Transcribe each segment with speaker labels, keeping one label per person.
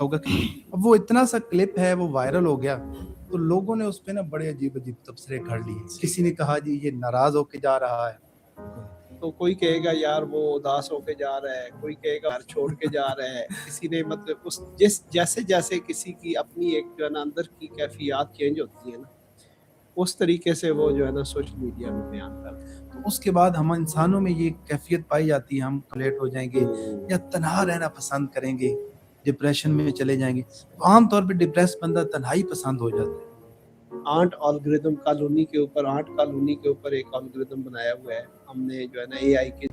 Speaker 1: ہوگا کہ اب وہ اتنا سا کلپ ہے وہ وائرل ہو گیا تو لوگوں نے اس پہ نا بڑے عجیب عجیب تبصرے کر لیے. کسی نے کہا جی یہ ناراض ہو کے جا رہا ہے,
Speaker 2: تو کوئی کہے گا یار وہ اداس ہو کے جا رہا ہے, کوئی کہے گا گھر چھوڑ کے جا رہا ہے. کسی نے مطلب اس جیسے جیسے کسی کی اپنی ایک جو ہے نا اندر کی کیفیات چینج ہوتی ہیں نا, اس طریقے سے وہ جو ہے نا سوشل میڈیا میں بیان کرتے ہیں.
Speaker 1: تو اس کے بعد ہم انسانوں میں یہ کیفیت پائی جاتی ہے, ہم کلیٹ ہو جائیں گے یا تنہا رہنا پسند کریں گے, ڈپریشن میں چلے جائیں گے. عام طور پہ ڈپریس بندہ تنہائی پسند ہو جاتا ہے.
Speaker 2: آنٹ الگوریدم کالونی کے اوپر ایک الگوریدم بنایا ہوا ہے ہم نے جو ہے نا اے آئی کے.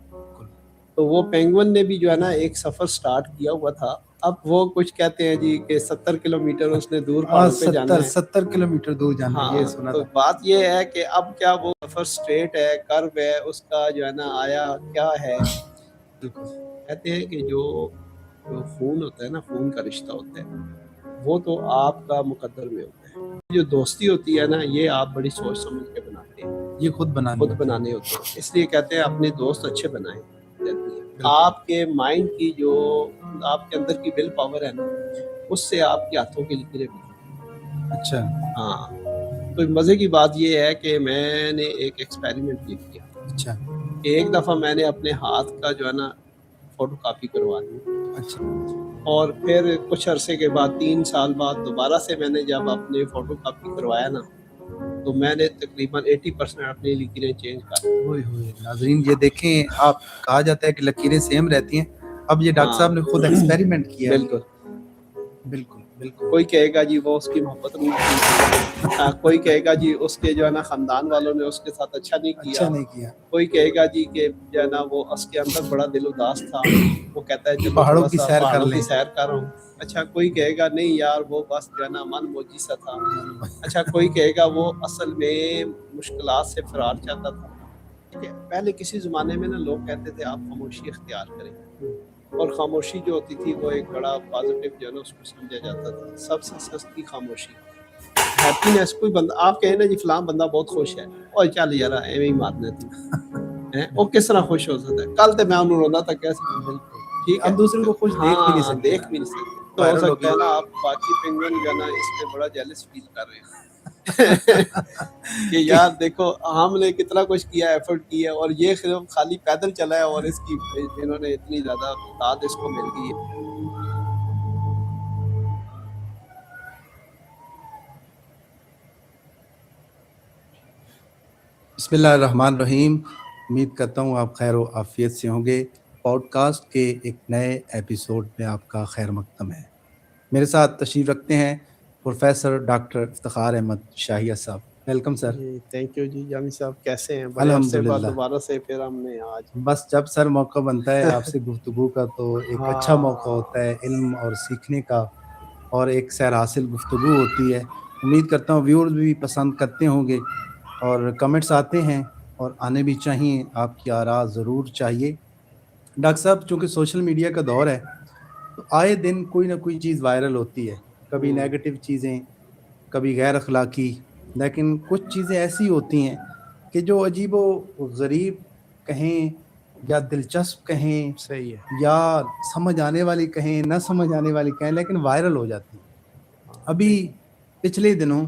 Speaker 2: تو وہ پینگون نے بھی جو ہے نا ایک سفر سٹارٹ کیا ہوا تھا. اب وہ کچھ کہتے ہیں جی کہ 70 کلومیٹر اس نے دور پہاڑوں پہ جانا ہے.
Speaker 1: 70 کلومیٹر دور جانا ہے, یہ سنا
Speaker 2: تو
Speaker 1: تھا.
Speaker 2: بات یہ ہے کہ اب کیا وہ سفر سٹریٹ ہے, کرو ہے, اس کا جو ہے نا آیا کیا ہے. کہتے ہیں کہ جو خون ہوتا ہے نا, خون کا رشتہ ہوتا ہے, وہ تو آپ کا مقدر میں ہوتا ہے. جو دوستی ہوتی ہے نا, یہ آپ بڑی سوچ سمجھ کے بناتے ہیں,
Speaker 1: یہ خود
Speaker 2: بنانے ہوتے ہیں. اس لیے کہتے ہیں اپنے دوست اچھے بنائیں. آپ کے مائنڈ کی جو آپ کے اندر کی ول پاور ہے نا, اس سے آپ کے ہاتھوں کی لکیریں بھی.
Speaker 1: اچھا
Speaker 2: ہاں, تو مزے کی بات یہ ہے کہ میں نے ایک ایکسپیریمنٹ یہ کیا.
Speaker 1: اچھا,
Speaker 2: کہ ایک دفعہ میں نے اپنے ہاتھ کا جو ہے نا فوٹو کاپی کروا دی.
Speaker 1: اچھا,
Speaker 2: اور پھر کچھ عرصے کے بعد 3 سال بعد دوبارہ سے میں نے جب اپنے فوٹو کاپی کروایا نا, تو میں نے تقریباً 80% اپنی لکیریں چینج کر.
Speaker 1: ناظرین یہ دیکھیں, آپ کہا جاتا ہے کہ لکیریں سیم رہتی ہیں. اب یہ ڈاکٹر صاحب نے خود ایکسپیریمنٹ کیا.
Speaker 2: بالکل
Speaker 1: بالکل بالکل.
Speaker 2: کوئی کہے گا جی وہ اس کی محبت نہیں کی, کوئی کہے گا جی اس کے جو ہے نا خاندان والوں نے اس کے ساتھ اچھا نہیں کیا. کوئی کہے گا جی کہ جو ہے نا وہ اس کے اندر بڑا دل اداس تھا, وہ کہتا ہے چلو
Speaker 1: پہاڑوں کی سیر
Speaker 2: کر رہا ہوں. اچھا, کوئی کہے گا نہیں یار وہ بس جو ہے نا من موجی سا تھا. اچھا, کوئی کہے گا وہ اصل میں مشکلات سے فرار چاہتا تھا. پہلے کسی زمانے میں نا لوگ کہتے تھے آپ خاموشی اختیار کریں, اور خاموشی جو ہوتی تھی وہ ایک بڑا پازیٹیو جو ہے نا اس کو سمجھا جاتا تھا. سب سے سستی خاموشی. ہیپینس, کوئی بندہ آپ کہیں نا جی فلاں بندہ بہت خوش ہے, اور چل یار ایویں ہی مارنے تھی, وہ کس طرح خوش ہو سکتا ہے. کل تو میں انہوں رونا تھا کیسے. ٹھیک ہے,
Speaker 1: اب دوسرے کو خوش دیکھ بھی نہیں سکتے.
Speaker 2: تو ہو سکتا ہے نا آپ باقی پینگوئن جو ہے نا اس پہ بڑا جیلس فیل کر رہے ہیں کہ یار دیکھو ہم نے کتنا کچھ کیا, ایفرٹ کیا, اور یہ خالی پیدل چلا ہے اور اس کی انہوں نے اتنی زیادہ تعداد اس کو مل گئی ہے.
Speaker 1: بسم اللہ الرحمن الرحیم. امید کرتا ہوں آپ خیر و عافیت سے ہوں گے. پوڈ کاسٹ کے ایک نئے ایپیسوڈ میں آپ کا خیر مقدم ہے. میرے ساتھ تشریف رکھتے ہیں پروفیسر ڈاکٹر افتخار احمد شاہیہ صاحب. Welcome sir.
Speaker 2: تھینک یو جی جامی صاحب, کیسے ہیں؟ بڑے عرصے بعد دوبارہ سے پھر ہم نے آج
Speaker 1: بس جب سر موقع بنتا ہے آپ سے گفتگو کا تو ایک اچھا موقع ہوتا ہے علم اور سیکھنے کا, اور ایک سیر حاصل گفتگو ہوتی ہے. امید کرتا ہوں ویورز بھی پسند کرتے ہوں گے, اور کمنٹس آتے ہیں اور آنے بھی چاہیے. آپ کی آراء ضرور چاہیے. ڈاکٹر صاحب چونکہ سوشل میڈیا کا دور ہے تو آئے دن کوئی نہ کوئی چیز وائرل ہوتی ہے, کبھی نیگیٹو چیزیں, کبھی غیر اخلاقی, لیکن کچھ چیزیں ایسی ہوتی ہیں کہ جو عجیب و غریب کہیں یا دلچسپ کہیں,
Speaker 2: صحیح ہے,
Speaker 1: یا سمجھ آنے والی کہیں نہ سمجھ آنے والی کہیں, لیکن وائرل ہو جاتی ہیں. ابھی پچھلے دنوں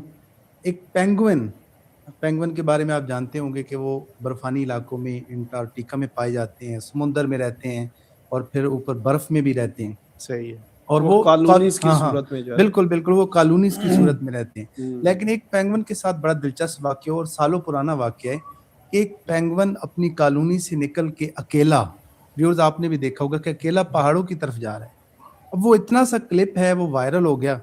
Speaker 1: ایک پینگوئن کے بارے میں آپ جانتے ہوں گے کہ وہ برفانی علاقوں میں انٹارکٹیکا میں پائے جاتے ہیں, سمندر میں رہتے ہیں, اور پھر اوپر برف میں بھی رہتے ہیں.
Speaker 2: صحیح ہے,
Speaker 1: اور وہ
Speaker 2: کالونیز کی صورت میں جو ہے
Speaker 1: بالکل وہ کالونیز کی صورت میں رہتے ہیں. لیکن ایک پینگوئن کے ساتھ بڑا دلچسپ واقعہ اور سالوں پرانا واقعہ ہے کہ ایک پینگوئن اپنی کالونی سے نکل کے اکیلا, ویورز آپ نے بھی دیکھا ہوگا کہ اکیلا پہاڑوں کی طرف جا رہا ہے. اب وہ اتنا سا کلپ ہے وہ وائرل ہو گیا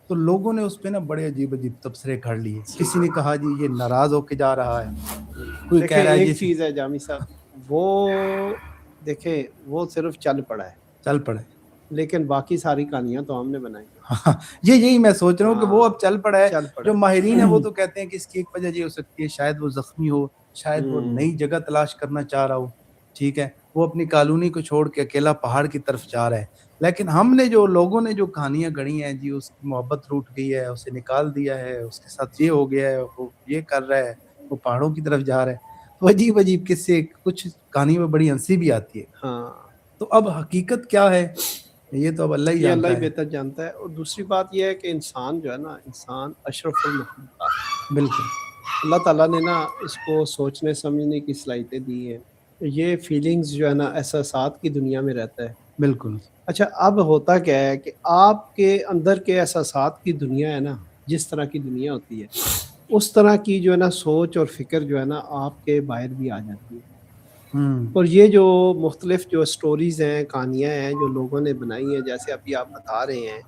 Speaker 1: تو لوگوں نے اس پہ نا بڑے عجیب عجیب تبصرے کر لیے. کسی نے کہا جی یہ ناراض ہو کے جا رہا ہے, کوئی کہہ رہا ہے
Speaker 2: ایک چیز ہے جامی صاحب, وہ دیکھیں وہ صرف چل پڑا ہے, لیکن باقی ساری کہانیاں تو ہم نے بنائی.
Speaker 1: یہی میں سوچ رہا ہوں کہ وہ اب چل پڑا ہے. جو ماہرین ہیں وہ تو کہتے ہیں کہ اس کی ایک وجہ یہ ہو سکتی ہے شاید وہ زخمی ہو, شاید وہ نئی جگہ تلاش کرنا چاہ رہا ہو. ٹھیک ہے, وہ اپنی کالونی کو چھوڑ کے اکیلا پہاڑ کی طرف جا رہا ہے. لیکن ہم نے جو لوگوں نے جو کہانیاں گڑھی ہیں جی, اس کی محبت ٹوٹ گئی ہے, اسے نکال دیا ہے, اس کے ساتھ یہ ہو گیا ہے, وہ یہ کر رہا ہے, وہ پہاڑوں کی طرف جا رہا ہے. تو عجیب قصے, کچھ کہانی میں بڑی ہنسی بھی آتی ہے. تو اب حقیقت کیا ہے یہ تو اب اللہ ہی
Speaker 2: یہ اللہ
Speaker 1: جانتا
Speaker 2: ہی
Speaker 1: ہے.
Speaker 2: بہتر جانتا ہے. اور دوسری بات یہ ہے کہ انسان جو ہے نا، انسان اشرف المخلوقات ہے.
Speaker 1: بالکل
Speaker 2: اللہ تعالیٰ نے نا اس کو سوچنے سمجھنے کی صلاحیتیں دی ہیں. یہ فیلنگز جو ہے نا احساسات کی دنیا میں رہتا ہے.
Speaker 1: بالکل.
Speaker 2: اچھا اب ہوتا کیا ہے کہ آپ کے اندر کے احساسات کی دنیا ہے نا، جس طرح کی دنیا ہوتی ہے اس طرح کی جو ہے نا سوچ اور فکر جو ہے نا آپ کے باہر بھی آ جاتی ہے. اور یہ جو مختلف جو سٹوریز ہیں، کہانیاں ہیں جو لوگوں نے بنائی ہیں، جیسے ابھی آپ بتا رہے ہیں،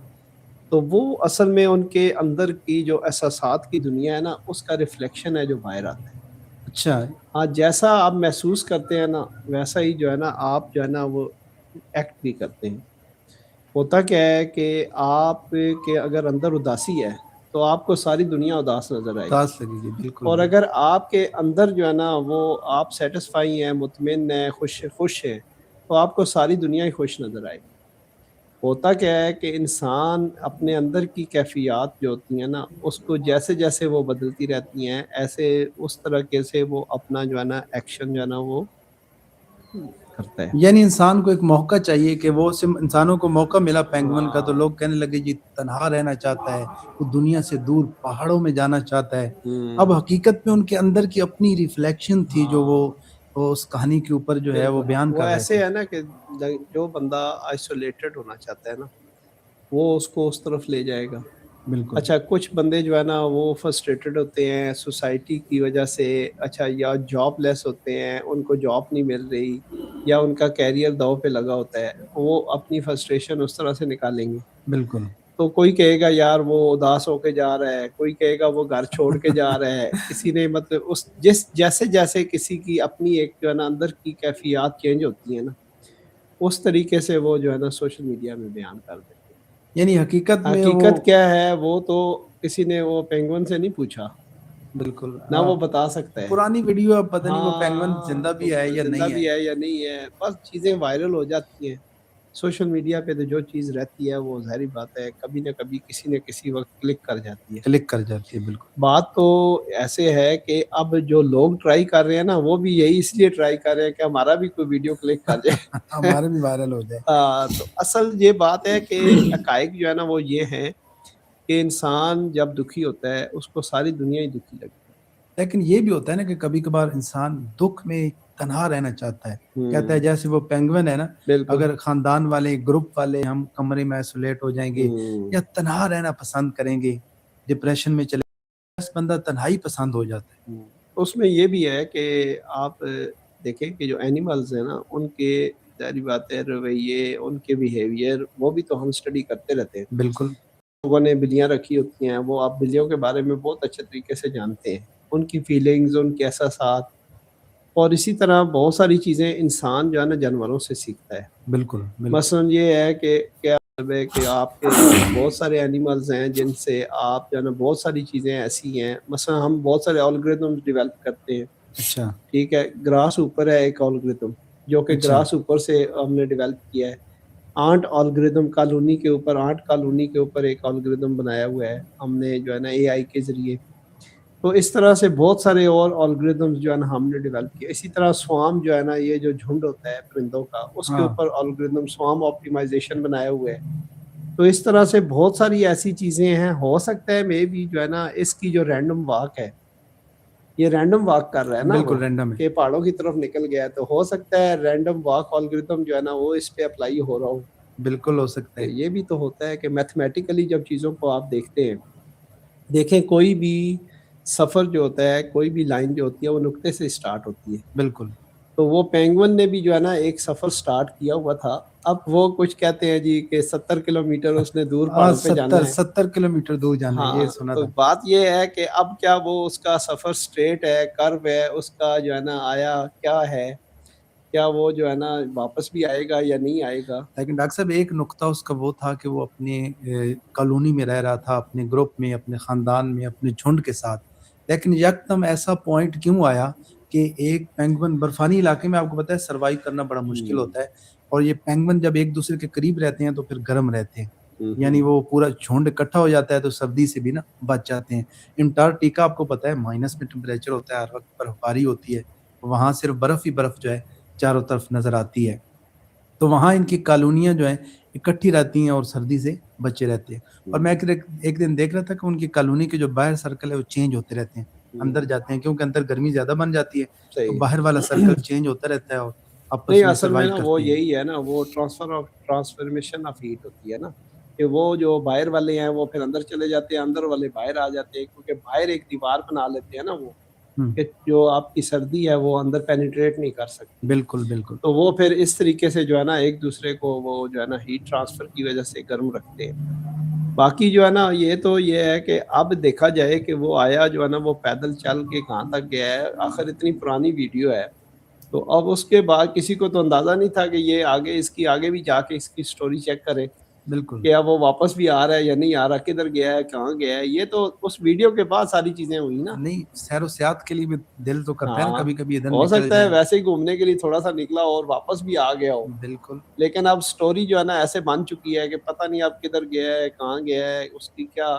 Speaker 2: تو وہ اصل میں ان کے اندر کی جو احساسات کی دنیا ہے نا اس کا ریفلیکشن ہے جو باہر آتا ہے.
Speaker 1: اچھا.
Speaker 2: ہاں جیسا آپ محسوس کرتے ہیں نا ویسا ہی جو ہے نا آپ جو ہے نا وہ ایکٹ بھی کرتے ہیں. ہوتا کیا ہے کہ آپ کے اگر اندر اداسی ہے تو آپ کو ساری دنیا اداس نظر آئے گی.
Speaker 1: تاس لگے گی. بالکل.
Speaker 2: اور اگر آپ کے اندر جو ہے نا وہ آپ سیٹسفائی ہیں، مطمئن ہیں، خوش ہیں، تو آپ کو ساری دنیا ہی خوش نظر آئے گی. ہوتا کیا ہے کہ انسان اپنے اندر کی کیفیات جو ہوتی ہیں نا اس کو جیسے جیسے وہ بدلتی رہتی ہیں، ایسے اس طریقے سے وہ اپنا جو ہے نا ایکشن جو ہے نا وہ کرتا ہے.
Speaker 1: یعنی انسان کو ایک موقع چاہیے کہ وہ انسانوں کو موقع ملا پینگوئن کا تو لوگ کہنے لگے جی تنہا رہنا چاہتا ہے، وہ دنیا سے دور پہاڑوں میں جانا چاہتا ہے. اب حقیقت میں ان کے اندر کی اپنی ریفلیکشن تھی جو وہ اس کہانی کے اوپر جو ہے وہ بیان
Speaker 2: وہ
Speaker 1: کر رہے
Speaker 2: ایسے
Speaker 1: تھے.
Speaker 2: ہے نا کہ جو بندہ آئسولیٹڈ ہونا چاہتا ہے نا وہ اس کو اس طرف لے جائے گا.
Speaker 1: بالکل.
Speaker 2: اچھا کچھ بندے جو ہے نا وہ فرسٹریٹڈ ہوتے ہیں سوسائٹی کی وجہ سے، اچھا یا جاب لیس ہوتے ہیں، ان کو جاب نہیں مل رہی یا ان کا کیریئر داؤ پہ لگا ہوتا ہے، وہ اپنی فرسٹریشن اس طرح سے نکالیں گے.
Speaker 1: بالکل.
Speaker 2: تو کوئی کہے گا یار وہ اداس ہو کے جا رہا ہے، کوئی کہے گا وہ گھر چھوڑ کے جا رہا ہے. کسی نے مطلب اس جیسے جیسے کسی کی اپنی ایک جو ہے نا اندر کی کیفیات چینج ہوتی ہیں نا اس طریقے سے وہ جو ہے نا سوشل میڈیا میں بیان کر دیتے ہیں.
Speaker 1: یعنی حقیقت میں وہ
Speaker 2: حقیقت کیا ہے وہ تو کسی نے وہ پینگوئن سے نہیں پوچھا،
Speaker 1: بالکل
Speaker 2: نہ وہ بتا سکتا ہے.
Speaker 1: پرانی ویڈیو اب پتہ نہیں وہ پینگوئن زندہ
Speaker 2: ہاں
Speaker 1: بھی ہے یا
Speaker 2: زندہ
Speaker 1: نہیں ہے.
Speaker 2: بھی ہے یا نہیں ہے، بس چیزیں وائرل ہو جاتی ہیں سوشل میڈیا پہ. تو جو چیز رہتی ہے وہ ظاہری بات ہے کبھی نہ کبھی کسی نہ کسی وقت کلک کر جاتی ہے.
Speaker 1: کلک کر جاتی ہے. بالکل.
Speaker 2: بات تو ایسے ہے کہ اب جو لوگ ٹرائی کر رہے ہیں نا وہ بھی یہی اس لیے ٹرائی کر رہے ہیں کہ ہمارا بھی کوئی ویڈیو کلک کر جائے.
Speaker 1: ہمارے بھی وائرل ہو جائے.
Speaker 2: تو اصل یہ بات ہے کہ حقائق جو ہے نا وہ یہ ہیں کہ انسان جب دکھی ہوتا ہے اس کو ساری دنیا ہی دکھی لگتی ہے.
Speaker 1: لیکن یہ بھی ہوتا ہے نا کہ کبھی کبھار انسان دکھ میں تنہا رہنا چاہتا ہے. کہتا ہے جیسے وہ پینگوئن ہے نا، اگر خاندان والے گروپ والے ہم کمرے میں آئسولیٹ ہو جائیں گے یا تنہا رہنا پسند کریں گے، ڈپریشن میں چلے بس بندہ تنہائی پسند ہو جاتا ہے.
Speaker 2: اس میں یہ بھی ہے کہ آپ دیکھیں کہ جو اینیملز ہیں نا ان کے ظاہری بات ہے رویے، ان کے بیہیویئر وہ بھی تو ہم اسٹڈی کرتے رہتے ہیں.
Speaker 1: بالکل.
Speaker 2: لوگوں نے بلیاں رکھی ہوتی ہیں، وہ آپ بلیوں کے بارے میں بہت اچھے طریقے سے جانتے ہیں، ان کی فیلنگز، ان کے احساسات. اور اسی طرح بہت ساری چیزیں انسان جو ہے نا جانوروں سے سیکھتا ہے.
Speaker 1: بالکل.
Speaker 2: مثلا یہ ہے کہ کیا ہے کہ آپ کے بہت سارے اینیملز ہیں جن سے آپ جو ہے نا بہت ساری چیزیں ایسی ہیں. مثلا ہم بہت سارے الگوریتھم ڈیولپ کرتے ہیں.
Speaker 1: اچھا.
Speaker 2: ٹھیک ہے، گراس اوپر ہے ایک الگوریتھم جو کہ گراس اوپر سے ہم نے ڈیولپ کیا ہے. آنٹ الگوریتھم کالونی کے اوپر، آنٹ کالونی کے اوپر ایک الگوریتھم بنایا ہوا ہے ہم نے جو ہے نا اے آئی کے ذریعے. تو اس طرح سے بہت سارے اور الگوریتھمز جو ہے نا ہم نے ڈیولپ کیا. اسی طرح سوام جو ہے نا یہ جو جھنڈ ہوتا ہے پرندوں کا اس کے اوپر الگوریتھم سوام آپٹیمائزیشن بنایا ہوا ہے. تو اس طرح سے بہت ساری ایسی چیزیں ہیں. ہو سکتا ہے میں بھی جو ہے نا اس کی جو رینڈم واک ہے یہ رینڈم واک کر رہا ہے نا وہ
Speaker 1: بالکل رینڈم ہے.
Speaker 2: کہ پہاڑوں کی طرف نکل گیا ہے، تو ہو سکتا ہے رینڈم واک الگوریتھم جو ہے نا وہ اس پہ اپلائی ہو رہا ہو.
Speaker 1: بالکل ہو سکتا ہے.
Speaker 2: یہ بھی تو ہوتا ہے کہ میتھمیٹیکلی جب چیزوں کو آپ دیکھتے ہیں، دیکھیں کوئی بھی سفر جو ہوتا ہے، کوئی بھی لائن جو ہوتی ہے وہ نقطے سے اسٹارٹ ہوتی ہے.
Speaker 1: بالکل.
Speaker 2: تو وہ پینگوئن نے بھی جو ہے نا ایک سفر سٹارٹ کیا ہوا تھا. اب وہ کچھ کہتے ہیں جی کہ 70 کلومیٹر اس نے دور پہاڑوں پہ جانا ہے.
Speaker 1: 70 کلومیٹر دور جانا ہے، یہ سنا
Speaker 2: تو
Speaker 1: تھا.
Speaker 2: بات یہ ہے کہ اب کیا وہ اس کا سفر سٹریٹ ہے، کرو ہے اس کا جو ہے نا آیا کیا ہے، کیا وہ جو ہے نا واپس بھی آئے گا یا نہیں آئے گا.
Speaker 1: لیکن ڈاکٹر صاحب ایک نقطہ اس کا وہ تھا کہ وہ اپنے کالونی میں رہ رہا تھا، اپنے گروپ میں، اپنے خاندان میں، اپنے جھنڈ کے ساتھ. لیکن یکدم ایسا پوائنٹ کیوں آیا کہ ایک پینگوئن برفانی علاقے میں آپ کو پتہ ہے سروائیو کرنا بڑا مشکل ہوتا ہے، اور یہ پینگوئن جب ایک دوسرے کے قریب رہتے ہیں تو پھر گرم رہتے ہیں. یعنی وہ پورا جھنڈ اکٹھا ہو جاتا ہے تو سردی سے بھی نا بچ جاتے ہیں. انٹارکٹیکا آپ کو پتہ ہے مائنس میں ٹمپریچر ہوتا ہے، ہر وقت برف باری ہوتی ہے، وہاں صرف برف ہی برف جو ہے چاروں طرف نظر آتی ہے. تو وہاں ان کی کالونیاں جو ہیں اکٹھی رہتی ہیں اور سردی سے بچے رہتے ہیں. اور میں ایک دن دیکھ رہا تھا کہ ان کی کالونی کے جو باہر سرکل ہے وہ چینج ہوتے رہتے ہیں, اندر جاتے ہیں کیونکہ اندر گرمی زیادہ بن جاتی ہے, تو
Speaker 2: صحیح.
Speaker 1: باہر والا سرکل چینج ہوتا رہتا ہے اور
Speaker 2: نہیں
Speaker 1: آپس میں
Speaker 2: اصل میں
Speaker 1: سروائیو
Speaker 2: نا وہ
Speaker 1: کرتے ہیں.
Speaker 2: یہی ہے نا, وہ ٹرانسفارمیشن آف ہیٹ ہوتی ہے نا, کہ وہ جو باہر والے ہیں وہ پھر اندر چلے جاتے ہیں, اندر والے باہر آ جاتے ہیں, کیونکہ باہر ایک دیوار بنا لیتے ہیں نا وہ, کہ جو آپ کی سردی ہے وہ اندر پینیٹریٹ نہیں کر سکتی.
Speaker 1: بالکل بالکل.
Speaker 2: تو وہ پھر اس طریقے سے جو ہے نا ایک دوسرے کو وہ جو ہے نا ہیٹ ٹرانسفر کی وجہ سے گرم رکھتے ہیں. باقی جو ہے نا یہ تو یہ ہے کہ اب دیکھا جائے کہ وہ آیا جو ہے نا وہ پیدل چل کے کہاں تک گیا ہے, آخر اتنی پرانی ویڈیو ہے, تو اب اس کے بعد کسی کو تو اندازہ نہیں تھا کہ یہ آگے اس کی آگے بھی جا کے اس کی سٹوری چیک کریں
Speaker 1: بالکل
Speaker 2: کہ اب وہ واپس بھی آ رہا ہے یا نہیں آ رہا, کدھر گیا ہے, کہاں گیا ہے. یہ تو اس ویڈیو کے بعد ساری چیزیں ہوئی نا.
Speaker 1: نہیں, سیر و سیاحت کے لیے بھی دل تو کرتا ہے نا
Speaker 2: ہاں
Speaker 1: کبھی کبھی ادھر
Speaker 2: ہو
Speaker 1: نکل
Speaker 2: سکتا ہے
Speaker 1: جائیں.
Speaker 2: ویسے ہی گھومنے کے لیے تھوڑا سا نکلا اور واپس بھی آ گیا ہو,
Speaker 1: بالکل
Speaker 2: لیکن اب سٹوری جو ہے نا ایسے بن چکی ہے کہ پتہ نہیں اب کدھر گیا ہے, کہاں گیا ہے, اس کی کیا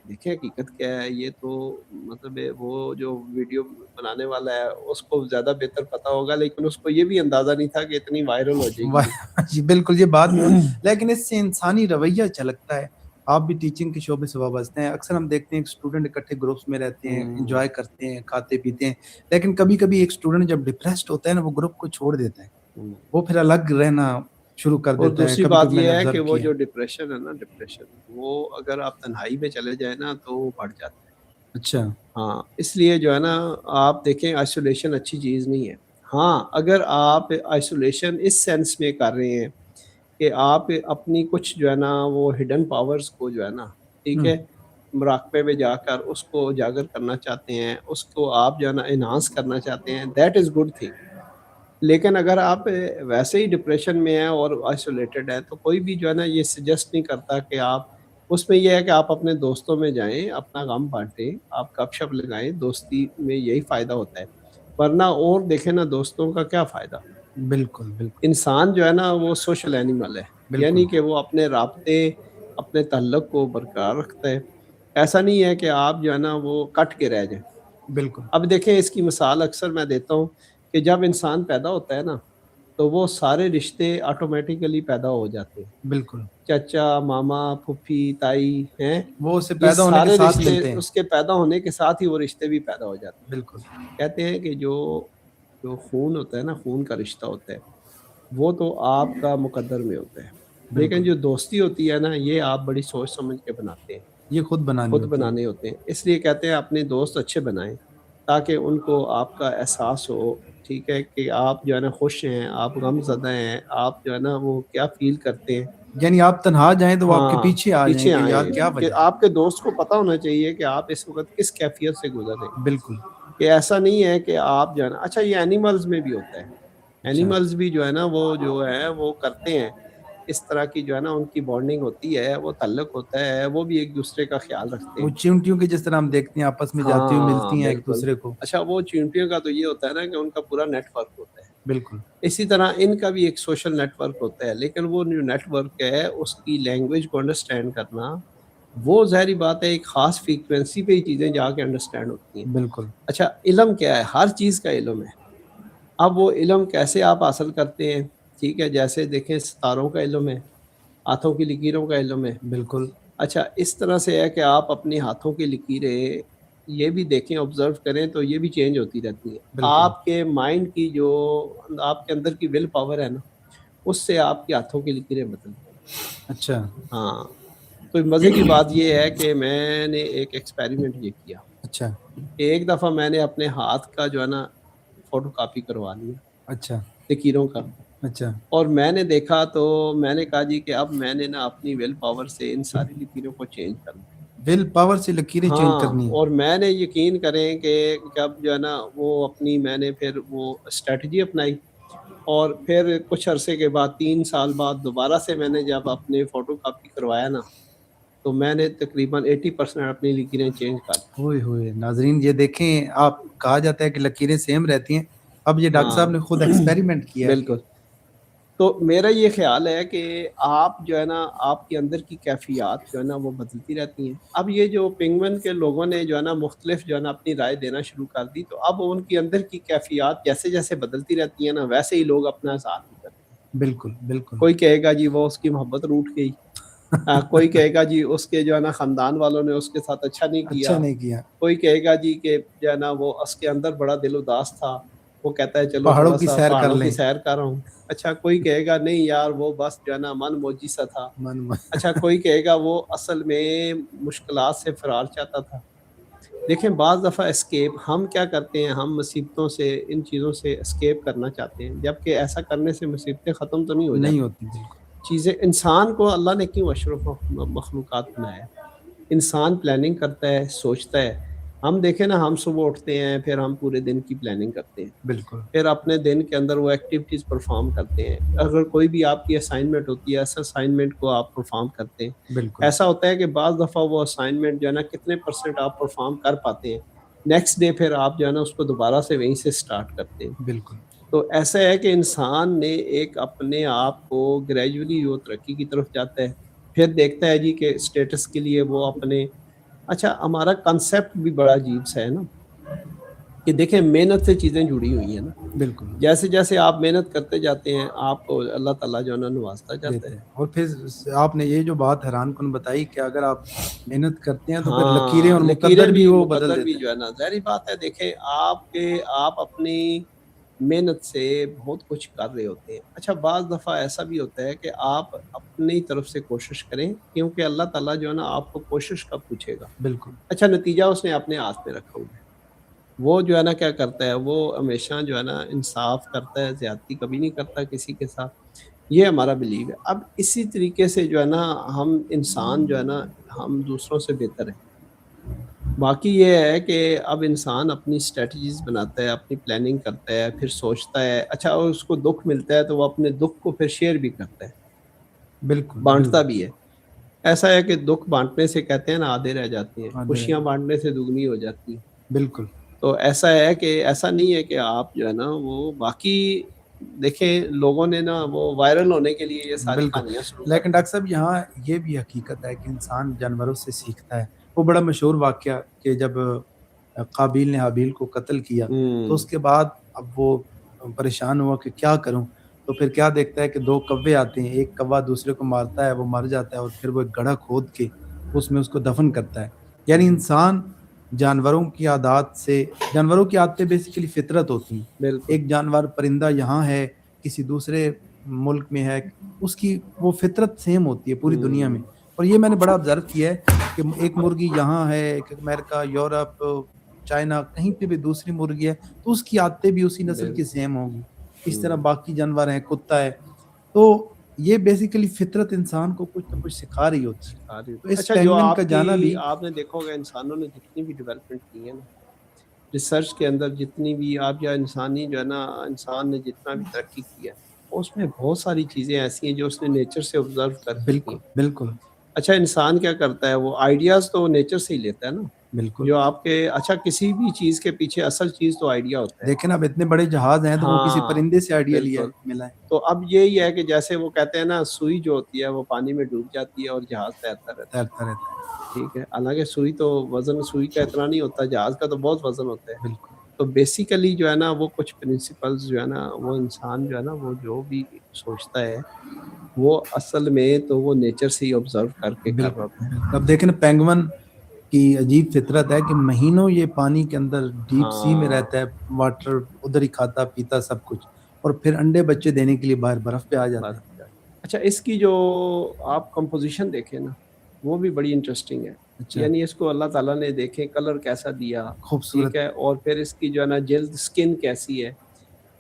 Speaker 2: دیکھیں حقیقت کیا ہے. یہ تو مطلب وہ جو ویڈیو بنانے والا ہے اس کو زیادہ بہتر پتا ہوگا, لیکن اس کو یہ بھی اندازہ نہیں تھا کہ اتنی وائرل ہو جائے گی.
Speaker 1: جی بالکل, یہ بات بھی ہے, لیکن اس سے انسانی رویہ جھلکتا ہے. آپ بھی ٹیچنگ کے شعبے سے وابستہ ہیں, اکثر ہم دیکھتے ہیں کہ اسٹوڈنٹ اکٹھے گروپس میں رہتے ہیں, انجوائے کرتے ہیں, کھاتے پیتے ہیں, لیکن کبھی کبھی ایک اسٹوڈنٹ جب ڈپریسڈ ہوتا ہے نا وہ گروپ کو چھوڑ دیتا ہے, وہ پھر الگ رہنا شروع کر
Speaker 2: اور
Speaker 1: دیتا ہے.
Speaker 2: دوسری
Speaker 1: کبھی
Speaker 2: بات
Speaker 1: کبھی میں
Speaker 2: یہ
Speaker 1: نے
Speaker 2: ہے کہ
Speaker 1: آبزرو
Speaker 2: وہ
Speaker 1: کیا.
Speaker 2: جو ڈپریشن ہے نا, ڈپریشن وہ اگر آپ تنہائی میں چلے جائیں نا تو وہ بڑھ جاتا ہے.
Speaker 1: اچھا.
Speaker 2: ہاں اس لیے جو ہے نا آپ دیکھیں آئسولیشن اچھی چیز نہیں ہے. ہاں اگر آپ آئسولیشن اس سینس میں کر رہے ہیں کہ آپ اپنی کچھ جو ہے نا وہ ہڈن پاورز کو جو ہے نا, ٹھیک ہے, مراقبے میں جا کر اس کو اجاگر کرنا چاہتے ہیں, اس کو آپ جو ہے نا انہانس کرنا چاہتے ہیں, دیٹ از گڈ تھنگ. لیکن اگر آپ ویسے ہی ڈپریشن میں ہیں اور آئسولیٹڈ ہیں تو کوئی بھی جو ہے نا یہ سجیسٹ نہیں کرتا کہ آپ اس میں یہ ہے کہ آپ اپنے دوستوں میں جائیں, اپنا غم بانٹیں, آپ گپ شپ لگائیں, دوستی میں یہی فائدہ ہوتا ہے. ورنہ اور دیکھیں نا دوستوں کا کیا فائدہ.
Speaker 1: بالکل بالکل
Speaker 2: انسان جو ہے نا وہ سوشل اینیمل ہے,
Speaker 1: بالکل
Speaker 2: یعنی کہ وہ اپنے رابطے اپنے تعلق کو برقرار رکھتا ہے. ایسا نہیں ہے کہ آپ جو ہے نا وہ کٹ کے رہ جائیں.
Speaker 1: بالکل
Speaker 2: اب دیکھیں اس کی مثال اکثر میں دیتا ہوں کہ جب انسان پیدا ہوتا ہے نا تو وہ سارے رشتے آٹومیٹیکلی پیدا ہو جاتے ہیں.
Speaker 1: بالکل.
Speaker 2: چچا, ماما, پھوپھی, تائی ہیں,
Speaker 1: وہ اسے
Speaker 2: یہ
Speaker 1: پیدا ہونے کے
Speaker 2: سارے
Speaker 1: ساتھ
Speaker 2: رشتے
Speaker 1: ملتے ہیں.
Speaker 2: اس کے پیدا ہونے کے ساتھ ہی وہ رشتے بھی پیدا ہو جاتے ہیں.
Speaker 1: بالکل
Speaker 2: کہتے ہیں کہ جو خون ہوتا ہے نا, خون کا رشتہ ہوتا ہے, وہ تو آپ کا مقدر میں ہوتا ہے, لیکن
Speaker 1: بالکل.
Speaker 2: جو دوستی ہوتی ہے نا یہ آپ بڑی سوچ سمجھ کے بناتے ہیں,
Speaker 1: یہ خود بنانی
Speaker 2: خود
Speaker 1: ہوتی ہے.
Speaker 2: بنانے ہوتے ہیں. اس لیے کہتے ہیں اپنے دوست اچھے بنائیں تاکہ ان کو آپ کا احساس ہو, ٹھیک ہے, کہ آپ جو ہے نا خوش ہیں, آپ غم زدہ ہیں, آپ جو ہے نا وہ کیا فیل کرتے ہیں.
Speaker 1: یعنی آپ تنہا جائیں تو وہ آپ کے
Speaker 2: ہاں
Speaker 1: پیچھے آ جائیں
Speaker 2: پیچھے
Speaker 1: کہ یار
Speaker 2: آئیں
Speaker 1: کیا
Speaker 2: کہ
Speaker 1: وجہ ہے.
Speaker 2: آپ کے دوست کو پتہ ہونا چاہیے کہ آپ اس وقت کس کیفیت سے گزر رہے ہیں.
Speaker 1: بالکل.
Speaker 2: کہ ایسا نہیں ہے کہ آپ جو ہے نا, اچھا یہ اینیملز میں بھی ہوتا ہے,
Speaker 1: اچھا.
Speaker 2: اینیملز بھی جو ہے نا وہ جو ہے وہ کرتے ہیں اس طرح کی جو ہے نا ان کی بانڈنگ ہوتی ہے, وہ تعلق ہوتا ہے, وہ بھی ایک دوسرے کا خیال رکھتے
Speaker 1: وہ
Speaker 2: ہیں.
Speaker 1: چیونٹیوں کے جس طرح ہم دیکھتے ہیں آپس میں جاتی ہوئی
Speaker 2: ہاں
Speaker 1: ملتی ہیں ایک
Speaker 2: بالکل.
Speaker 1: دوسرے کو.
Speaker 2: اچھا وہ چیونٹیوں کا تو یہ ہوتا ہے نا کہ ان کا پورا نیٹ ورک ہوتا ہے.
Speaker 1: بالکل.
Speaker 2: اسی طرح ان کا بھی ایک سوشل نیٹ ورک ہوتا ہے, لیکن وہ جو نیٹ ورک ہے اس کی لینگویج کو انڈرسٹینڈ کرنا, وہ ظاہری بات ہے ایک خاص فریکوینسی پہ ہی چیزیں جا کے انڈرسٹینڈ ہوتی ہیں.
Speaker 1: بالکل.
Speaker 2: اچھا علم کیا ہے, ہر چیز کا علم ہے. اب وہ علم کیسے آپ حاصل کرتے ہیں, ٹھیک ہے, جیسے دیکھیں ستاروں کا علم ہے, ہاتھوں کی لکیروں کا علم ہے.
Speaker 1: بالکل.
Speaker 2: اچھا اس طرح سے ہے کہ آپ اپنی ہاتھوں کی لکیریں یہ بھی دیکھیں, آبزرو کریں تو یہ بھی چینج ہوتی رہتی ہیں.
Speaker 1: بالکل.
Speaker 2: آپ کے مائنڈ کی جو آپ کے اندر کی ول پاور ہے نا, اس سے آپ کے ہاتھوں کی لکیریں بدلتی ہیں.
Speaker 1: اچھا.
Speaker 2: ہاں تو مزے کی بات یہ ہے کہ میں نے ایک ایکسپیریمنٹ یہ کیا
Speaker 1: اچھا.
Speaker 2: کہ ایک دفعہ میں نے اپنے ہاتھ کا جو ہے نا فوٹو کاپی کروا لیا
Speaker 1: اچھا.
Speaker 2: لکیروں کا,
Speaker 1: اچھا.
Speaker 2: اور میں نے دیکھا تو میں نے کہا جی کہ اب میں نے نا اپنی ول پاور سے ان ساری لکیروں کو چینج کرنا.
Speaker 1: ول پاور سے لکیریں چینج
Speaker 2: ہاں
Speaker 1: کرنی ہے.
Speaker 2: اور میں نے یقین کریں کہ جب جو ہے نا وہ اپنی میں نے پھر وہ اسٹریٹجی اپنائی, اور پھر کچھ عرصے کے بعد 3 سال بعد دوبارہ سے میں نے جب اپنے فوٹو کاپی کروایا نا تو میں نے تقریباً 80% اپنی لکیریں چینج کر دی.
Speaker 1: ہوئے ہوئے ناظرین, یہ دیکھیں آپ کہا جاتا ہے کہ لکیریں سیم رہتی ہیں, اب یہ ڈاکٹر صاحب نے خود ایکسپیریمنٹ کیا ہے.
Speaker 2: بالکل. تو میرا یہ خیال ہے کہ آپ جو ہے نا آپ کے اندر کی کیفیات جو ہے نا وہ بدلتی رہتی ہیں. اب یہ جو پنگوئن کے لوگوں نے جو ہے نا مختلف جو ہے نا اپنی رائے دینا شروع کر دی, تو اب ان کے اندر کی کیفیات جیسے جیسے بدلتی رہتی ہیں نا ویسے ہی لوگ اپنا اظہار بھی کرتے ہیں.
Speaker 1: बिल्कुल, बिल्कुल।
Speaker 2: कोई कहेगा जी वो उसकी मोहब्बत रूठ गई, कोई कहेगा जी उसके जो है ना ख़ानदान वालों ने उसके साथ अच्छा नहीं किया,
Speaker 1: अच्छा नहीं किया।
Speaker 2: कोई कहेगा जी कि जो है ना वो उसके अंदर बड़ा दिल उदास था, वो कहता है चलो
Speaker 1: पहाड़ों की
Speaker 2: थोड़ा-सा
Speaker 1: सैर कर
Speaker 2: पहाड़ों की
Speaker 1: लें।
Speaker 2: सैर कर रहा हूँ। अच्छा कोई कहेगा नहीं यार वो बस जो है ना मनमौजी सा था।
Speaker 1: मन में
Speaker 2: अच्छा कोई कहेगा वो असल में मुश्किलात से फ़रार चाहता था। देखें बाज़ दफ़ा एस्केप हम क्या करते हैं, हम मुसीबतों से, इन चीज़ों से एस्केप करना चाहते हैं, जबकि ऐसा करने से मुसीबतें ख़त्म तो नहीं हो
Speaker 1: नहीं
Speaker 2: जाती।
Speaker 1: होती, बिल्कुल।
Speaker 2: चीज़ें इंसान को अल्लाह ने क्यों अशरफ मखलूक़ात बनाया? इंसान प्लानिंग करता है, सोचता है। हम देखें ना हम सुबह उठते हैं, फिर हम पूरे दिन की प्लानिंग करते हैं।
Speaker 1: बिल्कुल,
Speaker 2: फिर अपने दिन के अंदर वो एक्टिविटीज़ परफ़ॉर्म करते हैं। अगर कोई भी आपकी असाइनमेंट होती है, उस असाइनमेंट को आप परफ़ॉर्म करते हैं।
Speaker 1: बिल्कुल,
Speaker 2: ऐसा होता है कि बाज़ दफ़ा वो असाइनमेंट जो है ना कितने परसेंट आप परफ़ॉर्म कर पाते हैं। नेक्स्ट डे फिर आप जो है ना उसको दोबारा से वहीं से स्टार्ट करते हैं।
Speaker 1: बिल्कुल,
Speaker 2: तो ऐसा है कि इंसान ने एक अपने आप को ग्रेजुअली वो तरक्की की तरफ जाता है। फिर देखता है जी कि स्टेटस के लिए वो अपने अच्छा हमारा कांसेप्ट भी बड़ा अजीब-सा है ना, कि देखें मेहनत से चीज़ें जुड़ी हुई हैं ना।
Speaker 1: बिल्कुल,
Speaker 2: जैसे-जैसे आप मेहनत करते जाते हैं, आपको अल्लाह ताला जो है ना नवाज़ता जाता
Speaker 1: देते
Speaker 2: है।
Speaker 1: हैं और फिर आपने ये जो बात हैरानकुन बताई कि अगर आप मेहनत करते हैं तो फिर लकीरें
Speaker 2: हाँ,
Speaker 1: और
Speaker 2: लकीरें
Speaker 1: मुकद्दर भी
Speaker 2: भी
Speaker 1: वो बदल
Speaker 2: मुकद्दर भी
Speaker 1: देता है।
Speaker 2: जो है ना ज़ाहिर-सी बात है देखें आप अपनी मेहनत से बहुत कुछ कर रहे होते हैं। अच्छा बाज़ दफ़ा ऐसा भी होता है कि आप अपनी तरफ से कोशिश करें क्योंकि अल्लाह ताला जो है ना आपको कोशिश का पूछेगा।
Speaker 1: बिल्कुल,
Speaker 2: अच्छा नतीजा उसने अपने हाथ में रखा हुआ है। वो जो है ना क्या करता है, वो हमेशा जो है ना इंसाफ करता है, ज़्यादती कभी नहीं करता किसी के साथ। ये हमारा बिलीव है। अब इसी तरीके से जो है ना हम इंसान जो है ना हम दूसरों से बेहतर हैं। बाकी ये है कि अब इंसान अपनी स्ट्रैटेजीज़ बनाता है, अपनी प्लानिंग करता है, फिर सोचता है। अच्छा और उसको दुःख मिलता है तो वो अपने दुःख को फिर शेयर भी करता है,
Speaker 1: बिल्कुल,
Speaker 2: बाँटता
Speaker 1: बिल्कुल,
Speaker 2: भी है। ऐसा है कि दुःख बाँटने से कहते हैं ना आधे रह जाते हैं,
Speaker 1: आधे रह
Speaker 2: खुशियाँ
Speaker 1: जाते
Speaker 2: बाँटने से दुगनी हो जाती हैं।
Speaker 1: बिल्कुल,
Speaker 2: तो ऐसा है कि ऐसा नहीं है कि आप जो है ना वो बाकी देखें लोगों ने ना वो वायरल होने के लिए ये सारी
Speaker 1: बिल्कुल।
Speaker 2: कहानियाँ शुरू कर
Speaker 1: लेकिन
Speaker 2: दी।
Speaker 1: डॉक्टर साहब यहाँ ये भी हकीकत है कि इंसान जानवरों से सीखता है। वो बड़ा मशहूर वाक़या कि जब काबिल ने हाबिल को कत्ल किया, तो
Speaker 2: हुँ,
Speaker 1: उसके बाद अब वो परेशान हुआ कि क्या करूँ? तो फिर क्या देखता है कि 2 कौवे आते हैं, एक कौवा दूसरे को मारता है, वो मर जाता है और फिर वो एक गड्ढा खोद के उसमें उसको दफ़न करता है। यानी इंसान जानवरों की आदत से जानवरों की आदतें बेसिकली फ़ितरत होती हैं।
Speaker 2: बिल्कुल।
Speaker 1: एक जानवर परिंदा यहाँ है, किसी दूसरे मुल्क में है, उसकी वो फ़ितरत सेम होती है पूरी दुनिया में।
Speaker 2: हुँ,
Speaker 1: और ये मैंने बड़ा ऑब्ज़र्व किया है कि एक मुर्गी यहाँ है, एक अमेरिका, यूरोप, चाइना कहीं पे भी दूसरी मुर्गी है, तो उसकी आदतें भी उसी नस्ल की
Speaker 2: बिल्कुल।
Speaker 1: सेम होंगी। इस तरह
Speaker 2: हुँ,
Speaker 1: बाकी जानवर हैं, कुत्ता है, तो ये बेसिकली फ़ितरत इंसान को कुछ न कुछ सिखा रही होती है।
Speaker 2: सिखा रही
Speaker 1: तो
Speaker 2: होती है।
Speaker 1: इस
Speaker 2: अच्छा जो
Speaker 1: पेंगुइन का जाना
Speaker 2: आपकी
Speaker 1: भी
Speaker 2: आपने देखा होगा इंसानों ने जितनी भी डेवलपमेंट की है ना, रिसर्च के अंदर जितनी भी आप या इंसानी जो है ना इंसान ने जितना भी तरक्की की है, उसमें बहुत सारी चीज़ें ऐसी हैं जो उसने नेचर से ऑब्ज़र्व करके की
Speaker 1: बिल्कुल,
Speaker 2: हैं।
Speaker 1: बिल्कुल,
Speaker 2: अच्छा इंसान क्या करता है वो आइडियाज़ तो नेचर से ही लेता है ना,
Speaker 1: बिल्कुल।
Speaker 2: जो आपके अच्छा किसी भी चीज़ के पीछे असल चीज़ तो आइडिया होता है।
Speaker 1: देखें ना अब इतने बड़े जहाज़ हैं, तो वो किसी
Speaker 2: हाँ,
Speaker 1: परिंदे से आइडिया लिया
Speaker 2: बिल्कुल।
Speaker 1: है मिला है।
Speaker 2: तो अब यही है कि जैसे वो कहते हैं ना सुई जो होती है वो पानी में डूब जाती है और जहाज़ तैरता रहता है,
Speaker 1: तैरता रहता है।
Speaker 2: ठीक है। हालाँकि सुई तो वज़न सुई का इतना नहीं होता, जहाज़ का तो बहुत वज़न होता है।
Speaker 1: बिल्कुल,
Speaker 2: तो बेसिकली जो है ना वो कुछ प्रिंसिपल्स जो है ना वो इंसान जो है ना वो जो भी सोचता है, वो असल में तो वो नेचर से ही ऑब्ज़र्व करके कर रहा
Speaker 1: बिल्कुल,
Speaker 2: होता है।
Speaker 1: बिल्कुल। अब देखें ना पेंगुइन की अजीब फितरत है कि महीनों ये पानी के अंदर डीप सी में
Speaker 2: हाँ,
Speaker 1: रहता है, वाटर उधर ही खाता-पीता सब कुछ और फिर अंडे बच्चे देने के लिए बाहर बर्फ पे आ जाता
Speaker 2: बस।
Speaker 1: है।
Speaker 2: अच्छा इसकी जो आप कंपोज़िशन देखें ना, वो भी बड़ी इंटरेस्टिंग है।
Speaker 1: अच्छा,
Speaker 2: यानी इसको अल्लाह ताला ने देखें कलर कैसा दिया, ठीक
Speaker 1: खूबसूरत
Speaker 2: है? और फिर इसकी जो है ना जिल्द स्किन कैसी है।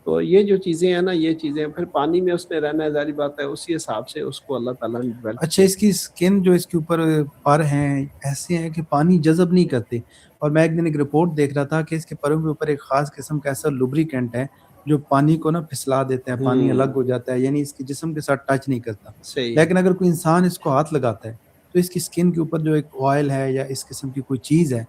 Speaker 2: तो ये जो चीज़ें हैं ना, ये चीज़ें फिर पानी में उसने रहना है ज़ाहिर बात है, उसी हिसाब से उसको अल्लाह ताला ने डेवलप
Speaker 1: अच्छा
Speaker 2: किया।
Speaker 1: इसकी स्किन जो इसके ऊपर पर हैं, ऐसे हैं कि पानी जज़ब नहीं करते और मैं एक दिन एक रिपोर्ट देख रहा था कि इसके परों के ऊपर एक ख़ास किस्म का ऐसा लुब्रिकेंट है, जो पानी को ना फिसला देता है, पानी अलग
Speaker 2: हुँ,
Speaker 1: हो जाता है, यानी इसके जिस्म के साथ टच नहीं करता।
Speaker 2: सही है।
Speaker 1: लेकिन अगर कोई इंसान इसको हाथ लगाता है, तो इसकी स्किन के ऊपर जो एक ऑयल है या इस किस्म की कोई चीज़ है,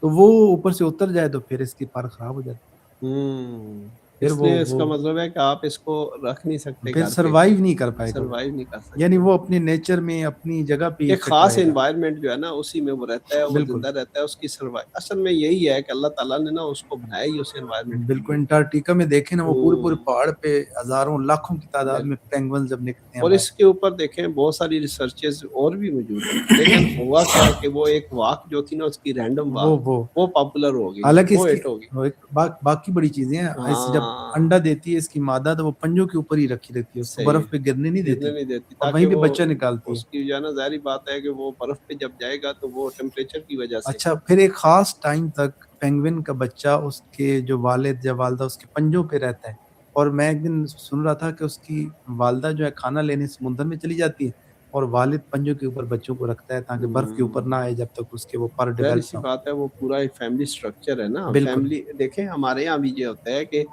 Speaker 1: तो वो ऊपर से उतर जाए तो फिर इसके पर ख़राब हो जाते हैं।
Speaker 2: हुँ।
Speaker 1: پھر
Speaker 2: اس لیے اس کا مطلب ہے کہ آپ اس کو رکھ نہیں سکتے
Speaker 1: پھر
Speaker 2: گھر پہ،
Speaker 1: سروائیو نہیں کر پائے گا وہ،
Speaker 2: سروائیو نہیں کر سکتے۔
Speaker 1: یعنی وہ اپنے نیچر میں اپنی جگہ پہ ہی
Speaker 2: ایک
Speaker 1: فٹ
Speaker 2: خاص
Speaker 1: رہے گا۔
Speaker 2: انوائرمنٹ جو ہے نا اسی میں وہ رہتا ہے، وہ
Speaker 1: بالکل
Speaker 2: زندہ رہتا ہے، اس کی سروائیو اصل میں یہی ہے کہ اللہ تعالیٰ نے نا اس کو بنایا ہی اس انوائرمنٹ کے
Speaker 1: بالکل،
Speaker 2: لیے۔
Speaker 1: انٹارکٹیکا میں دیکھیں نا وہ پورے پہاڑ پہ ہزاروں لاکھوں کی تعداد میں
Speaker 2: بالکل،
Speaker 1: پینگوئن جب نکلتے ہیں
Speaker 2: اور
Speaker 1: باہر۔
Speaker 2: اس کے اوپر دیکھیں بہت ساری ریسرچز اور بھی موجود ہیں، لیکن ہوا کیا کہ وہ ایک واک جو تھی نا اس کی رینڈم واک، وہ پاپولر ہو گئی،
Speaker 1: حالانکہ اس
Speaker 2: وہ
Speaker 1: کی
Speaker 2: ہٹ ہو گئی۔
Speaker 1: وہ ایک باقی بڑی چیزیں ہیں، ایسے جب
Speaker 2: ہاں
Speaker 1: انڈا دیتی ہے اس کی مادہ تو وہ پنجوں کے اوپر ہی رکھی رہتی ہے، اس کو
Speaker 2: صحیح
Speaker 1: برف پہ گرنے نہیں
Speaker 2: گرنے
Speaker 1: دیتی
Speaker 2: نہیں دیتی،
Speaker 1: اور
Speaker 2: تاکہ
Speaker 1: وہیں پہ
Speaker 2: وہ
Speaker 1: بچہ نکالتی ہے۔
Speaker 2: اس کی جو ہے نا ظاہری بات ہے کہ وہ برف پہ جب جائے گا تو وہ ٹیمپریچر کی وجہ سے۔
Speaker 1: اچھا، پھر ایک خاص ٹائم تک پینگوئن کا بچہ اس کے جو والد یا والدہ اس کے پنجوں پہ رہتا ہے، اور میں ایک دن سن رہا تھا کہ اس کی والدہ جو ہے کھانا لینے سمندر میں چلی جاتی ہے اور والد پنجوں کے اوپر بچوں کو رکھتا ہے تاکہ برف کے اوپر نہ آئے جب تک اس کے وہ پر
Speaker 2: ظاہر
Speaker 1: ڈیولپ
Speaker 2: سی
Speaker 1: نہ ہو۔
Speaker 2: بات ہے، وہ پورا ایک فیملی سٹرکچر ہے نا،
Speaker 1: بالکل،
Speaker 2: فیملی دیکھیں ہمارے یہاں بھی یہ ہوتا ہے کہ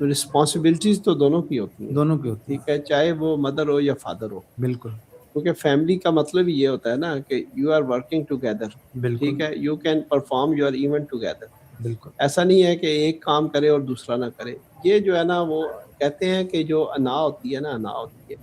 Speaker 2: رسپانسبلٹیز تو دونوں کی ہوتی ہیں،
Speaker 1: دونوں کی ہوتی
Speaker 2: ٹھیک
Speaker 1: ہے،
Speaker 2: ہے، چاہے وہ مدر ہو یا فادر ہو،
Speaker 1: بالکل
Speaker 2: کیونکہ فیملی کا مطلب ہی یہ ہوتا ہے نا کہ یو آر ورکنگ ٹوگیدر،
Speaker 1: بالکل
Speaker 2: ٹھیک ہے، you can perform your event together.
Speaker 1: بالکل
Speaker 2: ایسا نہیں ہے کہ ایک کام کرے اور دوسرا نہ کرے۔ یہ جو ہے نا وہ کہتے ہیں کہ جو انا ہوتی ہے نا، انا ہوتی ہے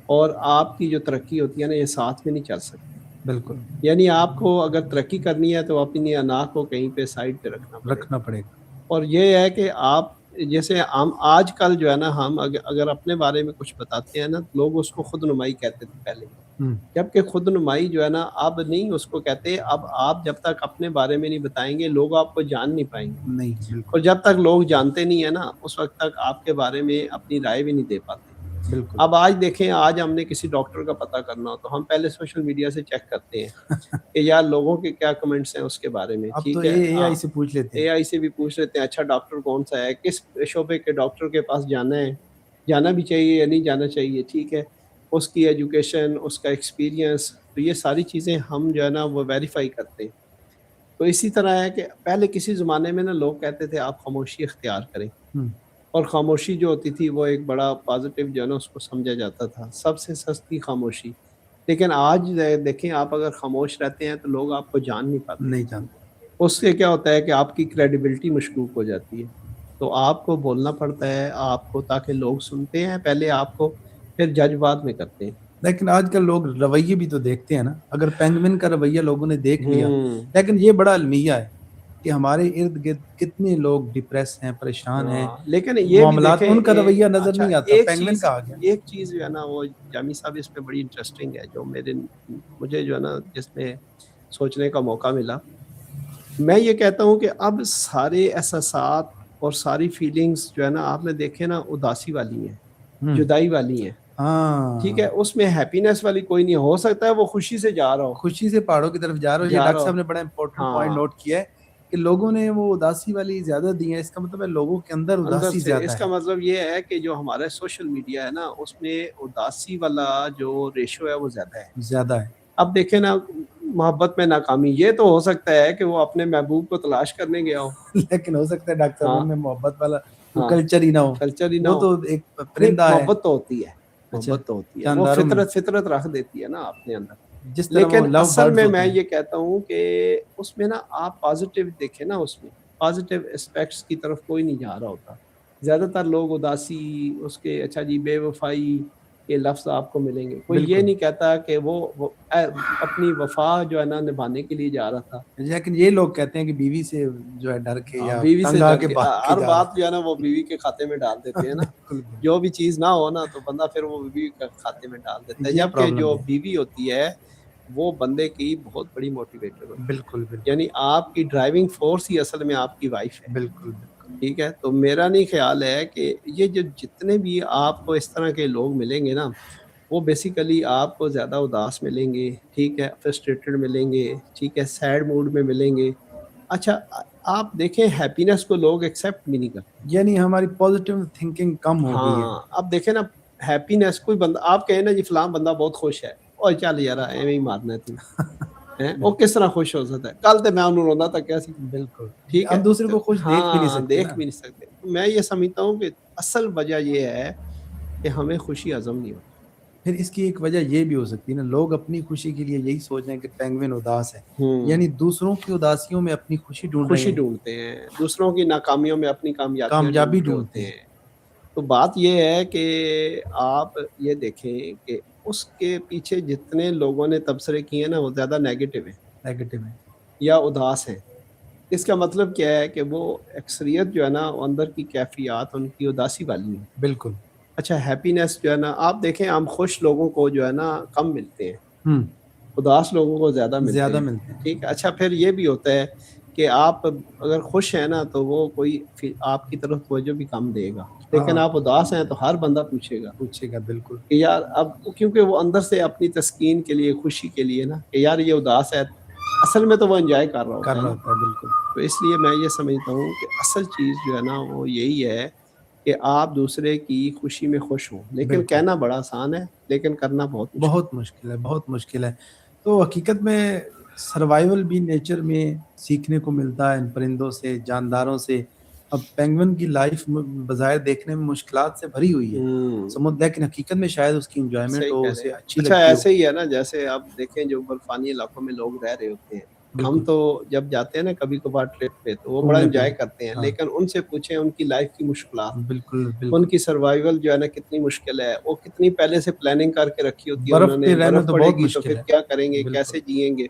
Speaker 2: اور آپ کی جو ترقی ہوتی ہے نا، یہ ساتھ میں نہیں چل سکتی۔
Speaker 1: بالکل
Speaker 2: یعنی آپ کو اگر ترقی کرنی ہے تو اپنی انا کو کہیں پہ سائڈ پہ رکھنا پڑے گا۔
Speaker 1: رکھنا پڑے گا۔
Speaker 2: اور یہ ہے کہ آپ جیسے ہم آج کل جو ہے نا، ہم اگر اپنے بارے میں کچھ بتاتے ہیں نا، لوگ اس کو خود نمائی کہتے تھے پہلے،
Speaker 1: ہوں،
Speaker 2: جبکہ خود نمائی جو ہے نا اب نہیں اس کو کہتے۔ اب آپ جب تک اپنے بارے میں نہیں بتائیں گے لوگ آپ کو جان نہیں پائیں گے،
Speaker 1: نہیں بالکل
Speaker 2: اور جب تک لوگ جانتے نہیں ہیں نا اس وقت تک آپ کے بارے میں اپنی رائے بھی نہیں دے پاتے۔
Speaker 1: بالکل
Speaker 2: اب آج دیکھیں، آج ہم نے کسی ڈاکٹر کا پتہ کرنا ہو تو ہم پہلے سوشل میڈیا سے چیک کرتے ہیں کہ یار لوگوں کے کیا کمنٹس ہیں اس کے بارے میں،
Speaker 1: اب تو
Speaker 2: ٹھیک ہے،
Speaker 1: اے آئی سے پوچھ لیتے
Speaker 2: اے
Speaker 1: ہیں۔
Speaker 2: آئی سے بھی پوچھ لیتے ہیں اچھا ڈاکٹر کون سا ہے، کس شعبے کے ڈاکٹر کے پاس جانا ہے، جانا بھی چاہیے یا نہیں جانا چاہیے، ٹھیک ہے، اس کی ایجوکیشن، اس کا ایکسپیرینس، تو یہ ساری چیزیں ہم جو ہے نا وہ ویریفائی کرتے ہیں۔ تو اسی طرح ہے کہ پہلے کسی زمانے میں نا لوگ کہتے تھے آپ خاموشی اختیار کریں،
Speaker 1: ہوں،
Speaker 2: اور خاموشی جو ہوتی تھی وہ ایک بڑا پازیٹیو جو ہے نا اس کو سمجھا جاتا تھا، سب سے سستی خاموشی۔ لیکن آج دیکھیں آپ اگر خاموش رہتے ہیں تو لوگ آپ کو جان نہیں پاتے،
Speaker 1: نہیں جانتے۔
Speaker 2: اس سے کیا ہوتا ہے کہ آپ کی کریڈیبلٹی مشکوک ہو جاتی ہے۔ تو آپ کو بولنا پڑتا ہے آپ کو، تاکہ لوگ سنتے ہیں پہلے آپ کو، پھر جج بعد میں کرتے ہیں۔
Speaker 1: لیکن آج کل لوگ رویے بھی تو دیکھتے ہیں نا، اگر پینگوئن کا رویہ لوگوں نے دیکھ لیا،
Speaker 2: ہوں
Speaker 1: لیکن یہ بڑا المیہ ہے کہ ہمارے ارد گرد کتنے لوگ ڈپریس ہیں، پریشان ہیں،
Speaker 2: ہاں، لیکن یہ بھی
Speaker 1: معاملات
Speaker 2: دیکھیں
Speaker 1: ان کا رویہ نظر
Speaker 2: اچھا
Speaker 1: نہیں آتا،
Speaker 2: ایک
Speaker 1: پینگوئن
Speaker 2: چیز،
Speaker 1: کا آ گیا۔
Speaker 2: ایک چیز جو ہے نا وہ جامی صاحب اس میں بڑی انٹرسٹنگ ہے، جو مجھے جو ہے نا جس میں سوچنے کا موقع ملا۔ میں یہ کہتا ہوں کہ اب سارے احساسات اور ساری فیلنگز جو ہے نا آپ نے دیکھے نا اداسی والی ہیں،
Speaker 1: ہوں،
Speaker 2: جدائی والی ہیں، ٹھیک ہے،
Speaker 1: ہاں،
Speaker 2: اس میں ہیپینس والی کوئی نہیں ہو سکتا ہے وہ خوشی سے جا رہا ہو،
Speaker 1: خوشی سے پہاڑوں کی طرف جا رہے ہو، یہ
Speaker 2: جا
Speaker 1: ڈاکٹر
Speaker 2: رہا ہو،
Speaker 1: صاحب نے بڑا امپورٹنٹ پوائنٹ
Speaker 2: ہاں،
Speaker 1: نوٹ کیا ہے کہ لوگوں نے وہ اداسی والی زیادہ دی ہے، اس کا مطلب ہے لوگوں کے اندر
Speaker 2: اندر
Speaker 1: اداسی
Speaker 2: سے
Speaker 1: زیادہ
Speaker 2: اس کا
Speaker 1: ہے،
Speaker 2: مطلب یہ ہے کہ جو ہمارا سوشل میڈیا ہے نا اس میں اداسی والا جو ریشو ہے وہ زیادہ ہے۔
Speaker 1: زیادہ ہے۔
Speaker 2: اب دیکھیں نا، محبت میں ناکامی، یہ تو ہو سکتا ہے کہ وہ اپنے محبوب کو تلاش کرنے گیا ہو،
Speaker 1: لیکن ہو سکتا ہے ڈاکٹر صاحب
Speaker 2: ہاں
Speaker 1: ان میں محبت والا کوئی
Speaker 2: ہاں
Speaker 1: کلچر ہی نہ ہو،
Speaker 2: کلچر ہی نہ
Speaker 1: وہ
Speaker 2: ہو،
Speaker 1: تو ایک
Speaker 2: نہیں
Speaker 1: پرندہ ہے۔
Speaker 2: محبت تو ہوتی ہے،
Speaker 1: اچھا،
Speaker 2: محبت تو ہوتی ہے، وہ
Speaker 1: جانداروں میں
Speaker 2: فطرت رکھ دیتی ہے نا اپنے اندر۔
Speaker 1: جس طرح وہ
Speaker 2: لیکن
Speaker 1: لو
Speaker 2: اصل
Speaker 1: برڈز
Speaker 2: میں
Speaker 1: ہوتے
Speaker 2: میں
Speaker 1: ہیں۔
Speaker 2: یہ کہتا ہوں کہ اس میں نا آپ پازیٹیو دیکھیں نا، اس میں پازیٹیو اسپیکٹس کی طرف کوئی نہیں جا رہا ہوتا۔ زیادہ تر لوگ اداسی، اس کے اچھا جی بے وفائی کے لفظ آپ کو ملیں گے، کوئی یہ
Speaker 1: بالکل،
Speaker 2: نہیں کہتا کہ وہ اپنی وفا جو ہے نا نبھانے کے لیے جا رہا تھا۔
Speaker 1: لیکن یہ لوگ کہتے ہیں کہ بیوی سے جو ہے ڈر کے
Speaker 2: ہاں،
Speaker 1: یا
Speaker 2: بیوی سے
Speaker 1: تنگ آ
Speaker 2: ڈر
Speaker 1: کے
Speaker 2: کے
Speaker 1: بھاگ کے
Speaker 2: ہر
Speaker 1: جا رہا
Speaker 2: بات جو ہے نا وہ بیوی کے کھاتے میں ڈال دیتے ہیں
Speaker 1: ہے۔
Speaker 2: نا،
Speaker 1: بالکل بالکل،
Speaker 2: جو بھی چیز نہ ہو نا تو بندہ پھر وہ بیوی کے کھاتے میں ڈال دیتا ہے،
Speaker 1: یہ
Speaker 2: جبکہ
Speaker 1: پرابلم
Speaker 2: جو
Speaker 1: ہے۔
Speaker 2: بیوی ہوتی ہے وہ بندے کی بہت بڑی موٹیویٹر ہوتی
Speaker 1: بالکل
Speaker 2: ہے،
Speaker 1: بالکل
Speaker 2: یعنی آپ کی ڈرائیونگ فورس ہی اصل میں آپ کی وائف ہے،
Speaker 1: بالکل بالکل
Speaker 2: ٹھیک ہے۔ تو میرا نہیں خیال ہے کہ یہ جو جتنے بھی آپ کو اس طرح کے لوگ ملیں گے نا، وہ بیسیکلی آپ کو زیادہ اداس ملیں گے، ٹھیک ہے، فرسٹریٹڈ ملیں گے، ٹھیک ہے، سیڈ موڈ میں ملیں گے۔ اچھا آپ دیکھیں ہیپینس کو لوگ ایکسیپٹ بھی نہیں کرتے۔
Speaker 1: یعنی ہماری پازیٹیو تھنکنگ کم ہو گئی ہے۔
Speaker 2: ہاں اب دیکھیں نا، ہیپینس کوئی بندہ آپ کہیں نا جی فلاں بندہ بہت خوش ہے، اور چل یار ایویں ہی مارنا ہے وہ
Speaker 1: بالکل
Speaker 2: کس طرح خوش ہو سکتا ہے؟ کل تو میں انہوں روندا تک کیا سی،
Speaker 1: بالکل،
Speaker 2: ٹھیک ہے،
Speaker 1: ہم دوسرے کو خوش دیکھ بھی نہیں
Speaker 2: ہاں
Speaker 1: سکتے
Speaker 2: دیکھ
Speaker 1: نا۔
Speaker 2: بھی نہیں سکتے۔ میں یہ سمجھتا ہوں کہ اصل وجہ یہ ہے کہ ہمیں خوشی ہضم نہیں ہوتی،
Speaker 1: پھر اس کی ایک وجہ یہ بھی ہو سکتی ہے نا، لوگ اپنی خوشی کے لیے یہی سوچ رہے ہیں کہ پینگوئن اداس ہے، یعنی دوسروں کی اداسیوں میں اپنی خوشی ڈھونڈ رہے
Speaker 2: خوشی
Speaker 1: ہیں،
Speaker 2: ڈھونڈتے ہیں، دوسروں کی ناکامیوں میں اپنی کامیابیاں
Speaker 1: کامیابی
Speaker 2: ڈھونڈ رہے
Speaker 1: ڈھونڈتے
Speaker 2: ہوتے
Speaker 1: ہیں۔
Speaker 2: ہیں۔ تو بات یہ ہے کہ آپ یہ دیکھیں کہ اس کے پیچھے جتنے لوگوں نے تبصرے کیے ہیں نا وہ زیادہ نیگیٹو ہیں
Speaker 1: نیگیٹو ہے،
Speaker 2: یا اداس ہیں۔ اس کا مطلب کیا ہے کہ وہ اکثریت جو ہے نا وہ اندر کی کیفیات ان کی اداسی والی ہیں۔
Speaker 1: بالکل۔
Speaker 2: اچھا ہیپینس جو ہے نا آپ دیکھیں ہم خوش لوگوں کو جو ہے نا کم ملتے ہیں،
Speaker 1: ہوں،
Speaker 2: اداس لوگوں کو زیادہ ملتے
Speaker 1: زیادہ
Speaker 2: ہیں،
Speaker 1: ملتے ہیں،
Speaker 2: ٹھیک ہے۔ اچھا پھر یہ بھی ہوتا ہے کہ آپ اگر خوش ہیں نا تو وہ کوئی آپ کی طرف توجہ بھی کم دے گا، لیکن
Speaker 1: ہاں،
Speaker 2: آپ اداس ہیں تو ہر بندہ پوچھے گا
Speaker 1: پوچھے گا، بالکل،
Speaker 2: کہ یار اب کیونکہ وہ اندر سے اپنی تسکین کے لیے خوشی کے لیے نا کہ یار یہ اداس ہے، اصل میں تو وہ انجوائے کر رہا
Speaker 1: کر
Speaker 2: ہوتا ہے
Speaker 1: رہا
Speaker 2: نا۔
Speaker 1: ہوتا ہے، بالکل،
Speaker 2: تو اس لیے میں یہ سمجھتا ہوں کہ اصل چیز جو ہے نا وہ یہی ہے کہ آپ دوسرے کی خوشی میں خوش ہوں، لیکن
Speaker 1: بالکل،
Speaker 2: کہنا بڑا آسان ہے لیکن کرنا بہت مشکل
Speaker 1: بہت مشکل ہے، بہت مشکل ہے۔ تو حقیقت میں سروائیول بھی نیچر میں سیکھنے کو ملتا ہے ان پرندوں سے، جانداروں سے۔ اب پینگوئن کی لائف بظاہر دیکھنے میں مشکلات سے بھری ہوئی ہے سمجھ، لیکن حقیقت میں شاید اس کی انجوائمنٹ
Speaker 2: صحیح
Speaker 1: ہو،
Speaker 2: کہہ رہے
Speaker 1: اسے
Speaker 2: ہیں۔
Speaker 1: اچھی
Speaker 2: اچھا
Speaker 1: لگتی ہو۔
Speaker 2: ایسے ہی ہے نا جیسے آپ دیکھیں جو برفانی علاقوں میں لوگ رہ رہے ہوتے ہیں، ہم
Speaker 1: بالکل،
Speaker 2: تو جب جاتے ہیں نا کبھی کبھار ٹرپ پہ تو وہ بڑا
Speaker 1: گھومنے
Speaker 2: انجوائے
Speaker 1: پھرنے،
Speaker 2: کرتے ہیں،
Speaker 1: ہاں،
Speaker 2: لیکن ان سے پوچھیں ان کی لائف کی مشکلات،
Speaker 1: بالکل،
Speaker 2: ان
Speaker 1: بالکل،
Speaker 2: کی سروائیول جو ہے نا کتنی مشکل ہے، وہ کتنی پہلے سے پلاننگ کر کے رکھی ہوتی ہے
Speaker 1: برف
Speaker 2: انہوں
Speaker 1: پہ
Speaker 2: نے،
Speaker 1: رہنا
Speaker 2: برف
Speaker 1: تو
Speaker 2: پڑے
Speaker 1: بہت
Speaker 2: گی تو
Speaker 1: مشکل
Speaker 2: پھر
Speaker 1: ہے،
Speaker 2: کیا کریں گے،
Speaker 1: بالکل۔
Speaker 2: کیسے جئیں گے۔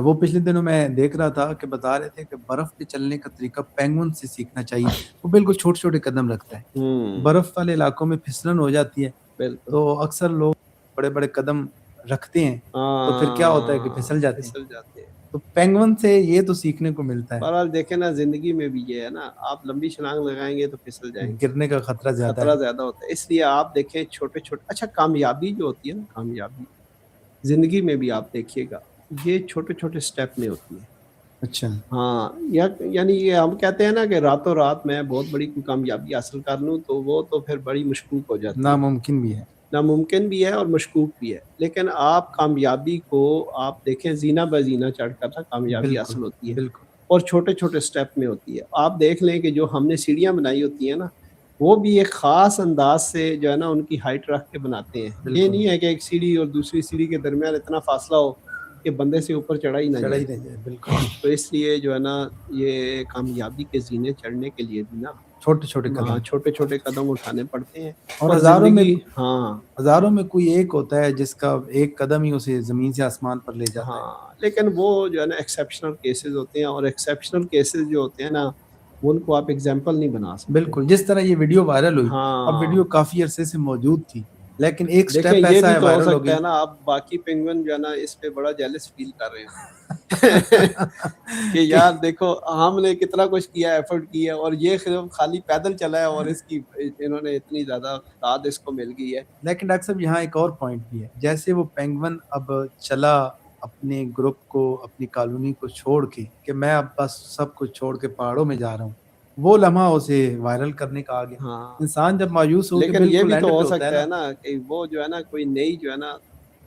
Speaker 1: وہ پچھلے دنوں میں دیکھ رہا تھا کہ بتا رہے تھے کہ برف پہ چلنے کا طریقہ پینگوئن سے سیکھنا چاہیے، وہ بالکل چھوٹے چھوٹے قدم رکھتا ہے، برف والے علاقوں میں پھسلن ہو جاتی ہے،
Speaker 2: بالکل،
Speaker 1: تو اکثر لوگ بڑے بڑے قدم رکھتے ہیں تو پھر کیا ہوتا ہے کہ
Speaker 2: ہاں
Speaker 1: پھسل جاتے ہیں،
Speaker 2: پھسل جاتے ہیں۔
Speaker 1: تو پینگوئن سے یہ تو سیکھنے کو ملتا ہے،
Speaker 2: بہرحال دیکھیں نا زندگی میں بھی یہ ہے نا، آپ لمبی چھلانگ لگائیں گے تو پھسل جائیں گے،
Speaker 1: گرنے کا خطرہ زیادہ
Speaker 2: خطرہ
Speaker 1: ہے۔
Speaker 2: زیادہ ہوتا ہے۔ اس لیے آپ دیکھیں چھوٹے چھوٹے، اچھا کامیابی جو ہوتی ہے نا، کامیابی زندگی میں بھی آپ دیکھیے گا یہ چھوٹے چھوٹے سٹیپ میں ہوتی ہے۔
Speaker 1: اچھا،
Speaker 2: ہاں یعنی یہ ہم کہتے ہیں نا کہ راتوں رات میں بہت بڑی کوئی کامیابی حاصل کر لوں تو وہ تو پھر بڑی مشکوک ہو جاتی ہے،
Speaker 1: ناممکن بھی ہے،
Speaker 2: ناممکن بھی ہے اور مشکوک بھی ہے۔ لیکن آپ کامیابی کو آپ دیکھیں زینہ بہ زینہ چڑھ کر نا کامیابی
Speaker 1: بالکل،
Speaker 2: حاصل ہوتی ہے،
Speaker 1: بالکل،
Speaker 2: اور چھوٹے چھوٹے سٹیپ میں ہوتی ہے۔ آپ دیکھ لیں کہ جو ہم نے سیڑھیاں بنائی ہوتی ہیں نا وہ بھی ایک خاص انداز سے جو ہے نا ان کی ہائٹ رکھ کے بناتے ہیں، یہ
Speaker 1: بالکل،
Speaker 2: نہیں ہے کہ ایک سیڑھی اور دوسری سیڑھی کے درمیان اتنا فاصلہ ہو کہ بندے سے اوپر چڑھا ہی نہ
Speaker 1: چڑھا
Speaker 2: جائے۔
Speaker 1: ہی رہ جائے، بالکل،
Speaker 2: تو اس لیے جو ہے نا یہ کامیابی کے زینے چڑھنے کے لیے بھی نا
Speaker 1: چھوٹے چھوٹے قدم،
Speaker 2: چھوٹے چھوٹے قدم اٹھانے پڑتے ہیں،
Speaker 1: اور
Speaker 2: اور
Speaker 1: ہزاروں میں،
Speaker 2: زندگی ہاں
Speaker 1: ہزاروں میں کوئی ایک ہوتا ہے جس کا ایک قدم ہی اسے زمین سے آسمان پر لے جاتا ہے۔
Speaker 2: ہاں لیکن وہ جو ہے نا ایکسیپشنل کیسز ہوتے ہیں، اور ایکسیپشنل کیسز جو ہوتے ہیں نا ان کو آپ ایگزامپل نہیں بنا سکتے۔
Speaker 1: بالکل، جس طرح یہ ویڈیو وائرل ہوئی، اب
Speaker 2: ہاں
Speaker 1: ویڈیو کافی عرصے سے موجود تھی لیکن ایک
Speaker 2: دیکھیں
Speaker 1: سٹیپ
Speaker 2: یہ
Speaker 1: ایسا
Speaker 2: بھی
Speaker 1: ہے
Speaker 2: تو ہو
Speaker 1: وائرل ہو
Speaker 2: سکتا
Speaker 1: گئی۔
Speaker 2: ہے نا اب باقی پینگوئن جو ہے نا اس پہ بڑا جیلس فیل کر رہے ہوں کہ
Speaker 1: کہ
Speaker 2: یار دیکھو ہم نے کتنا کچھ کیا، ایفرٹ کیا ہے، اور یہ خالی پیدل چلا ہے اور اس کی انہوں نے اتنی زیادہ داد اس کو مل گئی ہے۔
Speaker 1: لیکن ڈاکٹر صاحب یہاں ایک اور پوائنٹ بھی ہے، جیسے وہ پینگون اب چلا اپنے گروپ کو، اپنی کالونی کو چھوڑ کے کہ میں اب بس سب کچھ چھوڑ کے پہاڑوں میں جا رہا ہوں، وہ لمحہ اسے وائرل کرنے کا آ گیا۔
Speaker 2: ہاں
Speaker 1: انسان جب مایوس ہو کے
Speaker 2: لیکن یہ
Speaker 1: بالکل
Speaker 2: بھی تو
Speaker 1: اینڈ
Speaker 2: ہو
Speaker 1: پہ ہوتا ہے
Speaker 2: سکتا
Speaker 1: نا،
Speaker 2: ہے نا کہ وہ جو ہے نا کوئی نئی جو ہے نا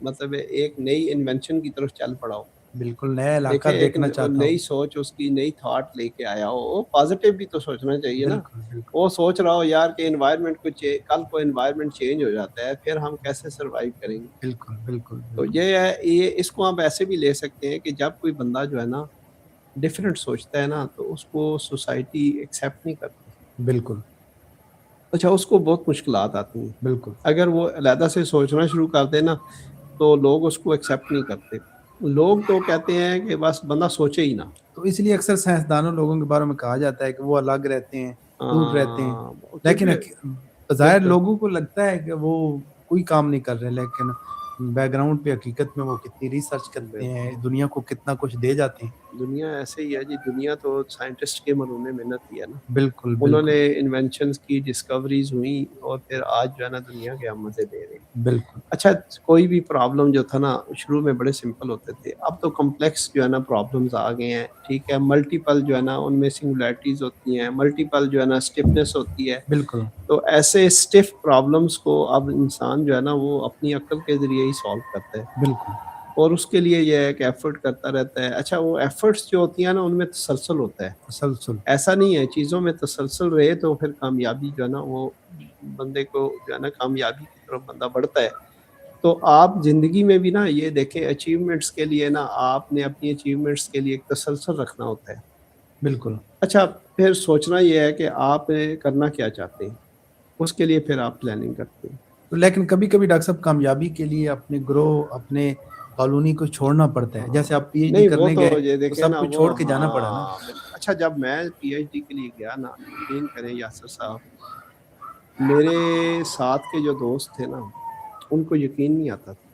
Speaker 2: مطلب ایک نئی انوینشن کی طرف چل پڑا ہو،
Speaker 1: بالکل نیا علاقہ
Speaker 2: دیکھیں ایک
Speaker 1: دیکھنا چاہتا
Speaker 2: نئی
Speaker 1: ہوں،
Speaker 2: سوچ اس کی، نئی تھاٹ لے کے آیا ہو، وہ پازیٹیو بھی تو سوچنا چاہیے نا۔
Speaker 1: بالکل، بالکل،
Speaker 2: وہ سوچ رہا ہو یار کہ انوائرمنٹ کو کل کو انوائرمنٹ چینج ہو جاتا ہے پھر ہم کیسے سروائیو کریں گے۔
Speaker 1: بالکل، بالکل،
Speaker 2: تو
Speaker 1: بالکل،
Speaker 2: یہ ہے، یہ اس کو آپ ایسے بھی لے سکتے ہیں کہ جب کوئی بندہ جو ہے نا ڈفرینٹ سوچتا ہے نا تو اس کو سوسائٹی ایکسیپٹ نہیں کرتی،
Speaker 1: بالکل،
Speaker 2: اچھا اس کو بہت مشکلات آتی ہیں۔
Speaker 1: بالکل۔
Speaker 2: اگر وہ علیحدہ سے سوچنا شروع کر دے نا تو لوگ اس کو ایکسیپٹ نہیں کرتے، لوگ تو کہتے ہیں کہ بس بندہ سوچے ہی نہ۔
Speaker 1: تو اس لیے اکثر سائنسدانوں لوگوں کے بارے میں کہا جاتا ہے کہ وہ الگ رہتے ہیں، دور رہتے ہیں، لیکن
Speaker 2: کیونکہ
Speaker 1: بظاہر
Speaker 2: بالکل
Speaker 1: لوگوں کو لگتا ہے کہ وہ کوئی کام نہیں کر رہے، لیکن بیک گراؤنڈ پہ حقیقت میں وہ کتنی ریسرچ کرتے ہیں،
Speaker 2: بالکل
Speaker 1: دنیا کو کتنا کچھ دے جاتے ہیں۔
Speaker 2: دنیا ایسے ہی ہے جی، دنیا تو سائنٹسٹ کے مرہون محنت ہی ہے نا،
Speaker 1: بالکل،
Speaker 2: انہوں
Speaker 1: بالکل،
Speaker 2: نے انوینشنز کی، ڈسکوریز ہوئیں اور پھر آج جو ہے نا دنیا کے ہم مزے لے رہے ہیں۔
Speaker 1: بالکل،
Speaker 2: اچھا کوئی بھی پرابلم جو تھا نا شروع میں بڑے سمپل ہوتے تھے، اب تو کمپلیکس جو ہے نا پرابلمز آ گئے ہیں، ٹھیک ہے، ملٹیپل جو ہے نا ان میں سنگولیرٹیز ہوتی ہیں، ملٹیپل جو ہے نا سٹفنس ہوتی ہے۔
Speaker 1: بالکل،
Speaker 2: تو ایسے اسٹف پرابلمس کو اب انسان جو ہے نا وہ اپنی عقل کے ذریعے ہی سالو کرتا ہے،
Speaker 1: بالکل،
Speaker 2: اور اس کے لیے یہ ہے کہ ایفرٹ کرتا رہتا ہے۔ اچھا وہ ایفرٹس جو ہوتی ہیں نا ان میں تسلسل ہوتا ہے،
Speaker 1: تسلسل،
Speaker 2: ایسا نہیں ہے، چیزوں میں تسلسل رہے تو پھر کامیابی جو ہے نا وہ بندے کو جو ہے نا کامیابی کی طرف بندہ بڑھتا ہے۔ تو آپ زندگی میں بھی نا یہ دیکھیں اچیومنٹس کے لیے نا آپ نے اپنی اچیومنٹس کے لیے ایک تسلسل رکھنا ہوتا ہے.
Speaker 1: بالکل.
Speaker 2: اچھا پھر سوچنا یہ ہے کہ آپ کرنا کیا چاہتے ہیں, اس کے لیے پھر آپ پلاننگ کرتے ہیں.
Speaker 1: لیکن کبھی کبھی ڈاکٹر صاحب کامیابی کے لیے اپنے گروہ اپنے کالونی کو چھوڑنا پڑتا ہے. جیسے آپ پی ایچ ڈی
Speaker 2: نہیں وہ
Speaker 1: کرنے
Speaker 2: تو
Speaker 1: گئے
Speaker 2: یہ
Speaker 1: تو
Speaker 2: دیکھیں
Speaker 1: سب
Speaker 2: نا
Speaker 1: کچھ
Speaker 2: وہ
Speaker 1: چھوڑ کے جانا پڑا نا.
Speaker 2: اچھا جب میں پی ایچ ڈی کے لیے گیا نا, یقین کریں یاسر صاحب, میرے ساتھ کے جو دوست تھے نا ان کو یقین نہیں آتا تھا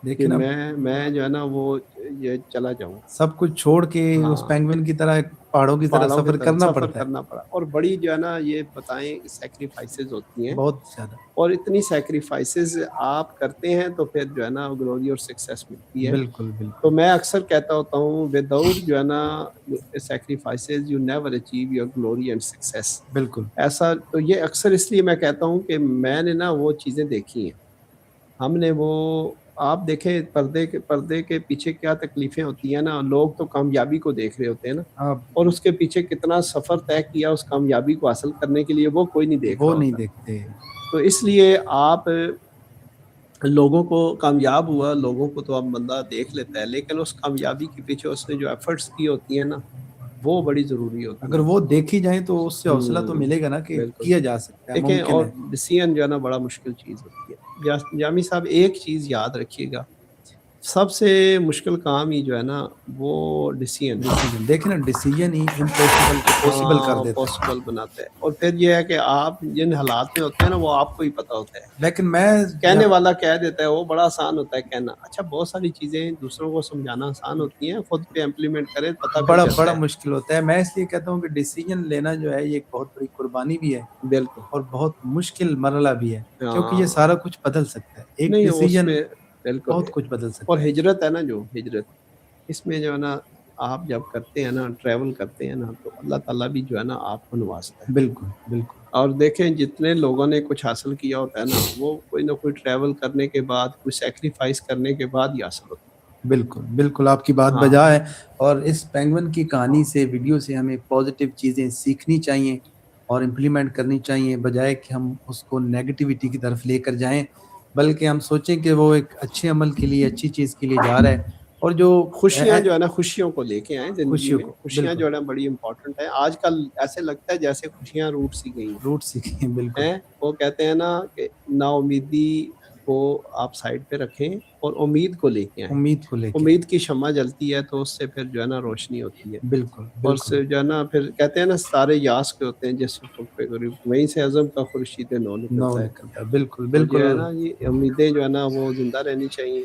Speaker 2: کہ
Speaker 1: لیکن اب
Speaker 2: میں جو ہے نا وہ یہ چلا جاؤں.
Speaker 1: سب کچھ چھوڑ کے اس پینگوئن کی طرح پہاڑوں کی طرح
Speaker 2: پہاڑوں کی
Speaker 1: سفر
Speaker 2: طرح
Speaker 1: کرنا
Speaker 2: سفر
Speaker 1: پڑتا ہے.
Speaker 2: کرنا پڑا, اور بڑی جو ہے نا یہ بتائیں سیکریفائسز ہوتی ہیں,
Speaker 1: بہت زیادہ.
Speaker 2: اور اتنی سیکریفائسز آپ کرتے ہیں تو پھر جو ہے نا گلوری اور سکسیس ملتی ہے.
Speaker 1: بالکل بالکل.
Speaker 2: تو میں اکثر کہتا ہوتا ہوں وداؤٹ جو ہے نا sacrifices you never achieve your glory and success.
Speaker 1: بالکل
Speaker 2: ایسا تو یہ اکثر اس لیے میں کہتا ہوں کہ میں نے نا وہ چیزیں دیکھی ہیں. ہم نے وہ آپ دیکھیں پردے کے پیچھے کیا تکلیفیں ہوتی ہیں نا. لوگ تو کامیابی کو دیکھ رہے ہوتے ہیں نا,
Speaker 1: آپ
Speaker 2: اور اس کے پیچھے کتنا سفر طے کیا اس کامیابی کو حاصل کرنے کے لیے وہ کوئی نہیں دیکھ
Speaker 1: وہ
Speaker 2: رہا
Speaker 1: نہیں
Speaker 2: ہوتا.
Speaker 1: دیکھتے.
Speaker 2: تو اس لیے آپ لوگوں کو کامیاب ہوا, لوگوں کو تو اب بندہ دیکھ لیتا ہے, لیکن اس کامیابی کے پیچھے اس نے جو ایفرٹس کی ہوتی ہیں نا وہ بڑی ضروری ہوتی
Speaker 1: اگر
Speaker 2: ہیں.
Speaker 1: وہ دیکھی جائیں تو اس سے حوصلہ تو ملے گا نا کہ
Speaker 2: بالکل.
Speaker 1: کیا جا سکتا ہے,
Speaker 2: دیکھیں
Speaker 1: ممکن
Speaker 2: اور
Speaker 1: ہے.
Speaker 2: ڈسیزن جو ہے نا بڑا مشکل چیز ہوتی ہے. جامی صاحب ایک چیز یاد رکھیے گا, سب سے مشکل کام ہی جو ہے نا وہ ڈسیزن
Speaker 1: دیکھیں نا ڈیسیجن ہی امپوسیبل کو پاسبل کر دیتا ہے.
Speaker 2: پاسبل بناتا ہے. اور پھر یہ ہے کہ آپ جن حالات میں ہوتے ہیں نا وہ آپ کو ہی پتہ ہوتا ہے.
Speaker 1: لیکن میں
Speaker 2: کہنے والا کہہ دیتا ہے وہ بڑا آسان ہوتا ہے کہنا. اچھا بہت ساری چیزیں دوسروں کو سمجھانا آسان ہوتی ہیں, خود پہ امپلیمنٹ کرے پتہ پھر چلتا
Speaker 1: بڑا
Speaker 2: ہے.
Speaker 1: مشکل ہوتا ہے. میں اس لیے کہتا ہوں کہ ڈیسیجن لینا جو ہے یہ ایک بہت بڑی قربانی بھی ہے
Speaker 2: بالکل.
Speaker 1: اور بہت مشکل مرحلہ بھی ہے, کیونکہ یہ
Speaker 2: ہاں
Speaker 1: سارا کچھ بدل سکتا ہے. ایک
Speaker 2: نہیں اس
Speaker 1: ڈیسیجن
Speaker 2: میں بالکل.
Speaker 1: بہت کچھ بدل
Speaker 2: اور
Speaker 1: سکتا ہے.
Speaker 2: ہجرت ہے نا, جو ہجرت اس میں جو ہے نا آپ جب کرتے ہیں نا ٹریول کرتے ہیں نا تو اللہ تعالیٰ بھی جو ہے نا آپ کو نوازتا ہے.
Speaker 1: بالکل بالکل.
Speaker 2: اور دیکھیں جتنے لوگوں نے کچھ حاصل کیا ہوتا ہے نا وہ کوئی نہ کوئی ٹریول کرنے کے بعد کوئی سیکریفائس کرنے کے بعد ہی حاصل ہوتا ہے.
Speaker 1: بالکل بالکل آپ کی بات بجا ہے. اور اس پینگوئن کی کہانی سے ویڈیو سے ہمیں پازیٹیو چیزیں سیکھنی چاہیے اور امپلیمنٹ کرنی چاہیے, بجائے کہ ہم اس کو نیگیٹیوٹی کی طرف لے کر جائیں, بلکہ ہم سوچیں کہ وہ ایک اچھے عمل کے لیے اچھی چیز کے لیے جا رہا ہے. اور جو
Speaker 2: خوشیاں جو ہے نا خوشیوں کو لے کے آئیں زندگی
Speaker 1: خوشیوں
Speaker 2: میں.
Speaker 1: کو
Speaker 2: خوشیاں
Speaker 1: بالکل
Speaker 2: جو ہے نا بڑی امپورٹنٹ ہیں. آج کل ایسے لگتا ہے جیسے خوشیاں روٹ سی گئی
Speaker 1: روٹ سیکھیں. بالکل
Speaker 2: ہیں. وہ کہتے ہیں نا کہ نا امیدی کو آپ سائڈ پہ رکھیں اور امید کو لے کے آئیں.
Speaker 1: امید کو لے کے.
Speaker 2: امید کی شمع جلتی ہے تو اس سے پھر جو ہے نا روشنی ہوتی ہے.
Speaker 1: بالکل
Speaker 2: اور
Speaker 1: بالکل.
Speaker 2: سے جو ہے نا پھر کہتے ہیں نا ستارے یاس کے ہوتے ہیں جس افق پہ قریب, وہیں سے عزم کا خورشید نو
Speaker 1: نو
Speaker 2: نکلتا ہے.
Speaker 1: نکلتا ہے. بالکل
Speaker 2: تو جو ہے
Speaker 1: بالکل.
Speaker 2: نا یہ امیدیں جو ہے نا وہ زندہ رہنی چاہیے.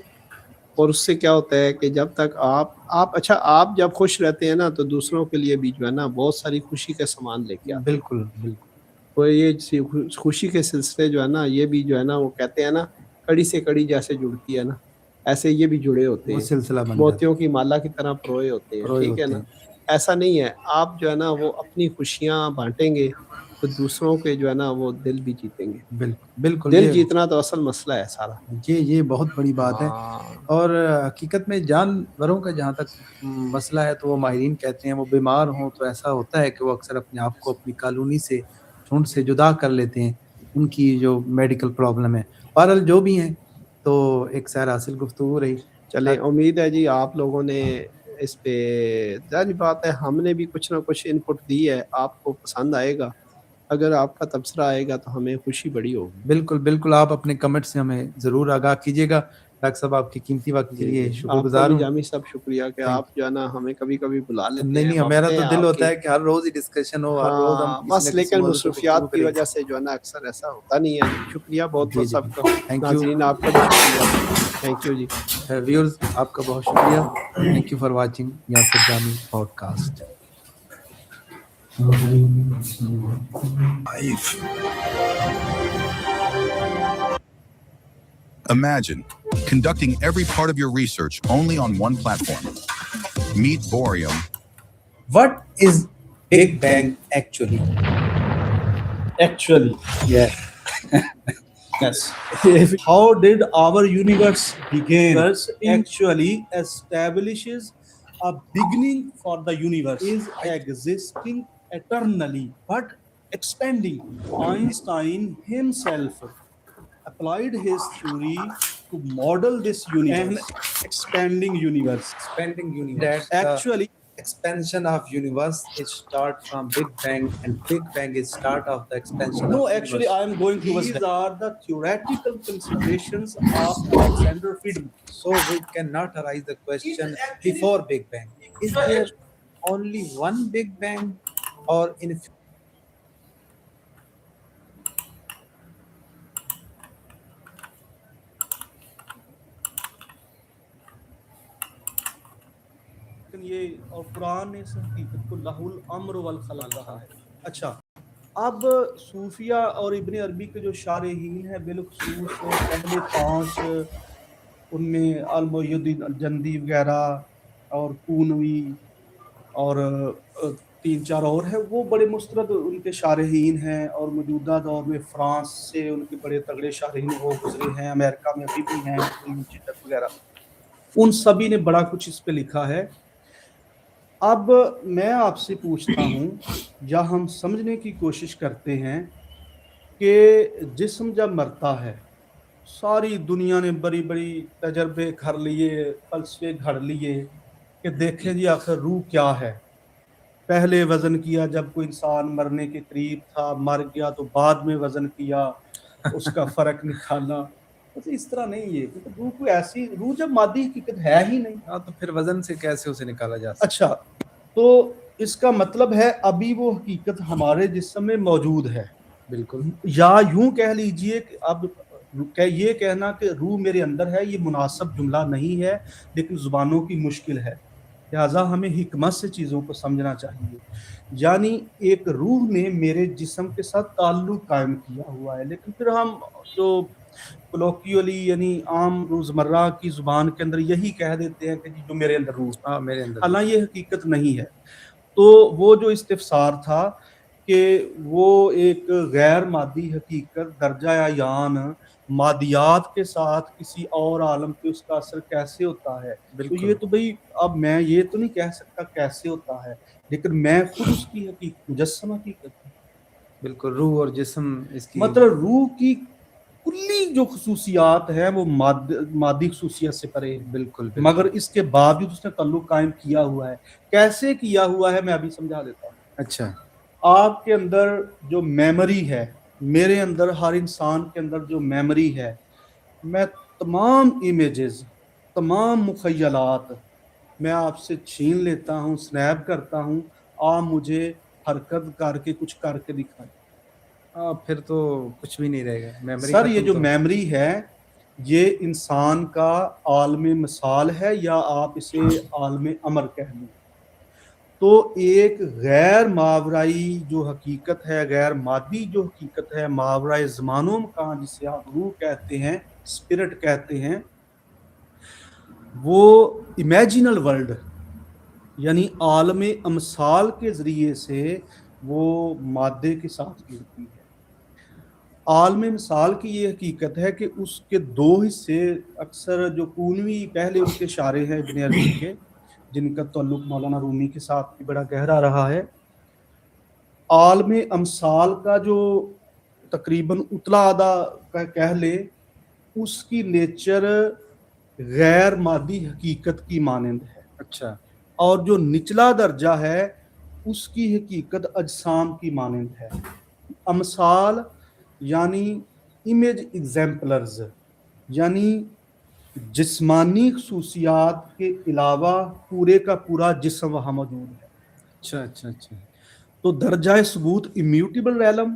Speaker 2: اور اس سے کیا ہوتا ہے کہ جب تک آپ جب خوش رہتے ہیں نا تو دوسروں کے لیے بھی جو ہے نا بہت ساری خوشی کا سامان لے کے آتے ہیں.
Speaker 1: بالکل بالکل.
Speaker 2: تو یہ خوشی کے سلسلے جو ہے نا یہ بھی جو ہے نا وہ کہتے ہیں نا کڑی سے کڑی جیسے جڑتی ہے نا ایسے یہ بھی جڑے ہوتے
Speaker 1: وہ
Speaker 2: ہیں,
Speaker 1: سلسلہ بن جاتا
Speaker 2: موتیوں کی مالا کی طرح پروئے ہوتے
Speaker 1: ہے.
Speaker 2: ہیں.
Speaker 1: پروئے
Speaker 2: ٹھیک ہے
Speaker 1: ہوتے
Speaker 2: نا,
Speaker 1: ہیں.
Speaker 2: ایسا نہیں ہے. آپ جو ہے نا وہ اپنی خوشیاں بانٹیں گے تو دوسروں کے جو ہے نا وہ دل بھی جیتیں گے.
Speaker 1: بالکل بالکل.
Speaker 2: دل جیتنا تو اصل مسئلہ ہے سارا.
Speaker 1: یہ بہت بڑی بات ہے.
Speaker 2: ہاں
Speaker 1: اور حقیقت میں جانوروں کا جہاں تک مسئلہ ہے تو وہ ماہرین کہتے ہیں وہ بیمار ہوں تو ایسا ہوتا ہے کہ وہ اکثر اپنے آپ کو اپنی کالونی سے جھنڈ سے جدا کر لیتے ہیں, ان کی جو میڈیکل پرابلم ہے. بہرحال جو بھی ہیں تو ایک سیر حاصل گفتگو رہی.
Speaker 2: چلیں امید ہے جی آپ لوگوں نے اس پہ ظاہر بات ہے ہم نے بھی کچھ نہ کچھ ان پٹ دی ہے, آپ کو پسند آئے گا. اگر آپ کا تبصرہ آئے گا تو ہمیں خوشی بڑی ہوگی.
Speaker 1: بالکل بالکل. آپ اپنے کمنٹ سے ہمیں ضرور آگاہ کیجیے گا. ڈاکٹر صاحب آپ کی قیمتی وقت کے
Speaker 2: جی
Speaker 1: لیے
Speaker 2: جی
Speaker 1: شکر
Speaker 2: آپ کا
Speaker 1: گزار
Speaker 2: بھی
Speaker 1: ہوں.
Speaker 2: جامی صاحب شکریہ کہ آپ جو ہے نا ہمیں کبھی کبھی بلا لیتے
Speaker 1: نہیں
Speaker 2: ہیں.
Speaker 1: نہیں, میرا
Speaker 2: وقت
Speaker 1: تو
Speaker 2: ہے
Speaker 1: دل
Speaker 2: آپ
Speaker 1: ہوتا
Speaker 2: کے.
Speaker 1: ہے کہ ہر روز ہی ڈسکشن ہو, ہر روز ہم
Speaker 2: ہاں
Speaker 1: کسی
Speaker 2: بس
Speaker 1: نہ کسی
Speaker 2: لیکن
Speaker 1: موضوع پہ گفتگو
Speaker 2: مصروفیات کی
Speaker 1: کریں.
Speaker 2: وجہ سے جو ہے نا اکثر ایسا ہوتا نہیں ہے. شکریہ بہت
Speaker 1: جی
Speaker 2: بہت
Speaker 1: جی
Speaker 2: سب کا.
Speaker 1: Thank you.
Speaker 2: ناظرین آپ کا بھی شکریہ. Thank you G.
Speaker 1: ویورز آپ کا بہت شکریہ. Thank you for watching Yasir Jami podcast.
Speaker 3: Imagine conducting every part of your research only on one platform. Meet Boreum.
Speaker 1: What is Big Bang actually?
Speaker 4: Actually,
Speaker 1: Yeah.
Speaker 4: yes. How did our universe begin? Universe actually establishes a beginning for the universe is existing eternally but expanding. Einstein himself applied his theory to model this universe, expanding universe.
Speaker 1: expanding universe. That
Speaker 4: Actually,
Speaker 1: expansion of universe is start from Big Bang, and Big Bang is start of the expansion
Speaker 4: no,
Speaker 1: of
Speaker 4: actually,
Speaker 1: universe.
Speaker 4: I am going towards these are the theoretical considerations of Alexander Friedman.
Speaker 1: So we cannot arise the question before Big Bang. Is there only one Big Bang, or in
Speaker 4: لیکن یہ اور قرآن نے اس حقیقت کو لہُ الامر والخلق کہا ہے. اچھا، اب صوفیہ اور ابن عربی کے جو شارحین ہیں بالخصوص پہلے 5 ان میں المعید الجندی وغیرہ اور کونوی اور 3-4 اور ہیں، وہ بڑے مسترد ان کے شارحین ہیں، اور موجودہ دور میں فرانس سے ان کے بڑے تگڑے شارحین وہ گزرے ہیں، امریکہ میں ابھی بھی ہیں وغیرہ. ان سبھی نے بڑا کچھ اس پہ لکھا ہے. اب میں آپ سے پوچھتا ہوں یا ہم سمجھنے کی کوشش کرتے ہیں کہ جسم جب مرتا ہے، ساری دنیا نے بڑی بڑی تجربے گھڑ لیے، فلسفے گھڑ لیے کہ دیکھیں جی آخر روح کیا ہے. پہلے وزن کیا جب کوئی انسان مرنے کے قریب تھا، مر گیا تو بعد میں وزن کیا، اس کا فرق نکالنا. اس طرح نہیں ہے، کیونکہ روح کوئی ایسی روح جب مادی حقیقت ہے ہی نہیں.
Speaker 1: تو پھر وزن سے کیسے اسے نکالا جا سکتا؟
Speaker 4: اچھا، تو اس کا مطلب ہے ابھی وہ حقیقت ہمارے جسم میں موجود ہے.
Speaker 1: بالکل.
Speaker 4: یا یوں کہہ لیجئے کہ اب یہ کہنا کہ روح میرے اندر ہے یہ مناسب جملہ نہیں ہے، لیکن زبانوں کی مشکل ہے، لہٰذا ہمیں حکمت سے چیزوں کو سمجھنا چاہیے. یعنی ایک روح نے میرے جسم کے ساتھ تعلق قائم کیا ہوا ہے، لیکن پھر ہم جو کلوکیولی یعنی عام روزمرہ کی زبان کے اندر یہی کہہ دیتے ہیں کہ جو میرے اندر روح،
Speaker 1: میرے اندر،
Speaker 4: حالانکہ یہ حقیقت نہیں ہے. تو وہ جو استفسار تھا کہ وہ ایک غیر مادی حقیقت درجہ عیان مادیات کے ساتھ کسی اور عالم پہ اس کا اثر کیسے ہوتا ہے. تو یہ تو بھئی اب میں یہ تو نہیں کہہ سکتا کیسے ہوتا ہے، لیکن میں خود اس کی حقیقت مجسم حقیقت ہوں.
Speaker 1: بالکل، روح اور جسم اس کی
Speaker 4: مطلب روح کی کلی جو خصوصیات ہیں وہ مادی خصوصیت سے پرے ہیں.
Speaker 1: بالکل.
Speaker 4: مگر اس کے باوجود اس نے تعلق قائم کیا ہوا ہے. کیسے کیا ہوا ہے میں ابھی سمجھا دیتا ہوں.
Speaker 1: اچھا،
Speaker 4: آپ کے اندر جو میموری ہے، میرے اندر، ہر انسان کے اندر جو میموری ہے، میں تمام امیجز، تمام مخیلات میں آپ سے چھین لیتا ہوں، سنیپ کرتا ہوں، آپ مجھے حرکت کر کے کچھ کر کے دکھائیں.
Speaker 1: پھر تو کچھ بھی نہیں رہے گا. میموری
Speaker 4: سر یہ جو میموری ہے یہ انسان کا عالم مثال ہے، یا آپ اسے عالم امر کہہ لیں. تو ایک غیر ماورائی جو حقیقت ہے، غیر مادی جو حقیقت ہے، ماورائی زمان و مکان جسے آپ روح کہتے ہیں، اسپرٹ کہتے ہیں، وہ امیجنل ورلڈ یعنی عالم امثال کے ذریعے سے وہ مادے کے ساتھ جڑتی ہے. عالم مثال کی یہ حقیقت ہے کہ اس کے 2 حصے اکثر جو کونوی پہلے ان کے شارح ہیں ابن عربی کے، جن کا تعلق مولانا رومی کے ساتھ بھی بڑا گہرا رہا ہے، عالم امثال کا جو تقریباً اتلا آدھا کہہ لے، اس کی نیچر غیر مادی حقیقت کی مانند ہے.
Speaker 1: اچھا.
Speaker 4: اور جو نچلا درجہ ہے اس کی حقیقت اجسام کی مانند ہے. امثال یعنی امیج ایگزامپلرز، یعنی جسمانی خصوصیات کے علاوہ پورے کا پورا جسم وہاں موجود ہے.
Speaker 1: اچھا اچھا اچھا.
Speaker 4: تو درجہ ثبوت امیوٹیبل ریلم،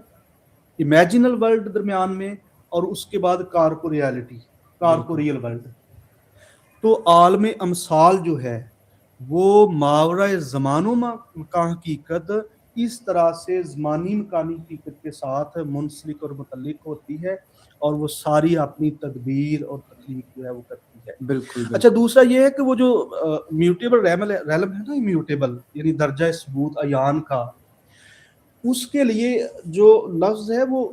Speaker 4: امیجنل ورلڈ درمیان میں، اور اس کے بعد کارپوریلٹی، کارپوریل ورلڈ. تو عالم امثال جو ہے وہ ماورائے زمان و مکان حقیقت اس طرح سے زمانی مکانی حقیقت کے ساتھ منسلک اور متعلق ہوتی ہے، اور وہ ساری اپنی تدبیر اور تخلیق جو ہے وہ کرتی ہے.
Speaker 1: بالکل.
Speaker 4: اچھا، دوسرا یہ ہے کہ وہ جو میوٹیبل ریلم ہے نا، میوٹیبل یعنی درجہ ثبوت عیان کا، اس کے لیے جو لفظ ہے وہ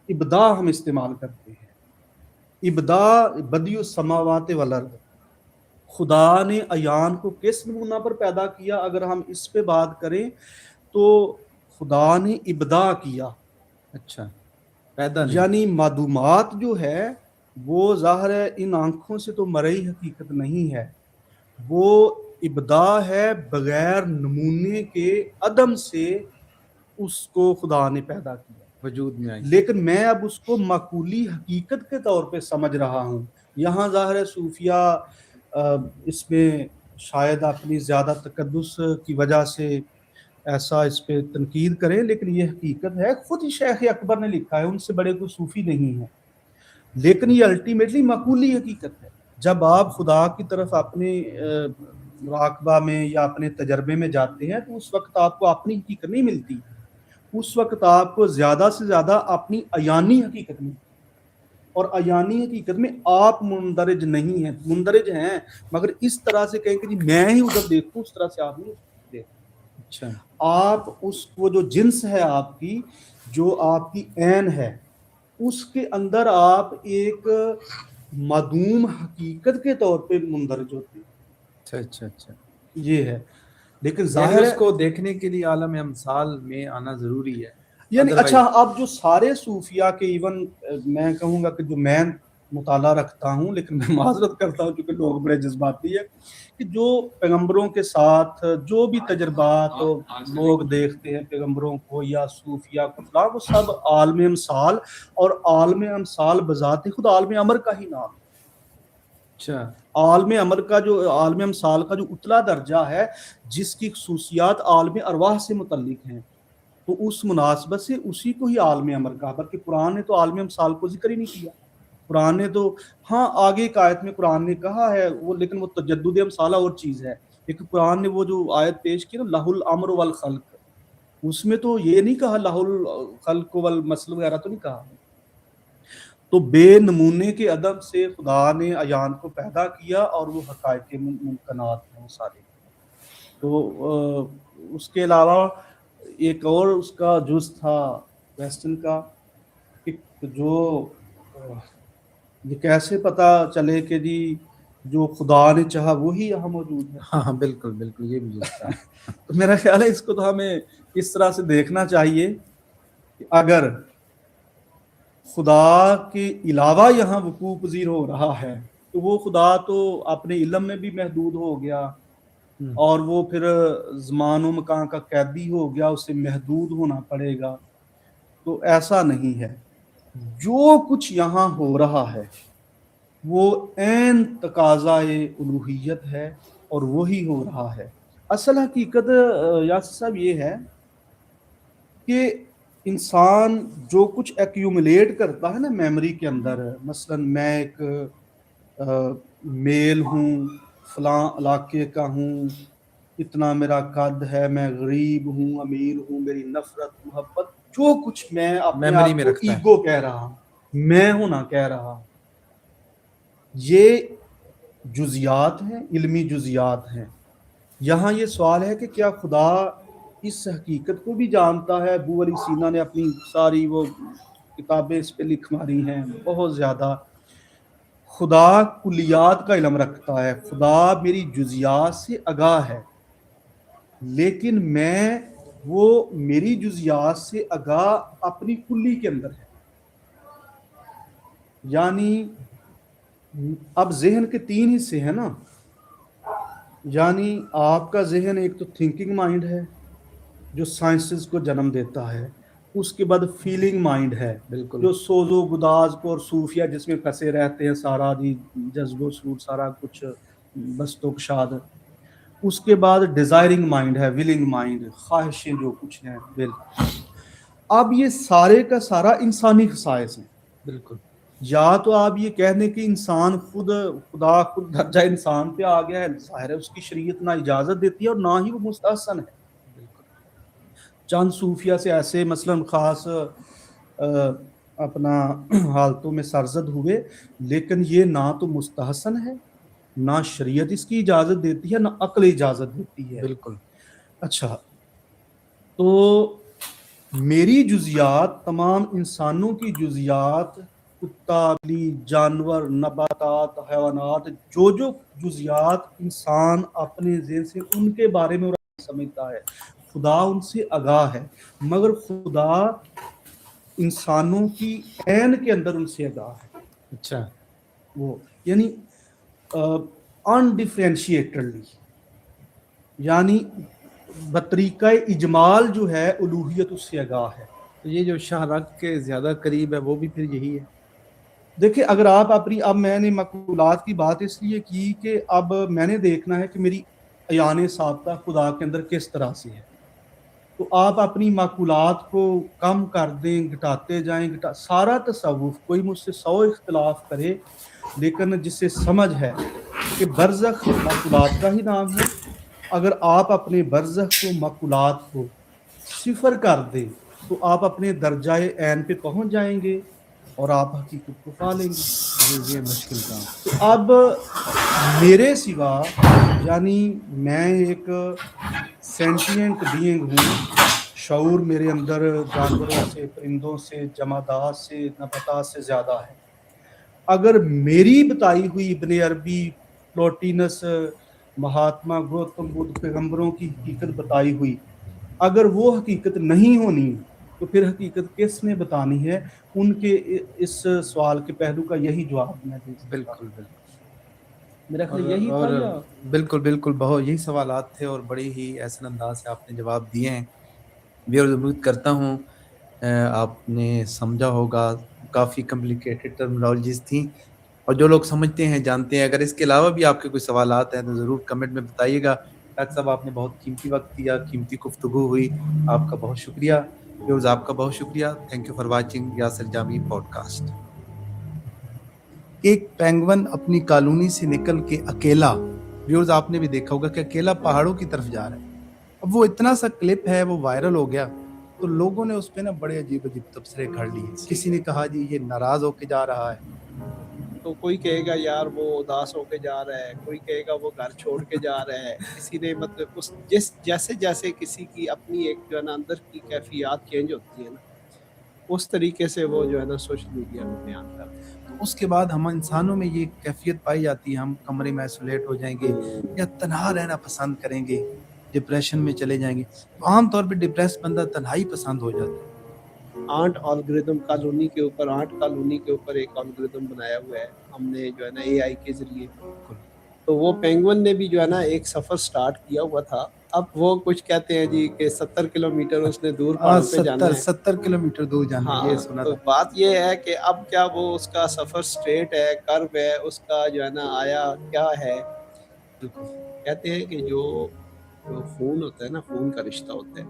Speaker 4: ابدا ہم استعمال کرتے ہیں. ابدا بدیع السماوات والارض، خدا نے عیان کو کس نمونہ پر پیدا کیا؟ اگر ہم اس پہ بات کریں تو خدا نے ابدا کیا.
Speaker 1: اچھا، پیدا نہیں.
Speaker 4: یعنی معدومات جو ہے وہ ظاہر ہے ان آنکھوں سے تو مرئی حقیقت نہیں ہے، وہ ابداع ہے بغیر نمونے کے عدم سے اس کو خدا نے پیدا کیا،
Speaker 1: وجود میں آئی.
Speaker 4: لیکن میں اب اس کو معقولی حقیقت کے طور پہ سمجھ رہا ہوں. یہاں ظاہر ہے صوفیہ اس میں شاید اپنی زیادہ تقدس کی وجہ سے ایسا اس پہ تنقید کریں، لیکن یہ حقیقت ہے. خود ہی شیخ اکبر نے لکھا ہے، ان سے بڑے کوئی صوفی نہیں ہے، لیکن یہ الٹیمیٹلی معقولی حقیقت ہے. جب آپ خدا کی طرف اپنے مراقبہ میں یا اپنے تجربے میں جاتے ہیں تو اس وقت آپ کو اپنی حقیقت نہیں ملتی، اس وقت آپ کو زیادہ سے زیادہ اپنی عیانی حقیقت ملتی، اور عیانی حقیقت میں آپ مندرج نہیں ہیں، مندرج ہیں مگر اس طرح سے کہیں کہ جی میں ہی ادھر دیکھوں، اس طرح سے آپ نہیں دیکھتے.
Speaker 1: اچھا.
Speaker 4: آپ اس وہ جو جنس ہے آپ کی، جو آپ کی عین ہے، اس کے اندر آپ ایک معدوم حقیقت کے طور پہ مندرج ہوتے ہیں.
Speaker 1: اچھا اچھا اچھا.
Speaker 4: یہ ہے، لیکن
Speaker 1: یعنی
Speaker 4: ظاہر
Speaker 1: اس
Speaker 4: ہے
Speaker 1: کو دیکھنے کے لیے عالم امثال میں آنا ضروری ہے.
Speaker 4: یعنی
Speaker 1: Otherwise-
Speaker 4: اچھا اب جو سارے صوفیاء کے ایون میں کہوں گا کہ جو میں مطالعہ رکھتا ہوں، لیکن میں معذرت کرتا ہوں کیونکہ لوگ بڑے جذباتی ہے، کہ جو پیغمبروں کے ساتھ جو بھی تجربات لوگ دیکھتے ہیں پیغمبروں کو یا صوفیاء کو فلاں، وہ سب عالم امثال، اور عالم امثال بذات خود عالم امر کا ہی نام ہے.
Speaker 1: اچھا.
Speaker 4: عالم امر کا جو عالم امثال کا جو اتلا درجہ ہے، جس کی خصوصیات عالم ارواح سے متعلق ہیں، تو اس مناسبت سے اسی کو ہی عالم امر کہا. بلکہ قرآن نے تو عالم امثال کو ذکر ہی نہیں کیا. قرآن نے تو ہاں آگے ایک آیت میں قرآن نے کہا ہے وہ، لیکن وہ تجدد امثال اور چیز ہے. لیکن قرآن نے وہ جو آیت پیش کی نا لہ الامر والخلق، اس میں تو یہ نہیں کہا لہ الخلق والمثل وغیرہ تو نہیں کہا. تو بے نمونے کے عدم سے خدا نے عیان کو پیدا کیا، اور وہ حقائق ممکنات ہیں وہ سارے. تو اس کے علاوہ ایک اور اس کا جز تھا ویسٹرن کا، کہ جو یہ کیسے پتا چلے کہ جی جو خدا نے چاہا وہی یہاں موجود ہے.
Speaker 1: ہاں بالکل بالکل، یہ بھی جستا ہے.
Speaker 4: تو میرا خیال ہے اس کو تو ہمیں اس طرح سے دیکھنا چاہیے کہ اگر خدا کے علاوہ یہاں وقوع پذیر ہو رہا ہے تو وہ خدا تو اپنے علم میں بھی محدود ہو گیا، اور وہ پھر زمان و مکان کا قیدی ہو گیا، اسے محدود ہونا پڑے گا. تو ایسا نہیں ہے. جو کچھ یہاں ہو رہا ہے وہ عین تقاضائے الوہیت ہے، اور وہی ہو رہا ہے. اصل حقیقت یاسر صاحب یہ ہے کہ انسان جو کچھ ایکیومولیٹ کرتا ہے نا میموری کے اندر، مثلا میں ایک میل ہوں، فلاں علاقے کا ہوں، اتنا میرا قد ہے، میں غریب ہوں، امیر ہوں، میری نفرت محبت جو کچھ میں اپنے
Speaker 1: میموری
Speaker 4: آپ
Speaker 1: میں
Speaker 4: کو
Speaker 1: رکھتا ہے.
Speaker 4: ایگو کہہ رہا ہوں، میں ہونا کہہ رہا ہوں، یہ جزیات ہیں، علمی جزیات ہیں. یہاں یہ سوال ہے کہ کیا خدا اس حقیقت کو بھی جانتا ہے؟ ابو علی سینا نے اپنی ساری وہ کتابیں اس پہ لکھ ماری ہیں بہت زیادہ. خدا کلیات کا علم رکھتا ہے، خدا میری جزیات سے آگاہ ہے، لیکن میں وہ میری جزیات سے آگاہ اپنی کلی کے اندر ہے. یعنی اب ذہن کے 3 حصے ہیں نا، یعنی آپ کا ذہن ایک تو تھنکنگ مائنڈ ہے جو سائنسز کو جنم دیتا ہے، اس کے بعد فیلنگ مائنڈ ہے
Speaker 1: بالکل.
Speaker 4: جو سوز و گداز کو اور صوفیہ جس میں پھنسے رہتے ہیں، سارا جی جذب و سرور سارا کچھ بست و کشاد. اس کے بعد ڈیزائرنگ مائنڈ ہے، ولنگ مائنڈ، خواہشیں جو کچھ ہیں ول. اب یہ سارے کا سارا انسانی خصائص ہیں.
Speaker 1: بالکل.
Speaker 4: یا تو آپ یہ کہہ دیں کہ انسان خدا خود درجہ انسان پہ آ گیا ہے، ظاہر ہے اس کی شریعت نہ اجازت دیتی ہے اور نہ ہی وہ مستحسن ہے. چند صوفیہ سے ایسے مثلا خاص اپنا حالتوں میں سرزد ہوئے، لیکن یہ نہ تو مستحسن ہے، نہ شریعت اس کی اجازت دیتی ہے، نہ عقل اجازت دیتی ہے.
Speaker 1: بالکل.
Speaker 4: اچھا، تو میری جزیات تمام انسانوں کی جزیات، کتا، بلی، جانور، نباتات، حیوانات، جو جزیات انسان اپنے ذہن سے ان کے بارے میں سمجھتا ہے، خدا ان سے آگاہ ہے، مگر خدا انسانوں کی عین کے اندر ان سے آگاہ ہے.
Speaker 1: اچھا.
Speaker 4: وہ یعنی انڈیفرینشیٹڈلی، یعنی بطریقہ اجمال جو ہے الوہیت اس سے آگاہ ہے.
Speaker 1: تو یہ جو شاہ رگ کے زیادہ قریب ہے وہ بھی پھر یہی ہے.
Speaker 4: دیکھیں اگر آپ اپنی، اب میں نے مقولات کی بات اس لیے کی کہ اب میں نے دیکھنا ہے کہ میری عیان ثابتہ خدا کے اندر کس طرح سے ہے. تو آپ اپنی معقولات کو کم کر دیں، گھٹاتے جائیں، سارا تصوف کوئی مجھ سے 100 اختلاف کرے، لیکن جسے سمجھ ہے کہ برزخ معقولات کا ہی نام ہے، اگر آپ اپنے برزخ کو، معقولات کو صفر کر دیں تو آپ اپنے درجہ عین پہ پہنچ جائیں گے اور آپ حقیقت کو پا لیں گے.
Speaker 1: یہ مشکل کام.
Speaker 4: تو اب میرے سوا، یعنی میں ایک سینٹینٹ بینگ ہوں، شعور میرے اندر جانوروں سے، پرندوں سے، جمادات سے، نباتات سے زیادہ ہے. اگر میری بتائی ہوئی ابن عربی، پلوٹینس، مہاتما گوتم بدھ، پیغمبروں کی حقیقت بتائی ہوئی، اگر وہ حقیقت نہیں ہونی تو پھر حقیقت کس نے بتانی ہے؟ ان کے اس سوال کے پہلو کا یہی جواب میں دے سکتا.
Speaker 1: بالکل بالکل.
Speaker 4: میرا خیال یہی
Speaker 1: اور
Speaker 4: تھا. یا
Speaker 1: بالکل بالکل بہت یہی سوالات تھے اور بڑی ہی احسن انداز سے آپ نے جواب دیے ہیں. ویور امید کرتا ہوں آپ نے سمجھا ہوگا. کافی کمپلیکیٹڈ ٹرمنالوجیز تھیں اور جو لوگ سمجھتے ہیں جانتے ہیں. اگر اس کے علاوہ بھی آپ کے کوئی سوالات ہیں تو ضرور کمنٹ میں بتائیے گا. ڈاکٹر صاحب آپ نے بہت قیمتی وقت دیا، قیمتی گفتگو ہوئی، آپ کا بہت شکریہ. ویورز آپ کا بہت شکریہ. Thank you for watching Yasir Jami podcast. ایک پینگون اپنی کالونی سے نکل کے اکیلا، ویورز آپ نے بھی دیکھا ہوگا کہ اکیلا پہاڑوں کی طرف جا رہا ہے. اب وہ اتنا سا کلپ ہے، وہ وائرل ہو گیا تو لوگوں نے اس پہ نا بڑے عجیب عجیب تبصرے کھڑ لیے. کسی نے کہا جی یہ ناراض ہو کے جا رہا ہے،
Speaker 2: تو کوئی کہے گا یار وہ اداس ہو کے جا رہا ہے، کوئی کہے گا وہ گھر چھوڑ کے جا رہا ہے. کسی نے مطلب اس جیسے جیسے کسی کی اپنی ایک جو ہے نا اندر کی کیفیات چینج ہوتی ہے نا، اس طریقے سے وہ جو ہے نا سوشل میڈیا میں بیان کرتے ہیں.
Speaker 1: تو اس کے بعد ہم انسانوں میں یہ کیفیت پائی جاتی ہے، ہم کمرے میں آئسولیٹ ہو جائیں گے یا تنہا رہنا پسند کریں گے، ڈپریشن میں چلے جائیں گے. عام طور پہ ڈپریس بندہ تنہائی پسند ہو جاتا ہے.
Speaker 2: آنٹ الگوریدم کالونی کے اوپر، آنٹ کالونی کے اوپر ایک الگوریدم بنایا ہوا ہے ہم نے جو ہے نا اے آئی کے ذریعے. تو وہ پینگون نے بھی جو ہے نا ایک سفر سٹارٹ کیا ہوا تھا. اب وہ کچھ کہتے ہیں جی کہ 70 کلومیٹر اس نے دور پہاڑوں پہ جانا ہے.
Speaker 1: 70 کلومیٹر دور جانا ہے، یہ
Speaker 2: ہاں،
Speaker 1: سنا
Speaker 2: تو
Speaker 1: تھا.
Speaker 2: بات یہ ہے کہ اب کیا وہ اس کا سفر سٹریٹ ہے، کرو ہے اس کا جو ہے نا آیا کیا ہے. کہتے ہیں کہ جو خون ہوتا ہے نا، خون کا رشتہ ہوتا ہے،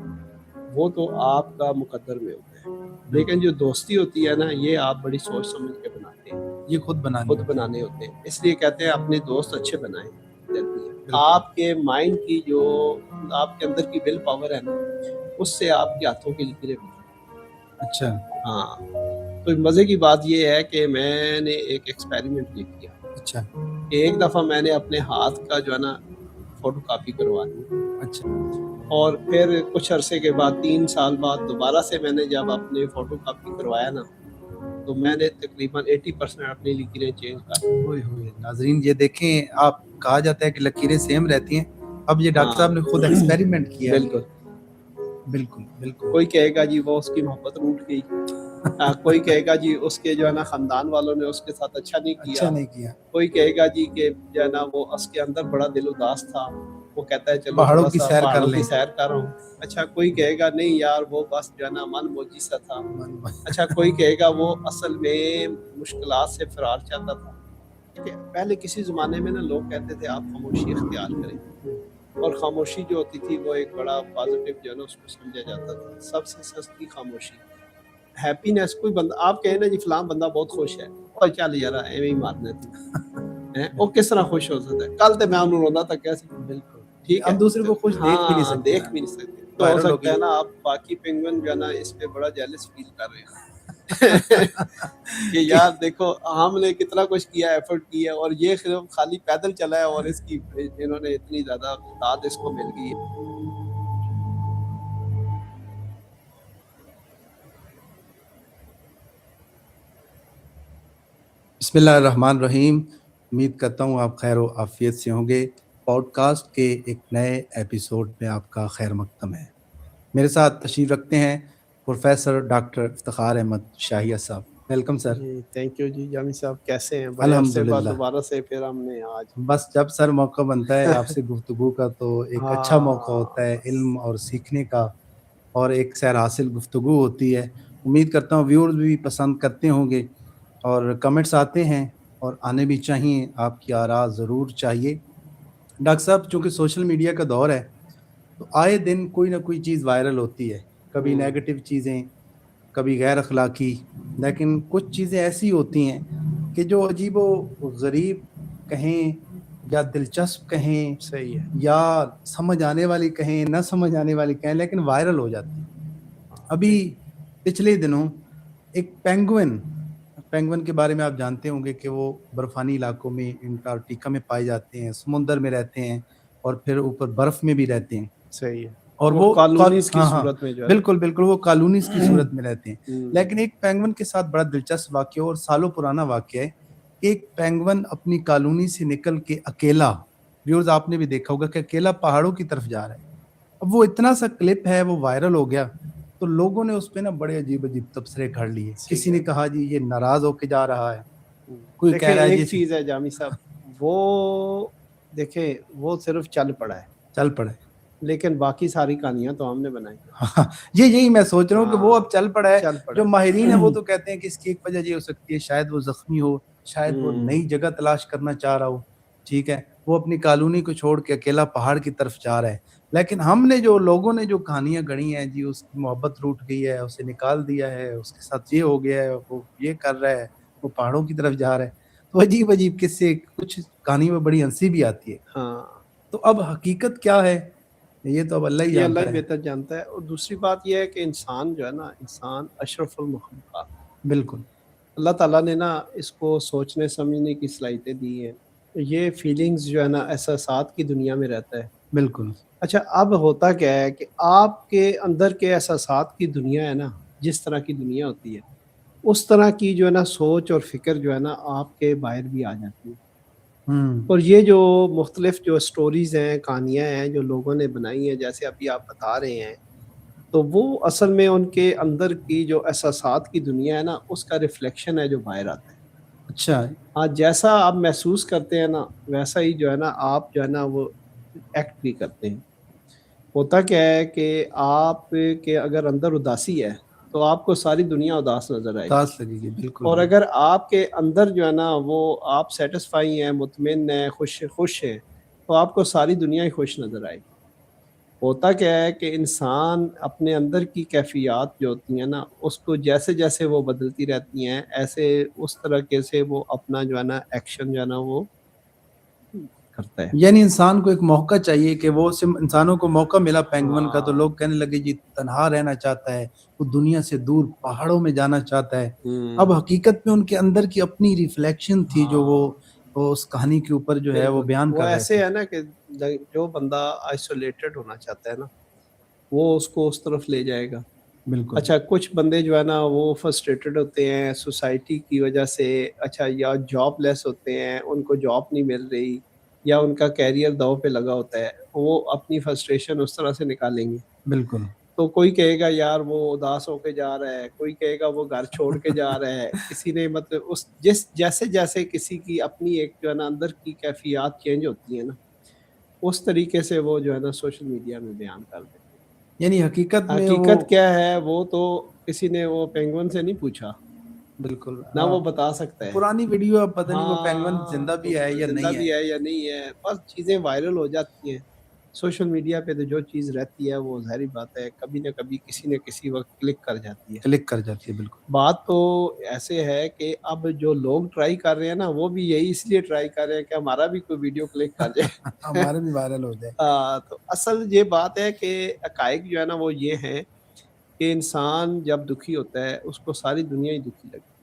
Speaker 2: وہ تو آپ کا مقدر میں ہوتا ہے، لیکن جو دوستی ہوتی ہے نا، یہ آپ بڑی سوچ سمجھ کے بناتے ہیں.
Speaker 1: یہ خود
Speaker 2: بنانے ہوتے ہیں. اس لیے کہتے ہیں اپنے دوست اچھے بنائیں. آپ کے مائنڈ کی جو آپ کے اندر کی ول پاور ہے نا، اس سے آپ کے ہاتھوں کی لکیریں بنائیں.
Speaker 1: اچھا.
Speaker 2: ہاں، تو مزے کی بات یہ ہے کہ میں نے ایک ایکسپیریمنٹ یہ کیا.
Speaker 1: اچھا.
Speaker 2: کہ ایک دفعہ میں نے اپنے ہاتھ کا جو ہے نا فوٹو کاپی کروا دی.
Speaker 1: اچھا.
Speaker 2: اور پھر کچھ عرصے کے بعد 3 سال بعد دوبارہ سے میں نے جب اپنے فوٹو کاپی کروایا نا، تو میں نے تقریباً 80% اپنی لکیریں چینج کر دی.
Speaker 1: ہوئے ہوئے ناظرین یہ دیکھیں، آپ کہا جاتا ہے کہ لکیریں سیم رہتی ہیں. اب یہ ڈاکٹر صاحب نے خود ایکسپیریمنٹ کیا.
Speaker 2: بالکل
Speaker 1: بالکل بالکل.
Speaker 2: کوئی کہے گا جی وہ اس کی محبت روٹ گئی، کوئی کہے گا جی اس کے جو ہے نا خاندان والوں نے اس کے ساتھ اچھا نہیں کیا. کوئی کہے گا جی کہ جو ہے نا وہ اس کے اندر بڑا دل اداس تھا، وہ کہتا ہے چلو
Speaker 1: پہاڑوں کی سیر
Speaker 2: کر رہا ہوں. اچھا کوئی کہے گا نہیں یار وہ بس جو ہے نا من موجی سا تھا. اچھا کوئی کہے گا وہ اصل میں مشکلات سے فرار چاہتا تھا. پہلے کسی زمانے میں نا لوگ کہتے تھے آپ خاموشی اختیار کریں، اور خاموشی جو ہوتی تھی وہ ایک بڑا پازیٹیو جو ہے نا اس کو سمجھا جاتا تھا. سب سے سستی خاموشی. ہیپینس، کوئی بندہ آپ کہیں نا جی فلاں بندہ بہت خوش ہے، اور چل یار ایویں ہی مارنا تھی، وہ کس طرح خوش ہو سکتا ہے؟ کل تو میں انہوں روندا تھا کیسے. بالکل ٹھیک ہے،
Speaker 1: ہم دوسرے کو خوش دیکھ بھی نہیں سکتے.
Speaker 2: دیکھ بھی نہیں سکتے. تو ہو سکتا ہے نا آپ باقی پینگوئن جو ہے نا اس پہ بڑا جیلس فیل کر رہے ہیں کہ یار دیکھو ہم نے کتنا کچھ کیا، ایفرٹ کیا، اور یہ خالی پیدل چلا ہے اور اس کی انہوں نے اتنی زیادہ داد اس کو مل گئی ہے.
Speaker 1: بسم اللہ الرحمن الرحیم. امید کرتا ہوں آپ خیر و عافیت سے ہوں گے. پوڈ کاسٹ کے ایک نئے ایپیسوڈ میں آپ کا خیر مقدم ہے. میرے ساتھ تشریف رکھتے ہیں professor doctor Iftikhar Ahmed Shahiya sahab. Welcome sir.
Speaker 2: जी थैंक यू जी जामी साहब, कैसे हैं? बड़े अरसे बाद
Speaker 1: अल्हम्दुलिल्लाह।
Speaker 2: दोबारा से फिर हमने आज
Speaker 1: बस जब सर मौका बनता है आपसे गुफ्तगू का तो एक अच्छा मौका होता है
Speaker 2: बस।
Speaker 1: इल्म और सीखने का, और एक सैर हासिल गुफ्तगू होती है। उम्मीद करता हूँ व्यूअर्स भी पसंद करते होंगे, और कमेंट्स आते हैं और आने भी चाहिए, आपकी आरा ज़रूर चाहिए। डॉक्टर साहब, चूँकि सोशल मीडिया का दौर है, तो आए दिन कोई ना कोई चीज़ वायरल होती है, कभी नेगेटिव चीज़ें, कभी गैर अखलाकी, लेकिन कुछ चीज़ें ऐसी होती हैं कि जो अजीबो-गरीब कहें या दिलचस्प कहें
Speaker 2: सही है।
Speaker 1: या समझ आने वाली कहें, ना समझ आने वाली कहें, लेकिन वायरल हो जाती हैं। अभी पिछले दिनों एक पेंगुइन पेंगुइन के बारे में आप जानते होंगे कि वो बर्फानी इलाकों में, अंटार्कटिका में पाए जाते हैं, समुंदर में रहते हैं और फिर ऊपर बर्फ में भी रहते हैं।
Speaker 2: सही है।
Speaker 1: और
Speaker 2: वो
Speaker 1: वो
Speaker 2: कॉलोनीज़ की
Speaker 1: हाँ, हाँ,
Speaker 2: सूरत में जो है ना।
Speaker 1: बिल्कुल, बिल्कुल, वो कॉलोनीज़ की सूरत में रहते हैं।
Speaker 2: हुँ।
Speaker 1: लेकिन एक पेंगुइन के साथ बड़ा दिलचस्प वाक़या और सालों पुराना वाक़या है। एक पेंगुइन अपनी कॉलोनी से निकल के अकेला, व्यूअर्स आपने भी देखा होगा कि अकेला पहाड़ों की तरफ जा रहा है। अब वो इतना सा क्लिप है, वो वायरल हो गया, तो लोगों ने उसपे ना बड़े अजीब-अजीब तबसरे कर लिए। किसी ने कहा जी ये नाराज़ होके जा रहा है, कोई कह
Speaker 2: देखिए
Speaker 1: रहा है जी
Speaker 2: एक चीज़ है जामी साहब, वो देखें वो सिर्फ़ चल पड़ा है,
Speaker 1: चल पड़े।
Speaker 2: लेकिन बाकी सारी कहानियाँ तो हमने बनाई है।
Speaker 1: हाँ, यही मैं सोच रहा हूँ कि वो अब चल पड़ा है।
Speaker 2: चल पड़ा
Speaker 1: जो
Speaker 2: है।
Speaker 1: माहिरीन है वो तो कहते हैं कि इसकी एक वजह ये हो सकती है, शायद वो ज़ख्मी हो, शायद वो नई
Speaker 2: हुँ।
Speaker 1: जगह तलाश करना चाह रहा हो, ठीक है? वो अपनी कॉलोनी को छोड़ के अकेला पहाड़ की तरफ जा रहा है। लेकिन हमने जो लोगों ने जो कहानियाँ गढ़ी हैं जी, उसकी मोहब्बत रूठ गई है, उसे निकाल दिया है, उसके साथ ये हो गया है, वो ये कर रहा है, वो पहाड़ों की तरफ जा रहा है। तो अजीब-अजीब किस्से, कुछ कहानी में बड़ी हँसी भी आती है।
Speaker 2: हाँ,
Speaker 1: तो अब हकीकत क्या है, ये तो अब अल्लाह ही
Speaker 2: ये अल्लाह
Speaker 1: जानता
Speaker 2: ही
Speaker 1: है।
Speaker 2: बेहतर जानता है। और दूसरी बात ये है कि इंसान जो है ना, इंसान अशरफुल मखलूक़ात,
Speaker 1: बिल्कुल,
Speaker 2: अल्लाह ताला ने ना इसको सोचने समझने की सलाहियतें दी हैं। ये फीलिंग्स जो है ना एहसासात की दुनिया में रहता है।
Speaker 1: बिल्कुल।
Speaker 2: अच्छा अब होता क्या है कि आपके अंदर के एहसासात की दुनिया है ना, जिस तरह की दुनिया होती है, उस तरह की जो है ना सोच और फ़िक्र जो है ना आपके बाहर भी आ जाती है।
Speaker 1: हुँ।
Speaker 2: और ये जो मुख्तलिफ़ जो स्टोरीज़ हैं, कहानियाँ हैं जो लोगों ने बनाई हैं, जैसे अभी आप बता रहे हैं, तो वो असल में उनके अंदर की जो एहसासात की दुनिया है ना, उसका रिफ्लेक्शन है जो बाहर आता है।
Speaker 1: अच्छा,
Speaker 2: हाँ, जैसा आप महसूस करते हैं ना, वैसा ही जो है ना आप जो है ना वो एक्ट भी करते हैं। होता क्या है कि आपके अगर अंदर उदासी है, तो आपको सारी दुनिया उदास नज़र आएगी।
Speaker 1: दास लगेगी, बिल्कुल,
Speaker 2: और
Speaker 1: बिल्कुल।
Speaker 2: अगर आपके अंदर जो है ना वो आप सैटिस्फाई हैं, मुतमिन हैं, खुश हैं, तो आपको सारी दुनिया ही खुश नज़र आएगी। होता क्या है कि इंसान अपने अंदर की कैफ़ियत जो होती हैं ना, उसको जैसे-जैसे वो बदलती रहती हैं, ऐसे उस तरीके से वो अपना जो है ना एक्शन जो है ना वो करता है।
Speaker 1: यानी इंसान को एक मौका चाहिए कि वो सिम इंसानों को मौका मिला पेंगुइन का, तो
Speaker 2: हाँ।
Speaker 1: लोग कहने लगे जी तन्हा रहना चाहता है, वो दुनिया से दूर पहाड़ों में जाना चाहता है। अब
Speaker 2: हुँ।
Speaker 1: हकीकत में उनके अंदर की अपनी रिफ्लेक्शन थी जो
Speaker 2: हाँ।
Speaker 1: वो उस कहानी के ऊपर जो है वो
Speaker 2: बिल्कुल,
Speaker 1: बयान
Speaker 2: वो
Speaker 1: कर रहे
Speaker 2: ऐसे
Speaker 1: थे।
Speaker 2: है ना कि जो बंदा आइसोलेटेड होना चाहता है ना, वो उसको उस तरफ ले जाएगा।
Speaker 1: बिल्कुल,
Speaker 2: अच्छा कुछ बंदे जो है ना वो फ्रस्ट्रेटेड होते हैं सोसाइटी की वजह से, अच्छा या जॉबलेस होते हैं, उनको जॉब नहीं मिल रही या उनका करियर दांव पे लगा होता है, वो अपनी फ्रस्ट्रेशन उस तरह से निकालेंगे।
Speaker 1: बिल्कुल।
Speaker 2: तो कोई कहेगा यार वो उदास होके जा रहा है, कोई कहेगा वो घर छोड़ के जा रहा है, किसी ने मतलब उस जिस जैसे-जैसे किसी की अपनी एक जो है ना अंदर की कैफ़ियत चेंज होती है ना, उस तरीके से वो जो है ना सोशल मीडिया में बयान कर देते हैं।
Speaker 1: यानी हकीकत में वो
Speaker 2: हकीकत क्या है वो तो किसी ने वो पेंगुइन से नहीं पूछा,
Speaker 1: बिल्कुल,
Speaker 2: ना
Speaker 1: हाँ।
Speaker 2: वो बता सकता है।
Speaker 1: पुरानी वीडियो अब पता नहीं वो पेंगुइन
Speaker 2: हाँ,
Speaker 1: ज़िंदा
Speaker 2: तो
Speaker 1: भी है या
Speaker 2: ज़िंदा
Speaker 1: नहीं
Speaker 2: भी
Speaker 1: है,
Speaker 2: है या नहीं है, बस चीज़ें वायरल हो जाती हैं। सोशल मीडिया पे तो जो चीज़ रहती है वो ज़ाहिर-सी बात है कभी न कभी किसी न किसी वक़्त क्लिक कर जाती है।
Speaker 1: क्लिक कर जाती है, बिल्कुल।
Speaker 2: बात तो ऐसे है कि अब जो लोग ट्राई कर रहे हैं ना, वो भी यही इसलिए ट्राई कर रहे हैं कि हमारा भी कोई वीडियो क्लिक कर जाए।
Speaker 1: हमारे भी वायरल हो जाए।
Speaker 2: तो असल ये बात है कि हक़ाइक़ जो है ना वो ये हैं कि इंसान जब दुखी होता है, उसको सारी दुनिया ही दुखी लगती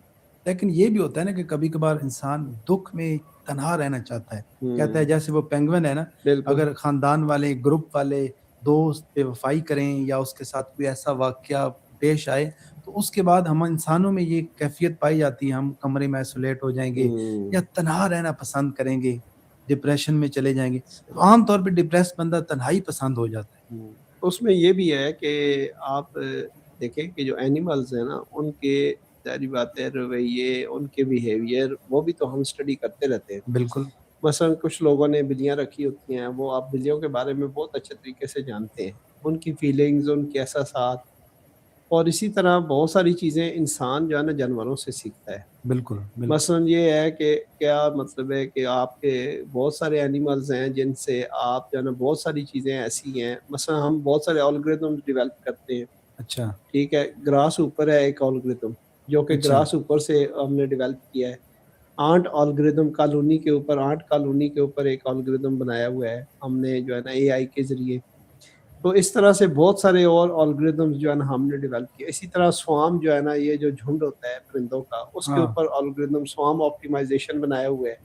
Speaker 1: लेकिन ये भी होता है ना कि कभी-कभार इंसान दुःख में तन्हा रहना चाहता है।
Speaker 2: है।
Speaker 1: कहता है जैसे वो पेंगुइन है ना,
Speaker 2: बिल्कुल।
Speaker 1: अगर ख़ानदान वाले, ग्रुप वाले, दोस्त बेवफ़ाई करें या उसके साथ कोई ऐसा वाक़या पेश आए, तो उसके बाद हम इंसानों में ये कैफ़ियत पाई जाती है, हम कमरे में आइसोलेट हो जाएँगे या
Speaker 2: हुँ।
Speaker 1: तन्हा रहना पसंद करेंगे, डिप्रेशन में चले जाएँगे। तो
Speaker 2: सही।
Speaker 1: आम तौर पे डिप्रेस्ड बंदा तन्हाई पसंद हो जाता है।
Speaker 2: उसमें ये भी है कि आप देखें कि जो एनिमल्स हैं ना, उनके ظاہری بات ہے رویے ان کے بیہیویئر وہ بھی تو ہم اسٹڈی کرتے رہتے ہیں.
Speaker 1: بالکل
Speaker 2: مثلا کچھ لوگوں نے بلیاں رکھی ہوتی ہیں، وہ آپ بلیوں کے بارے میں بہت اچھے طریقے سے جانتے ہیں، ان کی فیلنگز، ان کے احساسات، اور اسی طرح بہت ساری چیزیں انسان جو ہے نا جانوروں سے سیکھتا ہے.
Speaker 1: بالکل بالکل
Speaker 2: مثلا یہ ہے کہ کیا مطلب ہے کہ آپ کے بہت سارے اینیملز ہیں جن سے آپ جو ہے نا بہت ساری چیزیں ایسی ہیں. مثلا ہم بہت سارے الگوریتم ڈیولپ کرتے ہیں،
Speaker 1: اچھا
Speaker 2: ٹھیک ہے. گراس اوپر ہے ایک الگوریتم جو کہ
Speaker 1: اچھا
Speaker 2: گراس اوپر سے ہم نے ڈیولپ کیا ہے. آنٹ الگوریتم کالونی کے اوپر، آنٹ کالونی کے اوپر ایک الگوریتم بنایا ہوا ہے ہم نے جو ہے نا اے آئی کے ذریعے. تو اس طرح سے بہت سارے اور الگوریتمز جو ہے نا ہم نے ڈیولپ کیا. اسی طرح سوام جو ہے نا یہ جو جھنڈ ہوتا ہے پرندوں کا، اس کے
Speaker 1: ہاں
Speaker 2: اوپر الگوریتم سوام آپٹیمائزیشن بنایا ہوا ہے.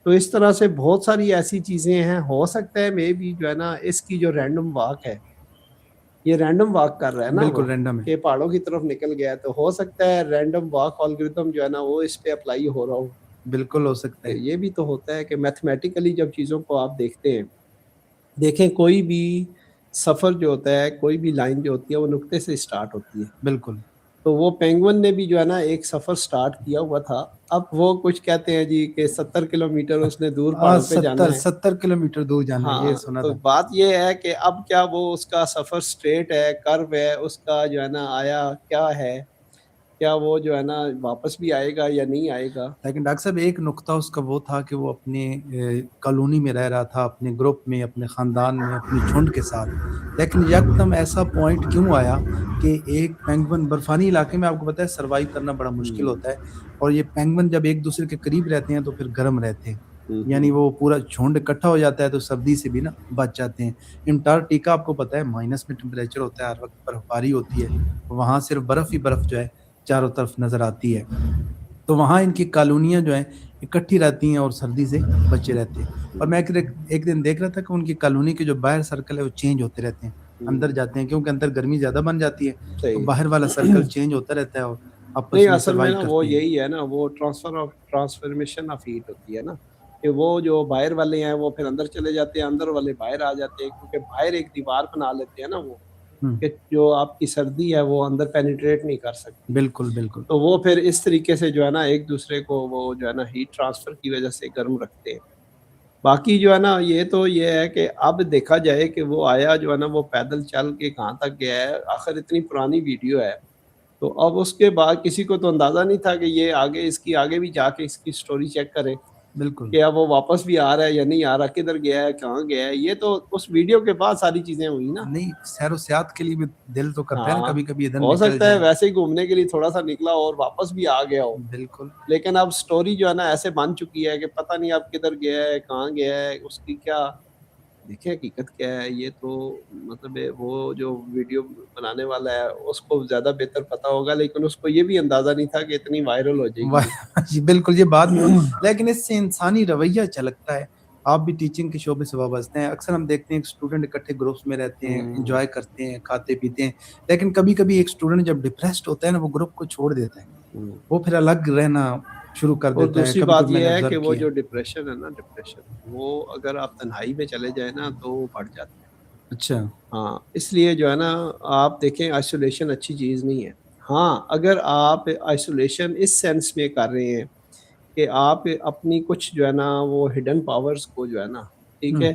Speaker 2: تو اس طرح سے بہت ساری ایسی چیزیں ہیں. ہو سکتا ہے مے بھی جو ہے نا اس کی جو رینڈم واک ہے، یہ رینڈم واک کر رہا ہے نا
Speaker 1: بالکل
Speaker 2: وہ
Speaker 1: رینڈم ہے
Speaker 2: کہ پہاڑوں کی طرف نکل گیا ہے، تو ہو سکتا ہے رینڈم واک الگوریتم جو ہے نا وہ اس پہ اپلائی ہو رہا ہو.
Speaker 1: بالکل ہو سکتا ہے
Speaker 2: یہ بھی تو ہوتا ہے کہ میتھمیٹیکلی جب چیزوں کو آپ دیکھتے ہیں، دیکھیں کوئی بھی سفر جو ہوتا ہے، کوئی بھی لائن جو ہوتی ہے وہ نقطے سے اسٹارٹ ہوتی ہے.
Speaker 1: بالکل
Speaker 2: تو وہ پینگون نے بھی جو ہے نا ایک سفر سٹارٹ کیا ہوا تھا. اب وہ کچھ کہتے ہیں جی کہ 70 کلومیٹر اس نے دور
Speaker 1: ہاں
Speaker 2: پہاڑوں پہ جانا ہے.
Speaker 1: 70 کلومیٹر دور جانا ہے، یہ
Speaker 2: ہاں
Speaker 1: سنا
Speaker 2: تو
Speaker 1: تھا.
Speaker 2: بات یہ ہے کہ اب کیا وہ اس کا سفر سٹریٹ ہے، کرو ہے اس کا جو ہے نا، آیا کیا ہے، کیا وہ جو ہے نا واپس بھی آئے گا یا نہیں آئے گا.
Speaker 1: لیکن ڈاکٹر صاحب ایک نقطہ اس کا وہ تھا کہ وہ اپنے کالونی میں رہ رہا تھا، اپنے گروپ میں، اپنے خاندان میں، اپنی جھنڈ کے ساتھ. لیکن یکدم ایسا پوائنٹ کیوں آیا کہ ایک پینگون برفانی علاقے میں آپ کو پتہ ہے سروائیو کرنا بڑا مشکل ہوتا ہے، اور یہ پینگون جب ایک دوسرے کے قریب رہتے ہیں تو پھر گرم رہتے ہیں، یعنی وہ پورا جھنڈ اکٹھا ہو جاتا ہے تو سردی سے بھی نا بچ جاتے ہیں. انٹارکٹیکا آپ کو پتہ ہے مائنس میں ٹمپریچر ہوتا ہے، ہر وقت برف باری ہوتی ہے، وہاں صرف برف ہی برف جو ہے چاروں طرف نظر آتی ہے. تو وہاں ان کی کالونیاں جو ہیں اکٹھی رہتی ہیں اور سردی سے بچے رہتے ہیں. اور میں ایک دن دیکھ رہا تھا کہ ان کی کالونی کے جو باہر سرکل ہے وہ چینج ہوتے رہتے ہیں، اندر جاتے ہیں کیونکہ اندر گرمی زیادہ بن جاتی ہے تو
Speaker 2: صحیح.
Speaker 1: باہر والا سرکل چینج ہوتا رہتا ہے اور
Speaker 2: نہیں
Speaker 1: آپس میں
Speaker 2: اصل میں
Speaker 1: سروائیو
Speaker 2: نا وہ
Speaker 1: کرتے ہیں.
Speaker 2: یہی ہے نا، وہ ٹرانسفارمیشن آف ہیٹ ہوتی ہے نا، کہ وہ جو باہر والے ہیں وہ پھر اندر چلے جاتے ہیں، اندر والے باہر آ جاتے ہیں، کیونکہ باہر ایک دیوار بنا لیتے ہیں نا وہ، کہ جو آپ کی سردی ہے وہ اندر پینیٹریٹ نہیں کر سکتی.
Speaker 1: بالکل بالکل
Speaker 2: تو وہ پھر اس طریقے سے جو ہے نا ایک دوسرے کو وہ جو ہے نا ہیٹ ٹرانسفر کی وجہ سے گرم رکھتے ہیں. باقی جو ہے نا یہ تو یہ ہے کہ اب دیکھا جائے کہ وہ آیا جو ہے نا وہ پیدل چل کے کہاں تک گیا ہے. آخر اتنی پرانی ویڈیو ہے، تو اب اس کے بعد کسی کو تو اندازہ نہیں تھا کہ یہ آگے اس کی آگے بھی جا کے اس کی سٹوری چیک کرے
Speaker 1: بالکل
Speaker 2: کہ اب وہ واپس بھی آ رہا ہے یا نہیں آ رہا، کدھر گیا ہے، کہاں گیا ہے. یہ تو اس ویڈیو کے بعد ساری چیزیں ہوئی نا.
Speaker 1: نہیں، سیر و سیاحت کے لیے بھی دل تو کرتا ہے نا
Speaker 2: ہاں
Speaker 1: کبھی کبھی ادھر
Speaker 2: ہو
Speaker 1: نکل
Speaker 2: سکتا ہے
Speaker 1: جائے.
Speaker 2: ویسے ہی گھومنے کے لیے تھوڑا سا نکلا اور واپس بھی آ گیا ہو،
Speaker 1: بالکل
Speaker 2: لیکن اب سٹوری جو ہے نا ایسے بن چکی ہے کہ پتہ نہیں اب کدھر گیا ہے، کہاں گیا ہے، اس کی کیا دیکھیں حقیقت کیا ہے. یہ تو مطلب وہ جو ویڈیو بنانے والا ہے اس کو زیادہ بہتر پتا ہوگا، لیکن اس کو یہ بھی اندازہ نہیں تھا کہ اتنی وائرل ہو جائے گی.
Speaker 1: جی بالکل یہ بات بھی، لیکن اس سے انسانی رویہ جھلکتا ہے. آپ بھی ٹیچنگ کے شعبے سے وابستہ ہیں، اکثر ہم دیکھتے ہیں کہ اسٹوڈنٹ اکٹھے گروپس میں رہتے ہیں، انجوائے کرتے ہیں، کھاتے پیتے ہیں، لیکن کبھی کبھی ایک اسٹوڈنٹ جب ڈپریسڈ ہوتا ہے نا وہ گروپ کو چھوڑ دیتا ہے، وہ پھر الگ رہنا شروع کر
Speaker 2: اور
Speaker 1: دیتا ہے.
Speaker 2: دوسری
Speaker 1: کبھی
Speaker 2: بات
Speaker 1: کبھی میں
Speaker 2: یہ
Speaker 1: نے
Speaker 2: ہے کہ
Speaker 1: آبزرو
Speaker 2: وہ
Speaker 1: کیا.
Speaker 2: جو ڈپریشن ہے نا، ڈپریشن وہ اگر آپ تنہائی میں چلے جائیں نا تو وہ بڑھ جاتا ہے.
Speaker 1: اچھا
Speaker 2: ہاں اس لیے جو ہے نا آپ دیکھیں آئسولیشن اچھی چیز نہیں ہے. ہاں اگر آپ آئسولیشن اس سینس میں کر رہے ہیں کہ آپ اپنی کچھ جو ہے نا وہ ہڈن پاورز کو جو ہے نا، ٹھیک ہے،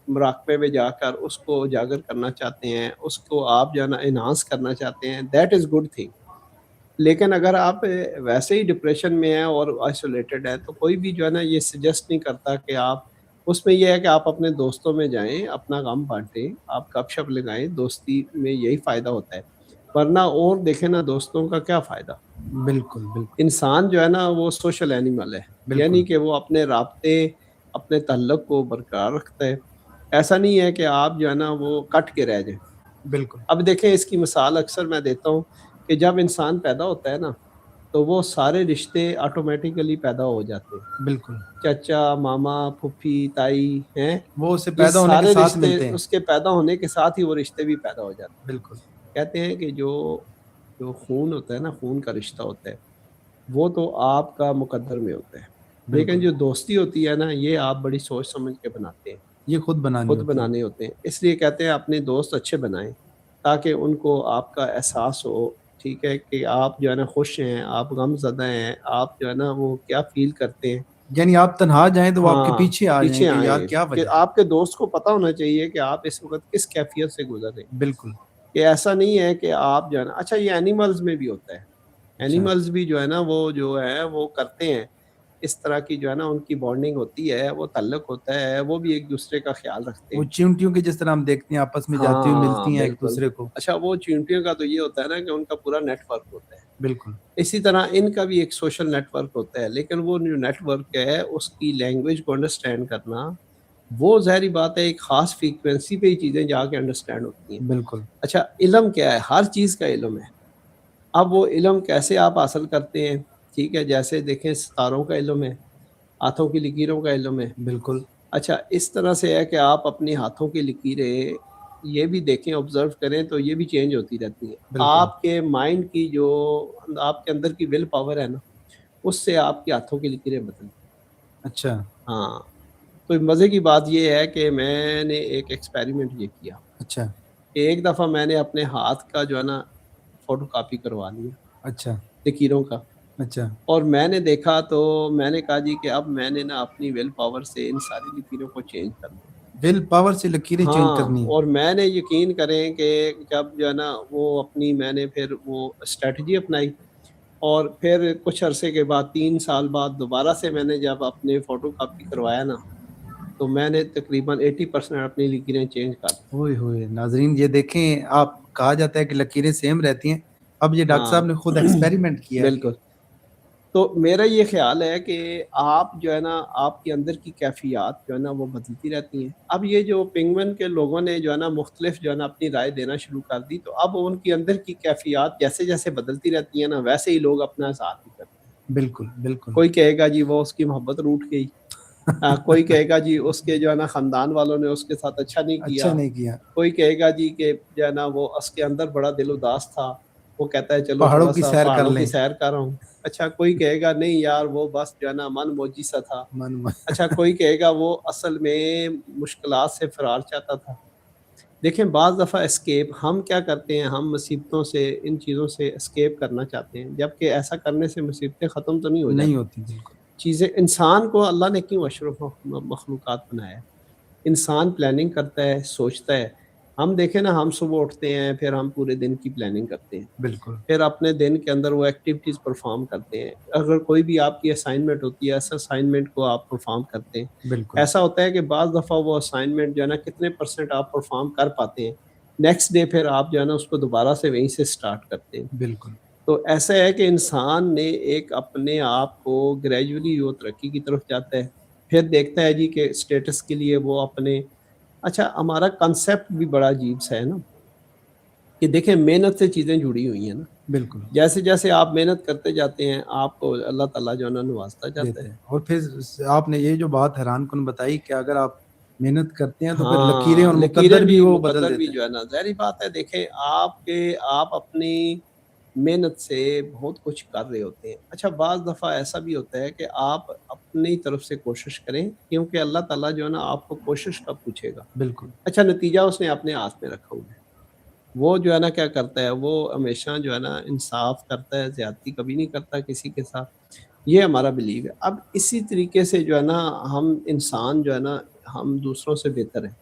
Speaker 2: مراقبے میں جا کر اس کو اجاگر کرنا چاہتے ہیں، اس کو آپ جو ہے نا انہانس کرنا چاہتے ہیں، دیٹ از گڈ تھنگ. لیکن اگر آپ ویسے ہی ڈپریشن میں ہیں اور آئسولیٹڈ ہے تو کوئی بھی جو ہے نا یہ سجیسٹ نہیں کرتا کہ آپ اس میں، یہ ہے کہ آپ اپنے دوستوں میں جائیں، اپنا غم بانٹیں، آپ گپ شپ لگائیں، دوستی میں یہی فائدہ ہوتا ہے. ورنہ اور دیکھیں نا دوستوں کا کیا فائدہ.
Speaker 1: بالکل بالکل
Speaker 2: انسان جو ہے نا وہ سوشل اینیمل ہے،
Speaker 1: بالکل
Speaker 2: یعنی کہ وہ اپنے رابطے، اپنے تعلق کو برقرار رکھتا ہے. ایسا نہیں ہے کہ آپ جو ہے نا وہ کٹ کے رہ جائیں.
Speaker 1: بالکل
Speaker 2: اب دیکھیں اس کی مثال اکثر میں دیتا ہوں کہ جب انسان پیدا ہوتا ہے نا تو وہ سارے رشتے آٹومیٹیکلی پیدا ہو جاتے ہیں.
Speaker 1: بالکل
Speaker 2: چچا، ماما، پھوپھی، تائی ہیں،
Speaker 1: وہ اسے
Speaker 2: یہ
Speaker 1: پیدا ہونے کے
Speaker 2: سارے
Speaker 1: ساتھ
Speaker 2: رشتے
Speaker 1: ملتے ہیں.
Speaker 2: اس کے پیدا ہونے کے ساتھ ہی وہ رشتے بھی پیدا ہو جاتے ہیں.
Speaker 1: بالکل
Speaker 2: کہتے ہیں کہ جو خون ہوتا ہے نا، خون کا رشتہ ہوتا ہے، وہ تو آپ کا مقدر میں ہوتا ہے. لیکن
Speaker 1: بالکل
Speaker 2: جو دوستی ہوتی ہے نا یہ آپ بڑی سوچ سمجھ کے بناتے ہیں،
Speaker 1: یہ خود بنانی
Speaker 2: خود
Speaker 1: ہوتی ہے.
Speaker 2: بنانے ہوتے ہیں. اس لیے کہتے ہیں اپنے دوست اچھے بنائیں تاکہ ان کو آپ کا احساس ہو ٹھیک ہے، کہ آپ جو ہے نا خوش ہیں، آپ غم زدہ ہیں، آپ جو ہے نا وہ کیا فیل کرتے ہیں.
Speaker 1: یعنی آپ تنہا جائیں تو وہ آپ کے
Speaker 2: ہاں
Speaker 1: پیچھے آ جائیں
Speaker 2: پیچھے
Speaker 1: کہ یار
Speaker 2: آئیں
Speaker 1: کیا
Speaker 2: کہ
Speaker 1: وجہ ہے.
Speaker 2: آپ کے دوست کو پتہ ہونا چاہیے کہ آپ اس وقت کس کیفیت سے گزر رہے ہیں.
Speaker 1: بالکل.
Speaker 2: کہ ایسا نہیں ہے کہ آپ جو ہے نا، اچھا یہ اینیملز میں بھی ہوتا ہے.
Speaker 1: اچھا.
Speaker 2: اینیملز بھی جو ہے نا وہ جو ہے وہ کرتے ہیں اس طرح کی جو ہے نا ان کی بانڈنگ ہوتی ہے، وہ تعلق ہوتا ہے، وہ بھی ایک دوسرے کا خیال رکھتے
Speaker 1: وہ
Speaker 2: ہیں.
Speaker 1: چیونٹیوں کے جس طرح ہم دیکھتے ہیں آپس میں جاتی ہوئی
Speaker 2: ہاں
Speaker 1: ملتی ہیں ایک
Speaker 2: بالکل.
Speaker 1: دوسرے کو.
Speaker 2: اچھا وہ چینٹیوں کا تو یہ ہوتا ہے نا کہ ان کا پورا نیٹ ورک ہوتا ہے.
Speaker 1: بالکل.
Speaker 2: اسی طرح ان کا بھی ایک سوشل نیٹ ورک ہوتا ہے، لیکن وہ جو نیٹ ورک ہے اس کی لینگویج کو انڈرسٹینڈ کرنا، وہ ظاہری بات ہے ایک خاص فریکوینسی پہ ہی چیزیں جا کے انڈرسٹینڈ ہوتی ہیں.
Speaker 1: بالکل.
Speaker 2: اچھا علم کیا ہے؟ ہر چیز کا علم ہے. اب وہ علم کیسے آپ حاصل کرتے ہیں؟ ٹھیک ہے، جیسے دیکھیں ستاروں کا علم ہے، ہاتھوں کی لکیروں کا علم ہے.
Speaker 1: بالکل.
Speaker 2: اچھا اس طرح سے ہے کہ آپ اپنی ہاتھوں کی لکیریں یہ بھی دیکھیں، آبزرو کریں تو یہ بھی چینج ہوتی رہتی ہیں.
Speaker 1: بالکل.
Speaker 2: آپ کے مائنڈ کی جو آپ کے اندر کی ول پاور ہے نا، اس سے آپ کے ہاتھوں کی لکیریں بدلتی ہیں.
Speaker 1: اچھا.
Speaker 2: ہاں تو مزے کی بات یہ ہے کہ میں نے ایک ایکسپیریمنٹ یہ کیا.
Speaker 1: اچھا.
Speaker 2: ایک دفعہ میں نے اپنے ہاتھ کا جو ہے نا فوٹو کاپی کروا لیا
Speaker 1: اچھا.
Speaker 2: لکیروں کا،
Speaker 1: اچھا.
Speaker 2: اور میں نے دیکھا تو میں نے کہا جی کہ اب میں نے نا اپنی ول پاور سے ان ساری لکیروں کو چینج کرنا.
Speaker 1: ول پاور سے لکیریں چینج
Speaker 2: ہاں
Speaker 1: کرنی.
Speaker 2: اور میں نے یقین کریں کہ جب جو ہے نا وہ اپنی میں نے پھر وہ اسٹریٹجی اپنائی، اور پھر کچھ عرصے کے بعد 3 سال بعد دوبارہ سے میں نے جب اپنے فوٹو کاپی کروایا نا، تو میں نے تقریباً 80% اپنی لکیریں چینج کر دی.
Speaker 1: ہوئے ہوئے ناظرین یہ دیکھیں، آپ کہا جاتا ہے کہ لکیریں سیم رہتی ہیں، اب یہ ڈاکٹر صاحب نے خود ایکسپیریمنٹ کیا ہے.
Speaker 2: بالکل. تو میرا یہ خیال ہے کہ آپ جو ہے نا آپ کے اندر کی کیفیات جو ہے نا وہ بدلتی رہتی ہیں. اب یہ جو پنگوئن کے لوگوں نے جو ہے نا مختلف جو ہے نا اپنی رائے دینا شروع کر دی، تو اب ان کے اندر کی کیفیات جیسے جیسے بدلتی رہتی ہیں نا، ویسے ہی لوگ اپنا اظہار بھی کرتے ہیں.
Speaker 1: بالکل. بالکل.
Speaker 2: کوئی کہے گا جی وہ اس کی محبت روٹ گئی، کوئی کہے گا جی اس کے جو ہے نا خاندان والوں نے اس کے ساتھ اچھا نہیں کیا،
Speaker 1: اچھا نہیں کیا.
Speaker 2: کوئی کہے گا جی کہ جو ہے نا وہ اس کے اندر بڑا دل اداس تھا، وہ کہتا ہے چلو
Speaker 1: پہاڑوں
Speaker 2: تھوڑا
Speaker 1: کی
Speaker 2: سا
Speaker 1: سیر کر
Speaker 2: پہاڑوں کی
Speaker 1: لیں.
Speaker 2: سیر کر رہا ہوں. اچھا کوئی کہے گا نہیں یار وہ بس جو ہے نا من موجی سا تھا. اچھا کوئی کہے گا وہ اصل میں مشکلات سے فرار چاہتا تھا. دیکھیں بعض دفعہ اسکیپ ہم کیا کرتے ہیں، ہم مصیبتوں سے ان چیزوں سے اسکیپ کرنا چاہتے ہیں، جبکہ ایسا کرنے سے مصیبتیں ختم تو نہیں ہو
Speaker 1: نہیں
Speaker 2: جاتی.
Speaker 1: ہوتی. بالکل.
Speaker 2: چیزیں انسان کو اللہ نے کیوں اشرف مخلوقات بنایا ہے؟ انسان پلاننگ کرتا ہے، سوچتا ہے. ہم دیکھیں نا، ہم صبح اٹھتے ہیں، پھر ہم پورے دن کی پلاننگ کرتے ہیں،
Speaker 1: بالکل.
Speaker 2: پھر اپنے دن کے اندر وہ ایکٹیویٹیز پرفارم کرتے ہیں. اگر کوئی بھی آپ کی اسائنمنٹ ہوتی ہے، اس اسائنمنٹ کو آپ پرفارم کرتے ہیں.
Speaker 1: بالکل.
Speaker 2: ایسا ہوتا ہے کہ بعض دفعہ وہ اسائنمنٹ جو ہے نا کتنے % آپ پرفارم کر پاتے ہیں، نیکسٹ ڈے پھر آپ جو ہے نا اس کو دوبارہ سے وہیں سے سٹارٹ کرتے ہیں.
Speaker 1: بالکل.
Speaker 2: تو ایسا ہے کہ انسان نے ایک اپنے آپ کو گریجولی وہ ترقی کی طرف جاتا ہے، پھر دیکھتا ہے جی کہ اسٹیٹس کے لیے وہ اپنے. اچھا ہمارا کنسیپٹ بھی بڑا عجیب سا ہے نا، کہ دیکھیں محنت سے چیزیں جڑی ہوئی ہیں نا.
Speaker 1: بالکل.
Speaker 2: جیسے جیسے آپ محنت کرتے جاتے ہیں آپ کو اللہ تعالیٰ جو ہے نا نوازتا جاتا
Speaker 1: دیتے
Speaker 2: ہے.
Speaker 1: ہیں. اور پھر آپ نے یہ جو بات حیران کن بتائی کہ اگر آپ محنت کرتے ہیں تو پھر لکیریں
Speaker 2: ہاں
Speaker 1: اور
Speaker 2: لکیریں
Speaker 1: مقدر بھی وہ بدل
Speaker 2: مقدر بھی
Speaker 1: دیتے
Speaker 2: جو
Speaker 1: ہیں.
Speaker 2: ہے نا ظاہری بات ہے. دیکھیں آپ اپنی محنت سے بہت کچھ کر رہے ہوتے ہیں. اچھا بعض دفعہ ایسا بھی ہوتا ہے کہ آپ اپنی طرف سے کوشش کریں، کیونکہ اللہ تعالیٰ جو ہے نا آپ کو کوشش کا پوچھے گا.
Speaker 1: بالکل.
Speaker 2: اچھا نتیجہ اس نے اپنے ہاتھ میں رکھا ہوا ہے. وہ جو ہے نا کیا کرتا ہے، وہ ہمیشہ جو ہے نا انصاف کرتا ہے، زیادتی کبھی نہیں کرتا کسی کے ساتھ. یہ ہمارا بلیو ہے. اب اسی طریقے سے جو ہے نا ہم انسان جو ہے نا ہم دوسروں سے بہتر ہیں.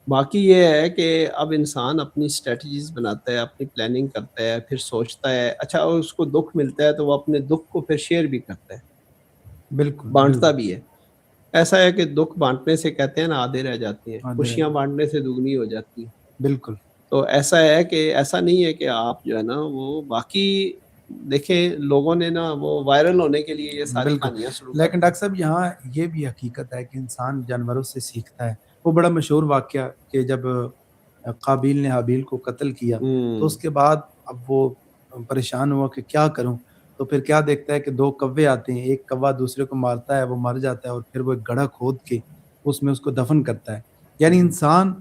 Speaker 2: باقی یہ ہے کہ اب انسان اپنی اسٹریٹجیز بناتا ہے، اپنی پلاننگ کرتا ہے، پھر سوچتا ہے. اچھا اور اس کو دکھ ملتا ہے تو وہ اپنے دکھ کو پھر شیئر بھی کرتا ہے،
Speaker 1: بالکل.
Speaker 2: بانٹتا
Speaker 1: بالکل.
Speaker 2: بھی ہے. ایسا ہے کہ دکھ بانٹنے سے کہتے ہیں نا آدھے رہ جاتے ہیں،
Speaker 1: آدھے
Speaker 2: خوشیاں
Speaker 1: رہ-
Speaker 2: بانٹنے سے دگنی ہو جاتی ہیں.
Speaker 1: بالکل.
Speaker 2: تو ایسا ہے کہ ایسا نہیں ہے کہ آپ جو ہے نا وہ باقی دیکھیں لوگوں نے نا وہ وائرل ہونے کے لیے یہ ساری
Speaker 1: بالکل.
Speaker 2: کہانیاں شروع کر
Speaker 1: لیکن ڈاکٹر صاحب یہاں یہ بھی حقیقت ہے کہ انسان جانوروں سے سیکھتا ہے. وہ بڑا مشہور واقعہ کہ جب قابیل نے حابیل کو قتل کیا تو اس کے بعد اب وہ پریشان ہوا کہ کیا کروں، تو پھر کیا دیکھتا ہے کہ 2 کوے آتے ہیں، ایک کوا دوسرے کو مارتا ہے، وہ مر جاتا ہے، اور پھر وہ ایک گڑھا کھود کے اس میں اس کو دفن کرتا ہے. یعنی انسان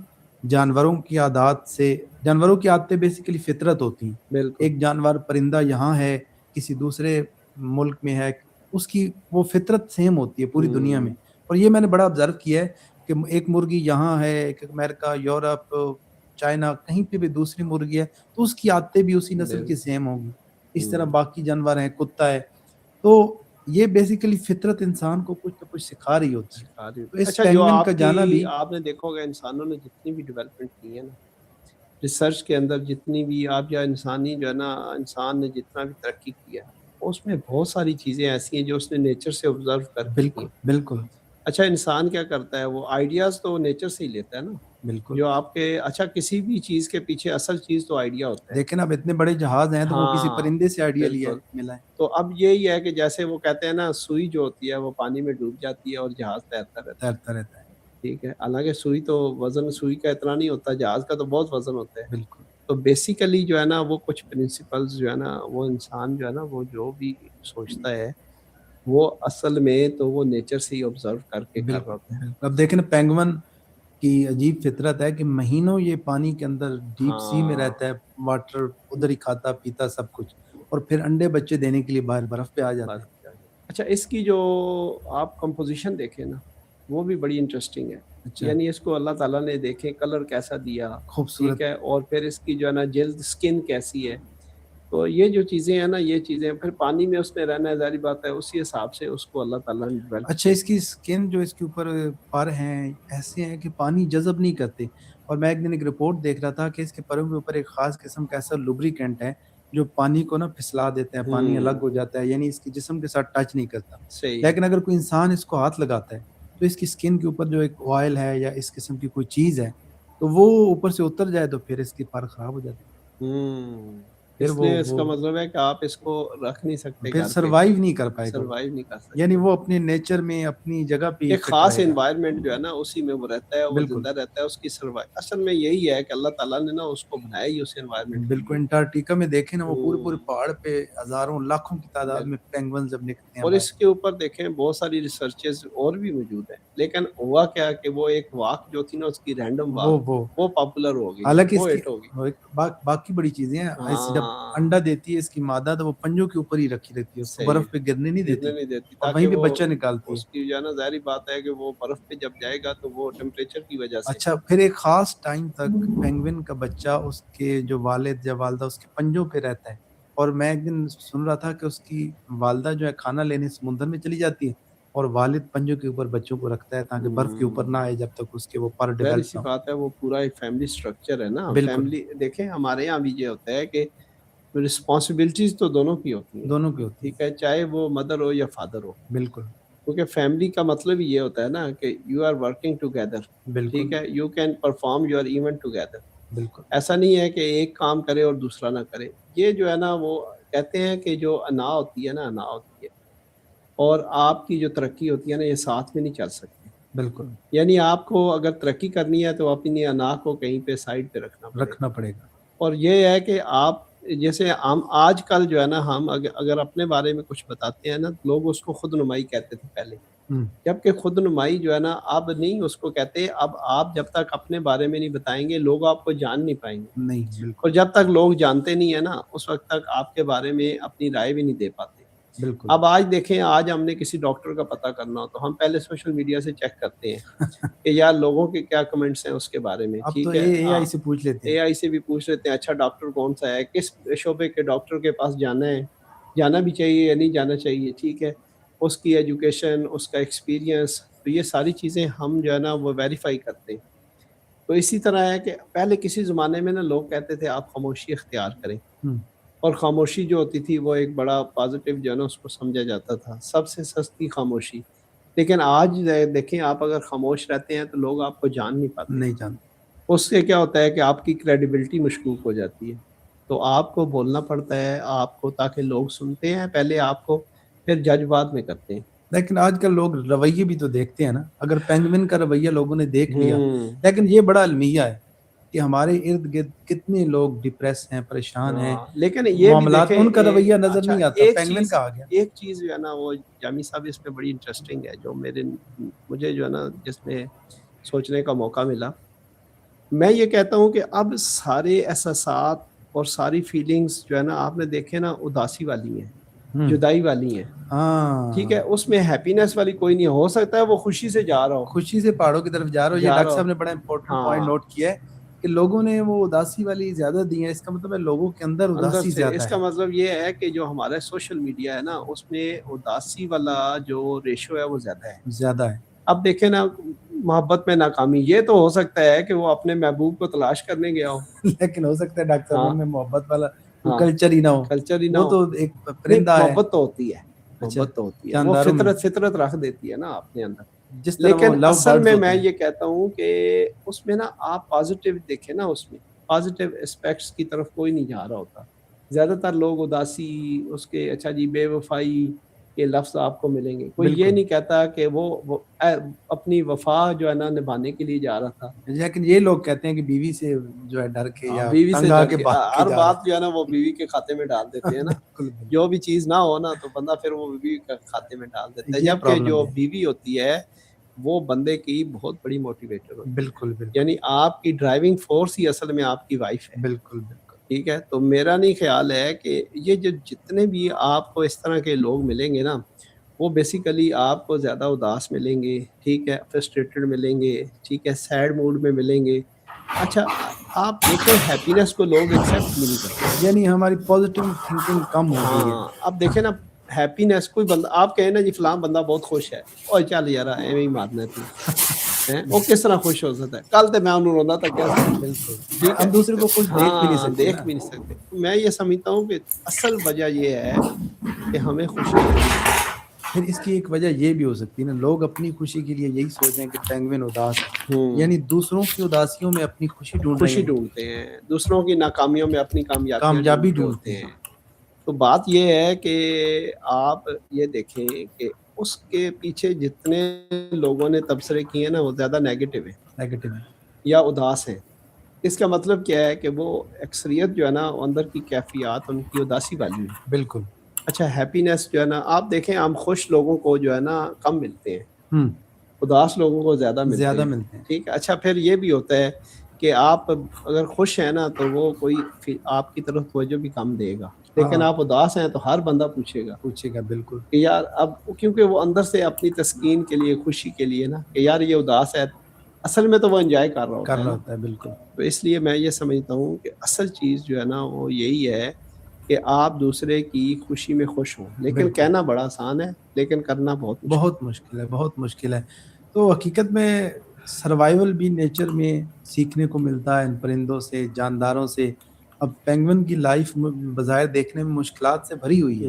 Speaker 1: جانوروں کی عادات سے، جانوروں کی عادتیں بیسیکلی فطرت ہوتی ہیں.
Speaker 2: بالکل.
Speaker 1: ایک جانور پرندہ یہاں ہے، کسی دوسرے ملک میں ہے، اس کی وہ فطرت سیم ہوتی ہے پوری دنیا میں. اور یہ میں نے بڑا آبزرو کیا ہے کہ ایک مرغی یہاں ہے، ایک امریکہ، یورپ، چائنا کہیں پہ بھی دوسری مرغی ہے تو اس کی عادتیں بھی اسی نسل کی سیم ہوں گی. اس طرح باقی جانور ہیں, کتا ہے, تو یہ بیسیکلی فطرت انسان کو کچھ نہ کچھ سکھا رہی ہوتی ہے. تو اس
Speaker 2: اچھا جو
Speaker 1: پینگوئن کا
Speaker 2: آپ
Speaker 1: جانا
Speaker 2: کی
Speaker 1: بھی
Speaker 2: آپ نے دیکھا ہوگا انسانوں نے جتنی بھی ڈیولپمنٹ کی ہے نا ریسرچ کے اندر, جتنی بھی آپ یا انسانی جو ہے نا انسان نے جتنا بھی ترقی کیا اس میں بہت ساری چیزیں ایسی ہیں جو اس نے نیچر سے آبزرو کر کے کی
Speaker 1: بالکل
Speaker 2: ہیں.
Speaker 1: بالکل
Speaker 2: اچھا انسان کیا کرتا ہے, وہ آئیڈیاز تو نیچر سے ہی لیتا ہے نا
Speaker 1: بالکل.
Speaker 2: جو آپ کے, اچھا کسی بھی چیز کے پیچھے اصل چیز تو آئیڈیا ہوتا ہے.
Speaker 1: دیکھیں اب اتنے بڑے جہاز ہیں تو وہ کسی
Speaker 2: ہاں
Speaker 1: پرندے سے آئیڈیا لیا
Speaker 2: بالکل.
Speaker 1: ہے, ملا ہے.
Speaker 2: تو اب یہی ہے کہ جیسے وہ کہتے ہیں نا سوئی جو ہوتی ہے وہ پانی میں ڈوب جاتی ہے اور جہاز تیرتا رہتا ہے.
Speaker 1: تیرتا رہتا ہے.
Speaker 2: ٹھیک ہے, حالانکہ سوئی تو وزن سوئی کا اتنا نہیں ہوتا, جہاز کا تو بہت وزن ہوتا ہے.
Speaker 1: بالکل
Speaker 2: تو بیسیکلی جو ہے نا وہ کچھ پرنسپلز جو ہے نا وہ انسان جو ہے نا وہ جو بھی سوچتا ہے وہ اصل میں تو وہ نیچر سے ہی آبزرو کر کے کر رہا ہوتا ہے.
Speaker 1: بالکل. اب دیکھیں نا پینگون کی عجیب فطرت ہے کہ مہینوں یہ پانی کے اندر ڈیپ سی میں رہتا ہے, واٹر ادھر ہی کھاتا پیتا سب کچھ, اور پھر انڈے بچے دینے کے لیے باہر برف پہ آ جاتا ہے.
Speaker 2: اچھا اس کی جو آپ کمپوزیشن دیکھیں نا وہ بھی بڑی انٹرسٹنگ ہے.
Speaker 1: اچھا
Speaker 2: یعنی اس کو اللہ تعالیٰ نے دیکھیں کلر کیسا دیا,
Speaker 1: خوبصورت.
Speaker 2: ٹھیک ہے, اور پھر اس کی جو ہے نا جلد سکن کیسی ہے. تو یہ جو چیزیں ہیں نا یہ چیزیں پھر پانی میں اس نے رہنا ہے, ظاہری بات ہے اسی حساب سے اس کو اللہ تعالیٰ نے ڈیولپ
Speaker 1: اچھا اس کی سکن جو اس کے اوپر پر ہیں ایسے ہیں کہ پانی جذب نہیں کرتے, اور میں ایک دن ایک رپورٹ دیکھ رہا تھا کہ اس کے پروں کے اوپر ایک خاص قسم کا ایسا لوبریکینٹ ہے جو پانی کو نا پھسلا دیتے ہیں, پانی الگ ہو جاتا ہے, یعنی اس کی جسم کے ساتھ ٹچ نہیں کرتا.
Speaker 2: صحیح.
Speaker 1: لیکن اگر کوئی انسان اس کو ہاتھ لگاتا ہے تو اس کی سکن کے اوپر جو ایک آئل ہے یا اس قسم کی کوئی چیز ہے تو وہ اوپر سے اتر جائے تو پھر اس کی پر خراب ہو جاتی ہے. پھر
Speaker 2: اس لیے اس کا مطلب ہے کہ آپ اس کو رکھ نہیں سکتے,
Speaker 1: پھر
Speaker 2: گھر پہ
Speaker 1: سروائیو نہیں کر پائے گا,
Speaker 2: سروائیو نہیں کر سکتے.
Speaker 1: یعنی وہ اپنے نیچر میں اپنی جگہ پہ
Speaker 2: ایک خاص انوائرمنٹ جو ہے نا اسی میں وہ رہتا ہے, وہ
Speaker 1: بالکل
Speaker 2: زندہ رہتا ہے, اس کی سروائیو اصل میں یہی ہے کہ اللہ تعالیٰ نے نا اس کو بنایا ہی اس انوائرمنٹ.
Speaker 1: بالکل. انٹارکٹیکا میں دیکھیں نا وہ پورے پورے پہاڑ پہ ہزاروں لاکھوں کی تعداد میں پینگوئن جب نکلتے ہیں,
Speaker 2: اور اس کے اوپر دیکھیں بہت ساری ریسرچز اور بھی موجود ہیں, لیکن ہوا کیا کہ وہ ایک واک جو تھی نا اس کی رینڈم واک وہ پاپولر ہو گئی,
Speaker 1: حالانکہ
Speaker 2: وہ ہٹ ہو گئی.
Speaker 1: باقی بڑی چیزیں ہیں, جب انڈا دیتی ہے اس کی مادہ تو وہ پنجوں کے اوپر ہی رکھی رہتی ہے, اس کو برف پہ گرنے نہیں دیتی اور وہیں پہ بچہ نکالتی ہے.
Speaker 2: اس کی جو ہے نا ظاہری بات ہے کہ وہ برف پہ جب جائے گا تو وہ ٹیمپریچر کی وجہ سے.
Speaker 1: اچھا پھر ایک خاص ٹائم تک پینگوئن کا بچہ اس کے جو والد یا والدہ اس کے پنجوں پہ رہتا ہے, اور میں ایک دن سن رہا تھا کہ اس کی والدہ جو ہے کھانا لینے سمندر میں چلی جاتی ہے اور والد پنجوں کے اوپر بچوں کو رکھتا ہے تاکہ برف کے اوپر نہ آئے جب تک اس کے وہ پر
Speaker 2: ظاہر
Speaker 1: ڈیولپ
Speaker 2: سی
Speaker 1: نہ ہو.
Speaker 2: بات ہے وہ پورا ایک فیملی سٹرکچر ہے نا. فیملی دیکھیں ہمارے یہاں بھی یہ ہوتا ہے کہ رسپانسبلٹیز تو دونوں کی ہوتی ہیں,
Speaker 1: دونوں کی ہوتی
Speaker 2: ٹھیک ہے, چاہے وہ مدر ہو یا فادر ہو.
Speaker 1: بالکل.
Speaker 2: کیونکہ فیملی کا مطلب ہی یہ ہوتا ہے نا کہ یو آر ورکنگ ٹوگیدر, ٹھیک ہے, you can perform your event together.
Speaker 1: بالکل.
Speaker 2: ایسا نہیں ہے کہ ایک کام کرے اور دوسرا نہ کرے. یہ جو ہے نا وہ کہتے ہیں کہ جو انا ہوتی ہے نا انا ہوتی ہے اور آپ کی جو ترقی ہوتی ہے نا یہ ساتھ میں نہیں چل سکتی.
Speaker 1: بالکل.
Speaker 2: یعنی آپ کو اگر ترقی کرنی ہے تو اپنی انا کو کہیں پہ سائڈ پہ رکھنا پڑے گا. اور یہ ہے کہ آپ جیسے ہم آج کل جو ہے نا ہم اگر اپنے بارے میں کچھ بتاتے ہیں نا لوگ اس کو خود نمائی کہتے تھے پہلے, جبکہ خود نمائی جو ہے نا اب نہیں اس کو کہتے. اب آپ جب تک اپنے بارے میں نہیں بتائیں گے لوگ آپ کو جان نہیں پائیں گے.
Speaker 1: نہیں بالکل.
Speaker 2: اور جب تک لوگ جانتے نہیں ہیں نا اس وقت تک آپ کے بارے میں اپنی رائے بھی نہیں دے پاتے.
Speaker 1: بالکل.
Speaker 2: اب آج دیکھیں, آج ہم نے کسی ڈاکٹر کا پتہ کرنا ہو تو ہم پہلے سوشل میڈیا سے چیک کرتے ہیں کہ یار لوگوں کے کیا کمنٹس ہیں اس کے بارے میں.
Speaker 1: اب تو
Speaker 2: ٹھیک ہے,
Speaker 1: اے آئی سے پوچھ لیتے ہیں,
Speaker 2: اے آئی سے بھی پوچھ لیتے ہیں اچھا ڈاکٹر کون سا ہے, کس شعبے کے ڈاکٹر کے پاس جانا ہے, جانا بھی چاہیے یا نہیں جانا چاہیے, ٹھیک ہے, اس کی ایجوکیشن, اس کا ایکسپیرینس, تو یہ ساری چیزیں ہم جو ہے نا وہ ویریفائی کرتے ہیں. تو اسی طرح ہے کہ پہلے کسی زمانے میں نا لوگ کہتے تھے آپ خاموشی اختیار کریں, اور خاموشی جو ہوتی تھی وہ ایک بڑا پازیٹیو جو ہے نا اس کو سمجھا جاتا تھا, سب سے سستی خاموشی. لیکن آج دیکھیں آپ اگر خاموش رہتے ہیں تو لوگ آپ کو جان نہیں پاتے.
Speaker 1: نہیں جانتے.
Speaker 2: اس سے کیا ہوتا ہے کہ آپ کی کریڈیبلٹی مشکوک ہو جاتی ہے. تو آپ کو بولنا پڑتا ہے آپ کو تاکہ لوگ سنتے ہیں پہلے آپ کو, پھر جج بعد میں کرتے ہیں.
Speaker 1: لیکن آج کل لوگ رویے بھی تو دیکھتے ہیں نا, اگر پینگوئن کا رویہ لوگوں نے دیکھ لیا, لیکن یہ بڑا المیہ ہے کہ ہمارے ارد گرد کتنے لوگ ڈپریس ہیں, پریشان ہیں,
Speaker 2: لیکن یہ
Speaker 1: معاملات ان کا رویہ نظر نہیں آتا. پینگوئن کا آ گیا.
Speaker 2: ایک چیز جو ہے نا وہ جامی صاحب اس میں بڑی انٹرسٹنگ ہے جو مجھے جو ہے نا جس میں سوچنے کا موقع ملا. میں یہ کہتا ہوں کہ اب سارے احساسات اور ساری فیلنگز جو ہے نا آپ نے دیکھے نا اداسی والی ہیں, جدائی والی ہیں, ٹھیک ہے, اس میں ہیپینس والی کوئی نہیں. ہو سکتا ہے وہ خوشی سے جا رہا ہو,
Speaker 1: خوشی سے پہاڑوں کی طرف جا رہا ہو. یہ ڈاکٹر صاحب نے بڑا امپورٹنٹ پوائنٹ نوٹ کیا ہے کہ لوگوں نے وہ اداسی والی زیادہ دی ہیں، اس کا مطلب ہے لوگوں کے اندر
Speaker 2: اندر
Speaker 1: اداسی
Speaker 2: سے
Speaker 1: زیادہ
Speaker 2: اس کا
Speaker 1: ہے.
Speaker 2: مطلب یہ ہے کہ جو ہمارا سوشل میڈیا ہے نا اس میں اداسی والا جو ریشو ہے وہ زیادہ ہے.
Speaker 1: زیادہ ہے.
Speaker 2: اب دیکھیں نا محبت میں ناکامی، یہ تو ہو سکتا ہے کہ وہ اپنے محبوب کو تلاش کرنے گیا ہو،
Speaker 1: لیکن ہو سکتا ہے ڈاکٹر صاحب
Speaker 2: ہاں
Speaker 1: ان میں محبت والا
Speaker 2: ہاں
Speaker 1: کلچر ہی نہ ہو.
Speaker 2: کلچر ہی نہ
Speaker 1: وہ
Speaker 2: ہو.
Speaker 1: تو ایک
Speaker 2: نہیں
Speaker 1: پرندہ ہے.
Speaker 2: محبت تو ہوتی ہے،
Speaker 1: اچھا،
Speaker 2: محبت تو ہوتی ہے، وہ
Speaker 1: جانداروں میں
Speaker 2: فطرت رکھ دیتی ہے نا اپنے اندر.
Speaker 1: جس طرح وہ
Speaker 2: لیکن
Speaker 1: لو
Speaker 2: اصل
Speaker 1: برڈز
Speaker 2: میں
Speaker 1: ہوتے
Speaker 2: میں
Speaker 1: ہیں.
Speaker 2: یہ کہتا ہوں کہ اس میں نا آپ پازیٹیو دیکھیں نا، اس میں پازیٹیو اسپیکٹس کی طرف کوئی نہیں جا رہا ہوتا. زیادہ تر لوگ اداسی، اس کے اچھا جی بے وفائی کے لفظ آپ کو ملیں گے. کوئی یہ
Speaker 1: بالکل.
Speaker 2: نہیں کہتا کہ وہ اپنی وفا جو ہے نا نبھانے کے لیے جا رہا تھا.
Speaker 1: لیکن یہ لوگ کہتے ہیں کہ بیوی سے جو ہے ڈر کے یا
Speaker 2: بیوی سے
Speaker 1: تنگ آ
Speaker 2: ڈر
Speaker 1: کے
Speaker 2: کے
Speaker 1: بھاگ کے
Speaker 2: ہر
Speaker 1: جا رہا
Speaker 2: بات جو ہے نا وہ بیوی کے کھاتے میں ڈال دیتے ہیں نا.
Speaker 1: بالکل بالکل.
Speaker 2: جو بھی چیز نہ ہو نا تو بندہ پھر وہ بیوی کے کھاتے میں ڈال دیتا ہے.
Speaker 1: یہ
Speaker 2: جبکہ
Speaker 1: پرابلم
Speaker 2: جو
Speaker 1: ہے.
Speaker 2: بیوی ہوتی ہے وہ بندے کی بہت بڑی موٹیویٹر ہوتی ہے.
Speaker 1: بالکل بالکل.
Speaker 2: یعنی آپ کی ڈرائیونگ فورس ہی اصل میں آپ کی وائف ہے.
Speaker 1: بالکل بالکل.
Speaker 2: ٹھیک ہے، تو میرا نہیں خیال ہے کہ یہ جو جتنے بھی آپ کو اس طرح کے لوگ ملیں گے نا وہ بیسیکلی آپ کو زیادہ اداس ملیں گے، ٹھیک ہے، فرسٹریٹڈ ملیں گے، ٹھیک ہے، سیڈ موڈ میں ملیں گے. اچھا آپ دیکھیں ہیپینس کو لوگ ایکسیپٹ بھی نہیں کرتے.
Speaker 1: یعنی ہماری پازیٹیو تھنکنگ کم ہو گئی ہے.
Speaker 2: ہاں اب دیکھیں نا ہیپینس، کوئی بندہ آپ کہیں نا جی فلاں بندہ بہت خوش ہے، اور چل یار ایویں ہی مارنا تھی وہ کس طرح خوش ہو سکتا ہے؟ کل تو میں انہوں روندا تک کیا سکتا.
Speaker 1: بالکل.
Speaker 2: ٹھیک ہے،
Speaker 1: ہم دوسرے کو کچھ دیکھ بھی نہیں
Speaker 2: ہاں
Speaker 1: سکتے
Speaker 2: دیکھ
Speaker 1: نا.
Speaker 2: بھی نہیں سکتے. میں یہ سمجھتا ہوں کہ اصل وجہ یہ ہے کہ ہمیں خوشی دینی چاہیے.
Speaker 1: پھر اس کی ایک وجہ یہ بھی ہو سکتی ہے نا، لوگ اپنی خوشی کے لیے یہی سوچ رہے ہیں کہ پینگوئن اداس ہے، یعنی دوسروں کی اداسیوں میں اپنی خوشی ڈھونڈ رہے
Speaker 2: خوشی
Speaker 1: ہیں،
Speaker 2: ڈھونڈتے ہیں، دوسروں کی ناکامیوں میں اپنی کامیابیاں
Speaker 1: کامیابی
Speaker 2: ڈھونڈ رہے
Speaker 1: ڈھونڈتے
Speaker 2: ہوتے
Speaker 1: ہیں.
Speaker 2: ہیں. تو بات یہ ہے کہ آپ یہ دیکھیں کہ اس کے پیچھے جتنے لوگوں نے تبصرے کیے ہیں نا وہ زیادہ نیگیٹو ہیں
Speaker 1: نیگیٹو ہے.
Speaker 2: یا اداس ہیں. اس کا مطلب کیا ہے کہ وہ اکثریت جو ہے نا اندر کی کیفیات ان کی اداسی والی ہے.
Speaker 1: بالکل.
Speaker 2: اچھا ہیپینس جو ہے نا آپ دیکھیں ہم خوش لوگوں کو جو ہے نا کم ملتے ہیں، اداس لوگوں کو زیادہ ملتے ہیں. ٹھیک ہے، اچھا پھر یہ بھی ہوتا ہے کہ آپ اگر خوش ہیں نا تو وہ کوئی آپ کی طرف توجہ بھی کم دے گا، لیکن آپ اداس ہیں تو ہر بندہ پوچھے گا
Speaker 1: بالکل
Speaker 2: کہ یار اب، کیونکہ وہ اندر سے اپنی تسکین کے لیے، خوشی کے لیے نا کہ یار یہ اداس ہے، اصل میں تو وہ انجوائے کر رہا ہوتا ہے نا.
Speaker 1: بالکل.
Speaker 2: تو اس لیے میں یہ سمجھتا ہوں کہ اصل چیز جو ہے نا وہ یہی ہے کہ آپ دوسرے کی خوشی میں خوش ہوں. لیکن
Speaker 1: بالکل.
Speaker 2: کہنا بڑا آسان ہے لیکن کرنا
Speaker 1: بہت مشکل ہے، بہت مشکل ہے. تو حقیقت میں سروائیول بھی نیچر میں سیکھنے کو ملتا ہے ان پرندوں سے، جانداروں سے. اب پینگوئن کی لائف بظاہر دیکھنے میں مشکلات سے بھری ہوئی ہے،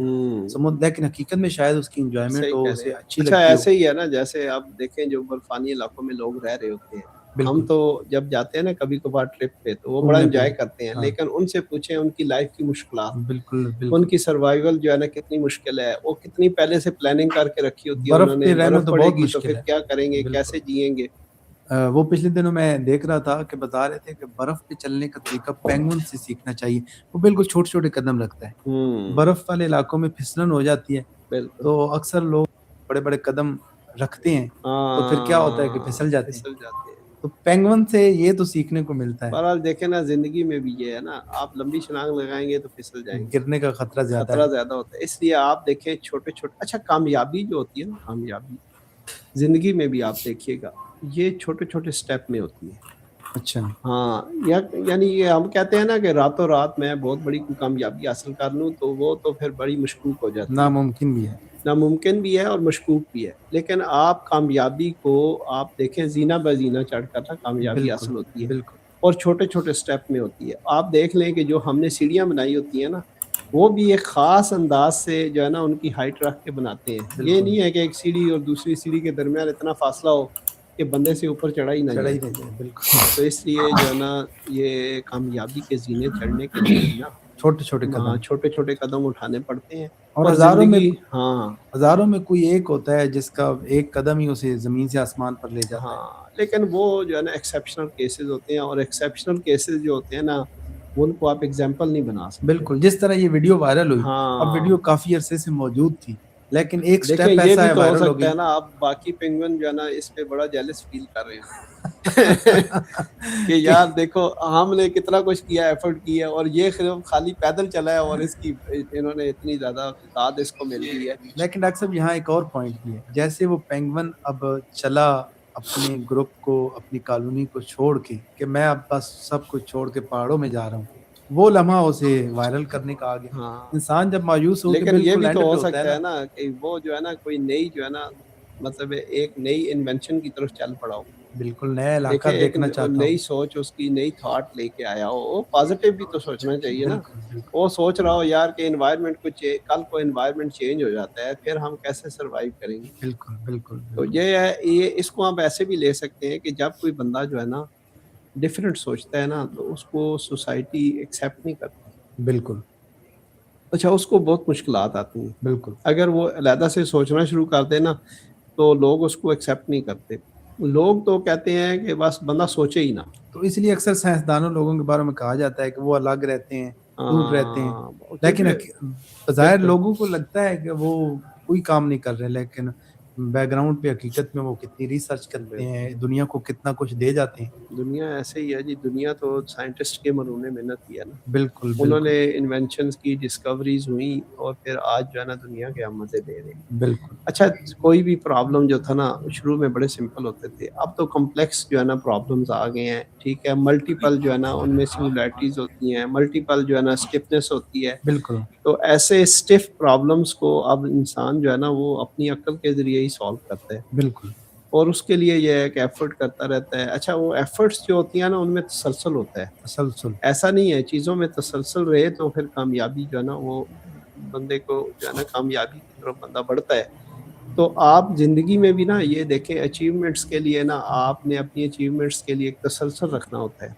Speaker 1: لیکن حقیقت میں شاید اس کی انجوائمنٹ
Speaker 2: صحیح
Speaker 1: ہو،
Speaker 2: کہہ رہے
Speaker 1: اسے
Speaker 2: ہیں.
Speaker 1: اچھی
Speaker 2: اچھا
Speaker 1: لگتی ہو.
Speaker 2: ایسے ہی ہے نا جیسے آپ دیکھیں جو برفانی علاقوں میں لوگ رہ رہے ہوتے ہیں، ہم
Speaker 1: بالکل.
Speaker 2: تو جب جاتے ہیں نا کبھی کبھار ٹرپ پہ تو وہ بڑا
Speaker 1: گھومنے
Speaker 2: انجوائے
Speaker 1: پھرنے.
Speaker 2: کرتے ہیں،
Speaker 1: ہاں.
Speaker 2: لیکن ان سے پوچھیں ان کی لائف کی مشکلات،
Speaker 1: بالکل
Speaker 2: ان
Speaker 1: بالکل.
Speaker 2: کی سروائیول جو ہے نا کتنی مشکل ہے، وہ کتنی پہلے سے پلاننگ کر کے رکھی ہوتی ہے
Speaker 1: برف
Speaker 2: انہوں نے.
Speaker 1: پہ رہنا
Speaker 2: برف
Speaker 1: تو
Speaker 2: پڑے
Speaker 1: بہت
Speaker 2: گی تو
Speaker 1: مشکل
Speaker 2: پھر
Speaker 1: ہے.
Speaker 2: کیا کریں گے،
Speaker 1: بالکل.
Speaker 2: کیسے جئیں گے.
Speaker 1: وہ پچھلے دنوں میں دیکھ رہا تھا کہ بتا رہے تھے کہ برف پہ چلنے کا طریقہ پینگوئن سے سیکھنا چاہیے. وہ بالکل چھوٹے چھوٹے قدم رکھتا ہے. برف والے علاقوں میں پھسلن ہو جاتی ہے
Speaker 2: بالکل.
Speaker 1: تو اکثر لوگ بڑے بڑے قدم رکھتے ہیں تو پھر کیا ہوتا ہے کہ پھسل جاتے ہیں. تو پینگوئن سے یہ تو سیکھنے کو ملتا ہے.
Speaker 2: بہرحال دیکھیں نا زندگی میں بھی یہ ہے نا، آپ لمبی چھلانگ لگائیں گے تو پھسل جائیں گے،
Speaker 1: گرنے کا خطرہ زیادہ
Speaker 2: ہوتا ہے. اس لیے آپ دیکھیں چھوٹے چھوٹے، اچھا کامیابی جو ہوتی ہے نا، کامیابی زندگی میں بھی آپ دیکھیے گا یہ چھوٹے چھوٹے سٹیپ میں ہوتی ہے.
Speaker 1: اچھا.
Speaker 2: ہاں یعنی یہ ہم کہتے ہیں نا کہ راتوں رات میں بہت بڑی کامیابی حاصل کر لوں تو وہ تو پھر بڑی مشکوک ہو جاتی ہے.
Speaker 1: ناممکن بھی ہے.
Speaker 2: ناممکن بھی ہے اور مشکوک بھی ہے. لیکن آپ کامیابی کو آپ دیکھیں زینہ بزینہ چڑھ کر نا کامیابی
Speaker 1: بالکل
Speaker 2: حاصل ہوتی ہے
Speaker 1: بالکل.
Speaker 2: اور چھوٹے چھوٹے سٹیپ میں ہوتی ہے. آپ دیکھ لیں کہ جو ہم نے سیڑھیاں بنائی ہوتی ہیں نا وہ بھی ایک خاص انداز سے جو ہے نا ان کی ہائٹ رکھ کے بناتے ہیں. یہ
Speaker 1: بالکل.
Speaker 2: نہیں ہے کہ ایک سیڑھی اور دوسری سیڑھی کے درمیان اتنا فاصلہ ہو کہ بندے سے اوپر چڑھا ہی نہ جائے.
Speaker 1: رہ جائے. بالکل.
Speaker 2: تو اس لیے جو ہے نا یہ کامیابی کے زینے چڑھنے کے لیے بھی نا
Speaker 1: چھوٹے چھوٹے قدم،
Speaker 2: چھوٹے چھوٹے قدم اٹھانے پڑتے ہیں.
Speaker 1: اور ہزاروں میں کوئی ایک ہوتا ہے جس کا ایک قدم ہی اسے زمین سے آسمان پر لے جاتا ہے.
Speaker 2: لیکن وہ جو ہے نا ایکسیپشنل کیسز ہوتے ہیں، اور ایکسیپشنل کیسز جو ہوتے ہیں نا ان کو آپ ایگزامپل نہیں بنا سکتے.
Speaker 1: بالکل. جس طرح یہ ویڈیو وائرل ہوئی، اب ویڈیو کافی عرصے سے موجود تھی لیکن ایک
Speaker 2: دیکھیں
Speaker 1: سٹیپ
Speaker 2: یہ
Speaker 1: ایسا
Speaker 2: بھی
Speaker 1: ہے
Speaker 2: تو ہو
Speaker 1: وائرل ہو
Speaker 2: سکتا
Speaker 1: گئی.
Speaker 2: ہے نا اب باقی پینگوئن جو ہے نا اس پہ بڑا جیلس فیل کر رہے ہیں کہ یار دیکھو ہم نے کتنا کچھ کیا، ایفرٹ کیا، اور یہ خالی پیدل چلا ہے اور اس کی انہوں نے اتنی زیادہ داد اس کو مل گئی ہے.
Speaker 1: لیکن ڈاکٹر صاحب یہاں ایک اور پوائنٹ بھی ہے، جیسے وہ پینگوئن اب چلا اپنے گروپ کو اپنی کالونی کو چھوڑ کے کہ میں اب بس سب کچھ چھوڑ کے پہاڑوں میں جا رہا ہوں، وہ لمحہ اسے وائرل کرنے کا آ گیا۔
Speaker 2: ہاں
Speaker 1: انسان جب مایوس ہو کے
Speaker 2: لیکن یہ
Speaker 1: بالکل
Speaker 2: بھی
Speaker 1: اینڈ
Speaker 2: تو
Speaker 1: پہ
Speaker 2: ہو
Speaker 1: ہوتا ہے
Speaker 2: سکتا ہے
Speaker 1: نا،
Speaker 2: نا کہ وہ جو ہے نا کوئی نئی جو ہے نا مطلب ایک نئی انوینشن کی طرف چل پڑا ہو،
Speaker 1: بالکل نیا علاقہ
Speaker 2: دیکھیں ایک
Speaker 1: دیکھنا چاہتا
Speaker 2: نئی
Speaker 1: ہوں۔
Speaker 2: سوچ اس کی نئی تھاٹ لے کے آیا ہو، وہ پازیٹیو بھی تو سوچنا چاہیے نا۔
Speaker 1: بالکل بالکل
Speaker 2: وہ سوچ رہا ہو یار کہ انوائرمنٹ کو کل کو انوائرمنٹ چینج ہو جاتا ہے، پھر ہم کیسے سروائیو کریں گے۔
Speaker 1: بالکل بالکل
Speaker 2: تو
Speaker 1: بالکل
Speaker 2: یہ ہے، یہ اس کو آپ ایسے بھی لے سکتے ہیں کہ جب کوئی بندہ جو ہے نا ڈفرینٹ سوچتا ہے نا تو اس کو سوسائٹی ایکسیپٹ نہیں کرتی۔
Speaker 1: بالکل
Speaker 2: اچھا اس کو بہت مشکلات آتی ہیں،
Speaker 1: بالکل
Speaker 2: اگر وہ علیحدہ سے سوچنا شروع کر دے نا تو لوگ اس کو ایکسیپٹ نہیں کرتے۔ لوگ تو کہتے ہیں کہ بس بندہ سوچے ہی نہ۔
Speaker 1: تو اس لیے اکثر سائنسدانوں لوگوں کے بارے میں کہا جاتا ہے کہ وہ الگ رہتے ہیں، دور رہتے ہیں، لیکن بظاہر
Speaker 2: بالکل
Speaker 1: لوگوں کو لگتا ہے کہ وہ کوئی کام نہیں کر رہے، لیکن بیک گراؤنڈ پہ حقیقت میں وہ کتنی ریسرچ کرتے ہیں، دنیا کو کتنا کچھ دے جاتے ہیں۔
Speaker 2: دنیا ایسے ہی ہے جی، دنیا تو سائنٹسٹ کے مرہون محنت کی ہے نا،
Speaker 1: بالکل
Speaker 2: انہوں
Speaker 1: بالکل
Speaker 2: نے انوینشنز کی، ڈسکوریز ہوئیں اور پھر آج جو ہے نا دنیا کے ہم مزے لے رہے ہیں۔
Speaker 1: بالکل
Speaker 2: اچھا کوئی بھی پرابلم جو تھا نا شروع میں بڑے سمپل ہوتے تھے، اب تو کمپلیکس جو ہے نا پرابلمز آ گئے ہیں، ٹھیک ہے، ملٹیپل جو ہے نا ان میں سنگولیرٹیز ہوتی ہیں، ملٹیپل جو ہے نا اسٹفنس ہوتی ہے۔
Speaker 1: بالکل
Speaker 2: تو ایسے اسٹف پرابلمس کو اب انسان جو ہے نا وہ اپنی عقل کے ذریعے ہی سالو کرتا ہے،
Speaker 1: بالکل
Speaker 2: اور اس کے لیے یہ ہے کہ ایفرٹ کرتا رہتا ہے۔ اچھا وہ ایفرٹس جو ہوتی ہیں نا ان میں تسلسل ہوتا ہے،
Speaker 1: تسلسل
Speaker 2: ایسا نہیں ہے، چیزوں میں تسلسل رہے تو پھر کامیابی جو ہے نا وہ بندے کو جو ہے نا کامیابی کی طرف بندہ بڑھتا ہے۔ تو آپ زندگی میں بھی نا یہ دیکھیں اچیومنٹس کے لیے نا آپ نے اپنی اچیومنٹس کے لیے ایک تسلسل رکھنا ہوتا ہے۔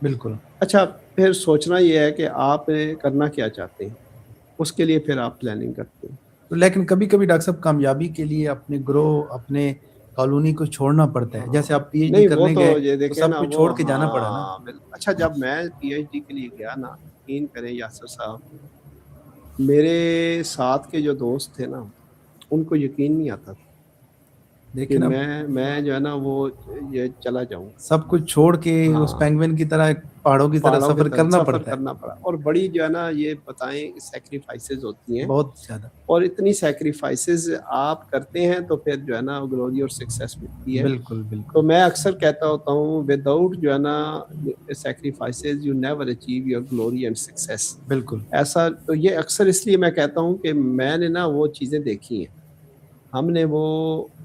Speaker 1: بالکل
Speaker 2: اچھا پھر سوچنا یہ ہے کہ آپ کرنا کیا چاہتے ہیں، اس کے لیے پھر آپ پلاننگ کرتے ہیں۔
Speaker 1: تو لیکن کبھی کبھی ڈاکٹر صاحب کامیابی کے لیے اپنے گروہ اپنے کالونی کو چھوڑنا پڑتا ہے، جیسے آپ پی ایچ ڈی
Speaker 2: نہیں وہ
Speaker 1: کرنے
Speaker 2: تو
Speaker 1: گئے
Speaker 2: یہ
Speaker 1: تو
Speaker 2: دیکھیں
Speaker 1: سب
Speaker 2: نا
Speaker 1: کچھ
Speaker 2: وہ
Speaker 1: چھوڑ کے جانا پڑا نا۔
Speaker 2: ہاں بالکل۔ اچھا جب میں پی ایچ ڈی کے لیے گیا نا، یقین کریں یاسر صاحب، میرے ساتھ کے جو دوست تھے نا ان کو یقین نہیں آتا تھا کہ
Speaker 1: لیکن اب
Speaker 2: میں جو ہے نا وہ یہ چلا جاؤں گا۔
Speaker 1: سب کچھ چھوڑ کے اس
Speaker 2: ہاں
Speaker 1: پینگوئن کی طرح پہاڑوں کی طرح
Speaker 2: پہاڑوں کی
Speaker 1: سفر
Speaker 2: طرف
Speaker 1: کرنا
Speaker 2: سفر
Speaker 1: پڑتا ہے،
Speaker 2: کرنا پڑا، اور بڑی جو ہے نا یہ بتائیں سیکریفائسز ہوتی ہیں،
Speaker 1: بہت زیادہ۔
Speaker 2: اور اتنی سیکریفائسز آپ کرتے ہیں تو پھر جو ہے نا گلوری اور سکسیس ملتی ہے۔
Speaker 1: بالکل بالکل
Speaker 2: تو میں اکثر کہتا ہوتا ہوں وداؤٹ جو ہے نا sacrifices you never achieve your glory and success.
Speaker 1: بالکل
Speaker 2: ایسا تو یہ اکثر اس لیے میں کہتا ہوں کہ میں نے نا وہ چیزیں دیکھی ہیں، ہم نے وہ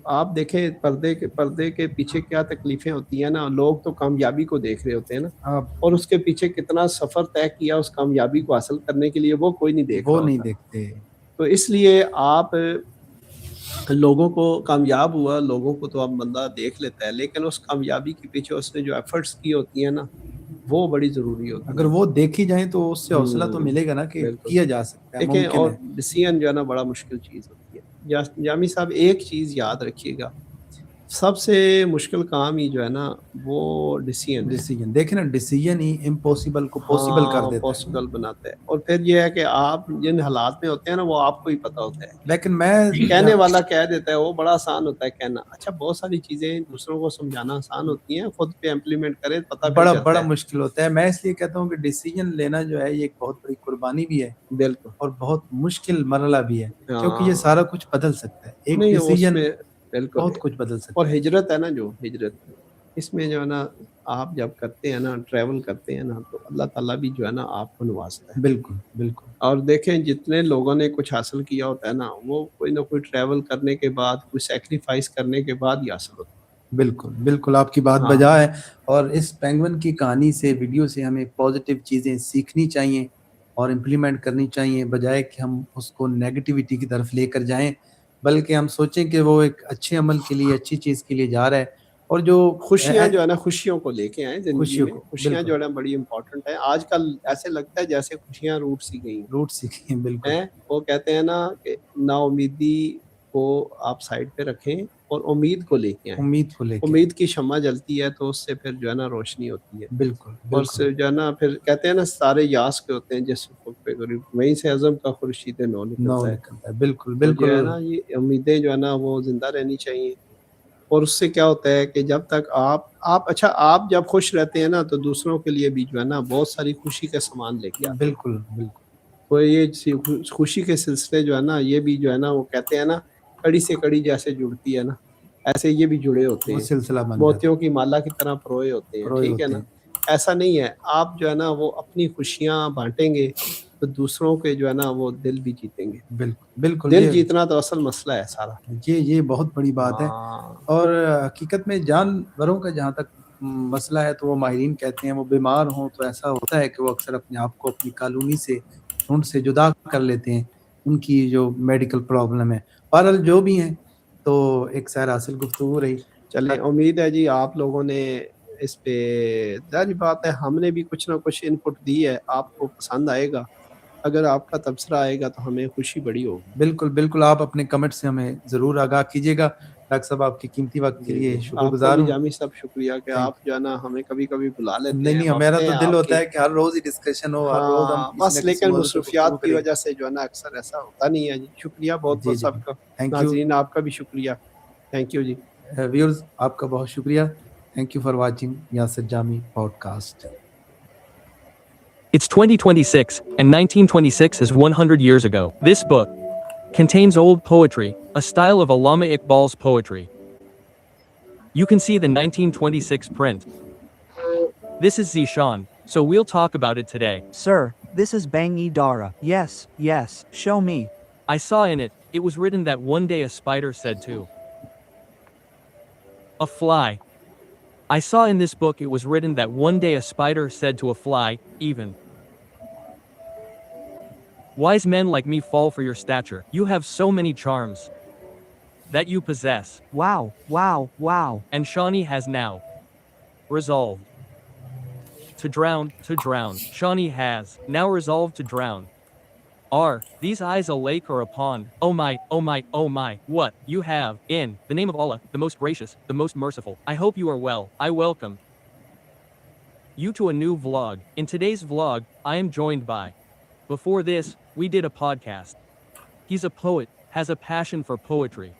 Speaker 2: آپ دیکھیں پردے کے پیچھے کیا تکلیفیں ہوتی ہیں نا، لوگ تو کامیابی کو دیکھ رہے ہوتے ہیں نا،
Speaker 1: آپ
Speaker 2: اور اس کے پیچھے کتنا سفر طے کیا اس کامیابی کو حاصل کرنے کے لیے وہ کوئی نہیں دیکھ
Speaker 1: وہ
Speaker 2: رہا
Speaker 1: نہیں
Speaker 2: ہوتا۔
Speaker 1: دیکھتے۔
Speaker 2: تو اس لیے آپ لوگوں کو کامیاب ہوا، لوگوں کو تو اب بندہ دیکھ لیتا ہے، لیکن اس کامیابی کے پیچھے اس نے جو ایفرٹس کی ہوتی ہیں نا وہ بڑی ضروری ہوتی
Speaker 1: اگر
Speaker 2: ہیں۔
Speaker 1: وہ دیکھی جائیں تو اس سے حوصلہ تو ملے گا نا کہ
Speaker 2: بالکل
Speaker 1: کیا جا سکتا ہے،
Speaker 2: دیکھیں،
Speaker 1: ممکن
Speaker 2: اور
Speaker 1: ہے۔
Speaker 2: ڈیسیژن جو ہے نا بڑا مشکل چیز ہوتی ہے۔ جامی صاحب ایک چیز یاد رکھیے گا، سب سے مشکل کام ہی جو ہے نا وہ ڈیسیژن ہے۔
Speaker 1: ڈیسیجن دیکھیں نا، ڈیسیجن ہی امپوسیبل کو پاسبل کر
Speaker 2: ہاں
Speaker 1: دیتا ہے۔
Speaker 2: پاسبل بناتا ہے، اور پھر یہ ہے کہ آپ جن حالات میں ہوتے ہیں نا وہ آپ کو ہی پتہ ہوتا ہے۔
Speaker 1: لیکن میں
Speaker 2: کہنے والا کہہ دیتا ہے وہ بڑا آسان ہوتا ہے کہنا، اچھا بہت ساری چیزیں دوسروں کو سمجھانا آسان ہوتی ہیں، خود پہ امپلیمنٹ کرے پتہ پھر
Speaker 1: بڑا
Speaker 2: چلتا ہے۔
Speaker 1: مشکل ہوتا ہے۔ میں اس لیے کہتا ہوں کہ ڈیسیجن لینا جو ہے یہ ایک بہت بڑی قربانی بھی ہے
Speaker 2: بالکل
Speaker 1: اور بہت مشکل مرحلہ بھی ہے، کیونکہ یہ
Speaker 2: ہاں
Speaker 1: سارا کچھ بدل سکتا ہے، ایک
Speaker 2: نہیں اس
Speaker 1: ڈیسیجن
Speaker 2: میں بالکل
Speaker 1: بہت کچھ بدل
Speaker 2: اور
Speaker 1: سکتا ہے۔
Speaker 2: ہجرت ہے نا، جو ہجرت اس میں جو ہے نا آپ جب کرتے ہیں نا ٹریول کرتے ہیں نا تو اللہ تعالیٰ بھی جو ہے نا آپ کو نوازتا ہے۔
Speaker 1: بالکل بالکل
Speaker 2: اور دیکھیں جتنے لوگوں نے کچھ حاصل کیا ہوتا ہے نا وہ کوئی نہ کوئی ٹریول کرنے کے بعد، کوئی سیکریفائس کرنے کے بعد ہی حاصل ہوتا
Speaker 1: بالکل بالکل آپ کی بات
Speaker 2: ہاں
Speaker 1: بجا ہے، اور اس پینگوئن کی کہانی سے، ویڈیو سے ہمیں پازیٹیو چیزیں سیکھنی چاہیے اور امپلیمنٹ کرنی چاہیے، بجائے کہ ہم اس کو نیگیٹیوٹی کی طرف لے کر جائیں، بلکہ ہم سوچیں کہ وہ ایک اچھے عمل کے لیے، اچھی چیز کے لیے جا رہا ہے، اور جو
Speaker 2: خوشیاں جو ہے نا خوشیوں کو لے کے آئیں زندگی
Speaker 1: خوشیوں
Speaker 2: میں،
Speaker 1: کو
Speaker 2: خوشیاں
Speaker 1: بالکل
Speaker 2: جو ہے نا بڑی امپورٹنٹ ہیں۔ آج کل ایسے لگتا ہے جیسے خوشیاں روٹ سی گئی
Speaker 1: روٹ سیکھیں، بالکل
Speaker 2: ہیں۔ وہ کہتے ہیں نا کہ نا امیدی کو آپ سائڈ پہ رکھیں اور امید کو لے کے آئیں۔
Speaker 1: امید کو لے کے
Speaker 2: امید کی شمع جلتی ہے تو اس سے پھر جو ہے نا روشنی ہوتی ہے،
Speaker 1: بالکل
Speaker 2: اور
Speaker 1: بالکل
Speaker 2: سے جو ہے نا پھر کہتے ہیں نا سارے یاس کے ہوتے ہیں جس پہ قریب وہیں سے عزم کا خورشید نو
Speaker 1: نو
Speaker 2: نکلتا ہے۔
Speaker 1: نکلتا ہے، بالکل
Speaker 2: تو جو ہے
Speaker 1: بالکل
Speaker 2: نا یہ امیدیں جو ہے نا وہ زندہ رہنی چاہیے، اور اس سے کیا ہوتا ہے کہ جب تک آپ اچھا آپ جب خوش رہتے ہیں نا تو دوسروں کے لیے بھی جو ہے نا بہت ساری خوشی کا سامان لے کے آتے ہیں۔
Speaker 1: بالکل بالکل
Speaker 2: تو یہ خوشی کے سلسلے جو ہے نا یہ بھی جو ہے نا وہ کہتے ہیں نا کڑی سے کڑی جیسے جڑتی ہے نا، ऐसे ये भी जुड़े होते
Speaker 1: वो
Speaker 2: हैं,
Speaker 1: सिलसिला बन जाता
Speaker 2: मोतियों की माला की तरह परोए होते हैं,
Speaker 1: परोए
Speaker 2: ठीक है
Speaker 1: होते
Speaker 2: ना।
Speaker 1: हैं।
Speaker 2: ऐसा नहीं है, आप जो है ना वो अपनी खुशियां बांटेंगे तो दूसरों के जो है ना वो दिल भी जीतेंगे।
Speaker 1: बिल्कुल, बिल्कुल
Speaker 2: दिल
Speaker 1: ये
Speaker 2: जीतना तो असल मसला है सारा।
Speaker 1: ये बहुत बड़ी बात है।
Speaker 2: हाँ
Speaker 1: और हकीकत में जानवरों का जहाँ तक मसला है तो वो माहिरीन कहते हैं वो बीमार हों तो ऐसा होता है कि वो अक्सर अपने आप को अपनी कॉलोनी से, झुंड से जुदा कर लेते हैं, उनकी जो मेडिकल प्रॉब्लम है। बहरहाल जो भी हैं, तो एक सैर हासिल गुफ्तगू रही।
Speaker 2: चलें, उम्मीद है जी आप लोगों ने इस पे, जाहिर बात है हमने भी कुछ ना कुछ इनपुट दी है, आपको पसंद आएगा। अगर आपका तबसरा आएगा तो हमें खुशी बड़ी होगी।
Speaker 1: बिल्कुल, बिल्कुल आप अपने कमेंट से हमें ज़रूर आगाह कीजिएगा। डॉक्टर साहब आपके कीमती वक़्त के
Speaker 2: जी,
Speaker 1: लिए
Speaker 2: जी। आपका
Speaker 1: शुक्रगुज़ार
Speaker 2: भी
Speaker 1: हूँ।
Speaker 2: जामी साहब शुक्रिया कि
Speaker 1: थैंक
Speaker 2: आप जो है ना हमें कभी-कभी बुला लेते
Speaker 1: नहीं,
Speaker 2: हैं,
Speaker 1: नहीं मेरा
Speaker 2: वक़्त
Speaker 1: तो
Speaker 2: हैं
Speaker 1: दिल होता
Speaker 2: आपके।
Speaker 1: है कि हर रोज़ ही डिस्कशन हो, हर रोज़ हम
Speaker 2: हाँ,
Speaker 1: किसी
Speaker 2: बस
Speaker 1: न किसी
Speaker 2: लेकिन
Speaker 1: मौज़ू पे गुफ्तगू
Speaker 2: मसरूफ़ियात की
Speaker 1: करें।
Speaker 2: वजह से जो है ना अक्सर ऐसा होता नहीं है जी। शुक्रिया
Speaker 1: जी,
Speaker 2: बहुत-बहुत
Speaker 1: जी।
Speaker 2: सबका।
Speaker 1: Thank you.
Speaker 2: नाज़रीन आपका भी शुक्रिया। Thank you ji.
Speaker 1: व्यूअर्स आपका बहुत शुक्रिया। Thank you for watching Yasir Jami podcast.
Speaker 5: It's 2026, and 1926 is 100 years ago. This book contains old poetry, a style of Allama Iqbal's poetry. You can see the 1926 print. This is Zishan, so we'll talk about it today.
Speaker 6: Sir, this is Bangi Dara. Yes, yes, show me.
Speaker 5: I saw in it, it was written that one day a spider said to a fly. I saw in this book it was written that one day a spider said to a fly, even wise men like me fall for your stature. You have so many charms that you possess.
Speaker 6: Wow, wow, wow.
Speaker 5: And Shawnee has now resolved to drown, to drown. Shawnee has now resolved to drown. Are these eyes a lake or a pond? Oh my, oh my, oh my, what you have in the name of Allah, the most gracious, the most merciful. I hope you are well. I welcome you to a new vlog. In today's vlog, I am joined by, before this, we did a podcast. He's a poet, has a passion for poetry.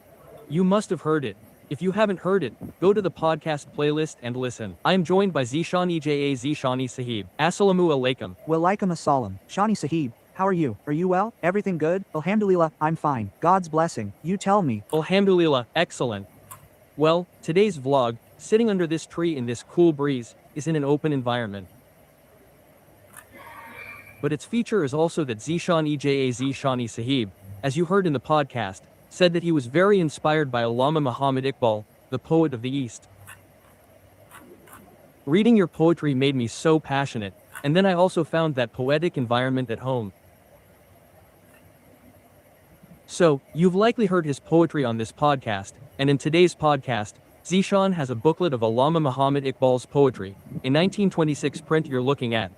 Speaker 5: You must have heard it. If you haven't heard it, go to the podcast playlist and listen. I am joined by Zishani Zishani Sahib. Assalamu alaikum.
Speaker 6: Walaikum assalam. Shani Sahib, how are you? Are you well? Everything good? Alhamdulillah, I'm fine. God's blessing. You tell me.
Speaker 5: Alhamdulillah, excellent. Well, today's vlog, sitting under this tree in this cool breeze, is in an open environment. But its feature is also that Zishan Zishani Sahib, as you heard in the podcast, said that he was very inspired by Allama Muhammad Iqbal, the poet of the East. Reading your poetry made me so passionate, and then I also found that poetic environment at home. So, you've likely heard his poetry on this podcast, and in today's podcast, Zishan has a booklet of Allama Muhammad Iqbal's poetry, a 1926 print you're looking at.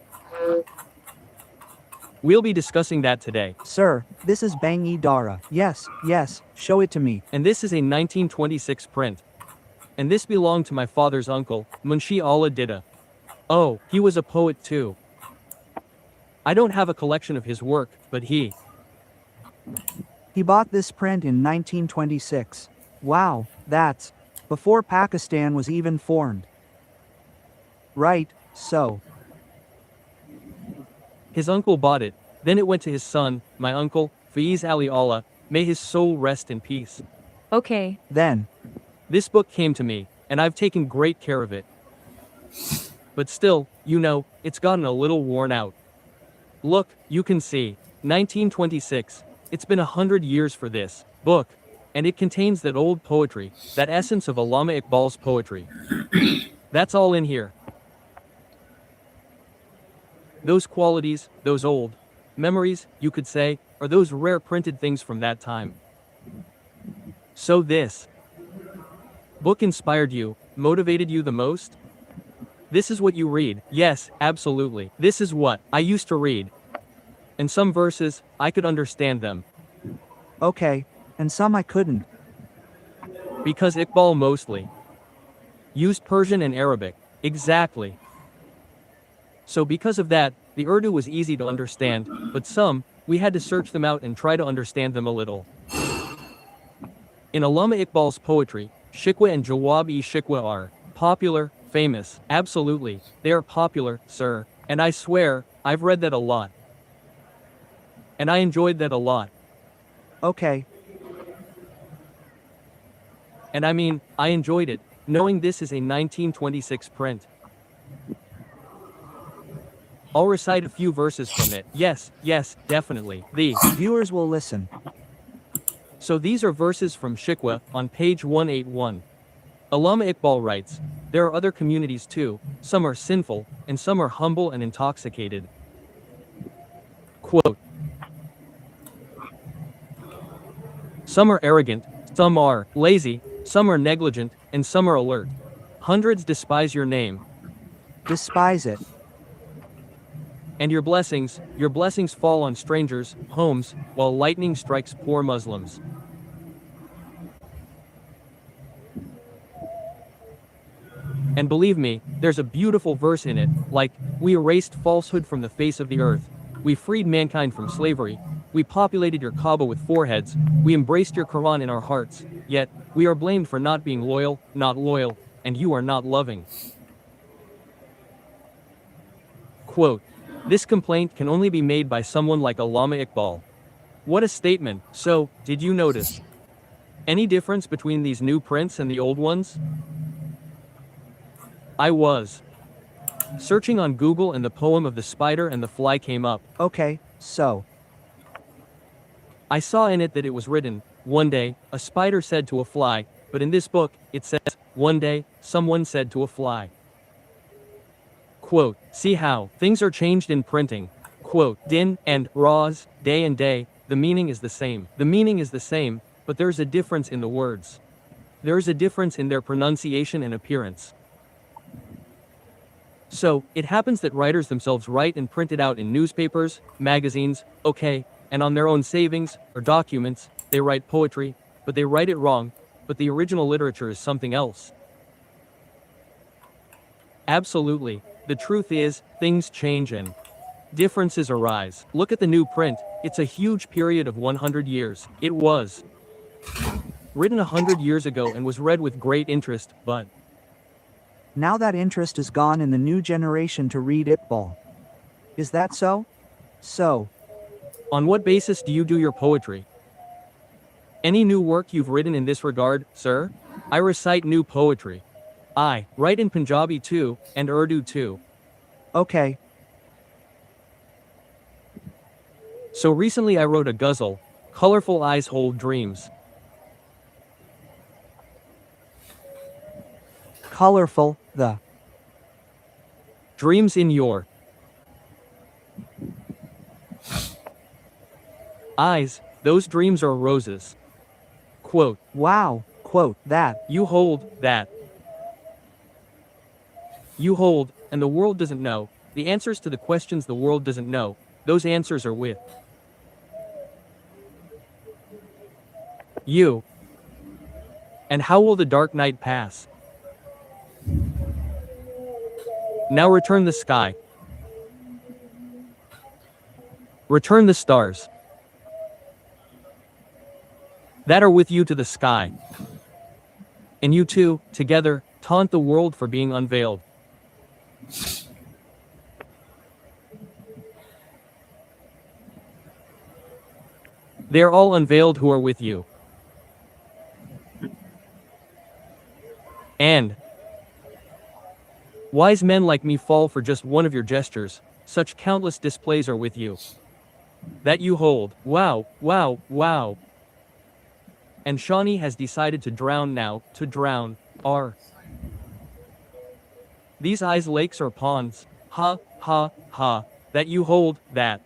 Speaker 5: We'll be discussing that today.
Speaker 6: Sir, this is Bangi Dara. Yes, yes, show it to me.
Speaker 5: And this is a 1926 print. And this belonged to my father's uncle, Munshi Allah Dida. Oh, he was a poet too. I don't have a collection of his work, but he
Speaker 6: bought this print in 1926. Wow, that's before Pakistan was even formed. Right, so.
Speaker 5: His uncle bought it, then it went to his son, my uncle, Faiz Ali Allah, may his soul rest in peace.
Speaker 7: Okay.
Speaker 6: Then,
Speaker 5: This book came to me, and I've taken great care of it. But still, you know, it's gotten a little worn out. Look, you can see, 1926, it's been 100 years for this book, and it contains that old poetry, that essence of Allama Iqbal's poetry. That's all in here. Those qualities, those old memories, you could say, are those rare printed things from that time. So this book inspired you, motivated you the most? This is what you read. Yes, absolutely. This is what I used to read. And some verses, I could understand them.
Speaker 6: okay, and some I couldn't.
Speaker 5: Because Iqbal mostly used Persian and Arabic. Exactly. So because of that, the Urdu was easy to understand, but some, we had to search them out and try to understand them a little. In Allama Iqbal's poetry, Shikwa and Jawab-e-Shikwa are popular, famous. Absolutely, they are popular, sir. And I swear, I've read that a lot. And I enjoyed that a lot.
Speaker 6: Okay.
Speaker 5: And I mean, I enjoyed it, knowing this is a 1926 print. I'll recite a few verses from it. Yes, definitely. The
Speaker 6: Viewers will listen.
Speaker 5: So these are verses from Shikwa on page 181. Allama Iqbal writes, there are other communities too, some are sinful, and some are humble and intoxicated. Quote, some are arrogant, some are lazy, some are negligent, and some are alert. Hundreds despise your name,
Speaker 6: Despise it.
Speaker 5: and your blessings fall on strangers' homes, while lightning strikes poor Muslims. And believe me, there's a beautiful verse in it, like, we erased falsehood from the face of the earth. We freed mankind from slavery. We populated your Kaaba with foreheads. We embraced your Quran in our hearts. Yet, we are blamed for not being loyal, and you are not loving. Quote, this complaint can only be made by someone like Allama Iqbal. What a statement. So, did you notice any difference between these new prints and the old ones? I was searching on Google and the poem of the spider and the fly came up.
Speaker 6: Okay, so.
Speaker 5: I saw in it that it was written, one day, a spider said to a fly, but in this book, it says, one day, someone said to a fly. Quote, see how things are changed in printing. Quote, din and raz, day and day, the meaning is the same. The meaning is the same, but there's a difference in the words. There is a difference in their pronunciation and appearance. So, it happens that writers themselves write and print it out in newspapers, magazines, okay, and on their own savings, or documents, they write poetry, but they write it wrong, but the original literature is something else. Absolutely. The truth is, things change and differences arise. Look at the new print, it's a huge period of 100 years. It was written 100 years ago and was read with great interest, but
Speaker 6: Now that interest is gone in the new generation to read Iqbal. Is that so? So.
Speaker 5: On what basis do you do your poetry? Any new work you've written in this regard, sir? I recite new poetry. I write in Punjabi too, and Urdu too.
Speaker 6: Okay.
Speaker 5: So recently I wrote a ghazal, Colorful Eyes Hold Dreams.
Speaker 6: Colorful, the
Speaker 5: Dreams in your eyes, those dreams are roses. Quote,
Speaker 6: wow, quote, that.
Speaker 5: you hold that. You hold, and the world doesn't know, the answers to the questions the world doesn't know, those answers are with you. And how will the dark night pass? Now return the sky. Return the stars that are with you to the sky. And you two, together, taunt the world for being unveiled. They are all unveiled who are with you. And wise men like me fall for just one of your gestures, such countless displays are with you. That you hold, wow, wow, wow. And Shawnee has decided to drown now, to drown, are these eyes lakes or ponds, ha, ha, ha, that you hold, that.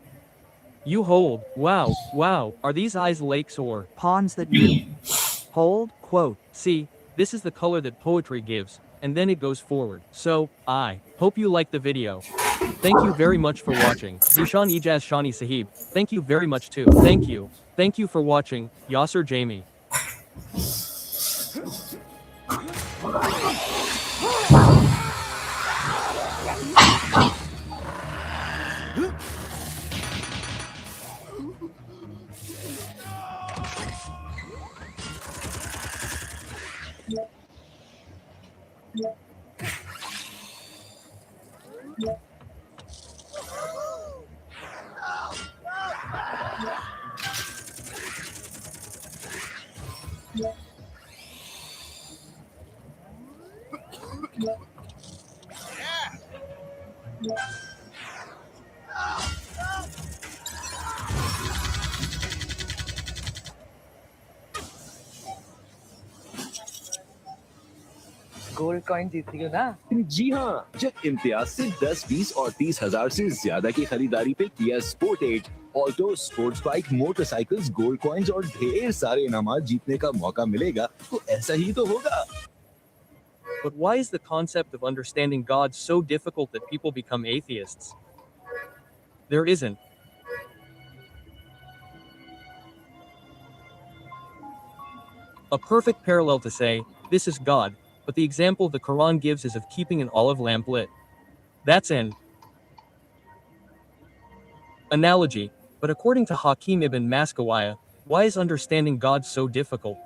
Speaker 5: You hold, wow, wow, are these eyes lakes or
Speaker 6: Pawns that you hold, quote.
Speaker 5: See, this is the color that poetry gives, and then it goes forward. So, I hope you liked the video. Thank you very much for watching. Zishan Ijaz Shani Sahib, thank you very much too. Thank you. Thank you for watching, Yasir Jami.
Speaker 7: Gold coin जीत रही हो ना?
Speaker 8: जी हाँ, जब इम्तियाज से 10, 20 और 30 हजार से ज्यादा की खरीदारी पे किया Sportage, Alto, sports bike, motorcycles, gold coins और ढेर सारे इनामात जीतने का मौका मिलेगा, तो ऐसा ही तो होगा।
Speaker 5: But why is the concept of understanding God so difficult that people become atheists? There isn't. A perfect parallel to say, this is God, but the example the Quran gives is of keeping an olive lamp lit. That's an analogy, but according to Hakim ibn Maskawaya, why is understanding God so difficult?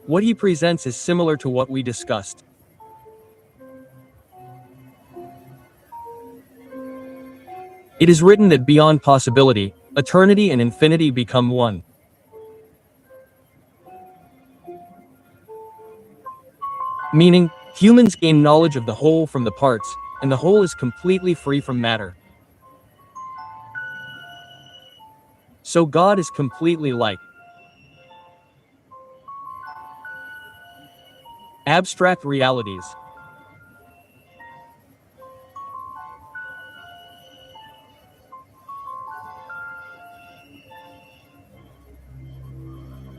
Speaker 5: What he presents is similar to what we discussed. It is written that beyond possibility, eternity and infinity become one. Meaning, humans gain knowledge of the whole from the parts, and the whole is completely free from matter. So God is completely like abstract realities.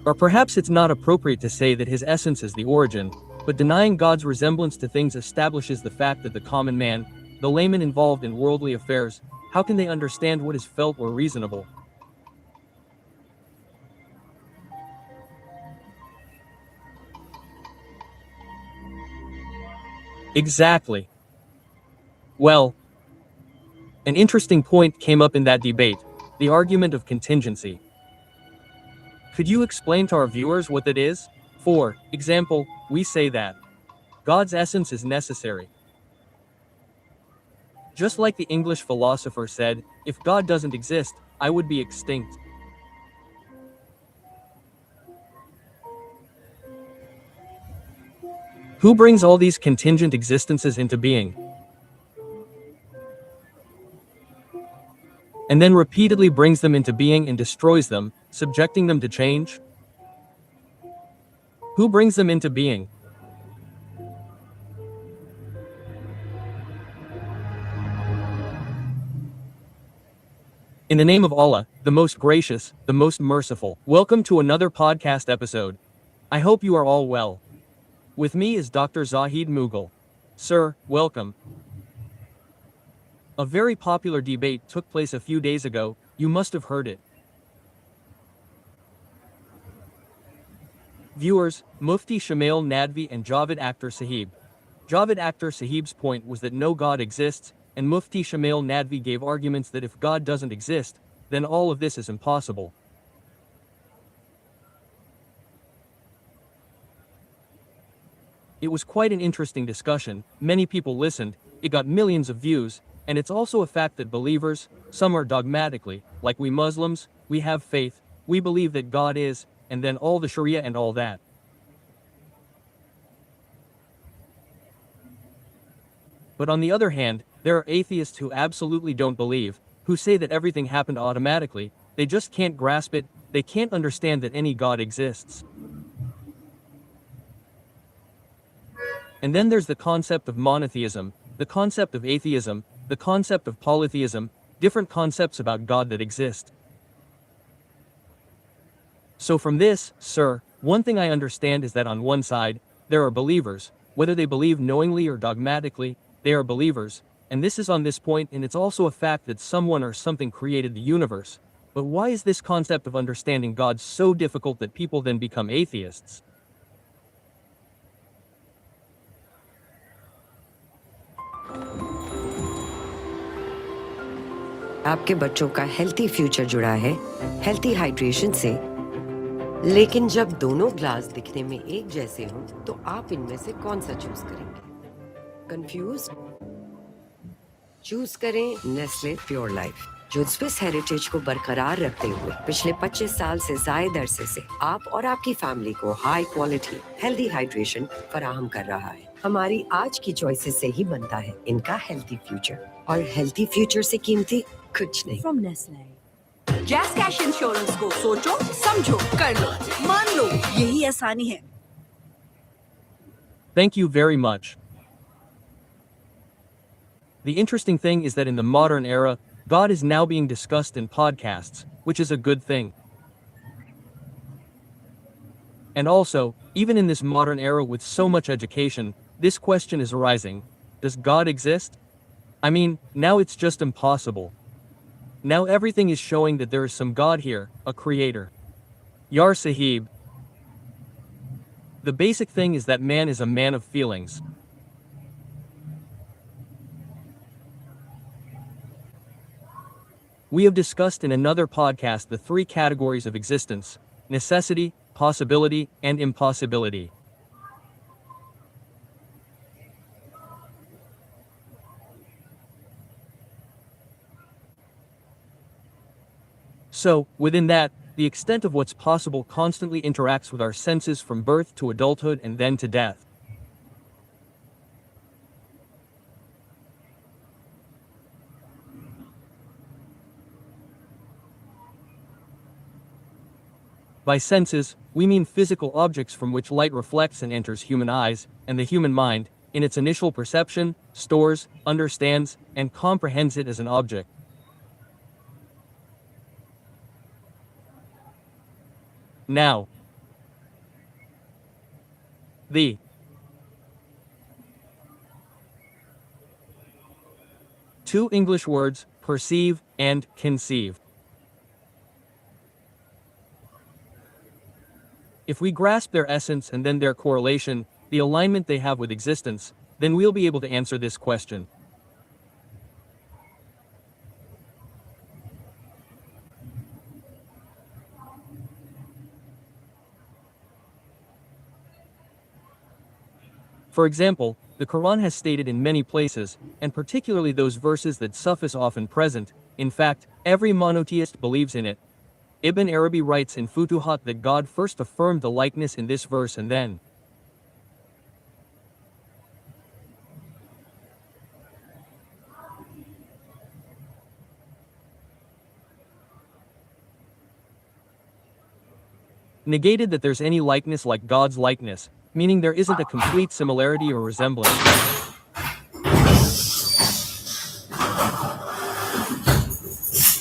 Speaker 5: Or perhaps it's not appropriate to say that his essence is the origin, but denying God's resemblance to things establishes the fact that the common man, the layman involved in worldly affairs, how can they understand what is felt or reasonable? Exactly. Well, an interesting point came up in that debate, the argument of contingency. Could you explain to our viewers what that is? For example, we say that God's essence is necessary. Just like the English philosopher said, if God doesn't exist, I would be extinct. Who brings all these contingent existences into being? And then repeatedly brings them into being and destroys them, subjecting them to change? Who brings them into being? In the name of Allah, the most gracious, the most merciful, welcome to another podcast episode. I hope you are all well. With me is Dr. Zahid Mughal. Sir, welcome. A very popular debate took place a few days ago, you must have heard it. Viewers, Mufti Shamail Nadvi and Javed Akhtar Sahib. Javed Akhtar Sahib's point was that no God exists, and Mufti Shamail Nadvi gave arguments that if God doesn't exist, then all of this is impossible. It was quite an interesting discussion, many people listened, it got millions of views, and it's also a fact that believers, some are dogmatically, like we Muslims, we have faith, we believe that God is, and then all the Sharia and all that. But on the other hand, there are atheists who absolutely don't believe, who say that everything happened automatically, they just can't grasp it, they can't understand that any God exists. And then there's the concept of monotheism, the concept of atheism, the concept of polytheism, different concepts about God that exist. So from this, sir, one thing I understand is that on one side, there are believers, whether they believe knowingly or dogmatically, they are believers, and this is on this point, and it's also a fact that someone or something created the universe. But why is this concept of understanding God so difficult that people then become atheists?
Speaker 9: आपके बच्चों का healthy future जुड़ा है healthy hydration से, लेकिन जब दोनों glass दिखने में एक जैसे हों तो आप इनमें से कौन सा चूज करेंगे? कंफ्यूज? चूज करें नेस्ले प्योर लाइफ। जो स्विस हेरिटेज को बरकरार रखते हुए पिछले 25 साल से जायद अरसे से आप और आपकी फैमिली को हाई क्वालिटी हेल्दी हाइड्रेशन फराहम कर रहा है। हमारी आज की चॉइसेस से ही बनता है इनका हेल्थी फ्यूचर, और हेल्थी फ्यूचर से कीमती कुछ नहीं।
Speaker 10: From Nestle. जैस कैश इंश्योरेंस को सोचो, समझो, कर लो, मान लो, यही आसानी है।
Speaker 5: Thank you very much. The interesting thing is that in the modern era, God is now being discussed in podcasts, which is a good thing. And also, even in this modern era with so much education, this question is arising. Does God exist? I mean, now it's just impossible. Now everything is showing that there is some God here, a creator. Yar Sahib. The basic thing is that man is a man of feelings. We have discussed in another podcast the three categories of existence: necessity, possibility, and impossibility. So, within that, the extent of what's possible constantly interacts with our senses from birth to adulthood and then to death. By senses, we mean physical objects from which light reflects and enters human eyes, and the human mind, in its initial perception, stores, understands, and comprehends it as an object. Now, the two English words, perceive and conceive. If we grasp their essence and then their correlation, the alignment they have with existence, then we'll be able to answer this question. For example, the Quran has stated in many places, and particularly those verses that Sufis often present, in fact, every monotheist believes in it. Ibn Arabi writes in Futuhat that God first affirmed the likeness in this verse and then negated that there's any likeness like God's likeness, meaning there isn't a complete similarity or resemblance.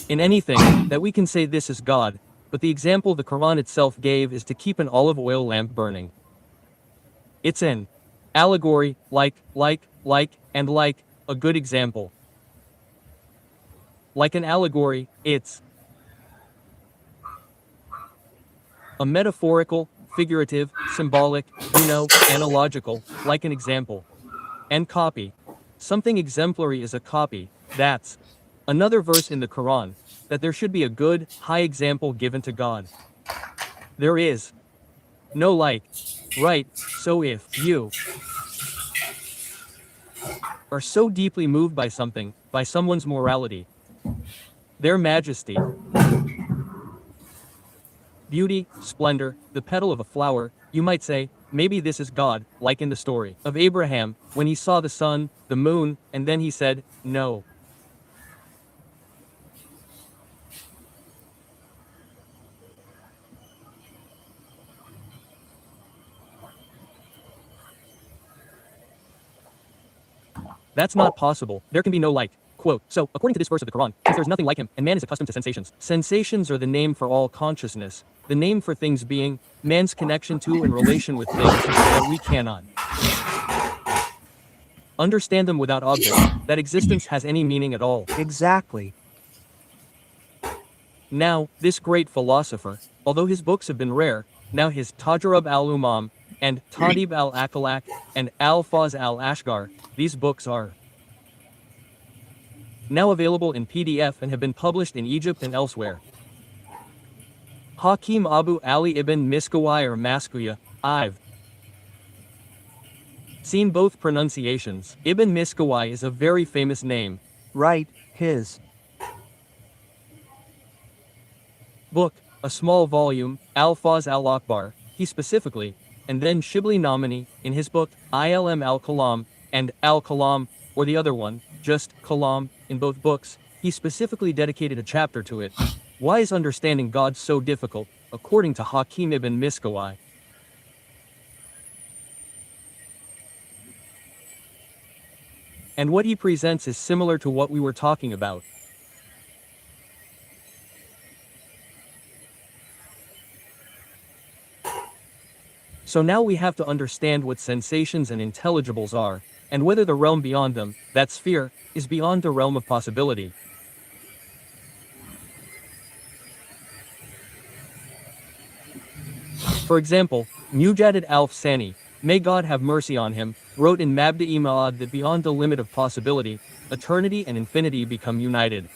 Speaker 5: In anything, that we can say this is God, but the example the Quran itself gave is to keep an olive oil lamp burning. It's an allegory, like, and like, a good example. Like an allegory, it's a metaphorical, figurative, symbolic, analogical, like an example. And copy. Something exemplary is a copy, that's another verse in the Quran, that there should be a good, high example given to God. There is no like, right? So if you are so deeply moved by something, by someone's morality, their majesty, beauty, splendor, the petal of a flower, you might say, maybe this is God, like in the story of Abraham, when he saw the sun, the moon, and then he said, no. That's not possible. There can be no like. Quote, so, according to this verse of the Quran, since there's nothing like him, and man is accustomed to sensations. Sensations are the name for all consciousness, the name for things being, man's connection to and relation with things that we cannot understand them without objects, that existence has any meaning at all.
Speaker 6: Exactly.
Speaker 5: Now, this great philosopher, although his books have been rare, now his Tajrib al-Umam, and Tadib al-Akalak, and Al-Faz al-Ashgar, these books are now available in PDF and have been published in Egypt and elsewhere. Hakim Abu Ali ibn Miskawai or Maskuya, I've seen both pronunciations. Ibn Miskawai is a very famous name.
Speaker 6: Right, his
Speaker 5: book, a small volume, Al-Faz al-Akbar, he specifically, and then Shibli Nomani, in his book, Ilm al-Kalam, and al-Kalam, or the other one, just Kalam, in both books, he specifically dedicated a chapter to it. Why is understanding God so difficult, according to Hakim ibn Miskawai? And what he presents is similar to what we were talking about. So now we have to understand what sensations and intelligibles are, and whether the realm beyond them, that sphere, is beyond the realm of possibility. For example, Mujaddid Alf-Sani, may God have mercy on him, wrote in Mabda'i Ma'ad that beyond the limit of possibility, eternity and infinity become united.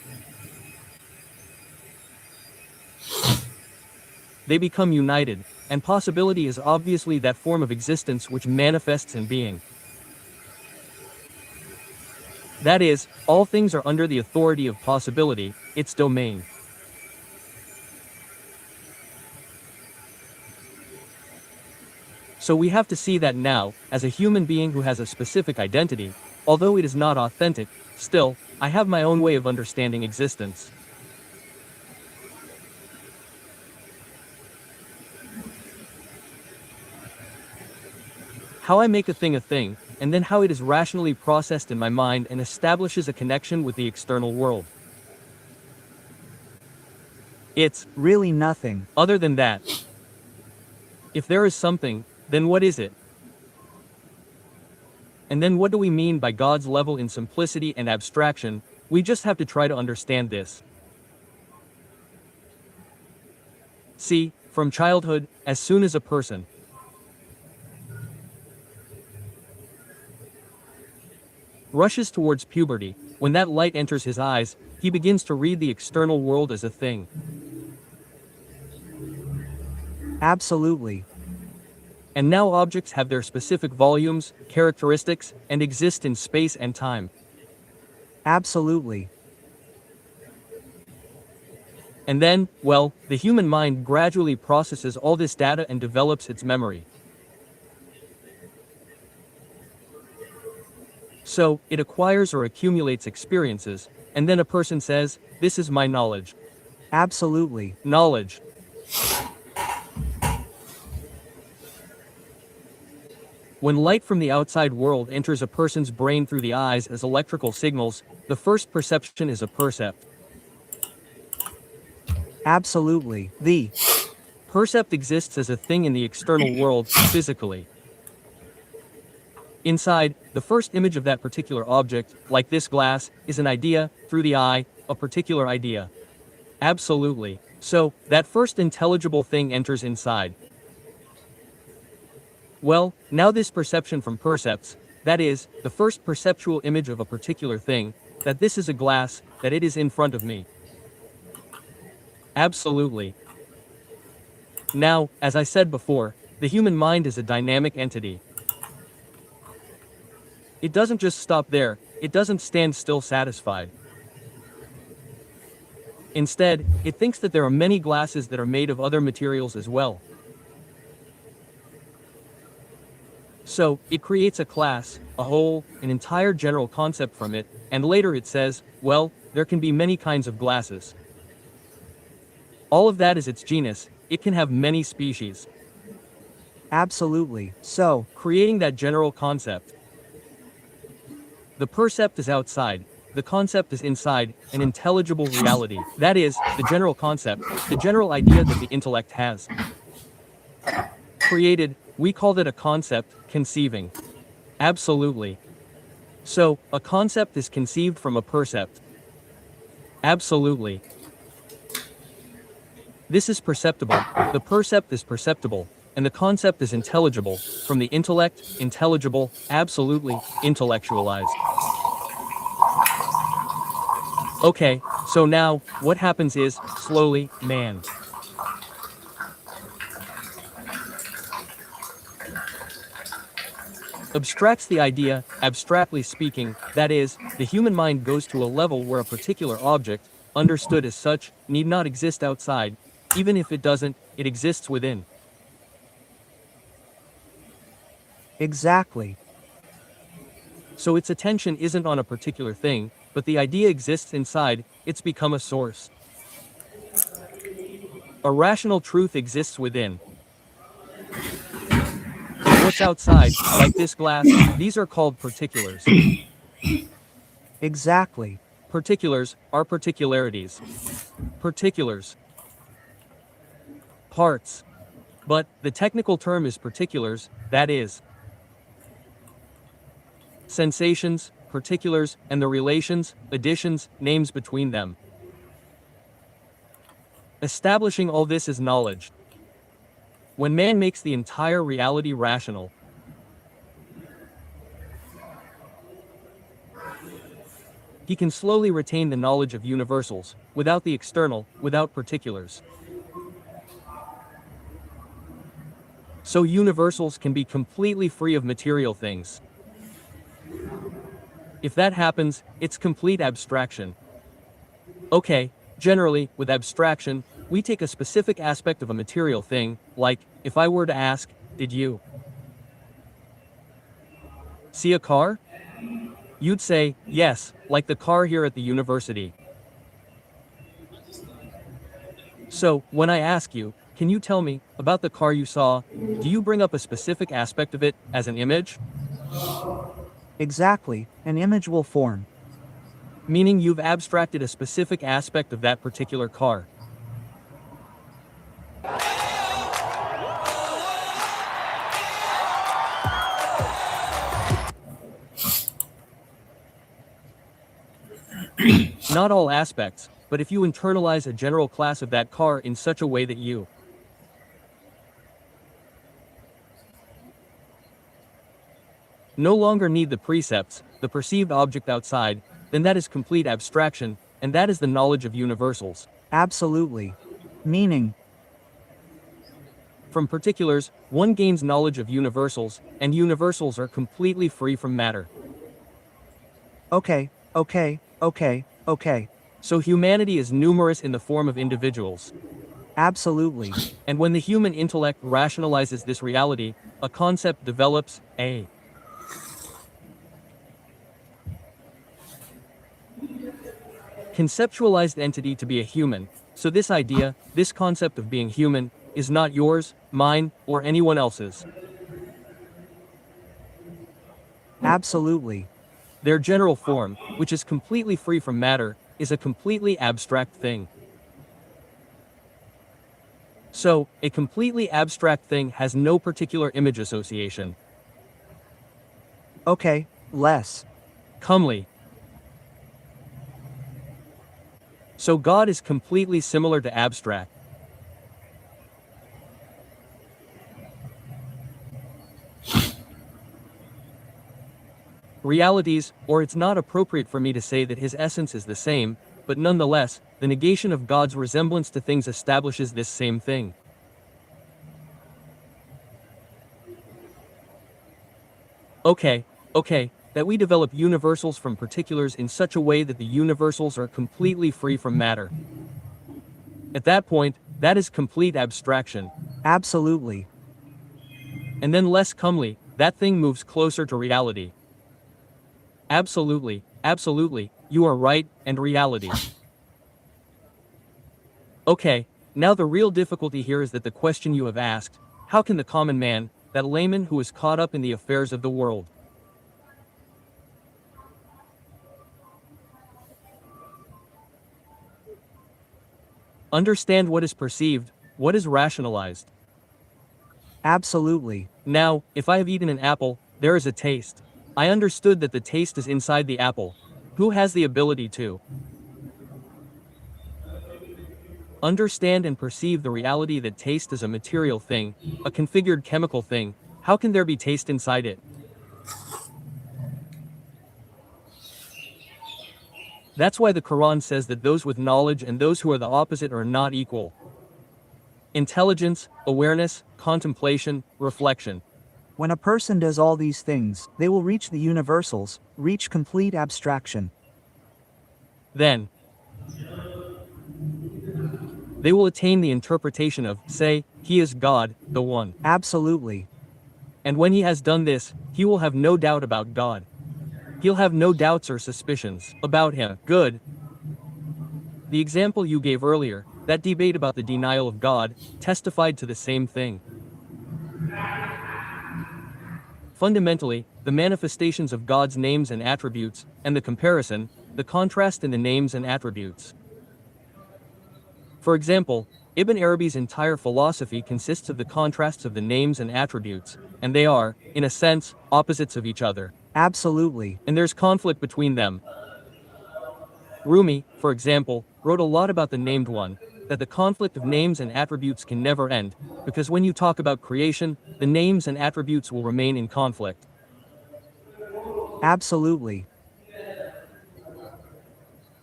Speaker 5: They become united, and possibility is obviously that form of existence which manifests in being. That is, all things are under the authority of possibility, its domain. So we have to see that now, as a human being who has a specific identity, although it is not authentic, still, I have my own way of understanding existence. How I make a thing, and then how it is rationally processed in my mind and establishes a connection with the external world. It's
Speaker 6: Really nothing.
Speaker 5: other than that. If there is something, then what is it? And then what do we mean by God's level in simplicity and abstraction? We just have to try to understand this. See, from childhood, as soon as a person rushes towards puberty, when that light enters his eyes, he begins to read the external world as a thing.
Speaker 6: Absolutely.
Speaker 5: And now objects have their specific volumes, characteristics, and exist in space and time.
Speaker 6: Absolutely.
Speaker 5: And then, well, the human mind gradually processes all this data and develops its memory. So, it acquires or accumulates experiences, and then a person says, "This is my knowledge."
Speaker 6: Absolutely.
Speaker 5: Knowledge. When light from the outside world enters a person's brain through the eyes as electrical signals, the first perception is a percept.
Speaker 6: Absolutely. The
Speaker 5: Percept exists as a thing in the external world, physically. Inside, the first image of that particular object, like this glass, is an idea, through the eye, a particular idea. Absolutely. So, that first intelligible thing enters inside. Well, now this perception from percepts, that is, the first perceptual image of a particular thing, that this is a glass, that it is in front of me. Absolutely. Now, as I said before, the human mind is a dynamic entity. It doesn't just stop there, it doesn't stand still satisfied. Instead, it thinks that there are many glasses that are made of other materials as well. So, it creates a class, a whole, an entire general concept from it, and later it says, well, there can be many kinds of glasses. All of that is its genus, it can have many species.
Speaker 6: absolutely. So,
Speaker 5: Creating that general concept. The percept is outside, the concept is inside, an intelligible reality. That is, the general concept, the general idea that the intellect has created, we call that a concept, conceiving. Absolutely. So, a concept is conceived from a percept. Absolutely. This is perceptible, the percept is perceptible, and the concept is intelligible, from the intellect, intelligible, absolutely, intellectualized. Okay, so now, what happens is, slowly, man abstracts the idea, abstractly speaking, that is, the human mind goes to a level where a particular object, understood as such, need not exist outside, Even if it doesn't, it exists within.
Speaker 6: Exactly.
Speaker 5: So its attention isn't on a particular thing, but the idea exists inside, it's become a source. A rational truth exists within. And what's outside, like this glass, these are called particulars.
Speaker 6: Exactly.
Speaker 5: Particulars are particularities. Particulars. Parts. But, the technical term is particulars, that is, sensations, particulars, and the relations, additions, names between them. Establishing all this is knowledge. When man makes the entire reality rational, he can slowly retain the knowledge of universals, without the external, without particulars. So universals can be completely free of material things. If that happens, it's complete abstraction. Okay, generally, with abstraction, we take a specific aspect of a material thing, like, if I were to ask, did you see a car? You'd say, yes, like the car here at the university. So, when I ask you, can you tell me about the car you saw, do you bring up a specific aspect of it as an image?
Speaker 6: Exactly, an image will form.
Speaker 5: Meaning you've abstracted a specific aspect of that particular car. Not all aspects, but if you internalize a general class of that car in such a way that you no longer need the precepts, the perceived object outside, then that is complete abstraction, and that is the knowledge of universals.
Speaker 6: Absolutely. Meaning,
Speaker 5: From particulars, one gains knowledge of universals, and universals are completely free from matter.
Speaker 6: okay.
Speaker 5: So humanity is numerous in the form of individuals.
Speaker 6: Absolutely.
Speaker 5: And when the human intellect rationalizes this reality, a concept develops, a conceptualized entity to be a human. So this idea, this concept of being human, is not yours, mine, or anyone else's.
Speaker 6: Absolutely.
Speaker 5: Their general form, which is completely free from matter, is a completely abstract thing. So, a completely abstract thing has no particular image association.
Speaker 6: Okay, less.
Speaker 5: Comely. So God is completely similar to abstract. Realities, or it's not appropriate for me to say that his essence is the same, but nonetheless, the negation of God's resemblance to things establishes this same thing. Okay, that we develop universals from particulars in such a way that the universals are completely free from matter. At that point, that is complete abstraction.
Speaker 6: Absolutely.
Speaker 5: And then less comely, that thing moves closer to reality. Absolutely, you are right, and reality. Okay, now the real difficulty here is that the question you have asked, how can the common man, that layman who is caught up in the affairs of the world, understand what is perceived, what is rationalized?
Speaker 6: Absolutely.
Speaker 5: Now, if I have eaten an apple, there is a taste. I understood that the taste is inside the apple. Who has the ability to understand and perceive the reality that taste is a material thing, a configured chemical thing? How can there be taste inside it? That's why the Quran says that those with knowledge and those who are the opposite are not equal. Intelligence, awareness, contemplation, reflection.
Speaker 6: When a person does all these things, they will reach the universals, reach complete abstraction.
Speaker 5: Then, they will attain the interpretation of, say, he is God, the One.
Speaker 6: Absolutely.
Speaker 5: And when he has done this, he will have no doubt about God. He'll have no doubts or suspicions about him. Good. The example you gave earlier, that debate about the denial of God, testified to the same thing. Fundamentally, the manifestations of God's names and attributes, and the comparison, the contrast in the names and attributes. For example, Ibn Arabi's entire philosophy consists of the contrasts of the names and attributes, and they are, in a sense, opposites of each other.
Speaker 6: Absolutely.
Speaker 5: And there's conflict between them. Rumi, for example, wrote a lot about the named one, that the conflict of names and attributes can never end, because when you talk about creation, the names and attributes will remain in conflict.
Speaker 6: Absolutely.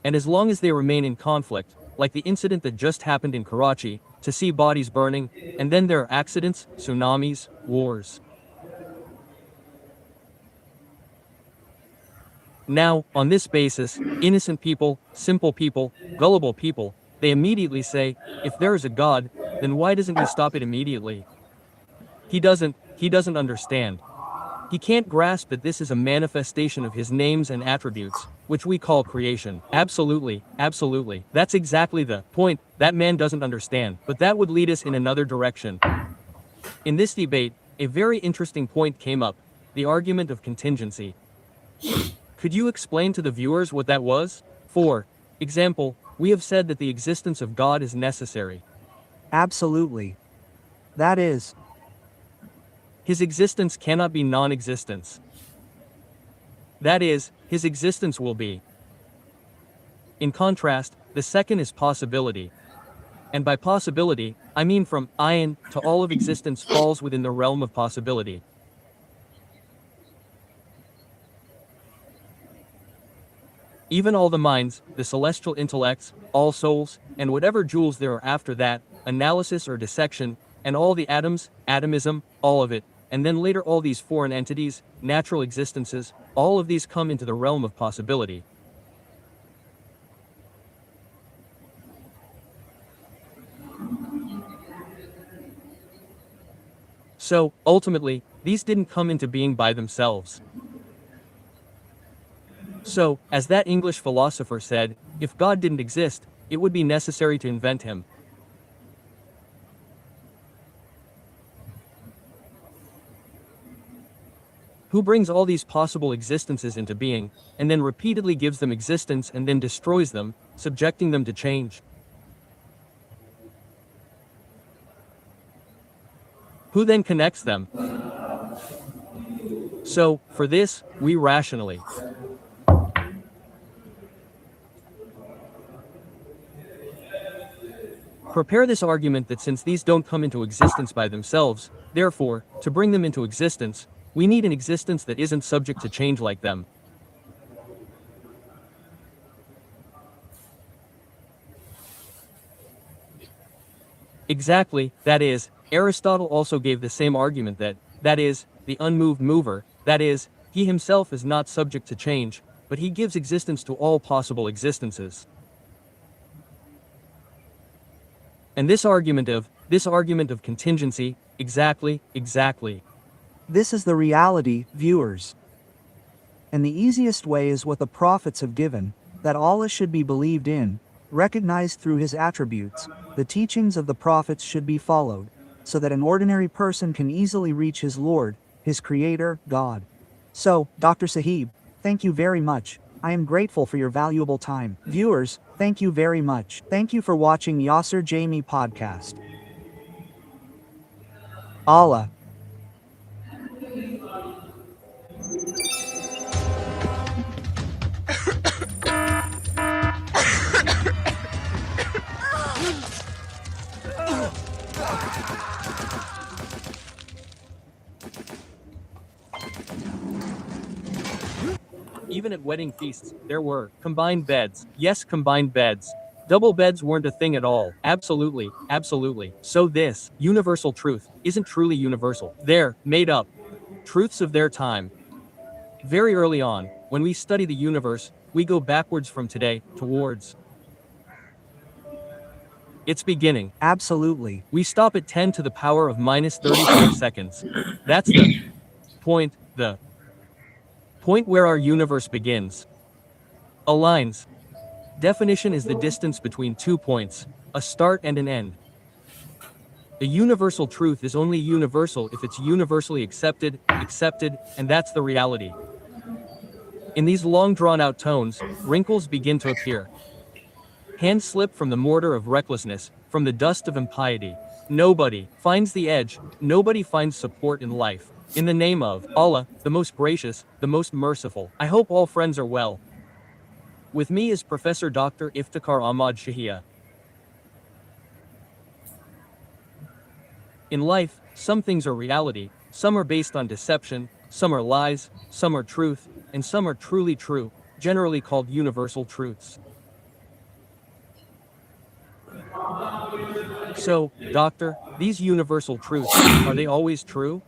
Speaker 5: And as long as they remain in conflict, like the incident that just happened in Karachi, to see bodies burning, and then there are accidents, tsunamis, wars. Now, on this basis, innocent people, simple people, gullible people, they immediately say, if there is a God, then why doesn't he stop it immediately? He doesn't understand. He can't grasp that this is a manifestation of his names and attributes, which we call creation. Absolutely, absolutely. That's exactly the point that man doesn't understand. But that would lead us in another direction. In this debate, a very interesting point came up, the argument of contingency. Could you explain to the viewers what that was? For example, we have said that the existence of God is necessary.
Speaker 6: Absolutely. That is,
Speaker 5: His existence cannot be non-existence. That is, his existence will be. In contrast, the second is possibility. And by possibility, I mean from ayin to all of existence falls within the realm of possibility. Even all the minds, the celestial intellects, all souls, and whatever jewels there are after that, analysis or dissection, and all the atoms, atomism, all of it, and then later all these foreign entities, natural existences, all of these come into the realm of possibility. So, ultimately, these didn't come into being by themselves. So, as that English philosopher said, if God didn't exist, it would be necessary to invent him. Who brings all these possible existences into being, and then repeatedly gives them existence and then destroys them, subjecting them to change? Who then connects them? So, for this, we rationally prepare this argument that since these don't come into existence by themselves, therefore, to bring them into existence, we need an existence that isn't subject to change like them. Exactly, that is, Aristotle also gave the same argument that is, the unmoved mover, that is, he himself is not subject to change, but he gives existence to all possible existences. And this argument of contingency, exactly.
Speaker 6: this is the reality, viewers. And the easiest way is what the prophets have given, that Allah should be believed in, recognized through his attributes, the teachings of the prophets should be followed, so that an ordinary person can easily reach his Lord, his Creator, God. So, Dr. Sahib, thank you very much. I am grateful for your valuable time. Viewers, thank you very much. Thank you for watching Yasir Jami podcast. Allah.
Speaker 5: Even at wedding feasts, there were combined beds. Yes, combined beds. Double beds weren't a thing at all. Absolutely. So this universal truth isn't truly universal. They're made up truths of their time. Very early on, when we study the universe, we go backwards from today towards It's beginning.
Speaker 6: Absolutely.
Speaker 5: We stop at 10 to the power of minus 34 seconds. That's the point where our universe begins. Aligns. Definition is the distance between 2 points, a start and an end. A universal truth is only universal if it's universally accepted, and that's the reality. In these long drawn-out tones, wrinkles begin to appear. Hands slip from the mortar of recklessness, from the dust of impiety. Nobody finds the edge, nobody finds support in life. In the name of Allah, the most gracious, the most merciful, I hope all friends are well. With me is Professor Dr. Iftikhar Ahmad Shahia. In life, some things are reality, some are based on deception, some are lies, some are truth, and some are truly true, generally called universal truths. So, doctor, these universal truths, are they always true?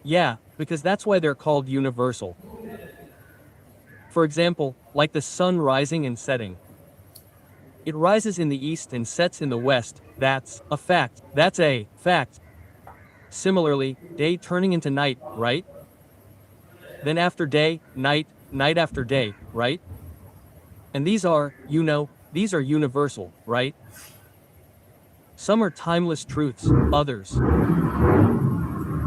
Speaker 5: Yeah, because that's why they're called universal. For example, like the sun rising and setting. It rises in the east and sets in the west, that's a fact, that's a fact. Similarly, day turning into night, right? Then after day, night, night after day, right? And these are, these are universal, right? Some are timeless truths, others,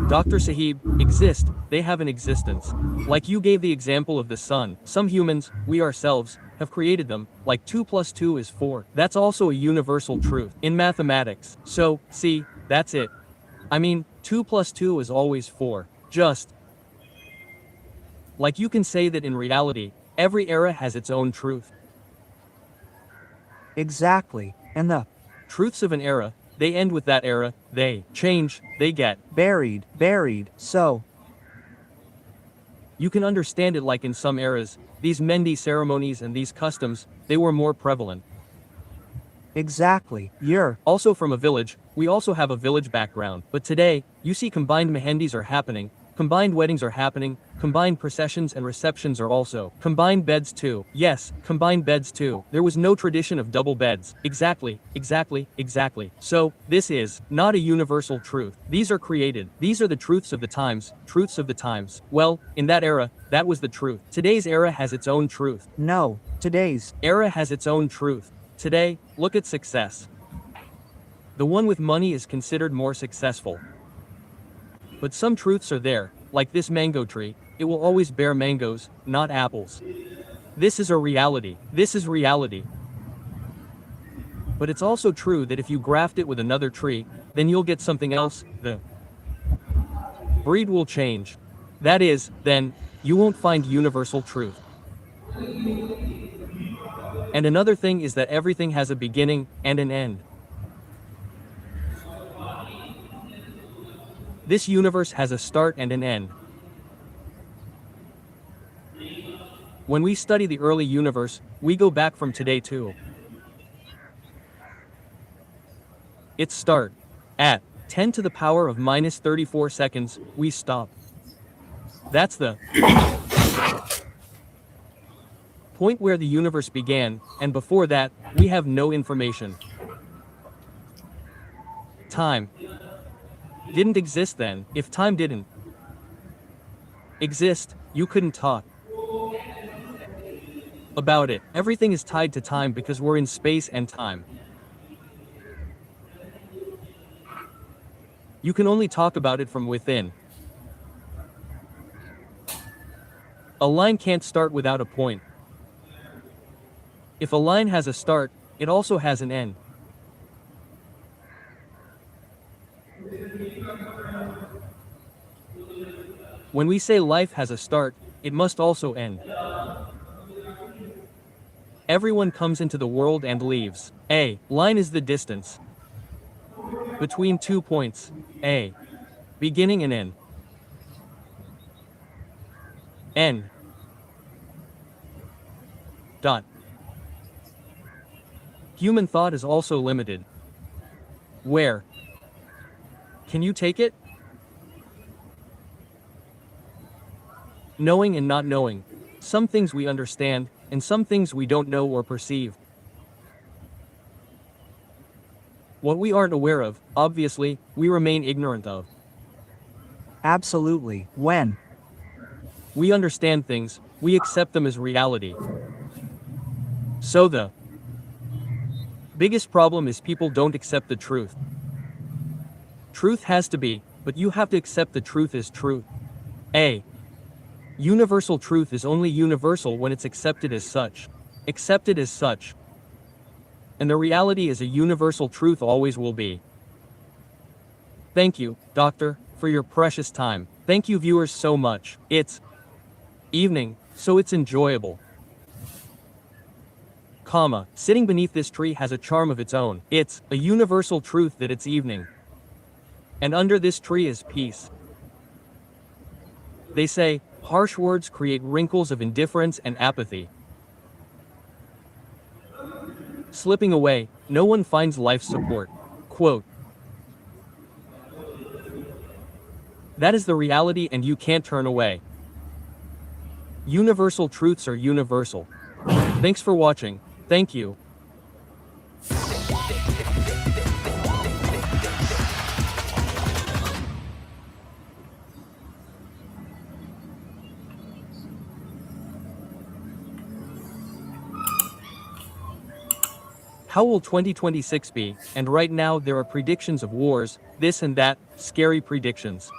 Speaker 5: Dr. Sahib, exist, they have an existence. Like you gave the example of the sun, some humans, we ourselves, have created them, like 2 plus 2 is 4. That's also a universal truth, in mathematics. So, see, that's it. I mean, 2 plus 2 is always 4. Just like you can say that in reality, every era has its own truth.
Speaker 6: Exactly. And the
Speaker 5: Truths of an era, they end with that era, they change, they get
Speaker 6: buried. So,
Speaker 5: you can understand it like in some eras, these Mendi ceremonies and these customs, they were more prevalent.
Speaker 6: exactly. You're
Speaker 5: Also from a village, we also have a village background. But today, you see combined mehendis are happening, combined weddings are happening, combined processions and receptions are also. Combined beds too. Yes, combined beds too. There was no tradition of double beds. Exactly. So, this is not a universal truth. These are created. These are the truths of the times. Well, in that era, that was the truth. Today's era has its own truth.
Speaker 6: no. Today's
Speaker 5: Era has its own truth. Today, look at success. The one with money is considered more successful. But some truths are there, like this mango tree, it will always bear mangoes, not apples. This is a reality. This is reality. But it's also true that if you graft it with another tree, then you'll get something else, the breed will change. That is, then, you won't find universal truth. And another thing is that everything has a beginning and an end. This universe has a start and an end. When we study the early universe, we go back from today too. Its start. At 10 to the power of minus 34 seconds, we stop. That's the point where the universe began, and before that, we have no information. Time didn't exist then. If time didn't exist, you couldn't talk about it. Everything is tied to time because we're in space and time. You can only talk about it from within. A line can't start without a point. If a line has a start, it also has an end. When we say life has a start, it must also end. Everyone comes into the world and leaves. A line is the distance between 2 points, A, beginning and end. N. Dot. Human thought is also limited. Where? Can you take it? Knowing and not knowing. Some things we understand, and some things we don't know or perceive. What we aren't aware of, obviously, we remain ignorant of.
Speaker 6: Absolutely. When
Speaker 5: We understand things, we accept them as reality. So the biggest problem is people don't accept the truth. Truth has to be, but you have to accept the truth as truth. A universal truth is only universal when it's accepted as such. Accepted as such. And the reality is a universal truth always will be. Thank you, Doctor, for your precious time. Thank you viewers so much. It's evening, so it's enjoyable. Comma, sitting beneath this tree has a charm of its own. It's a universal truth that it's evening. And under this tree is peace. They say, harsh words create wrinkles of indifference and apathy. Slipping away, no one finds life support. Quote. That is the reality and you can't turn away. Universal truths are universal. Thanks for watching. Thank you. How will 2026 be? And right now there are predictions of wars, this and that, scary predictions.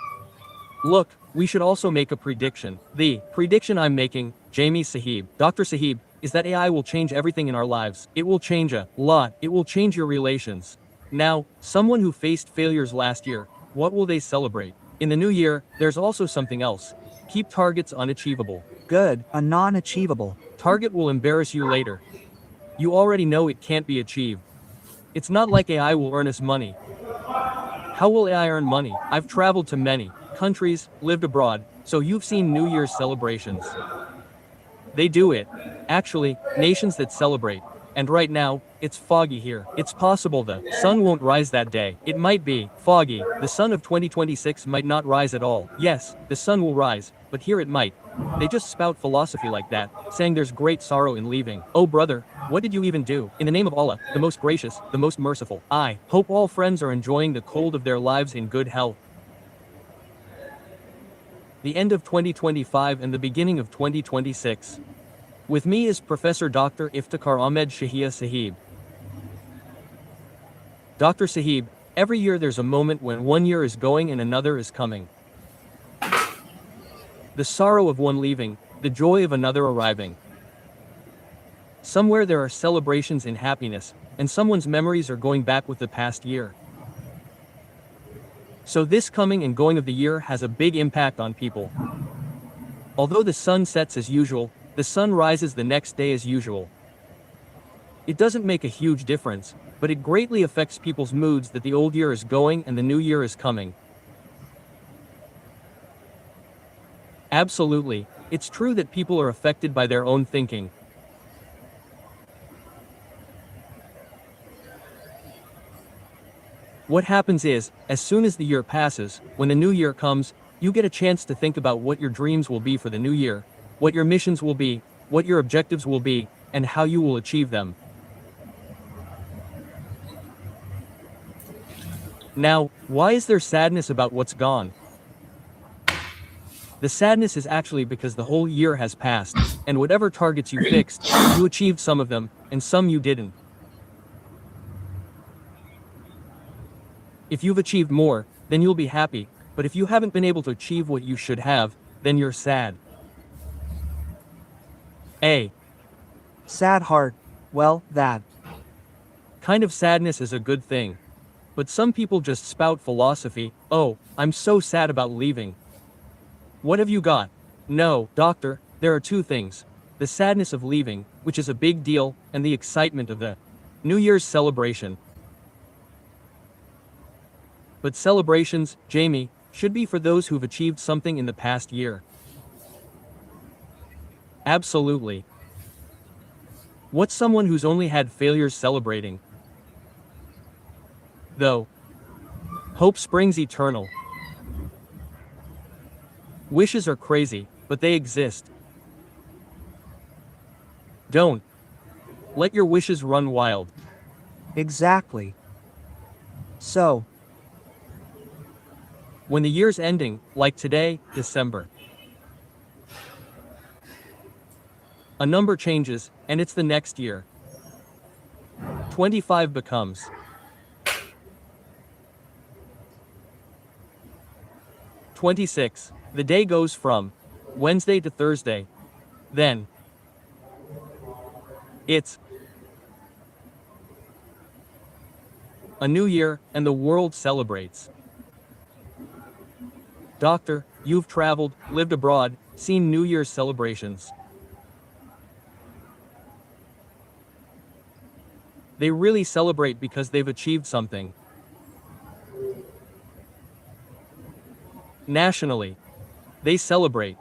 Speaker 5: Look, we should also make a prediction. The prediction I'm making, Jami Sahib, Dr. Sahib, is that AI will change everything in our lives. It will change a lot. It will change your relations. Now, someone who faced failures last year, what will they celebrate? In the new year, there's also something else. Keep targets unachievable.
Speaker 6: good, a non-achievable.
Speaker 5: Target will embarrass you later. You already know it can't be achieved. It's not like AI will earn us money. How will AI earn money? I've traveled to many countries, lived abroad, so you've seen New Year's celebrations. They do it. Actually, nations that celebrate. And right now, it's foggy here. It's possible the sun won't rise that day. It might be foggy. The sun of 2026 might not rise at all. Yes, the sun will rise, but here it might. They just spout philosophy like that, saying there's great sorrow in leaving. Oh brother, what did you even do? In the name of Allah, the most gracious, the most merciful, I hope all friends are enjoying the cold of their lives in good health. The end of 2025 and the beginning of 2026. With me is Professor Dr. Iftikhar Ahmed Shahia Sahib. Dr. Sahib, every year there's a moment when one year is going and another is coming. The sorrow of one leaving, the joy of another arriving. Somewhere there are celebrations in happiness, and someone's memories are going back with the past year. So this coming and going of the year has a big impact on people. Although the sun sets as usual, the sun rises the next day as usual. It doesn't make a huge difference, but it greatly affects people's moods that the old year is going and the new year is coming. Absolutely, it's true that people are affected by their own thinking. What happens is, as soon as the year passes, when the new year comes, you get a chance to think about what your dreams will be for the new year, what your missions will be, what your objectives will be, and how you will achieve them. Now, why is there sadness about what's gone? The sadness is actually because the whole year has passed, and whatever targets you fixed, you achieved some of them, and some you didn't. If you've achieved more, then you'll be happy, but if you haven't been able to achieve what you should have, then you're sad. A
Speaker 6: Sad heart. Well, that.
Speaker 5: kind of sadness is a good thing. But some people just spout philosophy, oh, I'm so sad about leaving. What have you got? No, doctor, there are two things. The sadness of leaving, which is a big deal, and the excitement of the New Year's celebration. But celebrations, Jami, should be for those who've achieved something in the past year. Absolutely. What's someone who's only had failures celebrating? Though, hope springs eternal. Wishes are crazy, but they exist. Don't let your wishes run wild.
Speaker 6: Exactly. So,
Speaker 5: when the year's ending, like today, December, a number changes, and it's the next year. 25 becomes 26. The day goes from Wednesday to Thursday. Then it's a new year, and the world celebrates. Doctor, you've traveled, lived abroad, seen New Year's celebrations. They really celebrate because they've achieved something. Nationally, they celebrate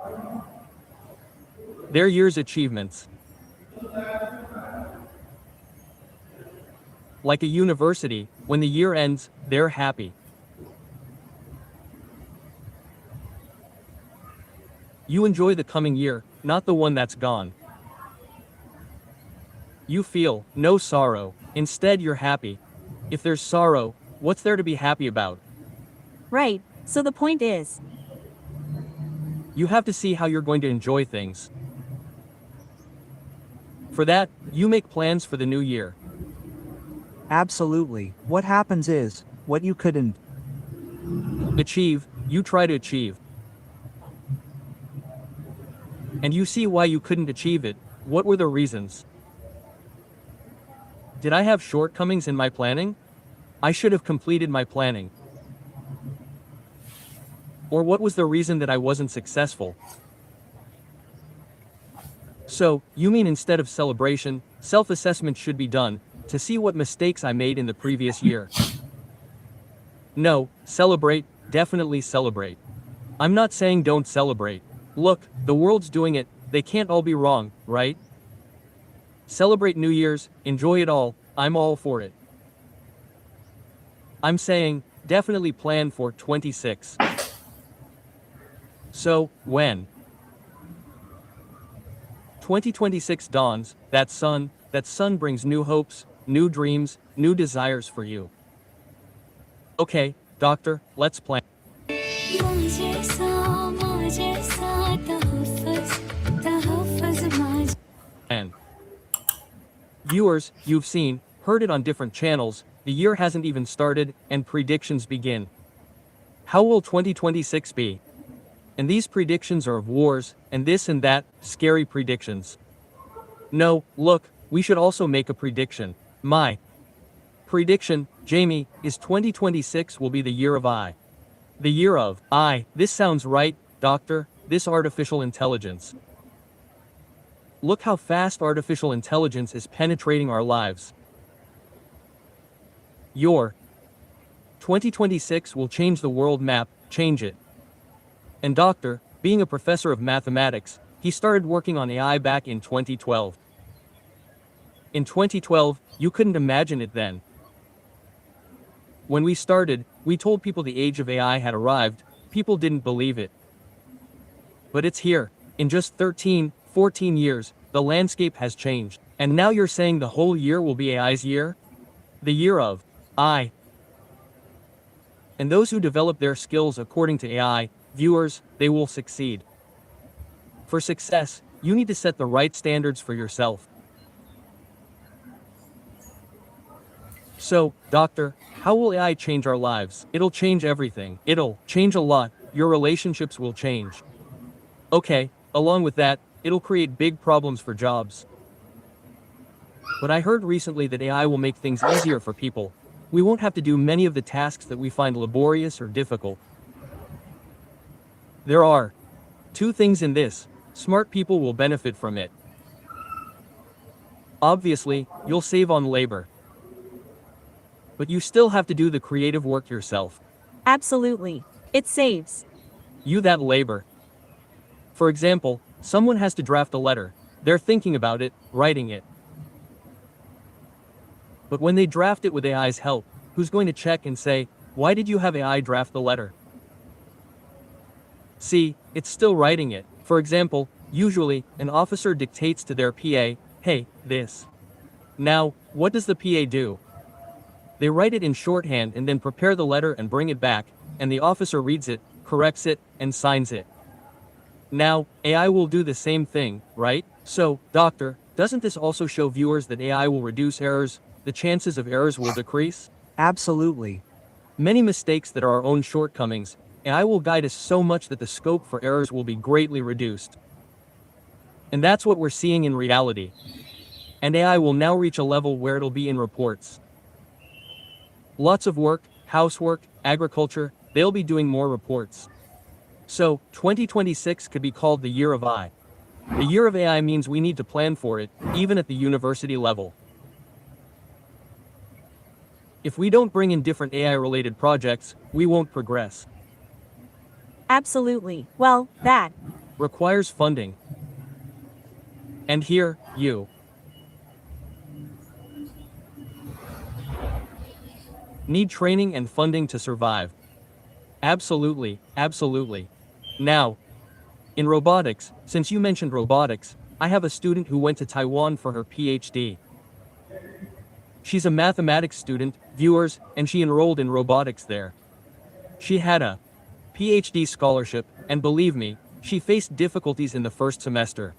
Speaker 5: their year's achievements. Like a university, when the year ends, they're happy. You enjoy the coming year, not the one that's gone. You feel no sorrow, instead you're happy. If there's sorrow, what's there to be happy about?
Speaker 11: Right, so the point is,
Speaker 5: You have to see how you're going to enjoy things. For that, you make plans for the new year.
Speaker 6: absolutely, what happens is, what you couldn't
Speaker 5: Achieve, you try to achieve. And you see why you couldn't achieve it. What were the reasons? Did I have shortcomings in my planning? I should have completed my planning. Or what was the reason that I wasn't successful? So, you mean instead of celebration, self-assessment should be done, to see what mistakes I made in the previous year. No, celebrate, definitely celebrate. I'm not saying don't celebrate. Look, the world's doing it, they can't all be wrong, right? Celebrate New Year's, enjoy it all, I'm all for it. I'm saying, definitely plan for 26. So, when 2026 dawns, that sun brings new hopes, new dreams, new desires for you. Okay, doctor, let's plan. And viewers, you've seen, heard it on different channels, the year hasn't even started, and predictions begin. How will 2026 be? And these predictions are of wars, and this and that, scary predictions. No, look, we should also make a prediction. My prediction, Jami, is 2026 will be the year of I. The year of I. This sounds right, doctor, this artificial intelligence. Look how fast artificial intelligence is penetrating our lives. Your 2026 will change the world map, change it. And doctor, being a professor of mathematics, he started working on AI back in 2012. In 2012, you couldn't imagine it then. When we started, we told people the age of AI had arrived, people didn't believe it. But it's here. In just 13, 14 years, the landscape has changed. And now you're saying the whole year will be AI's year? The year of I. And those who develop their skills according to AI, viewers, they will succeed. For success, you need to set the right standards for yourself. So, doctor, how will AI change our lives? It'll change everything. It'll change a lot. Your relationships will change. Okay, along with that, it'll create big problems for jobs. But I heard recently that AI will make things easier for people. We won't have to do many of the tasks that we find laborious or difficult. There are two things in this. Smart people will benefit from it. Obviously, you'll save on labor. But you still have to do the creative work yourself.
Speaker 11: absolutely, it saves.
Speaker 5: You that labor. For example, someone has to draft a letter. They're thinking about it, writing it. But when they draft it with AI's help, who's going to check and say, why did you have AI draft the letter? See, it's still writing it. For example, usually, an officer dictates to their PA, hey, this. Now, what does the PA do? They write it in shorthand and then prepare the letter and bring it back, and the officer reads it, corrects it, and signs it. Now, AI will do the same thing, right? So, doctor, doesn't this also show viewers that AI will reduce errors, the chances of errors will decrease?
Speaker 6: Absolutely.
Speaker 5: Many mistakes that are our own shortcomings, AI will guide us so much that the scope for errors will be greatly reduced. And that's what we're seeing in reality. And AI will now reach a level where it'll be in reports. Lots of work, housework, agriculture, they'll be doing more reports. So, 2026 could be called the year of AI. The year of AI means we need to plan for it, even at the university level. If we don't bring in different AI-related projects, we won't progress.
Speaker 11: Absolutely. Well, that
Speaker 5: Requires funding. And here, you need training and funding to survive. Absolutely, absolutely. Now, in robotics, since you mentioned robotics, I have a student who went to Taiwan for her PhD. She's a mathematics student, viewers, and she enrolled in robotics there. She had a PhD scholarship, and believe me, she faced difficulties in the first semester.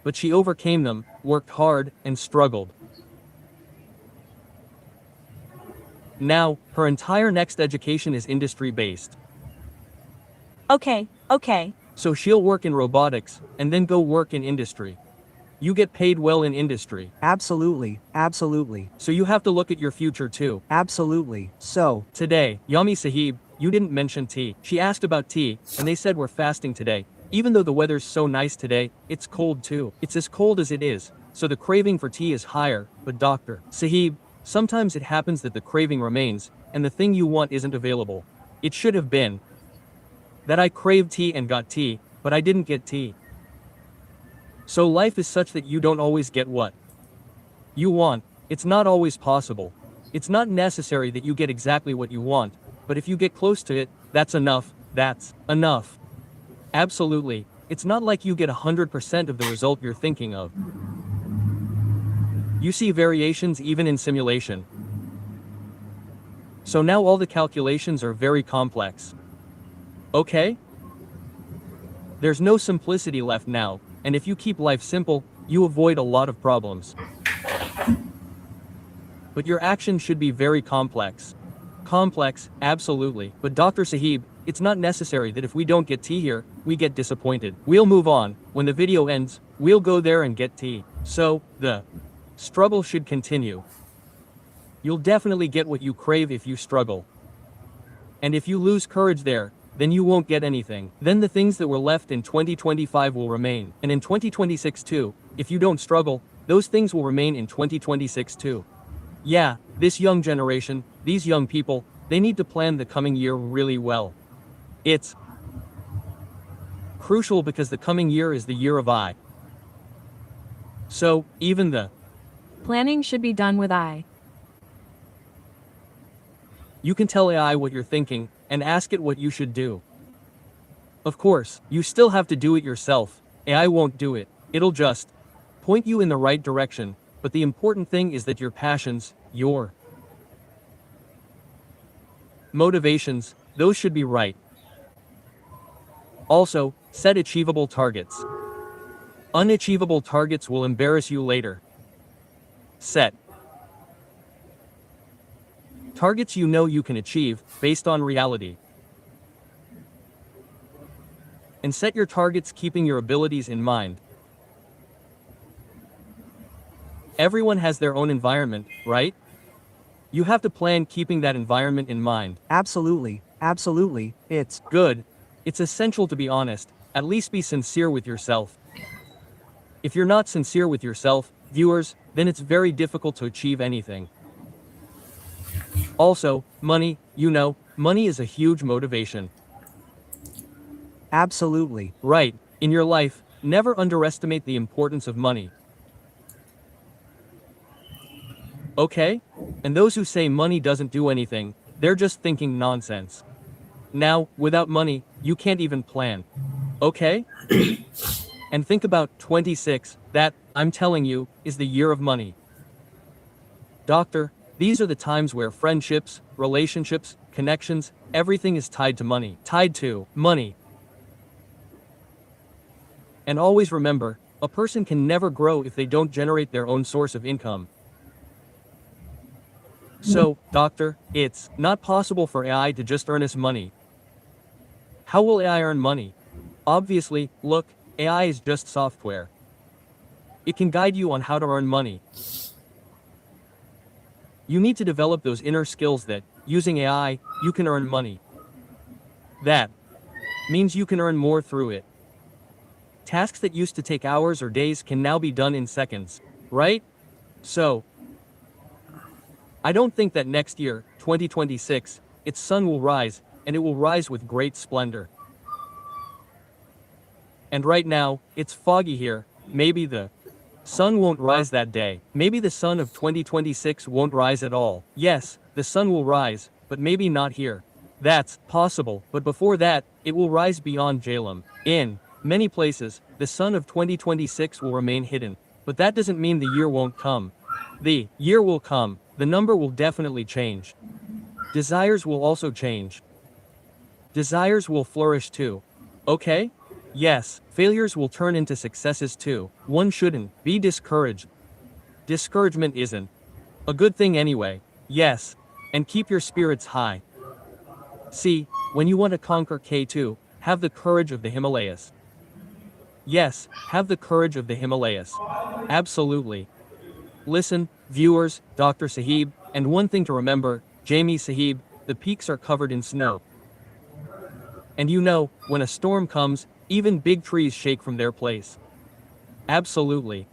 Speaker 5: But she overcame them, worked hard, and struggled. Now, her entire next education is industry-based.
Speaker 11: okay, okay.
Speaker 5: So she'll work in robotics, and then go work in industry. You get paid well in industry.
Speaker 6: Absolutely, absolutely,
Speaker 5: So you have to look at your future too.
Speaker 6: absolutely. So,
Speaker 5: Today, Yami Sahib, you didn't mention tea. She asked about tea, and they said we're fasting today. Even though the weather's so nice today, it's cold too. It's as cold as it is, so the craving for tea is higher. But Dr. Sahib, sometimes it happens that the craving remains, and the thing you want isn't available. It should have been that I craved tea and got tea, but I didn't get tea. So life is such that you don't always get what you want. It's not always possible. It's not necessary that you get exactly what you want, but if you get close to it, that's enough. That's enough. Absolutely. It's not like you get 100% of the result you're thinking of. You see variations even in simulation. So now all the calculations are very complex. Okay? There's no simplicity left now, and if you keep life simple, you avoid a lot of problems. But your actions should be very complex. Complex, absolutely. But Dr. Sahib, it's not necessary that if we don't get tea here, we get disappointed. We'll move on. When the video ends, we'll go there and get tea. So, the struggle should continue. You'll definitely get what you crave if you struggle. And if you lose courage there, then you won't get anything. Then the things that were left in 2025 will remain. And in 2026 too, if you don't struggle, those things will remain in 2026 too. Yeah, this young generation, these young people, they need to plan the coming year really well. It's crucial because the coming year is the year of I. So, even the
Speaker 11: Planning should be done with I.
Speaker 5: you can tell AI what you're thinking, and ask it what you should do. Of course, you still have to do it yourself. AI won't do it. It'll just point you in the right direction, but the important thing is that your passions, your motivations, those should be right. Also, set achievable targets. Unachievable targets will embarrass you later. Set targets you know you can achieve, based on reality. And set your targets keeping your abilities in mind. Everyone has their own environment, right? You have to plan keeping that environment in mind.
Speaker 6: absolutely, absolutely, it's
Speaker 5: Good. It's essential to be honest, at least be sincere with yourself. If you're not sincere with yourself, viewers, then it's very difficult to achieve anything. Also, money, you know, money is a huge motivation.
Speaker 6: absolutely,
Speaker 5: Right, in your life, never underestimate the importance of money. Okay? And those who say money doesn't do anything, they're just thinking nonsense. Now, without money, you can't even plan. Okay? And think about 26, that, I'm telling you, is the year of money. Doctor, these are the times where friendships, relationships, connections, everything is tied to money. Tied to money. And always remember, a person can never grow if they don't generate their own source of income. So, doctor, it's not possible for AI to just earn us money. How will AI earn money? Obviously, look, AI is just software. It can guide you on how to earn money. You need to develop those inner skills that, using AI, you can earn money. That means you can earn more through it. Tasks that used to take hours or days can now be done in seconds, right? So, I don't think that next year, 2026, its sun will rise, and it will rise with great splendor. And right now, it's foggy here, maybe the sun won't rise that day. Maybe the sun of 2026 won't rise at all. Yes, the sun will rise, but maybe not here. That's possible, but before that, it will rise beyond Jalem. In many places, the sun of 2026 will remain hidden, but that doesn't mean the year won't come. The year will come, the number will definitely change. Desires will also change. Desires will flourish too. Okay? Yes, failures will turn into successes too. One shouldn't be discouraged. Discouragement isn't a good thing anyway. Yes, and keep your spirits high. See, when you want to conquer K2, have the courage of the Himalayas. Yes, have the courage of the Himalayas. Absolutely. Listen, viewers, Dr. Sahib, and one thing to remember, Jami Sahib, the peaks are covered in snow. And you know, when a storm comes, even big trees shake from their place. Absolutely.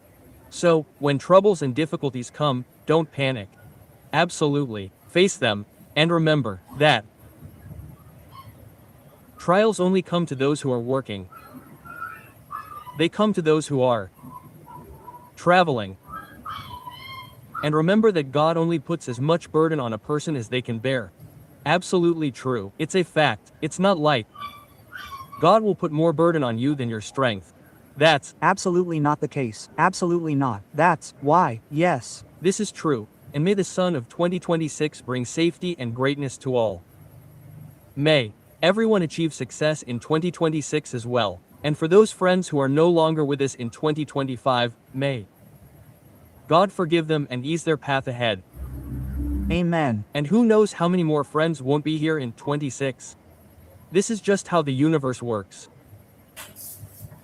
Speaker 5: So, when troubles and difficulties come, don't panic. Absolutely. Face them, and remember that trials only come to those who are working. They come to those who are traveling. And remember that God only puts as much burden on a person as they can bear. Absolutely true. It's a fact. It's not light. God will put more burden on you than your strength. That's
Speaker 6: absolutely not the case. Absolutely not. That's why, yes.
Speaker 5: This is true, and may the sun of 2026 bring safety and greatness to all. May everyone achieve success in 2026 as well, and for those friends who are no longer with us in 2025, may God forgive them and ease their path ahead.
Speaker 6: Amen.
Speaker 5: And who knows how many more friends won't be here in 26. This is just how the universe works.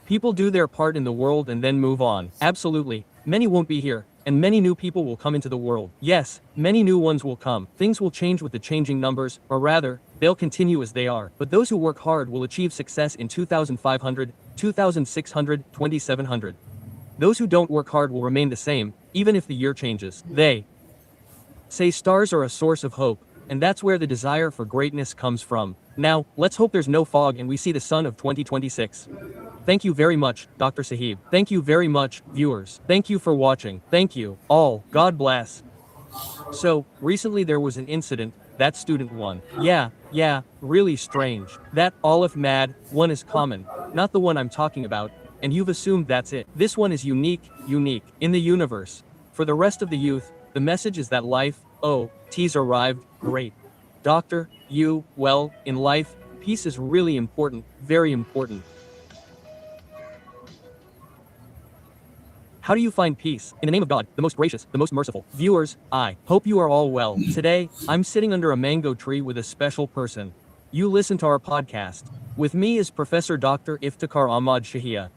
Speaker 5: People do their part in the world and then move on. Absolutely. Many won't be here, and many new people will come into the world. Yes, many new ones will come. Things will change with the changing numbers, or rather, they'll continue as they are. But those who work hard will achieve success in 2500, 2600, 2700. Those who don't work hard will remain the same, even if the year changes. They say stars are a source of hope, and that's where the desire for greatness comes from. Now, let's hope there's no fog and we see the sun of 2026. Thank you very much, Dr. Sahib. Thank you very much, viewers. Thank you for watching. Thank you, all. God bless. So, recently there was an incident, that student one. Yeah, really strange. That Aleph Mad one is common, not the one I'm talking about, and you've assumed that's it. This one is unique, in the universe. For the rest of the youth, the message is that life, T's arrived, great. Doctor, well, in life, peace is really important, very important. How do you find peace? In the name of God, the most gracious, the most merciful. Viewers, I hope you are all well. Today, I'm sitting under a mango tree with a special person. You listen to our podcast. With me is Professor Dr. Iftikhar Ahmad Shahia.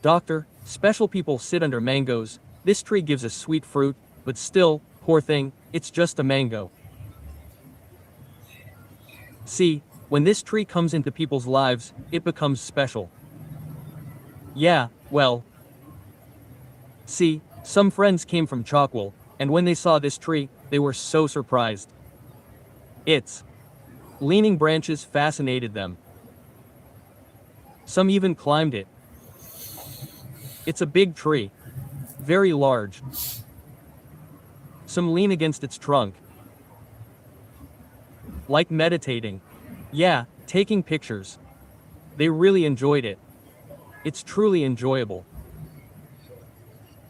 Speaker 5: Doctor, special people sit under mangoes. This tree gives us sweet fruit, but still, poor thing, it's just a mango. See, when this tree comes into people's lives, it becomes special. Yeah, well. See, some friends came from Chalkwell, and when they saw this tree, they were so surprised. Its leaning branches fascinated them. Some even climbed it. It's a big tree. Very large. Some lean against its trunk. Like meditating. Yeah, taking pictures. They really enjoyed it. It's truly enjoyable.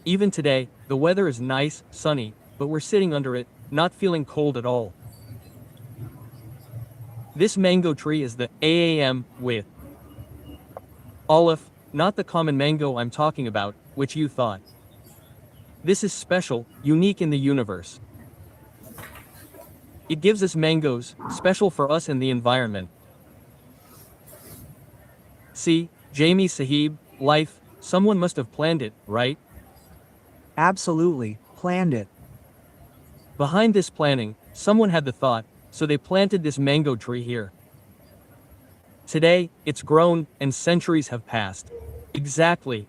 Speaker 5: Even today, the weather is nice, sunny, but we're sitting under it, not feeling cold at all. This mango tree is the AAM with olive, not the common mango I'm talking about, which you thought. This is special, unique in the universe. It gives us mangoes, special for us and the environment. See, Jami Sahib, life, someone must have planned it, right?
Speaker 6: Absolutely, planned it.
Speaker 5: Behind this planning, someone had the thought, so they planted this mango tree here. Today, it's grown, and centuries have passed. Exactly.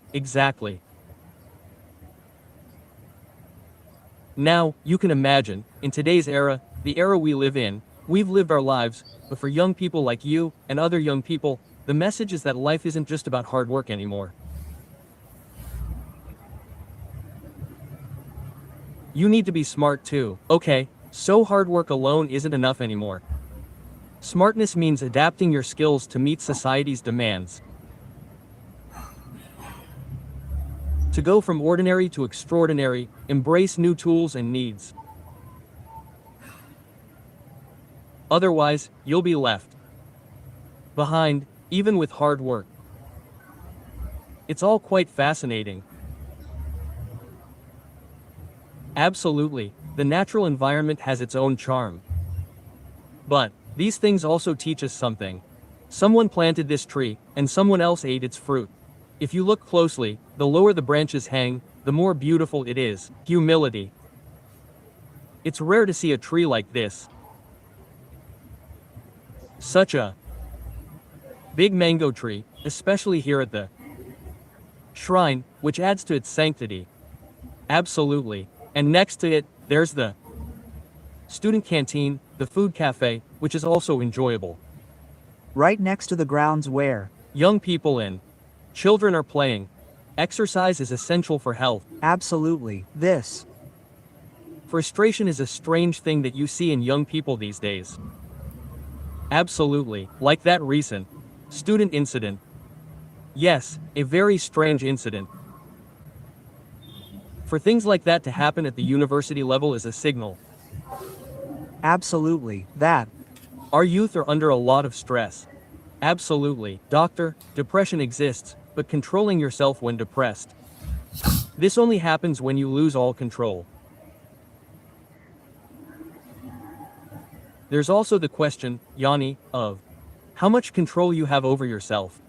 Speaker 5: Now, you can imagine, in today's era, the era we live in, we've lived our lives, but for young people like you and other young people, the message is that life isn't just about hard work anymore. You need to be smart too. Okay, so hard work alone isn't enough anymore. Smartness means adapting your skills to meet society's demands. To go from ordinary to extraordinary, embrace new tools and needs. Otherwise, you'll be left behind, even with hard work. It's all quite fascinating. Absolutely, the natural environment has its own charm. But these things also teach us something. Someone planted this tree, and someone else ate its fruit. If you look closely, the lower the branches hang, the more beautiful it is. Humility. It's rare to see a tree like this. Such a big mango tree, especially here at the shrine, which adds to its sanctity. Absolutely. And next to it, there's the student canteen, the food cafe, which is also enjoyable.
Speaker 6: Right next to the grounds where
Speaker 5: young people and children are playing. Exercise is essential for health.
Speaker 6: Absolutely, this
Speaker 5: frustration is a strange thing that you see in young people these days. Absolutely, like that recent student incident. Yes, a very strange incident. For things like that to happen at the university level is a signal.
Speaker 6: Absolutely, that
Speaker 5: our youth are under a lot of stress. Absolutely, doctor, depression exists, but controlling yourself when depressed. This only happens when you lose all control. There's also the question, Yanni, of how much control you have over yourself.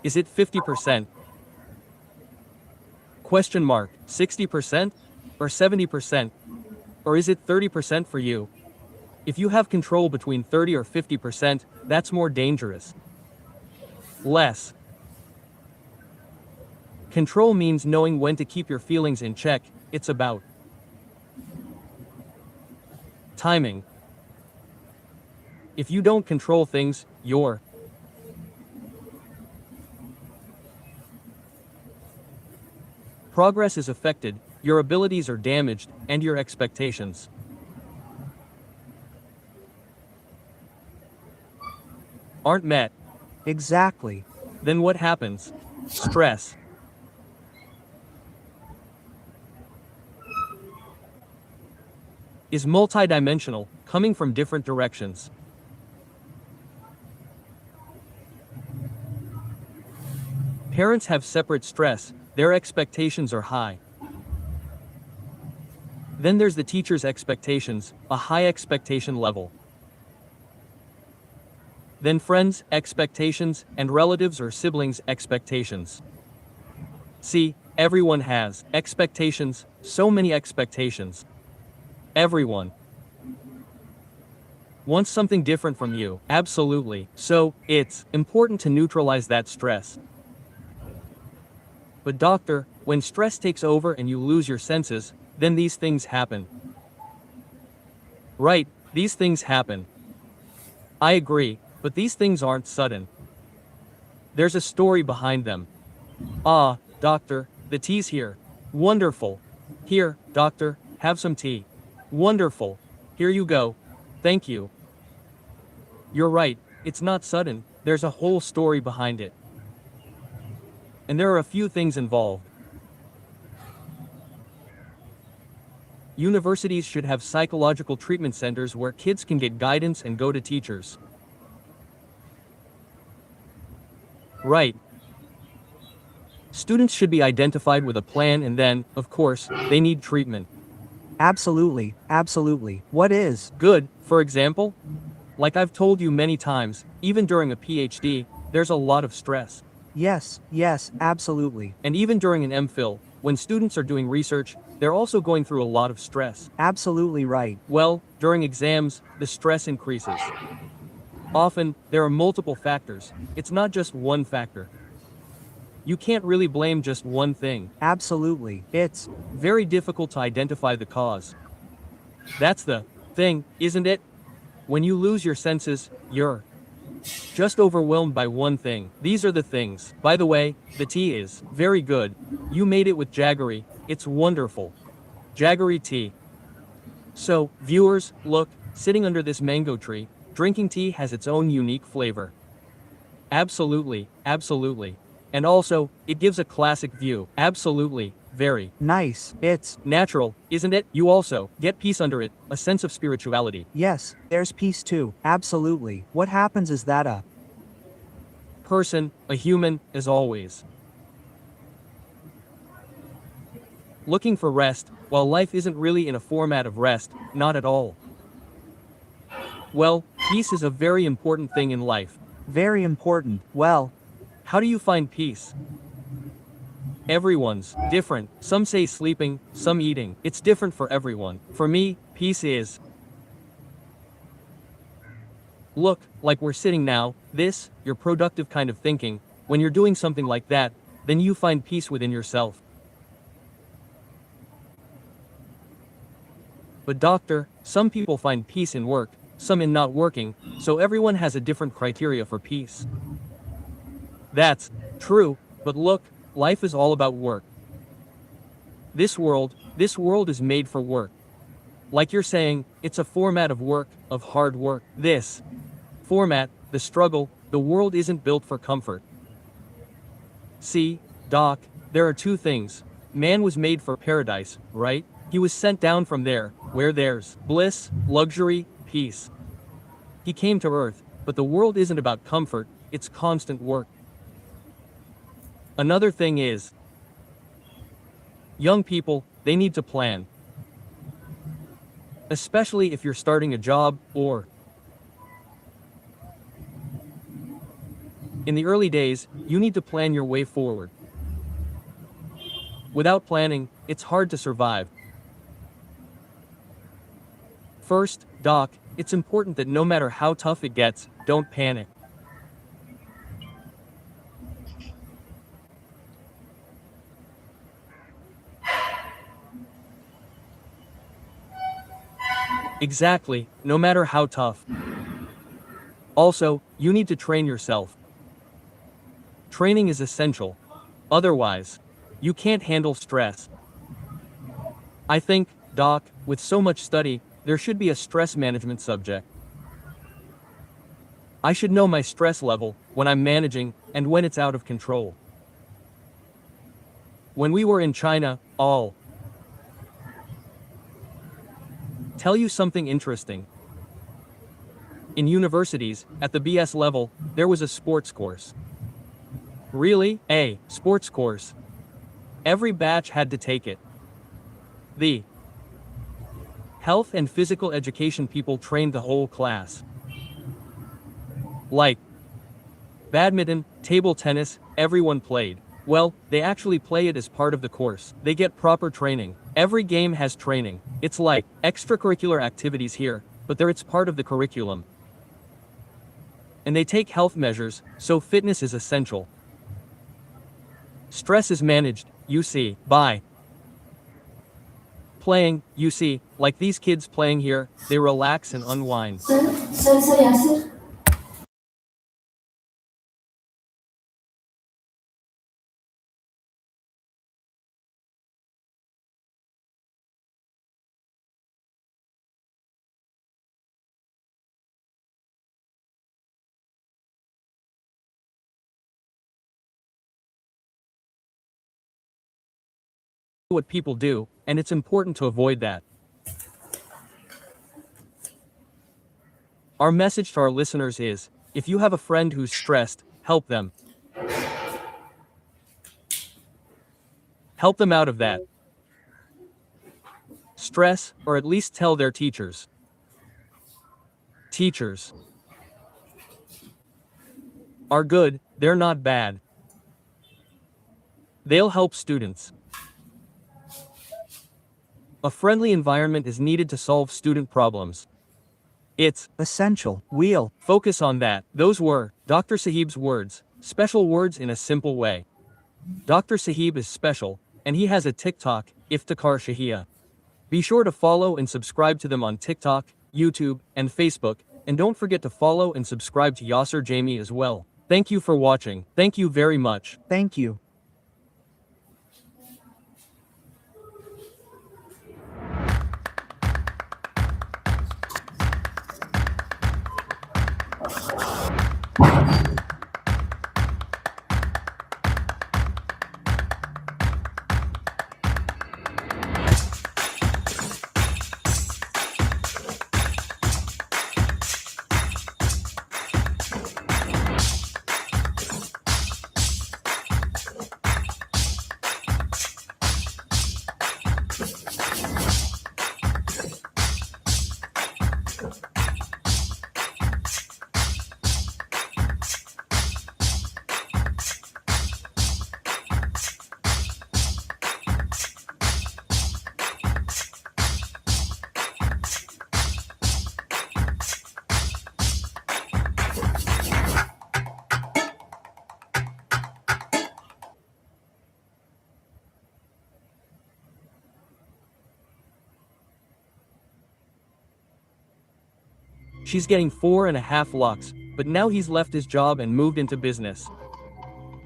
Speaker 5: Is it 50%? Question mark, 60%? Or 70%? Or is it 30% for you? If you have control between 30 or 50%, that's more dangerous. Less control means knowing when to keep your feelings in check. It's about timing. If you don't control things, your progress is affected, your abilities are damaged, and your expectations aren't met.
Speaker 6: Exactly.
Speaker 5: Then what happens? Stress. Is multidimensional, coming from different directions. Parents have separate stress, their expectations are high. Then there's the teacher's expectations, a high expectation level. Then friends' expectations, and relatives or siblings' expectations. See, everyone has expectations, so many expectations. Everyone wants something different from you, absolutely. So, it's important to neutralize that stress. But doctor, when stress takes over and you lose your senses, then these things happen. Right, these things happen. I agree, but these things aren't sudden. There's a story behind them. Ah, doctor, the tea's here. Wonderful. Here, doctor, have some tea. Wonderful. Here you go. Thank you. You're right, it's not sudden, there's a whole story behind it. And there are a few things involved. Universities should have psychological treatment centers where kids can get guidance and go to teachers. Right. Students should be identified with a plan and then, of course, they need treatment.
Speaker 6: Absolutely, absolutely. What is?
Speaker 5: Good, for example? Like I've told you many times, even during a PhD, there's a lot of stress.
Speaker 6: Yes, yes, absolutely.
Speaker 5: And even during an MPhil, when students are doing research, they're also going through a lot of stress.
Speaker 6: Absolutely right.
Speaker 5: Well, during exams, the stress increases. Often, there are multiple factors. It's not just one factor. You can't really blame just one thing.
Speaker 6: Absolutely. It's
Speaker 5: very difficult to identify the cause. That's the thing, isn't it? When you lose your senses, you're just overwhelmed by one thing. These are the things. By the way, the tea is very good. You made it with jaggery. It's wonderful. Jaggery tea. So, viewers, look, sitting under this mango tree, drinking tea has its own unique flavor. Absolutely, absolutely. And also, it gives a classic view. Absolutely, very
Speaker 6: nice. It's
Speaker 5: natural, isn't it? You also get peace under it, a sense of spirituality.
Speaker 6: yes, there's peace too. Absolutely. What happens is that a
Speaker 5: person, a human, as always, looking for rest, while life isn't really in a format of rest, not at all. Well, peace is a very important thing in life.
Speaker 6: very important. Well,
Speaker 5: How do you find peace? Everyone's different. Some say sleeping, some eating. It's different for everyone. For me, peace is, look, like we're sitting now, this, your productive kind of thinking. When you're doing something like that, then you find peace within yourself. But doctor, some people find peace in work, some in not working, so everyone has a different criteria for peace. That's true, but look, life is all about work. This world is made for work. Like you're saying, it's a format of work, of hard work. This format, the struggle, the world isn't built for comfort. See, Doc, there are two things. Man was made for paradise, right? He was sent down from there, where there's bliss, luxury, peace. He came to Earth, but the world isn't about comfort, it's constant work. Another thing is, young people, they need to plan. Especially if you're starting a job, or in the early days, you need to plan your way forward. Without planning, it's hard to survive. First, Doc, it's important that no matter how tough it gets, don't panic. Exactly, no matter how tough. Also, you need to train yourself. Training is essential. Otherwise, you can't handle stress. I think, Doc, with so much study, there should be a stress management subject. I should know my stress level, when I'm managing, and when it's out of control. When we were in China, I'll tell you something interesting. In universities, at the BS level, there was a sports course. Really? A sports course. Every batch had to take it. The health and physical education people trained the whole class. Like badminton, table tennis, everyone played. Well, they actually play it as part of the course. They get proper training. Every game has training. It's like extracurricular activities here, but it's part of the curriculum. And they take health measures, so fitness is essential. Stress is managed, you see, by playing, you see, like these kids playing here, they relax and unwind.
Speaker 12: Sir, Yasir.
Speaker 5: what people do, and it's important to avoid that. Our message to our listeners is, if you have a friend who's stressed, help them. Help them out of that stress, or at least tell their teachers. Teachers are good, they're not bad. They'll help students. A friendly environment is needed to solve student problems. It's
Speaker 6: essential. We'll
Speaker 5: focus on that. Those were Dr. Sahib's words, special words in a simple way. Dr. Sahib is special, and he has a TikTok, Iftikhar Shahia. Be sure to follow and subscribe to them on TikTok, YouTube, and Facebook, and don't forget to follow and subscribe to Yasir Jami as well. Thank you for watching. Thank you very much.
Speaker 6: Thank you.
Speaker 5: She's getting 4.5 lakhs, but now he's left his job and moved into business.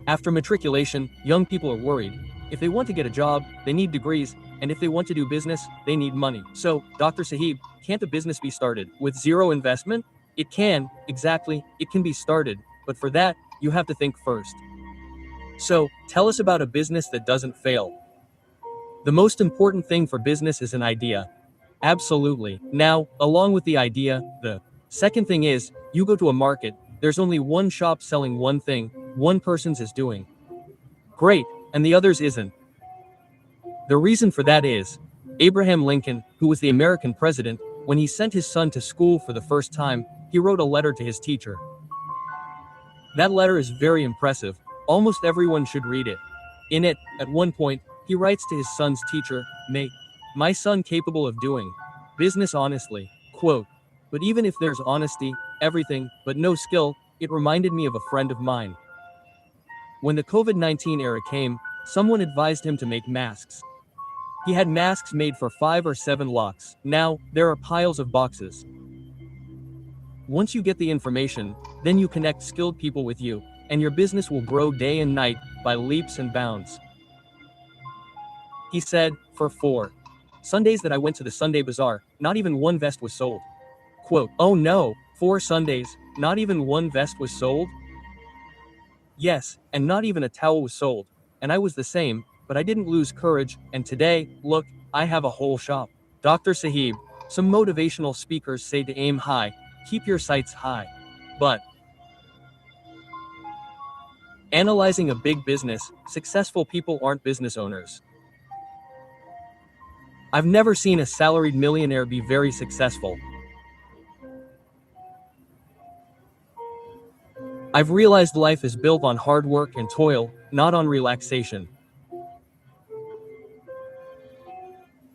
Speaker 5: After matriculation, young people are worried. If they want to get a job, they need degrees, and if they want to do business, they need money. So, Dr. Sahib, can't a business be started with zero investment? It can, exactly, it can be started, but for that, you have to think first. So, tell us about a business that doesn't fail. The most important thing for business is an idea. Absolutely. Now, along with the idea, the second thing is, you go to a market, there's only one shop selling one thing, one person's is doing great, and the others isn't. The reason for that is, Abraham Lincoln, who was the American president, when he sent his son to school for the first time, he wrote a letter to his teacher. That letter is very impressive, almost everyone should read it. In it, at one point, he writes to his son's teacher, "Make my son capable of doing business honestly." Quote, "But even if there's honesty, everything, but no skill," it reminded me of a friend of mine. When the COVID-19 era came, someone advised him to make masks. He had masks made for 5 or 7 lakhs. Now, there are piles of boxes. Once you get the information, then you connect skilled people with you, and your business will grow day and night, by leaps and bounds. He said, for 4 Sundays that I went to the Sunday bazaar, not even one vest was sold. Quote, "Oh no, 4 Sundays, not even one vest was sold?" Yes, and not even a towel was sold. And I was the same, but I didn't lose courage, and today, look, I have a whole shop. Dr. Sahib, some motivational speakers say to aim high, keep your sights high. But analyzing a big business, successful people aren't business owners. I've never seen a salaried millionaire be very successful. I've realized life is built on hard work and toil, not on relaxation.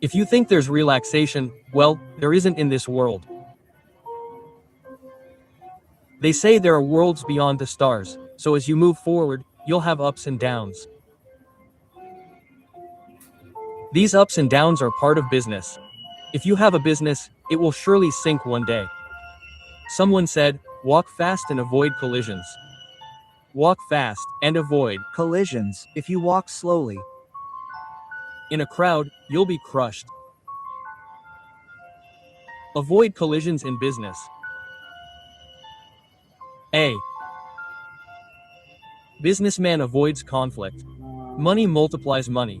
Speaker 5: If you think there's relaxation, well, there isn't in this world. They say there are worlds beyond the stars, so as you move forward, you'll have ups and downs. These ups and downs are part of business. If you have a business, it will surely sink one day. Someone said, walk fast and avoid collisions. Walk fast and avoid
Speaker 6: collisions. If you walk slowly
Speaker 5: in a crowd, you'll be crushed. Avoid collisions in business. A businessman avoids conflict. Money multiplies money.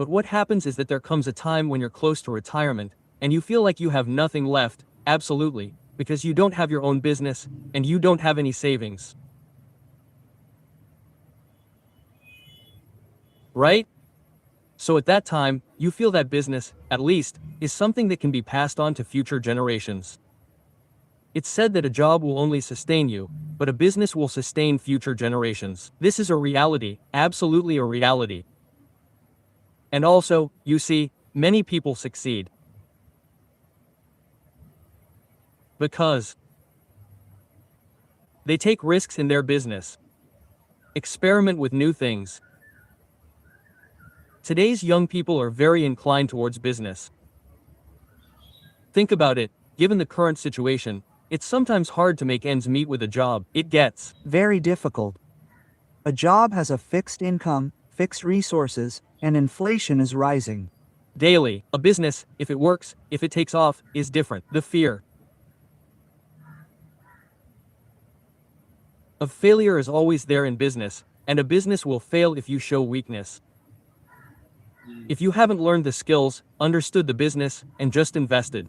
Speaker 5: But what happens is that there comes a time when you're close to retirement, and you feel like you have nothing left, absolutely, because you don't have your own business, and you don't have any savings. Right? So at that time, you feel that business, at least, is something that can be passed on to future generations. It's said that a job will only sustain you, but a business will sustain future generations. This is a reality, absolutely a reality. And also, you see, many people succeed because they take risks in their business, experiment with new things. Today's young people are very inclined towards business. Think about it, given the current situation, it's sometimes hard to make ends meet with a job. It gets
Speaker 6: very difficult. A job has a fixed income, fixed resources, and inflation is rising.
Speaker 5: Daily, a business, if it works, if it takes off, is different. The fear of failure is always there in business, and a business will fail if you show weakness. If you haven't learned the skills, understood the business, and just invested.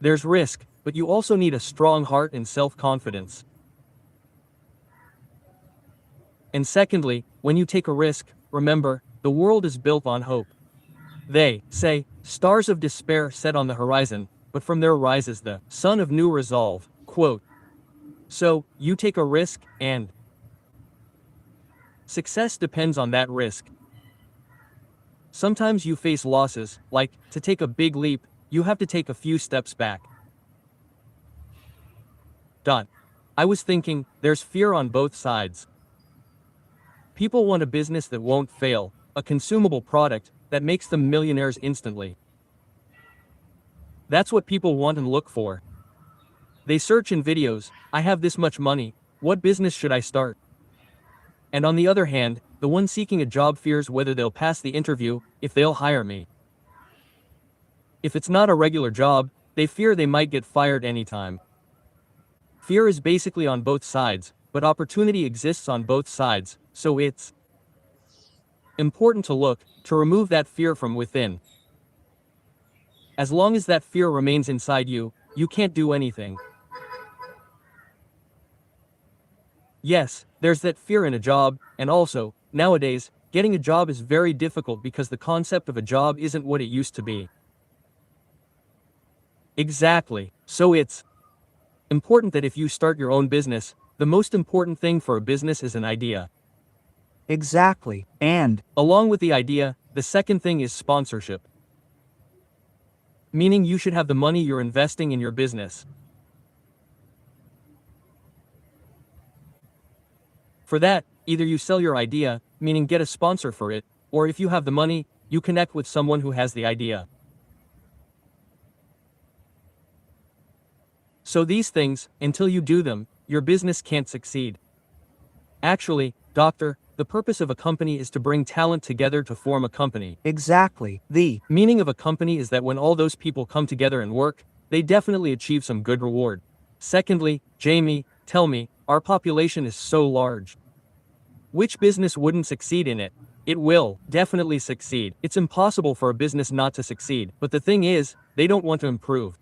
Speaker 5: There's risk, but you also need a strong heart and self-confidence. And secondly, when you take a risk, remember, the world is built on hope. They say, stars of despair set on the horizon, but from there rises the sun of new resolve. Quote. So, you take a risk, and success depends on that risk. Sometimes you face losses, like, to take a big leap, you have to take a few steps back. I was thinking, there's fear on both sides. People want a business that won't fail, a consumable product that makes them millionaires instantly. That's what people want and look for. They search in videos, I have this much money, what business should I start? And on the other hand, the one seeking a job fears whether they'll pass the interview, if they'll hire me. If it's not a regular job, they fear they might get fired anytime. Fear is basically on both sides, but opportunity exists on both sides, so it's important to remove that fear from within. As long as that fear remains inside you, you can't do anything. Yes, there's that fear in a job, and also, nowadays, getting a job is very difficult because the concept of a job isn't what it used to be. Exactly. So it's important that if you start your own business, the most important thing for a business is an idea.
Speaker 6: Exactly. And
Speaker 5: along with the idea, the second thing is sponsorship. Meaning you should have the money you're investing in your business. For that, either you sell your idea, meaning get a sponsor for it, or if you have the money, you connect with someone who has the idea. So these things, until you do them, your business can't succeed. Actually, doctor, the purpose of a company is to bring talent together to form a company.
Speaker 6: Exactly. The
Speaker 5: meaning of a company is that when all those people come together and work, they definitely achieve some good reward. Secondly, Jami, tell me, our population is so large. Which business wouldn't succeed in it? It will definitely succeed. It's impossible for a business not to succeed, but the thing is, they don't want to improve.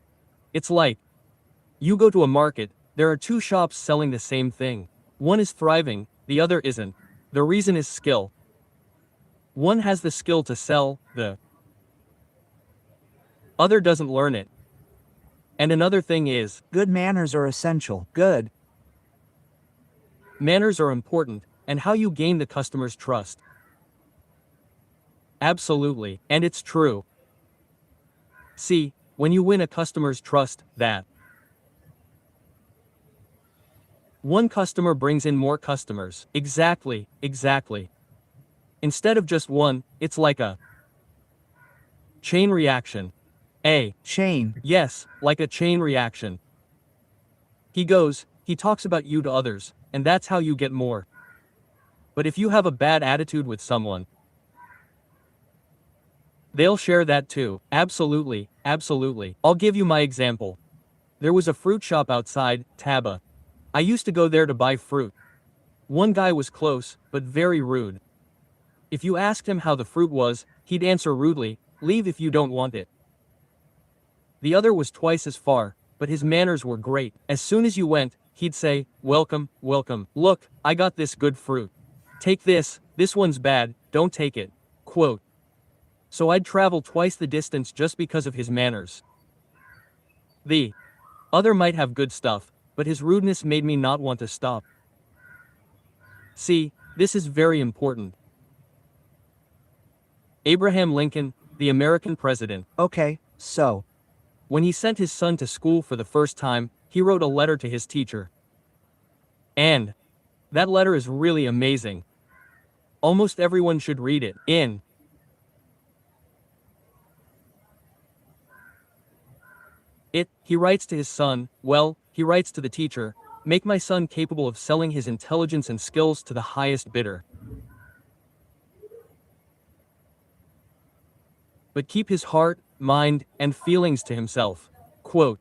Speaker 5: It's like, you go to a market, there are two shops selling the same thing. One is thriving, the other isn't. The reason is skill. One has the skill to sell, the other doesn't learn it. And another thing is,
Speaker 6: good manners are essential. Good
Speaker 5: manners are important, and how you gain the customer's trust. Absolutely, and it's true. See, when you win a customer's trust, that one customer brings in more customers. Exactly. Instead of just one, it's like a chain reaction. A
Speaker 6: chain.
Speaker 5: Yes, like a chain reaction. He talks about you to others, and that's how you get more. But if you have a bad attitude with someone, they'll share that too. Absolutely. I'll give you my example. There was a fruit shop outside, Taba. I used to go there to buy fruit. One guy was close, but very rude. If you asked him how the fruit was, he'd answer rudely, "Leave if you don't want it." The other was twice as far, but his manners were great. As soon as you went, he'd say, "Welcome, welcome. Look, I got this good fruit. Take this one's bad, don't take it." Quote. So I'd travel twice the distance just because of his manners. The other might have good stuff, but his rudeness made me not want to stop. See, this is very important. Abraham Lincoln, the American president.
Speaker 6: Okay, so.
Speaker 5: When he sent his son to school for the first time, he wrote a letter to his teacher. And that letter is really amazing. Almost everyone should read it. In it, he writes to his son, he writes to the teacher, "Make my son capable of selling his intelligence and skills to the highest bidder. But keep his heart, mind, and feelings to himself." Quote.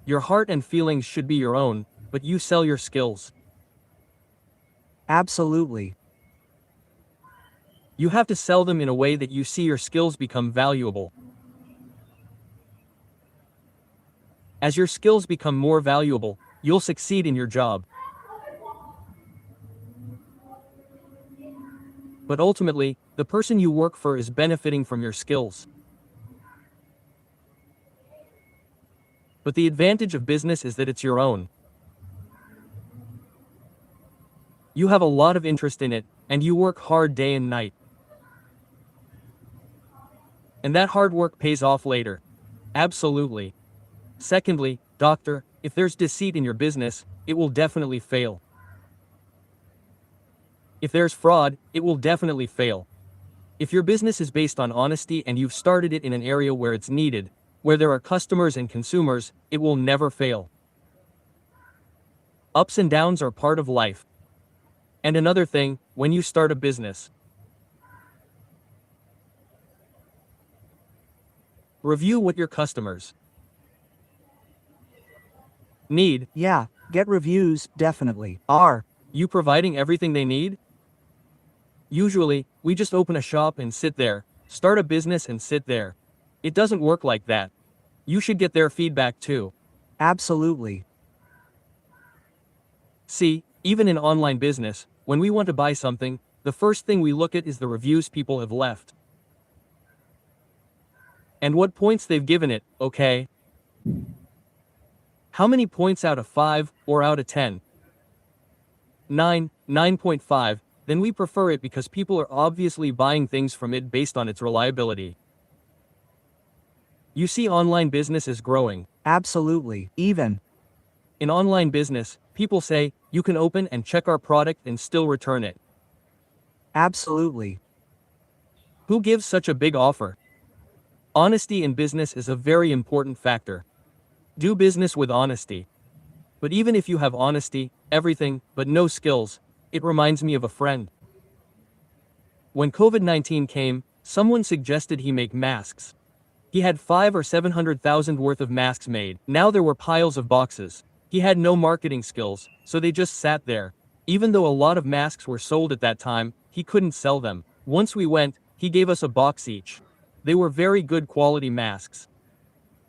Speaker 5: Your heart and feelings should be your own, but you sell your skills.
Speaker 6: Absolutely.
Speaker 5: You have to sell them in a way that you see your skills become valuable. As your skills become more valuable, you'll succeed in your job. But ultimately, the person you work for is benefiting from your skills. But the advantage of business is that it's your own. You have a lot of interest in it, and you work hard day and night. And that hard work pays off later. Absolutely. Secondly, doctor, if there's deceit in your business, it will definitely fail. If there's fraud, it will definitely fail. If your business is based on honesty and you've started it in an area where it's needed, where there are customers and consumers, it will never fail. Ups and downs are part of life. And another thing, when you start a business, review what your customers need.
Speaker 6: Yeah, get reviews, definitely. Are
Speaker 5: you providing everything they need? Usually, we just open a shop and sit there, start a business and sit there. It doesn't work like that. You should get their feedback too.
Speaker 6: Absolutely.
Speaker 5: See, even in online business, when we want to buy something, the first thing we look at is the reviews people have left. And what points they've given it, okay? How many points out of 5, or out of 10? 9, 9.5, then we prefer it because people are obviously buying things from it based on its reliability. You see, online business is growing.
Speaker 6: Absolutely. Even
Speaker 5: in online business, people say, "You can open and check our product and still return it."
Speaker 6: Absolutely.
Speaker 5: Who gives such a big offer? Honesty in business is a very important factor. Do business with honesty. But even if you have honesty, everything, but no skills, it reminds me of a friend. When COVID-19 came, someone suggested he make masks. He had 5 or 700,000 worth of masks made. Now there were piles of boxes. He had no marketing skills, so they just sat there. Even though a lot of masks were sold at that time, he couldn't sell them. Once we went, he gave us a box each. They were very good quality masks.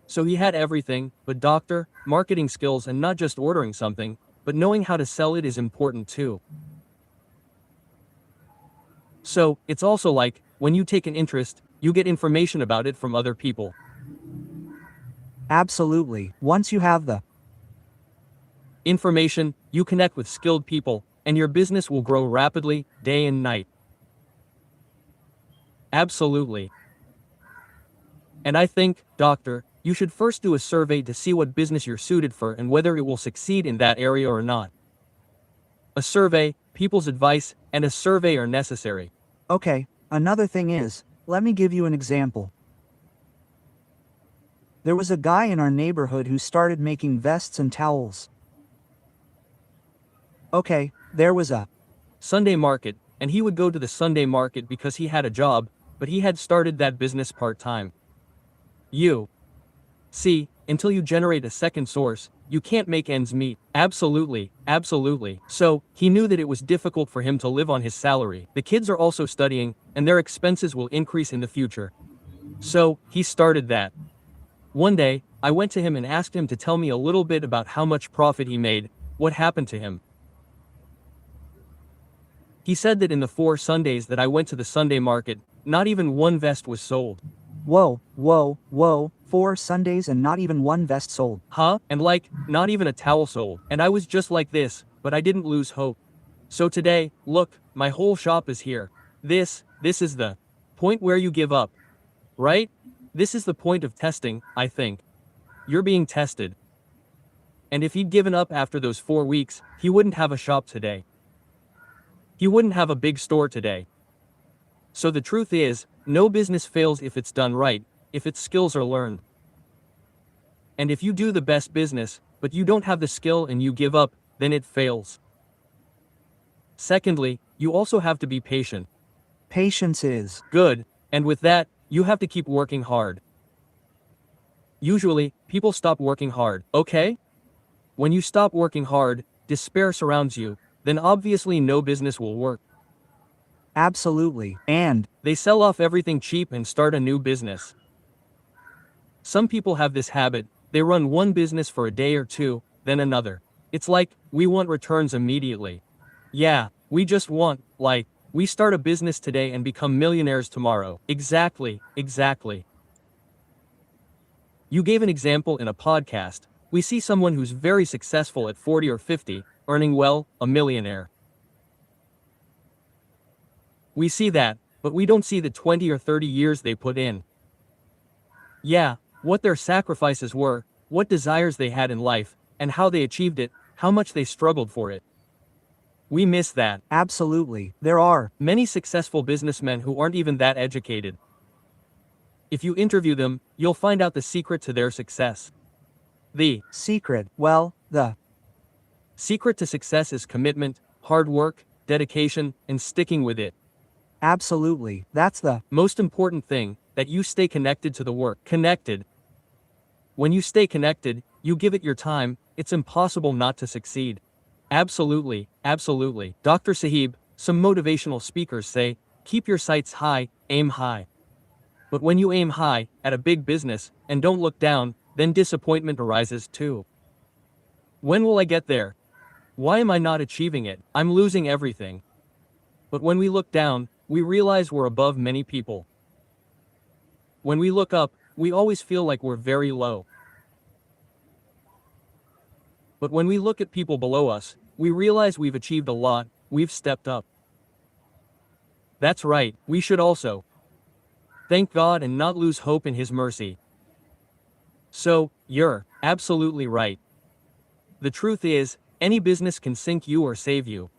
Speaker 5: So he had everything, but doctor, marketing skills, and not just ordering something, but knowing how to sell it is important too. So, it's also like, when you take an interest, you get information about it from other people.
Speaker 6: Absolutely. Once you have the
Speaker 5: information, you connect with skilled people, and your business will grow rapidly, day and night. Absolutely. And I think, doctor, you should first do a survey to see what business you're suited for and whether it will succeed in that area or not. A survey, people's advice, and a survey are necessary.
Speaker 6: Okay, another thing is, let me give you an example. There was a guy in our neighborhood who started making vests and towels. Okay, there was a
Speaker 5: Sunday market, and he would go to the Sunday market because he had a job, but he had started that business part-time. You See, until you generate a second source, you can't make ends meet. Absolutely, absolutely. So, he knew that it was difficult for him to live on his salary. The kids are also studying, and their expenses will increase in the future. So, he started that. One day, I went to him and asked him to tell me a little bit about how much profit he made, what happened to him. He said that in the 4 Sundays that I went to the Sunday market, not even one vest was sold.
Speaker 6: Whoa, whoa, whoa, 4 Sundays and not even one vest sold.
Speaker 5: Huh? And like, not even a towel sold. And I was just like this, but I didn't lose hope. So today, look, my whole shop is here. This is the point where you give up. Right? This is the point of testing, I think. You're being tested. And if he'd given up after those 4 weeks, he wouldn't have a shop today. He wouldn't have a big store today. So the truth is, no business fails if it's done right, if its skills are learned. And if you do the best business, but you don't have the skill and you give up, then it fails. Secondly, you also have to be patient.
Speaker 6: Patience is
Speaker 5: good, and with that, you have to keep working hard. Usually, people stop working hard, okay? When you stop working hard, despair surrounds you, then obviously no business will work.
Speaker 6: absolutely, and
Speaker 5: They sell off everything cheap and start a new business. Some people have this habit, they run one business for a day or two, then another. It's like, we want returns immediately. Yeah, we just want, like, we start a business today and become millionaires tomorrow. Exactly, exactly. You gave an example in a podcast. We see someone who's very successful at 40 or 50, earning well, a millionaire. We see that, but we don't see the 20 or 30 years they put in. Yeah, what their sacrifices were, what desires they had in life, and how they achieved it, how much they struggled for it. We miss that.
Speaker 6: absolutely, there are
Speaker 5: Many successful businessmen who aren't even that educated. If you interview them, you'll find out the secret to their success. The
Speaker 6: secret, well, the
Speaker 5: secret to success is commitment, hard work, dedication, and sticking with it.
Speaker 6: absolutely, that's the
Speaker 5: Most important thing, that you stay connected to the work. Connected. When you stay connected, you give it your time, it's impossible not to succeed. Absolutely, absolutely. Dr. Sahib, some motivational speakers say, keep your sights high, aim high. But when you aim high, at a big business, and don't look down, then disappointment arises too. When will I get there? Why am I not achieving it? I'm losing everything. But when we look down, we realize we're above many people. When we look up, we always feel like we're very low. But when we look at people below us, we realize we've achieved a lot, we've stepped up. That's right, we should also thank God and not lose hope in His mercy. So, you're absolutely right. The truth is, any business can sink you or save you.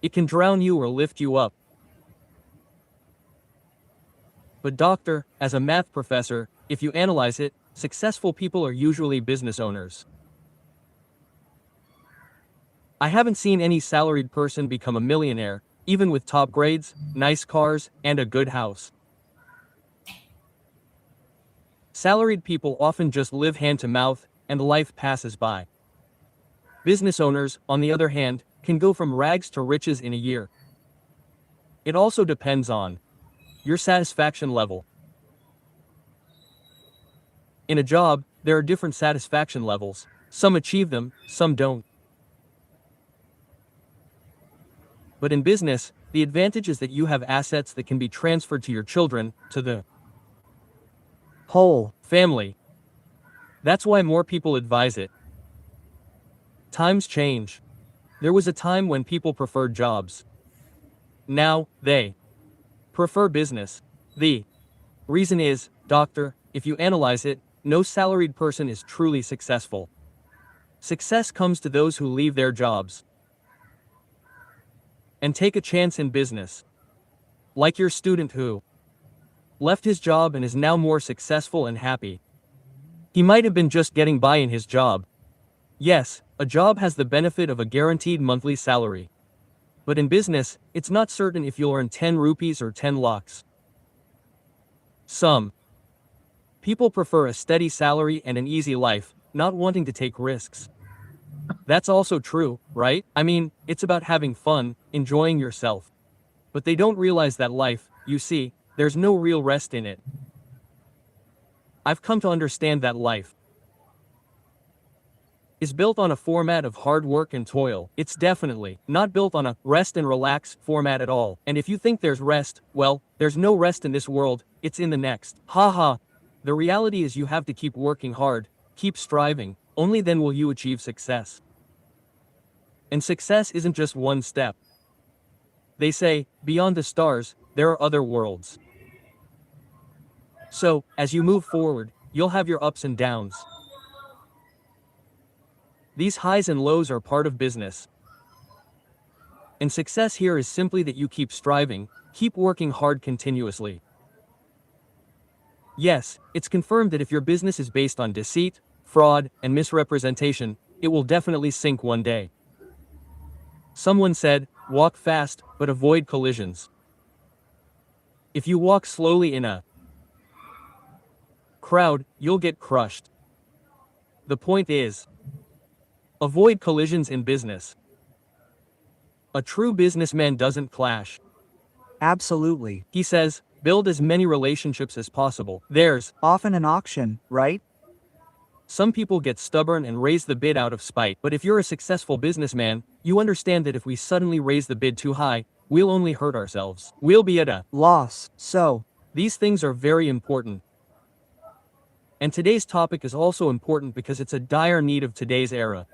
Speaker 5: It can drown you or lift you up. But doctor, as a math professor, if you analyze it, successful people are usually business owners. I haven't seen any salaried person become a millionaire, even with top grades, nice cars, and a good house. Salaried people often just live hand to mouth, and life passes by. Business owners, on the other hand, can go from rags to riches in a year. It also depends on your satisfaction level. In a job, there are different satisfaction levels. Some achieve them, some don't. But in business, the advantage is that you have assets that can be transferred to your children, to the
Speaker 6: whole
Speaker 5: family. That's why more people advise it. Times change. There was a time when people preferred jobs. Now, they prefer business. The reason is, doctor, if you analyze it, no salaried person is truly successful. Success comes to those who leave their jobs and take a chance in business. Like your student who left his job and is now more successful and happy. He might have been just getting by in his job. Yes, a job has the benefit of a guaranteed monthly salary. But in business, it's not certain if you'll earn 10 rupees or 10 lakhs. Some People prefer a steady salary and an easy life, not wanting to take risks. That's also true, right? I mean, it's about having fun, enjoying yourself. But they don't realize that life, you see, there's no real rest in it. I've come to understand that life is built on a format of hard work and toil. It's definitely not built on a rest and relax format at all. And if you think there's rest, well, there's no rest in this world, it's in the next. Haha. The reality is you have to keep working hard, keep striving, only then will you achieve success. And success isn't just one step. They say, beyond the stars, there are other worlds. So, as you move forward, you'll have your ups and downs. These highs and lows are part of business. And success here is simply that you keep striving, keep working hard continuously. Yes, it's confirmed that if your business is based on deceit, fraud, and misrepresentation, it will definitely sink one day. Someone said, walk fast, but avoid collisions. If you walk slowly in a crowd, you'll get crushed. The point is, avoid collisions in business. A true businessman doesn't clash.
Speaker 6: Absolutely.
Speaker 5: He says, build as many relationships as possible. There's
Speaker 6: often an auction, right?
Speaker 5: Some people get stubborn and raise the bid out of spite, but if you're a successful businessman, you understand that if we suddenly raise the bid too high, we'll only hurt ourselves. We'll be at a
Speaker 6: loss. So,
Speaker 5: these things are very important. And today's topic is also important because it's a dire need of today's era.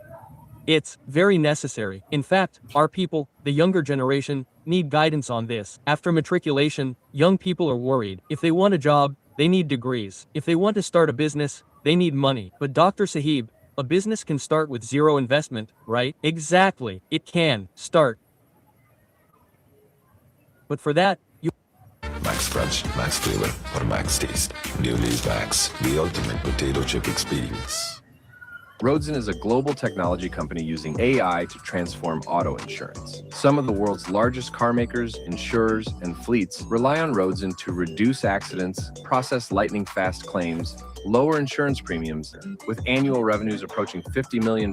Speaker 5: It's very necessary. In fact, our people, the younger generation, need guidance on this. After matriculation, young people are worried. If they want a job, they need degrees. If they want to start a business, they need money. But Dr. Sahib, a business can start with zero investment, right? Exactly. It can start. But for that, you
Speaker 13: Max Crunch, Max Flavor, or Max Taste. New Lay's Max, the ultimate potato chip experience.
Speaker 14: Rhodeson is a global technology company using AI to transform auto insurance. Some of the world's largest car makers, insurers, and fleets rely on Rhodeson to reduce accidents, process lightning-fast claims, lower insurance premiums. With annual revenues approaching $50 million,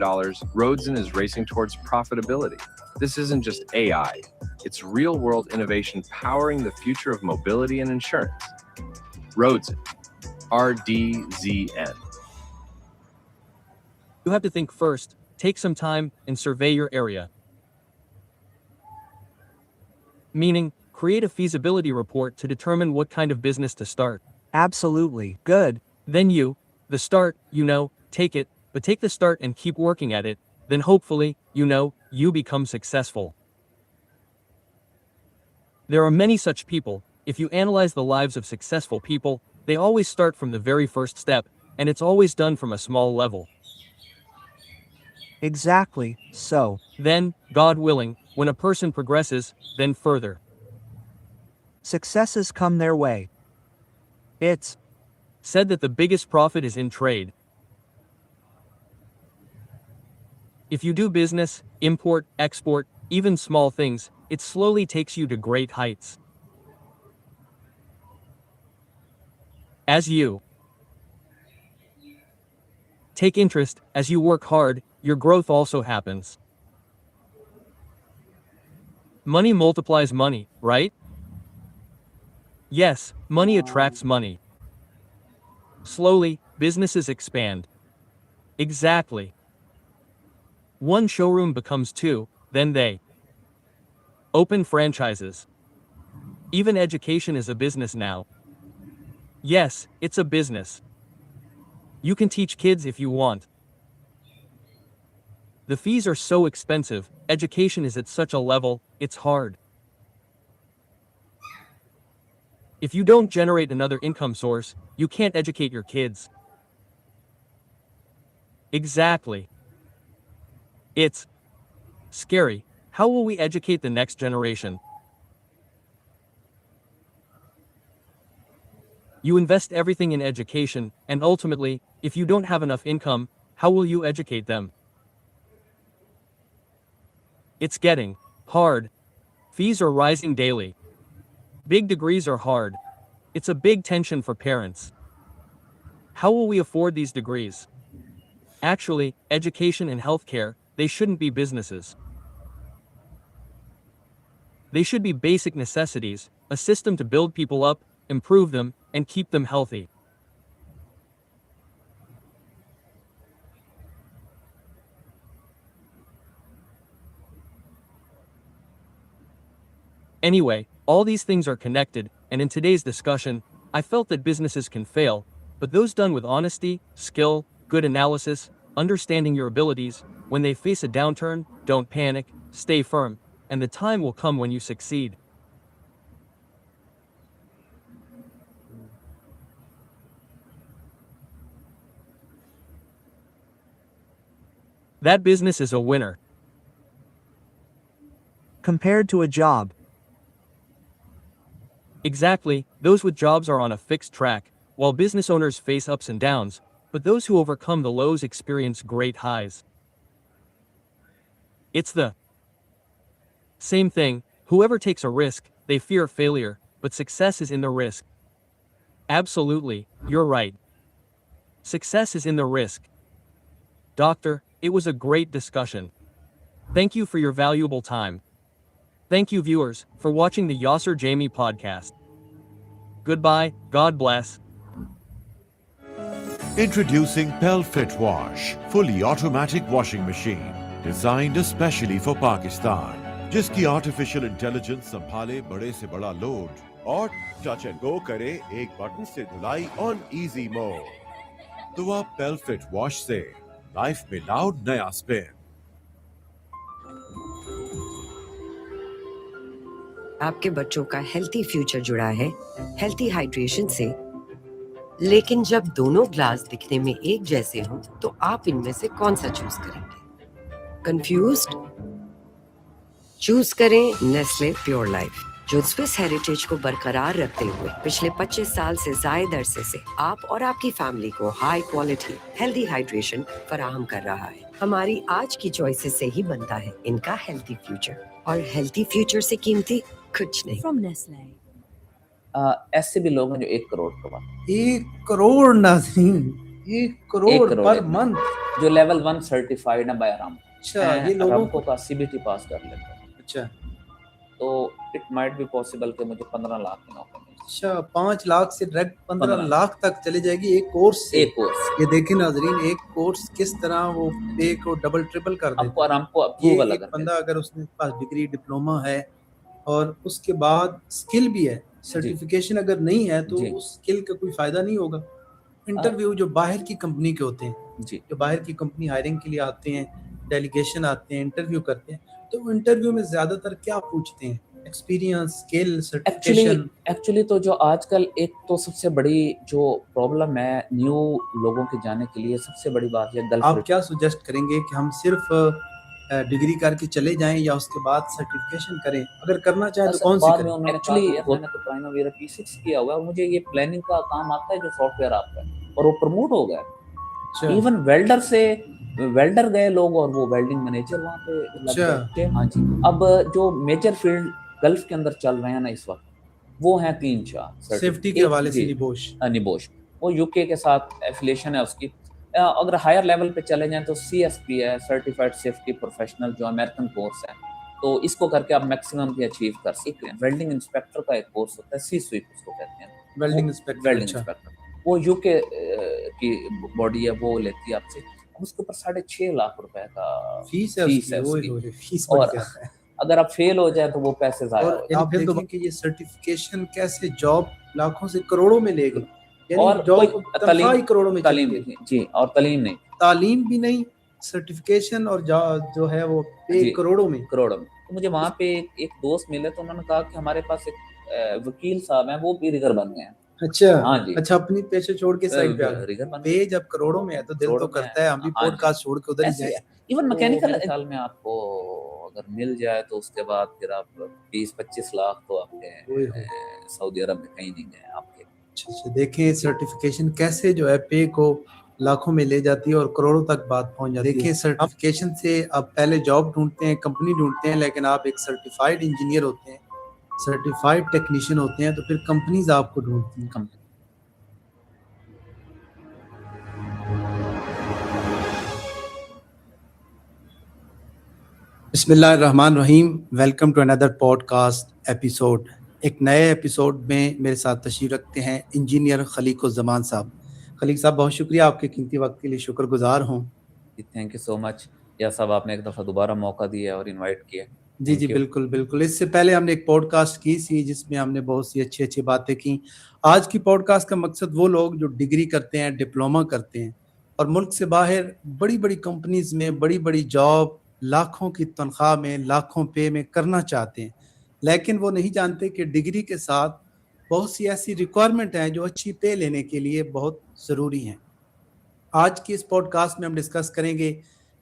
Speaker 14: Rhodeson is racing towards profitability. This isn't just AI. It's real-world innovation powering the future of mobility and insurance. Rhodeson. RDZN.
Speaker 5: You have to think first, take some time, and survey your area. Meaning, create a feasibility report to determine what kind of business to start.
Speaker 6: Absolutely. Good.
Speaker 5: Then take it, but take the start and keep working at it. Then hopefully, you become successful. There are many such people. If you analyze the lives of successful people, they always start from the very first step, and it's always done from a small level.
Speaker 6: Exactly, so.
Speaker 5: Then, God willing, when a person progresses, then further.
Speaker 6: Successes come their way. It's
Speaker 5: said that the biggest profit is in trade. If you do business, import, export, even small things, it slowly takes you to great heights. As you take interest, as you work hard, your growth also happens. Money multiplies money, right? Yes, money attracts money. Slowly, businesses expand. Exactly. One showroom becomes two, then they open franchises. Even education is a business now. Yes, it's a business. You can teach kids if you want. The fees are so expensive, education is at such a level, it's hard. If you don't generate another income source, you can't educate your kids. Exactly. It's scary. How will we educate the next generation? You invest everything in education, and ultimately, if you don't have enough income, how will you educate them? It's getting hard. Fees are rising daily. Big degrees are hard. It's a big tension for parents. How will we afford these degrees? Actually, education and healthcare, they shouldn't be businesses. They should be basic necessities, a system to build people up, improve them, and keep them healthy. Anyway, all these things are connected, and in today's discussion, I felt that businesses can fail, but those done with honesty, skill, good analysis, understanding your abilities, when they face a downturn, don't panic, stay firm, and the time will come when you succeed. That business is a winner.
Speaker 6: Compared to a job.
Speaker 5: Exactly, those with jobs are on a fixed track, while business owners face ups and downs, but those who overcome the lows experience great highs. It's the same thing, whoever takes a risk, they fear failure, but success is in the risk. Absolutely, you're right. Success is in the risk. Doctor, it was a great discussion. Thank you for your valuable time. Thank you, viewers, for watching the Yasir Jami podcast. Goodbye, God bless.
Speaker 15: Introducing Pelfit Wash, fully automatic washing machine, designed especially for Pakistan, जिसकी artificial intelligence संभाले बड़े से बड़ा load और touch and go करे एक button से धुलाई ऑन इजी मोड। तो आप पेलफिट वॉश से लाइफ में लाओ नया स्पिन।
Speaker 9: आपके बच्चों का हेल्थी फ्यूचर जुड़ा है हेल्थी हाइड्रेशन से, लेकिन जब दोनों ग्लास दिखने में एक जैसे हों तो आप इनमें से कौन सा चूज करेंगे? कंफ्यूज्ड? चूज करें नेस्ले प्योर लाइफ, जो स्विस हेरिटेज को बरकरार रखते हुए पिछले 25 साल से ज्यादा अरसे से आप और आपकी फैमिली को हाई क्वालिटी हेल्दी हाइड्रेशन फराहम कर रहा है। हमारी आज की चॉइसेस से ही बनता है इनका हेल्थी फ्यूचर, और हेल्थी फ्यूचर से कीमती कुछ नहीं।
Speaker 11: From Nestle.
Speaker 16: ऐसे भी लोग हैं जो 1 करोड़ कमाते हैं।
Speaker 1: 1 करोड़ नाज़रीन, 1 करोड़ पर मंथ,
Speaker 16: जो लेवल 1 सर्टिफाइड है बाय आराम।
Speaker 1: अच्छा, ये लोगों
Speaker 16: को का सीबीटी पास कर लेते हैं।
Speaker 1: अच्छा,
Speaker 16: तो इट माइट बी पॉसिबल कि मुझे 15 लाख की नौकरी मिले।
Speaker 1: अच्छा, 5 लाख से डायरेक्ट 15 लाख तक चले जाएगी एक कोर्स से।
Speaker 16: एक कोर्स,
Speaker 1: ये देखें नाजरीन, एक कोर्स किस तरह वो पे को डबल ट्रिपल कर देता है।
Speaker 16: आपको आराम को अप्रूवल
Speaker 1: एक बंदा अगर उसके पास डिग्री डिप्लोमा है और उसके बाद स्किल भी है, सर्टिफिकेशन अगर नहीं है तो उस स्किल का कोई फायदा नहीं होगा। इंटरव्यू जो बाहर की कंपनी के होते हैं, जो बाहर की कंपनी हायरिंग के लिए आते हैं, डेलीगेशन आते हैं, इंटरव्यू करते हैं, तो वो इंटरव्यू में ज्यादातर क्या पूछते हैं? Experience, skill, certification.
Speaker 16: एक्चुअली तो जो आजकल एक तो सबसे बड़ी जो प्रॉब्लम है न्यू लोगों के जाने के लिए, सबसे बड़ी बात है गर्लफ्रेंड।
Speaker 1: आप क्या सजेस्ट करेंगे कि हम सिर्फ डिग्री करके चले जाएं या उसके बाद सर्टिफिकेशन करें? अगर करना चाहें तो कौन सी करें?
Speaker 16: एक्चुअली मैंने तो प्राइमरी P6 किया हुआ है, मुझे ये प्लानिंग का काम आता है जो सॉफ्टवेयर आता है, और वो प्रमोट हो गया। इवन वेल्डर से वेल्डर गए लोग और वो वेल्डिंग मैनेजर वहाँ पे लग गए। हाँ जी, अब जो मेजर फील्ड गल्फ के अंदर चल रहे हैं ना इस वक्त, वो हैं 3-4
Speaker 1: सेफ्टी के हवाले से
Speaker 16: निबोश, वो यूके के साथ एफिलिएशन है उसकी। अगर हायर लेवल पे चले जाएं तो CSP है, सर्टिफाइड सेफ्टी प्रोफेशनल, जो अमेरिकन कोर्स है, तो इसको करके आप मैक्सिमम भी अचीव कर सकते हैं। वेल्डिंग इंस्पेक्टर का एक कोर्स होता है, C-स्वीप उसको कहते हैं,
Speaker 1: वेल्डिंग इंस्पेक्टर,
Speaker 16: वो यूके की बॉडी है, वो लेती है आपसे। उसके ऊपर 6.5 लाख रुपए का फीस है, और अगर आप फेल हो जाए तो वो पैसे ज़ाया हो जाए।
Speaker 1: आप देखें कि ये सर्टिफिकेशन कैसे जॉब लाखों से करोड़ों में ले गई,
Speaker 16: और
Speaker 1: तनख्वाह करोड़ों में
Speaker 16: तालीम जी, और तालीम नहीं,
Speaker 1: तालीम भी नहीं, सर्टिफिकेशन और जो है वो करोड़ों में।
Speaker 16: तो मुझे वहाँ पे एक दोस्त मिले तो उन्होंने कहा कि हमारे पास एक वकील साहब हैं, वो भी रिगर बन गए हैं।
Speaker 1: अच्छा,
Speaker 16: हाँ जी,
Speaker 1: अच्छा, अपनी पेशे छोड़ के साइड पे जब करोड़ों में है तो दिल तो करता है हम भी पॉडकास्ट छोड़ के उधर ही जाए।
Speaker 16: इवन मैकेनिकल साल में आपको अगर मिल जाए तो उसके बाद फिर आप 20-25 लाख तो आपके सऊदी अरब में कहीं नहीं गए आपके।
Speaker 1: अच्छा, देखें सर्टिफिकेशन कैसे जो है पे को लाखों में ले जाती है और करोड़ों तक बात पहुंच जाती है। देखिए सर्टिफिकेशन से आप पहले जॉब ढूंढते हैं, कंपनी ढूंढते हैं, लेकिन आप एक सर्टिफाइड इंजीनियर होते हैं, सर्टिफाइड टेक्नीशियन होते हैं, तो फिर कंपनीज आपको ढूंढती हैं। बिस्मिल्लाहिर्रहमानिर्रहीम। Welcome to another podcast episode. एक नए एपिसोड में मेरे साथ तशरीफ़ रखते हैं इंजीनियर खलीक़ुज़्ज़मान साहब। खलीक साहब, बहुत शुक्रिया, आपके कीमती वक्त के लिए शुक्रगुजार हूँ।
Speaker 16: थैंक यू सो मच या साहब, आपने एक दफ़ा दोबारा मौका दिया और इनवाइट किया।
Speaker 1: जी जी, बिल्कुल बिल्कुल। इससे पहले हमने एक पॉडकास्ट की थी जिसमें हमने बहुत सी अच्छी अच्छी बातें की। आज की पॉडकास्ट का मकसद वो लोग जो डिग्री करते हैं, डिप्लोमा करते हैं और मुल्क से बाहर बड़ी बड़ी कंपनीज में बड़ी बड़ी जॉब, लाखों की तनख्वाह में, लाखों पे में करना चाहते हैं, लेकिन वो नहीं जानते कि डिग्री के साथ बहुत सी ऐसी रिक्वायरमेंट हैं जो अच्छी पे लेने के लिए बहुत ज़रूरी हैं। आज की इस पॉडकास्ट में हम डिस्कस करेंगे।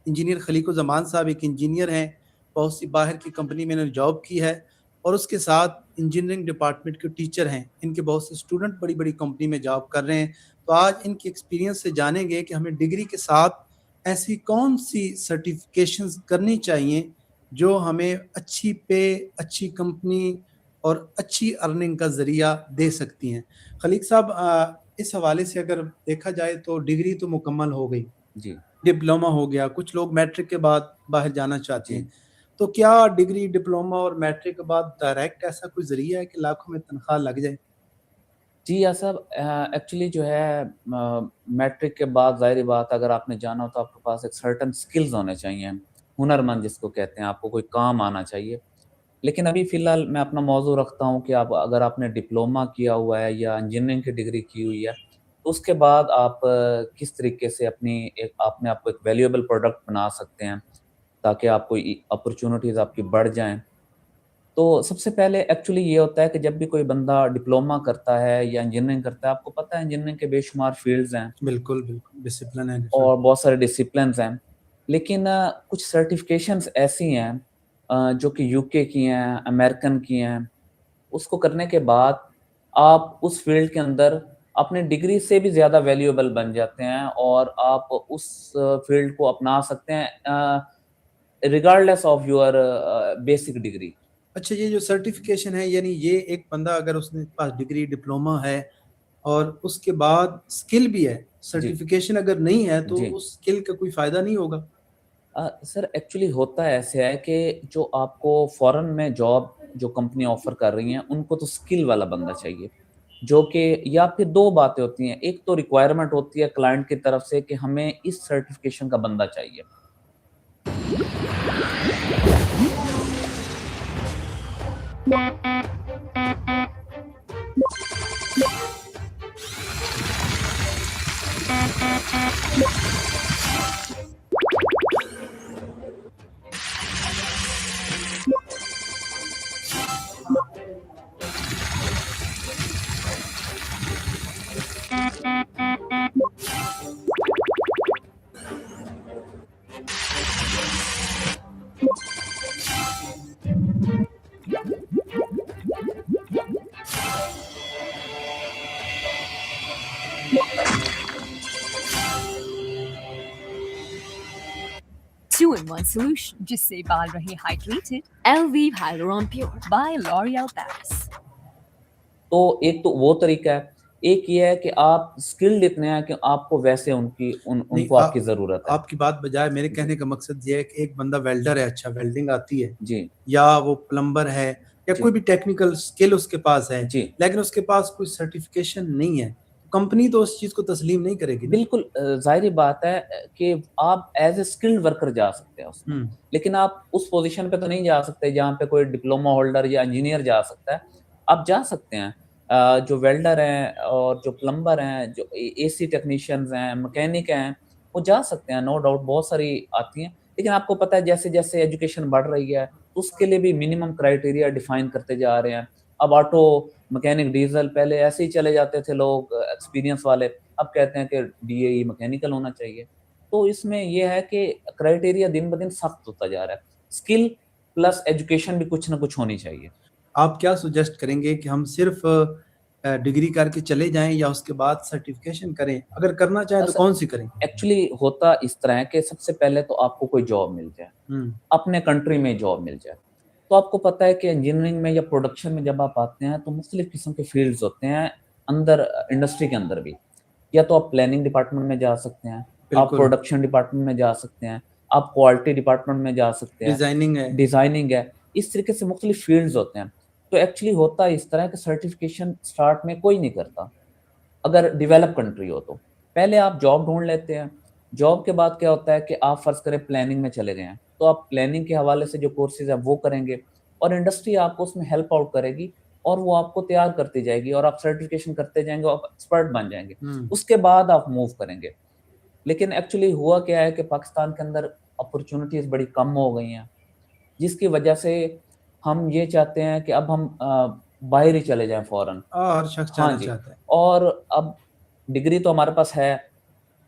Speaker 1: इंजीनियर खलीक़ुज़्ज़मान साहब एक इंजीनियर हैं, बहुत सी बाहर की कंपनी में इन्होंने जॉब की है और उसके साथ इंजीनियरिंग डिपार्टमेंट के टीचर हैं। इनके बहुत से स्टूडेंट बड़ी बड़ी कंपनी में जॉब कर रहे हैं। तो आज इनके एक्सपीरियंस से जानेंगे कि हमें डिग्री के साथ ऐसी कौन सी सर्टिफिकेशंस करनी चाहिए जो हमें अच्छी पे, अच्छी कंपनी और अच्छी अर्निंग का ज़रिया दे सकती हैं। खलीक साहब, इस हवाले से अगर देखा जाए तो डिग्री तो मुकम्मल हो गई,
Speaker 16: जी,
Speaker 1: डिप्लोमा हो गया, कुछ लोग मैट्रिक के बाद बाहर जाना चाहते हैं। तो क्या डिग्री, डिप्लोमा और मैट्रिक के बाद डायरेक्ट ऐसा कोई ज़रिया है कि लाखों में तनख्वाह लग जाए?
Speaker 16: जी या साहब, एक्चुअली जो है मैट्रिक के बाद ज़ाहिर बात, अगर आपने जाना हो तो आपके पास एक सर्टेन स्किल्स होने चाहिए, हुनरमंद जिसको कहते हैं, आपको कोई काम आना चाहिए। लेकिन अभी फ़िलहाल मैं अपना मौज़ू रखता हूँ कि आप अगर आपने डिप्लोमा किया हुआ है या इंजीनियरिंग की डिग्री की हुई है, तो उसके बाद आप किस तरीके से अपने आप को एक वैल्यूएबल प्रोडक्ट बना सकते हैं, ताकि आपको अपॉर्चुनिटीज़ आपकी बढ़ जाएँ। तो सबसे पहले एक्चुअली ये होता है कि जब भी कोई बंदा डिप्लोमा करता है या इंजीनियरिंग करता है, आपको पता है इंजीनियरिंग के बेशुमार फ़ील्ड्स हैं
Speaker 1: बिल्कुल बिल्कुल, डिसिप्लिन है
Speaker 16: और
Speaker 1: डिफरेंट।
Speaker 16: बहुत सारे डिसिप्लिन्स हैं। लेकिन कुछ सर्टिफ़िकेशंस ऐसी हैं जो कि यूके की हैं, अमेरिकन की हैं, उसको करने के बाद आप उस फ़ील्ड के अंदर अपनी डिग्री से भी ज़्यादा वैल्यूएबल बन जाते हैं और आप उस फ़ील्ड को अपना सकते हैं regardless of your basic degree.
Speaker 1: अच्छा, ये जो सर्टिफिकेशन है, यानी ये एक बंदा अगर उसने पास डिग्री, डिप्लोमा है और उसके बाद स्किल भी है,
Speaker 16: जी।
Speaker 1: सर्टिफिकेशन अगर नहीं है तो
Speaker 16: जी।
Speaker 1: उस स्किल का कोई फ़ायदा नहीं होगा?
Speaker 16: सर एक्चुअली होता ऐसे है कि जो आपको फ़ॉरेन में जॉब जो कंपनी ऑफ़र कर रही हैं, उनको तो स्किल वाला बंदा चाहिए, जो कि या फिर 2 बातें होती हैं, एक तो रिक्वायरमेंट होती है क्लाइंट की तरफ से कि हमें इस सर्टिफ़िकेशन का बंदा चाहिए।
Speaker 10: Two-in-one solution जिससे बाल रहे hydrated. LV Hyaluron Pure by L'Oreal Paris।
Speaker 16: तो एक तो वो तरीका है, एक ये है कि आप स्किल्ड इतने हैं कि आपको वैसे उनको आपकी ज़रूरत है।
Speaker 1: आपकी बात बजाय मेरे कहने का मकसद ये है कि एक बंदा वेल्डर है, अच्छा वेल्डिंग आती है,
Speaker 16: जी।
Speaker 1: या वो प्लम्बर है या
Speaker 16: जी।
Speaker 1: कोई भी टेक्निकल स्किल उसके पास है,
Speaker 16: जी।
Speaker 1: लेकिन उसके पास कोई सर्टिफिकेशन नहीं है, कंपनी तो उस चीज़ को तस्लीम नहीं करेगी ना?
Speaker 16: बिल्कुल ज़ाहिर-सी बात है कि आप एज़ ए स्किल्ड वर्कर जा सकते हैं उसमें,
Speaker 1: हुँ।
Speaker 16: लेकिन आप उस पोज़ीशन पे तो नहीं जा सकते जहाँ पे कोई डिप्लोमा होल्डर या इंजीनियर जा सकता है। आप जा सकते हैं जो वेल्डर हैं और जो प्लम्बर हैं, जो एसी टेक्नीशियंस हैं, मैकेनिक हैं, वो जा सकते हैं, नो डाउट बहुत सारी आती हैं। लेकिन आपको पता है जैसे-जैसे एजुकेशन बढ़ रही है, उसके लिए भी मिनिमम क्राइटेरिया डिफाइन करते जा रहे हैं। अब ऑटो मैकेनिक, डीज़ल पहले ऐसे ही चले जाते थे लोग एक्सपीरियंस वाले, अब कहते हैं कि डीएई मैकेनिकल होना चाहिए। तो इसमें ये है कि क्राइटेरिया दिन-ब-दिन सख्त होता जा रहा है। स्किल प्लस एजुकेशन भी कुछ ना कुछ होनी चाहिए।
Speaker 1: आप क्या सजेस्ट करेंगे कि हम सिर्फ़ डिग्री करके चले जाएँ या उसके बाद सर्टिफिकेशन करें? अगर करना चाहें तो कौन-सी करें?
Speaker 16: एक्चुअली होता इस तरह है कि सबसे पहले तो आपको कोई जॉब मिल जाए,
Speaker 1: हुँ।
Speaker 16: अपने कंट्री में जॉब मिल जाए। तो आपको पता है कि इंजीनियरिंग में या प्रोडक्शन में जब आप आते हैं तो मुख्तलिफ किस्म के फ़ील्ड्स होते हैं अंदर इंडस्ट्री के अंदर भी। या तो आप प्लानिंग डिपार्टमेंट में जा सकते हैं, आप
Speaker 1: बिल्कुल।
Speaker 16: प्रोडक्शन डिपार्टमेंट में जा सकते हैं, آپ کوالٹی ڈپارٹمنٹ میں جا سکتے ہیں,
Speaker 1: ڈیزائننگ
Speaker 16: ہے, اس طریقے سے مختلف فیلڈز ہوتے ہیں. تو ایکچولی ہوتا اس طرح کہ سرٹیفکیشن سٹارٹ میں کوئی نہیں کرتا اگر ڈیولپ کنٹری ہو. تو پہلے آپ جاب ڈھونڈ لیتے ہیں, جاب کے بعد کیا ہوتا ہے کہ آپ فرض کریں پلاننگ میں چلے گئے ہیں, تو آپ پلاننگ کے حوالے سے جو کورسز ہیں وہ کریں گے, اور انڈسٹری آپ کو اس میں ہیلپ آؤٹ کرے گی, اور وہ آپ کو تیار کرتی جائے گی, اور آپ سرٹیفکیشن کرتے جائیں گے, آپ ایکسپرٹ بن جائیں گے. اس کے بعد آپ موو کریں گے. لیکن ایکچولی ہوا کیا ہے کہ پاکستان کے اندر اپرچونٹیز بڑی کم ہو گئی ہیں, جس کی وجہ سے ہم یہ چاہتے ہیں کہ اب ہم باہر ہی چلے جائیں فوراً.
Speaker 1: ہر شخص جانا چاہتا ہے.
Speaker 16: اور اب ڈگری تو ہمارے پاس ہے,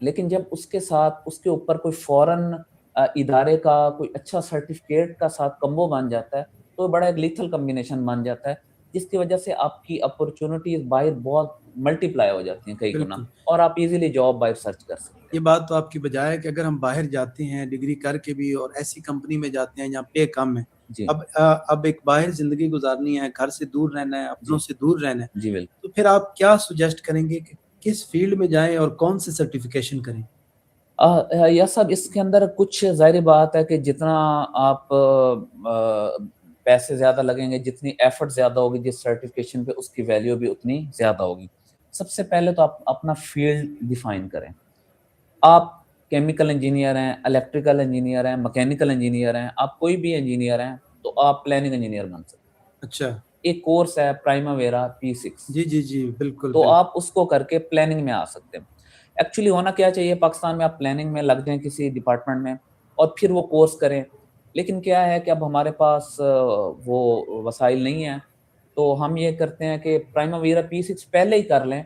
Speaker 16: لیکن جب اس کے ساتھ اس کے اوپر کوئی فوراً ادارے کا کوئی اچھا سرٹیفکیٹ کا ساتھ کمبو بن جاتا ہے, تو بڑا ایک لیتھل کمبینیشن بن جاتا ہے, جس کی وجہ سے آپ کی اپرچونٹیز باہر بہت ملٹی پلائی ہو جاتی ہیں کئی گنا, اور آپ ایزیلی جاب باہر سرچ کر سکتے ہیں.
Speaker 1: یہ بات تو آپ کی بجائے ہے کہ اگر ہم باہر جاتے ہیں ڈگری کر کے بھی اور ایسی کمپنی میں جاتے ہیں جہاں پے کم ہے, اب ایک باہر زندگی گزارنی ہے, گھر سے دور رہنا ہے, اپنوں سے دور رہنا ہے,
Speaker 16: جی بالکل,
Speaker 1: تو پھر آپ کیا سجیسٹ کریں گے کہ کس فیلڈ میں جائیں اور کون سے سرٹیفکیشن کریں؟
Speaker 16: یا صاحب اس کے اندر کچھ ظاہری بات ہے کہ جتنا آپ پیسے زیادہ لگیں گے, جتنی ایفرٹ زیادہ ہوگی جس سرٹیفکیشن پہ, اس کی ویلیو بھی اتنی زیادہ ہوگی. سب سے پہلے تو آپ اپنا فیلڈ ڈیفائن کریں. آپ کیمیکل انجینئر ہیں, الیکٹریکل انجینئر ہیں, مکینیکل انجینئر ہیں, آپ کوئی بھی انجینئر ہیں, تو آپ پلاننگ انجینئر بن سکتے ہیں.
Speaker 1: اچھا,
Speaker 16: ایک کورس ہے پرائماویرا P6,
Speaker 1: جی بالکل,
Speaker 16: تو آپ اس کو کر کے پلاننگ میں آ سکتے ہیں. ایکچولی ہونا کیا چاہیے پاکستان میں, آپ پلاننگ میں لگ جائیں کسی ڈپارٹمنٹ میں اور پھر وہ کورس کریں, لیکن کیا ہے کہ اب ہمارے پاس وہ وسائل نہیں ہیں, تو ہم یہ کرتے ہیں کہ پرائماویرا P6 پہلے ہی کر لیں,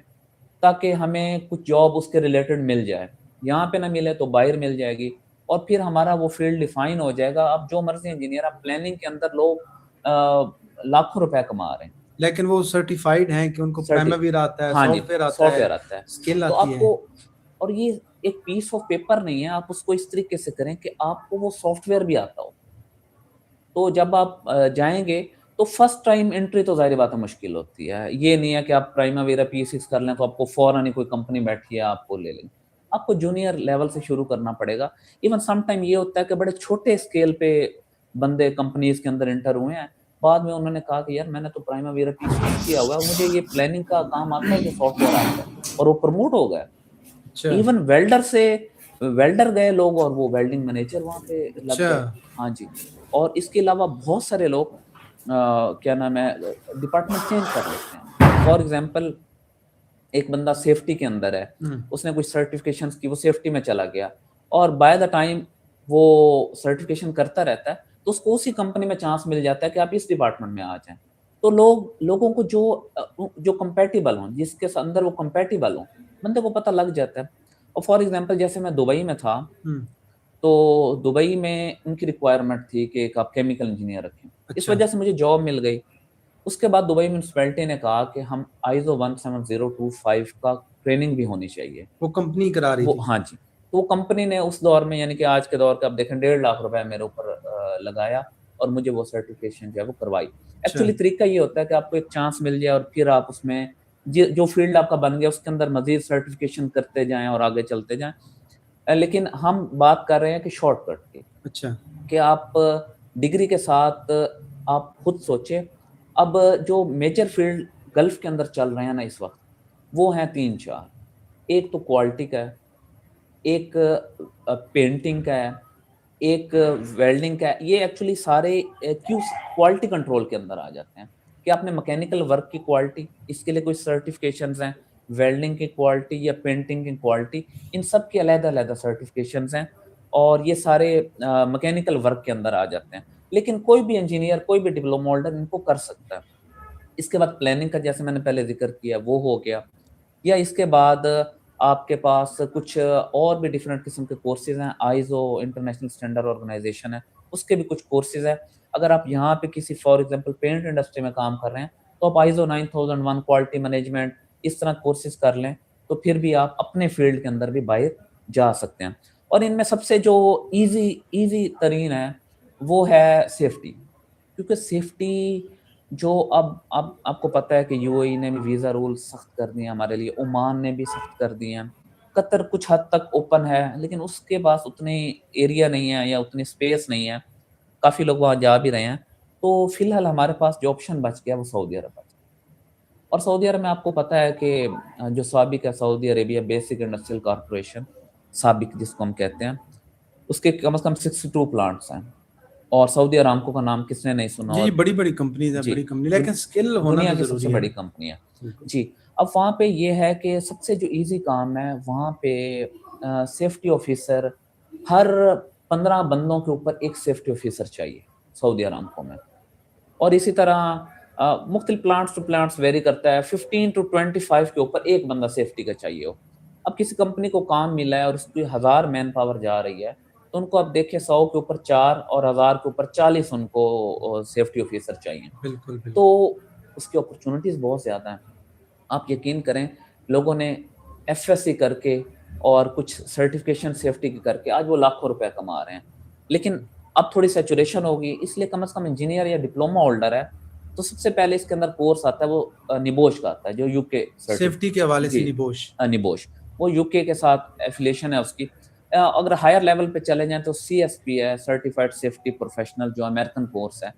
Speaker 16: تاکہ ہمیں کچھ جاب اس کے ریلیٹڈ مل جائے. یہاں پہ نہ ملے تو باہر مل جائے گی, اور پھر ہمارا وہ فیلڈ ڈیفائن ہو جائے گا. اب جو مرضی انجینئر, آپ پلاننگ کے اندر لوگ لاکھوں روپے کما رہے ہیں,
Speaker 1: لیکن وہ سرٹیفائیڈ ہیں کہ ان کو پرائماویرا آتا ہے, سافٹ ویئر آتا ہے, اسکل
Speaker 16: تو
Speaker 1: آتی
Speaker 16: آپ
Speaker 1: ہے.
Speaker 16: کو, اور یہ ایک پیس آف پیپر نہیں ہے, آپ اس کو اس طریقے سے کریں کہ آپ کو وہ سافٹ ویئر بھی آتا ہو. تو جب آپ جائیں گے تو فرسٹ ٹائم انٹری تو ظاہر بات ہے مشکل ہوتی ہے. یہ نہیں ہے کہ آپ پرائماویرا P6 کر لیں تو آپ کو فوراً ہی کوئی کمپنی بیٹھی ہے آپ کو لے لیں. آپ کو جونیئر لیول سے شروع کرنا پڑے گا. ایون سم ٹائم یہ ہوتا ہے کہ بڑے چھوٹے اسکیل پہ بندے کمپنیز کے اندر انٹر ہوئے ہیں, بعد میں انہوں نے کہا کہ یار میں نے تو پرائماویرا P6 کیا ہوا ہے, مجھے یہ پلاننگ کا کام آتا ہے جو سافٹ ویئر آتا ہے, اور وہ پروموٹ ہو گیا. ایون ویلڈر گئے لوگ, اور وہ ویلڈنگ مینیجر وہاں پہ لگ گئے. ہاں جی, اور اس کے علاوہ بہت سارے لوگ کیا نام ہے ڈپارٹمنٹ چینج کر لیتے ہیں. فار ایگزامپل ایک بندہ سیفٹی کے اندر ہے, اس نے کچھ سرٹیفکیشنز کی, وہ سیفٹی میں چلا گیا, اور بائی دا ٹائم وہ سرٹیفکیشن کرتا رہتا ہے, تو اس کو اسی کمپنی میں چانس مل جاتا ہے کہ آپ اس ڈپارٹمنٹ میں آ جائیں. تو لوگوں کو جو کمپیٹیبل ہوں, جس کے اندر وہ کمپیٹیبل ہوں, بندے کو پتہ لگ جاتا ہے. اور فار ایگزامپل جیسے میں دبئی میں تھا, تو دبئی میں ان کی ریکوائرمنٹ تھی کہ ایک آپ کیمیکل انجینئر رکھیں. اس وجہ سے مجھے جاب مل گئی. اس کے بعد دبئی میونسپلٹی نے کہا کہ ہم ISO 17025 کا ٹریننگ بھی ہونی چاہیے.
Speaker 1: وہ کمپنی کرا رہی تھی.
Speaker 16: ہاں جی, تو وہ کمپنی نے اس دور میں, یعنی کہ آج کے دور کا آپ دیکھیں 1.5 لاکھ روپے میرے اوپر لگایا, اور مجھے وہ سرٹیفکیشن جو ہے وہ کروائی. ایکچولی طریقہ یہ ہوتا ہے کہ آپ کو ایک چانس مل جائے, اور پھر آپ اس میں جو فیلڈ آپ کا بن گیا اس کے اندر مزید سرٹیفکیشن کرتے جائیں اور آگے چلتے جائیں. لیکن ہم بات کر رہے ہیں کہ شارٹ کٹ کی,
Speaker 1: اچھا,
Speaker 16: کہ آپ ڈگری کے ساتھ آپ خود سوچیں. اب جو میجر فیلڈ گلف کے اندر چل رہے ہیں نا اس وقت, وہ ہیں 3-4. ایک تو کوالٹی کا ہے, ایک پینٹنگ کا ہے, ایک ویلڈنگ کا ہے. یہ ایکچولی سارے کوالٹی کنٹرول کے اندر آ جاتے ہیں, کہ آپ نے مکینیکل ورک کی کوالٹی, اس کے لیے کوئی سرٹیفکیشنز ہیں, ویلڈنگ کی کوالٹی یا پینٹنگ کی کوالٹی, ان سب کی علیحدہ علیحدہ سرٹیفکیشنز ہیں, اور یہ سارے مکینیکل ورک کے اندر آ جاتے ہیں. لیکن کوئی بھی انجینئر, کوئی بھی ڈپلومہ ہولڈر ان کو کر سکتا ہے. اس کے بعد پلاننگ کا جیسے میں نے پہلے ذکر کیا وہ ہو گیا, یا اس کے بعد آپ کے پاس کچھ اور بھی ڈفرینٹ قسم کے کورسز ہیں. ISO انٹرنیشنل اسٹینڈرڈ آرگنائزیشن ہے, اس کے بھی کچھ کورسز ہیں. اگر آپ یہاں پہ کسی فار ایگزامپل پینٹ انڈسٹری میں کام کر رہے ہیں, تو آپ ISO 9001 کوالٹی مینجمنٹ اس طرح کورسز کر لیں, تو پھر بھی آپ اپنے فیلڈ کے اندر بھی باہر جا سکتے ہیں. اور ان میں سب سے جو ایزی ترین ہے وہ ہے سیفٹی, کیونکہ سیفٹی جو اب آپ کو پتہ ہے کہ UAE نے بھی ویزا رول سخت کر دیے ہمارے لیے, عمان نے بھی سخت کر دیے ہیں. قطر کچھ حد تک اوپن ہے لیکن اس کے پاس اتنی ایریا نہیں ہے یا اتنی اسپیس نہیں ہے, کافی لوگ وہاں جا بھی رہے ہیں. تو فی الحال ہمارے پاس جو آپشن بچ گیا وہ سعودی عرب بچ گیا. اور سعودی عرب میں آپ کو پتہ ہے کہ جو سابق ہے سعودی عربیہ بیسک انڈسٹریل کارپوریشن, سابق جس کو ہم کہتے ہیں, اس کے کم از کم 62 پلانٹس ہیں. اور سعودی ارامکو کا نام کس نے نہیں سنا؟
Speaker 1: جی
Speaker 16: اور
Speaker 1: بڑی بڑی کمپنیز ہیں,
Speaker 16: جی
Speaker 1: بڑی کمپنی, لیکن اسکل ہونا
Speaker 16: دنیا
Speaker 1: تو
Speaker 16: کی سب سے
Speaker 1: ضروری ہے.
Speaker 16: بڑی کمپنی ہے. جی اب وہاں پہ یہ ہے کہ سب سے جو ایزی کام ہے وہاں پہ سیفٹی آفیسر, ہر 15 بندوں کے اوپر ایک سیفٹی آفیسر چاہیے سعودی ارامکو میں. اور اسی طرح مختلف پلانٹس ٹو پلانٹس ویری کرتا ہے, 15 to 25 کے اوپر ایک بندہ سیفٹی کا چاہیے ہو. اب کسی کمپنی کو کام ملا ہے اور اس کی 1000 مین پاور جا رہی ہے تو ان کو اب دیکھیں 100 کے اوپر 4 اور 1000 کے اوپر 40 ان کو سیفٹی آفیسر چاہیے.
Speaker 1: بالکل بالکل.
Speaker 16: تو اس کی اپرچونٹیز بہت زیادہ ہیں. آپ یقین کریں لوگوں نے ایف ایس سی کر کے اور کچھ سرٹیفکیشن سیفٹی کی کر کے آج وہ لاکھوں روپے کما رہے ہیں. لیکن اب تھوڑی سیچوریشن ہوگی, اس لیے کم از کم انجینئر یا ڈپلوما ہولڈر ہے تو سب سے پہلے اس کے اندر کورس آتا ہے وہ نبوش کا آتا ہے, جو یو کے
Speaker 1: سیفٹی کے حوالے سے نبوش,
Speaker 16: نبوش وہ یو کے ساتھ ایفیلیشن ہے اس کی. اگر ہائر لیول پہ چلے جائیں تو سی ایس پی ہے, سرٹیفائڈ سیفٹی پروفیشنل, جو امریکن کورس ہے,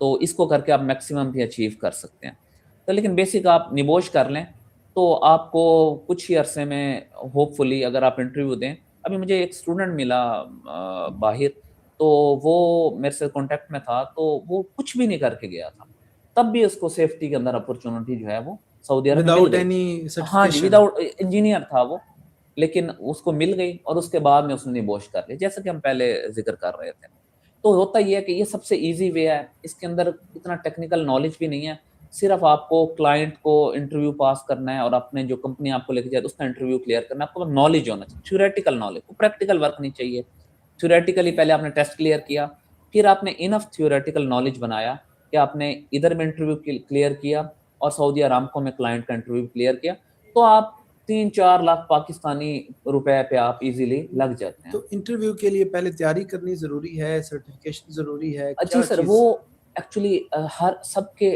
Speaker 16: تو اس کو کر کے آپ میکسیمم بھی اچیو کر سکتے ہیں. تو لیکن بیسک آپ نبوش کر لیں تو آپ کو کچھ ہی عرصے میں ہوپ فلی اگر آپ انٹرویو دیں. ابھی مجھے ایک اسٹوڈنٹ ملا باہر, تو وہ میرے سے کانٹیکٹ میں تھا, تو وہ کچھ بھی نہیں کر کے گیا تھا, تب بھی اس کو سیفٹی کے اندر اپرچونٹی جو ہے وہ سعودی عرب میں مل گئی. ہاں جی, وداؤٹ انجینئر تھا وہ, لیکن اس کو مل گئی اور اس کے بعد میں اس نے نبوش کر لی, جیسا کہ ہم پہلے ذکر کر رہے تھے. تو ہوتا یہ ہے کہ یہ سب سے ایزی وے ہے, اس کے اندر اتنا ٹیکنیکل نالج بھی نہیں ہے, صرف آپ کو کلائنٹ کو انٹرویو پاس کرنا ہے اور اپنے جو کمپنی آپ کو لے کے جائے اس کا انٹرویو کلیئر کرنا ہے. آپ کو نالج ہونا چاہیے, تھیوریٹیکل نالج, پریکٹیکل ورک نہیں چاہیے. تھیوریٹیکلی پہلے آپ نے ٹیسٹ کلیئر کیا, پھر آپ نے انف تھیوریٹیکل نالج بنایا کہ آپ نے ادھر میں انٹرویو کلیئر کیا اور سعودی ارامکو میں کلائنٹ کا انٹرویو کلیئر کیا, تو آپ 3-4 لاکھ پاکستانی روپے پہ آپ ایزیلی لگ جاتے ہیں.
Speaker 1: تو انٹرویو کے لیے پہلے تیاری کرنی ضروری ہے, سرٹیفکیشن ضروری ہے,
Speaker 16: جی
Speaker 1: کیا
Speaker 16: سر,
Speaker 1: چیز؟
Speaker 16: وہ ایکچولی ہر سب کے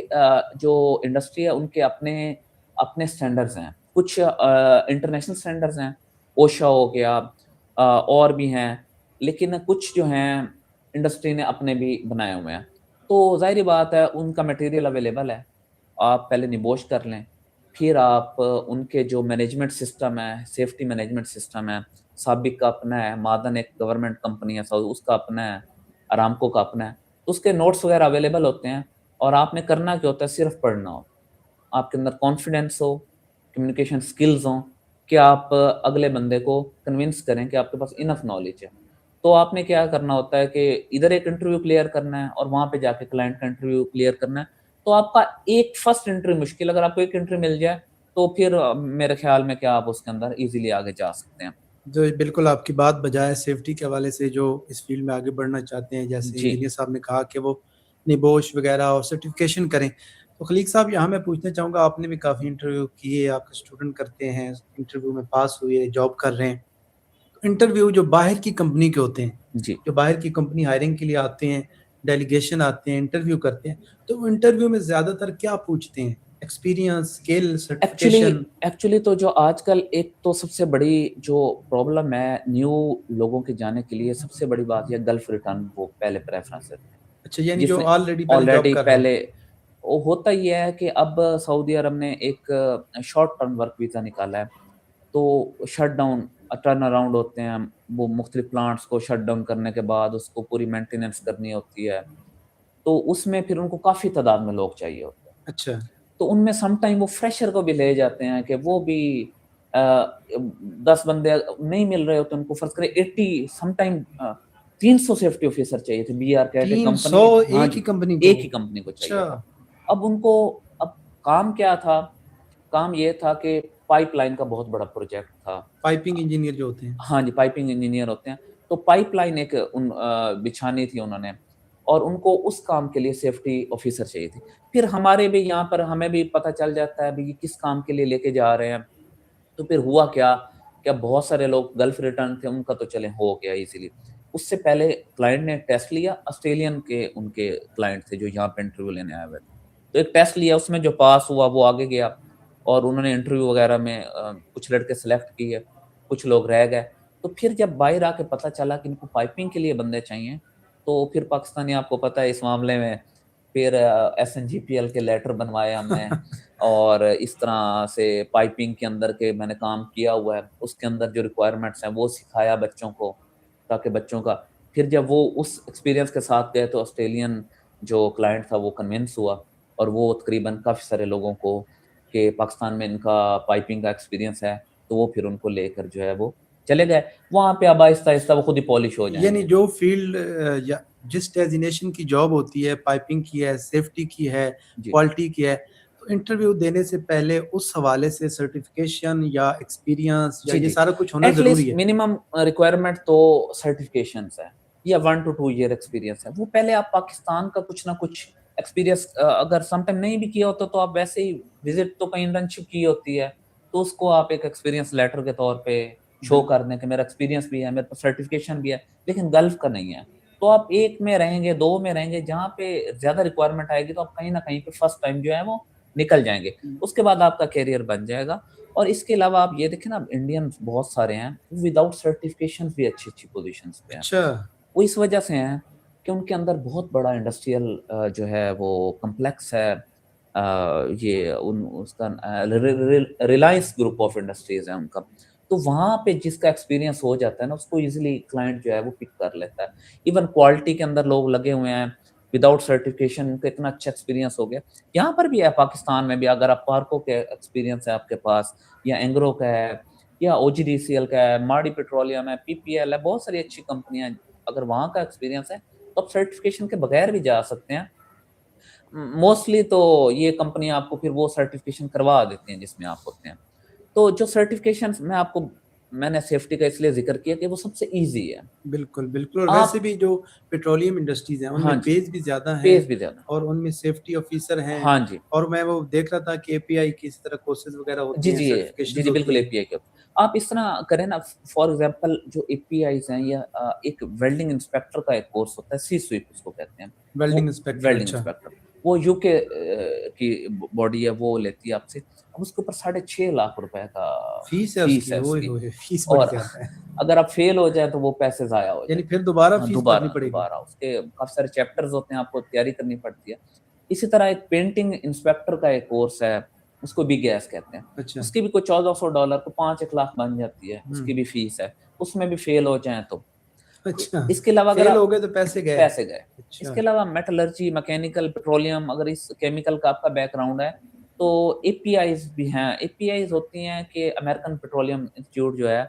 Speaker 16: جو انڈسٹری ہے ان کے اپنے سٹینڈرڈز ہیں. کچھ انٹرنیشنل سٹینڈرڈز ہیں, اوشا ہو گیا, اور بھی ہیں, لیکن کچھ جو ہیں انڈسٹری نے اپنے بھی بنائے ہوئے ہیں. تو ظاہری بات ہے ان کا میٹیریل اویلیبل ہے, آپ پہلے نبوش کر لیں, پھر آپ ان کے جو مینجمنٹ سسٹم ہے, سیفٹی مینجمنٹ سسٹم ہے, سابق کا اپنا ہے, معدن ایک گورنمنٹ کمپنی ہے اس کا اپنا ہے, ارامکو کا اپنا ہے, تو اس کے نوٹس وغیرہ اویلیبل ہوتے ہیں. اور آپ نے کرنا کیا ہوتا ہے, صرف پڑھنا ہو, آپ کے اندر کانفیڈنس ہو, کمیونیکیشن سکلز ہوں کہ آپ اگلے بندے کو کنونس کریں کہ آپ کے پاس انف نالج ہے. تو آپ نے کیا کرنا ہوتا ہے کہ ادھر ایک انٹرویو کلیئر کرنا ہے اور وہاں پہ جا کے کلائنٹ کا انٹرویو کلیئر کرنا ہے. تو آپ کا ایک فرسٹ انٹرویو مشکل, اگر آپ کو ایک انٹرویو مل جائے تو پھر میرے خیال میں کیا آپ اس کے اندر ایزیلی آگے جا سکتے ہیں.
Speaker 1: جو بالکل آپ کی بات بجائے سیفٹی کے حوالے سے جو اس فیلڈ میں آگے بڑھنا چاہتے ہیں, جیسے انجینئر صاحب نے کہا کہ وہ نبوش وغیرہ اور سرٹیفکیشن کریں, تو خلیق صاحب یہاں میں پوچھنا چاہوں گا, آپ نے بھی کافی انٹرویو کیے, آپ کے اسٹوڈنٹ کرتے ہیں, انٹرویو میں پاس ہوئے, جاب کر رہے ہیں. انٹرویو جو باہر کی کمپنی کے ہوتے ہیں, جو باہر کی کمپنی ہائرنگ کے لیے آتے ہیں, ڈیلیگیشن آتے ہیں, انٹرویو کرتے ہیں, تو وہ انٹرویو میں زیادہ تر کیا پوچھتے ہیں؟ Experience, skill, certification?
Speaker 16: ایکچولی تو جو آج کل ایک تو سب سے بڑی جو پرابلم ہے نیو لوگوں کے جانے کے لیے, سب سے بڑی بات یہ گلف ریٹرن وہ پہلے پریفرنس دیتے ہیں.
Speaker 1: اچھا, یعنی جو آلریڈی
Speaker 16: پہلے ہوتا یہ ہے کہ اب سعودی عرب نے ایک شارٹ ٹرم ورک ویزا نکالا ہے, تو شٹ ڈاؤن ٹرن اراؤنڈ ہوتے ہیں, وہ مختلف پلانٹس کو شٹ ڈاؤن کرنے کے بعد اس کو پوری مینٹیننس کرنی ہوتی ہے, تو اس میں پھر ان کو کافی تعداد میں لوگ چاہیے ہوتے ہیں.
Speaker 1: اچھا,
Speaker 16: تو ان میں سم ٹائم وہ فریشر کو بھی لے جاتے ہیں کہ وہ بھی 10 بندے نہیں مل رہے ہوتے ان کو, فرض کرے 80, سم ٹائم 300 سیفٹی آفیسر چاہیے تھے, بی آر کیٹ کمپنی,
Speaker 1: ایک ہی
Speaker 16: کمپنی کو چاہیے تھا. اب ان کو اب کام کیا تھا, کام یہ تھا کہ پائپ لائن کا بہت بڑا پروجیکٹ تھا.
Speaker 1: پائپنگ انجینئر جو ہوتے ہیں,
Speaker 16: ہاں جی, پائپنگ انجینئر ہوتے ہیں, تو پائپ لائن ایک بچھانی تھی انہوں نے, اور ان کو اس کام کے لیے سیفٹی آفیسر چاہیے تھی. پھر ہمارے بھی یہاں پر ہمیں بھی پتہ چل جاتا ہے بھی کس کام کے لیے لے کے جا رہے ہیں. تو پھر ہوا کیا بہت سارے لوگ گلف ریٹرن تھے, ان کا تو چلیں ہو گیا ایزیلی. اس سے پہلے کلائنٹ نے ٹیسٹ لیا, آسٹریلین کے ان کے کلائنٹ تھے جو یہاں پہ انٹرویو لینے آئے ہوئے تھے, تو ایک ٹیسٹ لیا, اس میں جو پاس ہوا وہ آگے گیا, اور انہوں نے انٹرویو وغیرہ میں کچھ لڑکے سلیکٹ کیے, کچھ لوگ رہ گئے. تو پھر جب باہر آ کے پتہ چلا کہ ان کو پائپنگ کے لیے بندے چاہیے, تو پھر پاکستانی آپ کو پتہ ہے اس معاملے میں پھر SNGPL کے لیٹر بنوائے ہم نے اور اس طرح سے پائپنگ کے اندر کے میں نے کام کیا ہوا ہے, اس کے اندر جو ریکوائرمنٹس ہیں وہ سکھایا بچوں کو, تاکہ بچوں کا پھر جب وہ اس ایکسپیرینس کے ساتھ گئے تو آسٹریلین جو کلائنٹ تھا وہ کنونس ہوا, اور وہ تقریباً کافی سارے لوگوں کو کہ پاکستان میں ان کا پائپنگ کا ایکسپیرینس ہے, تو وہ پھر ان کو لے کر جو ہے وہ چلے گئے وہاں پہ. اب آہستہ آہستہ وہ خود ہی پالش ہو جائیں
Speaker 1: یعنی
Speaker 16: گے.
Speaker 1: جو فیلڈ یا جس ڈیزینیشن کی جاب ہوتی ہے, پائپنگ کی ہے, سیفٹی کی ہے, کوالٹی کی ہے, تو انٹرویو دینے سے پہلے اس حوالے سے سرٹیفکیشن یا ایکسپیرینس یا یہ سارا کچھ ہونا
Speaker 16: ایٹ
Speaker 1: ضروری
Speaker 16: لیسٹ
Speaker 1: ہے.
Speaker 16: منیمم ریکوائرمنٹ تو سرٹیفکیشنس ہے یا 1 to 2 ایئر ایکسپیرینس ہے. وہ پہلے آپ پاکستان کا کچھ نہ کچھ ایکسپیرینس اگر سم ٹائم نہیں بھی کیا ہوتا تو آپ ویسے ہی وزٹ تو کہیں انٹرنشپ کی ہوتی ہے, تو اس کو آپ ایک ایکسپیرینس لیٹر کے طور پہ شو کر دیں کہ میرا ایکسپیرینس بھی ہے, میرے پاس سرٹیفکیشن بھی ہے, لیکن گلف کا نہیں ہے. تو آپ 1 میں رہیں گے, 2 میں رہیں گے, جہاں پہ زیادہ ریکوائرمنٹ آئے گی تو آپ کہیں نہ کہیں پہ فرسٹ ٹائم جو ہے وہ نکل جائیں گے, اس کے بعد آپ کا کیریئر بن جائے گا. اور اس کے علاوہ آپ یہ دیکھیں نا, انڈین بہت سارے ہیں وداؤٹ سرٹیفکیشن بھی اچھی اچھی پوزیشنز پہ ہیں. وہ اس وجہ سے ہیں کہ ان کے اندر بہت بڑا انڈسٹریل جو ہے وہ کمپلیکس ہے. یہ اس کا ریلائنس گروپ آف انڈسٹریز ہے ان کا, تو وہاں پہ جس کا ایکسپیرینس ہو جاتا ہے نا, اس کو ایزیلی کلائنٹ جو ہے وہ پک کر لیتا ہے. ایون کوالٹی کے اندر لوگ لگے ہوئے ہیں وداؤٹ سرٹیفکیشن کا, اتنا اچھا ایکسپیرینس ہو گیا. یہاں پر بھی ہے پاکستان میں بھی, اگر آپ پارکو کے ایکسپیرینس ہے آپ کے پاس, یا اینگرو کا ہے, یا OGDCL کا ہے, ماڑی پیٹرولیم ہے, PPL ہے, بہت ساری اچھی کمپنیاں, اگر وہاں کا ایکسپیرینس ہے تو آپ سرٹیفکیشن کے بغیر بھی جا سکتے ہیں. موسٹلی تو یہ کمپنیاں آپ کو پھر وہ سرٹیفکیشن کروا دیتی ہیں جس میں آپ ہوتے ہیں. تو جو سرٹیفکیشن میں نے سیفٹی کا اس لیے ذکر کیا کہ وہ سب سے ایزی ہے.
Speaker 1: بالکل بالکل, اور ویسے بھی جو پیٹرولیم انڈسٹریز ہیں ان میں پیز بھی زیادہ ہیں, اور ان میں سیفٹی آفیسر ہیں. اور میں وہ دیکھ رہا تھا کہ API کی اس طرح کورسز وغیرہ ہوتی ہیں, سرٹیفکیشنز ہوتی ہیں.
Speaker 16: بالکل API کے آپ اس طرح کریں نا, فار ایگزامپل جو APIs ہیں, یا ایک ویلڈنگ انسپیکٹر کا ایک کورس ہوتا ہے, سی سویپ اس کو کہتے ہیں,
Speaker 1: ویلڈنگ
Speaker 16: انسپیکٹر, وہ UK کی باڈی ہے, وہ لیتی ہے آپ سے. اب اس کے اوپر 6.5 لاکھ روپے کا
Speaker 1: فیس ہے اس کی,
Speaker 16: اور اگر آپ فیل ہو جائیں تو وہ پیسے ضائع ہو جائیں,
Speaker 1: یعنی پھر دوبارہ فیس بھرنی پڑے گی.
Speaker 16: دوبارہ اس کے کافی سارے چیپٹرز ہوتے ہیں, آپ کو تیاری کرنی پڑتی ہے. اسی طرح ایک پینٹنگ انسپیکٹر کا ایک کورس ہے, اس کو بھی گیس کہتے ہیں. اس کی بھی کوئی $1400 کو 5-1 لاکھ بن جاتی ہے, اس کی بھی فیس ہے. اس میں بھی فیل ہو جائیں تو اس کے علاوہ
Speaker 1: فیل ہو گئے تو پیسے گئے.
Speaker 16: اس کے علاوہ میٹلرجی, میکینیکل, پیٹرولیم, اگر اس کیمیکل کا آپ کا بیک گراؤنڈ ہے تو APIs بھی ہیں. APIs ہوتی ہیں کہ امریکن پیٹرولیم انسٹیٹیوٹ جو ہے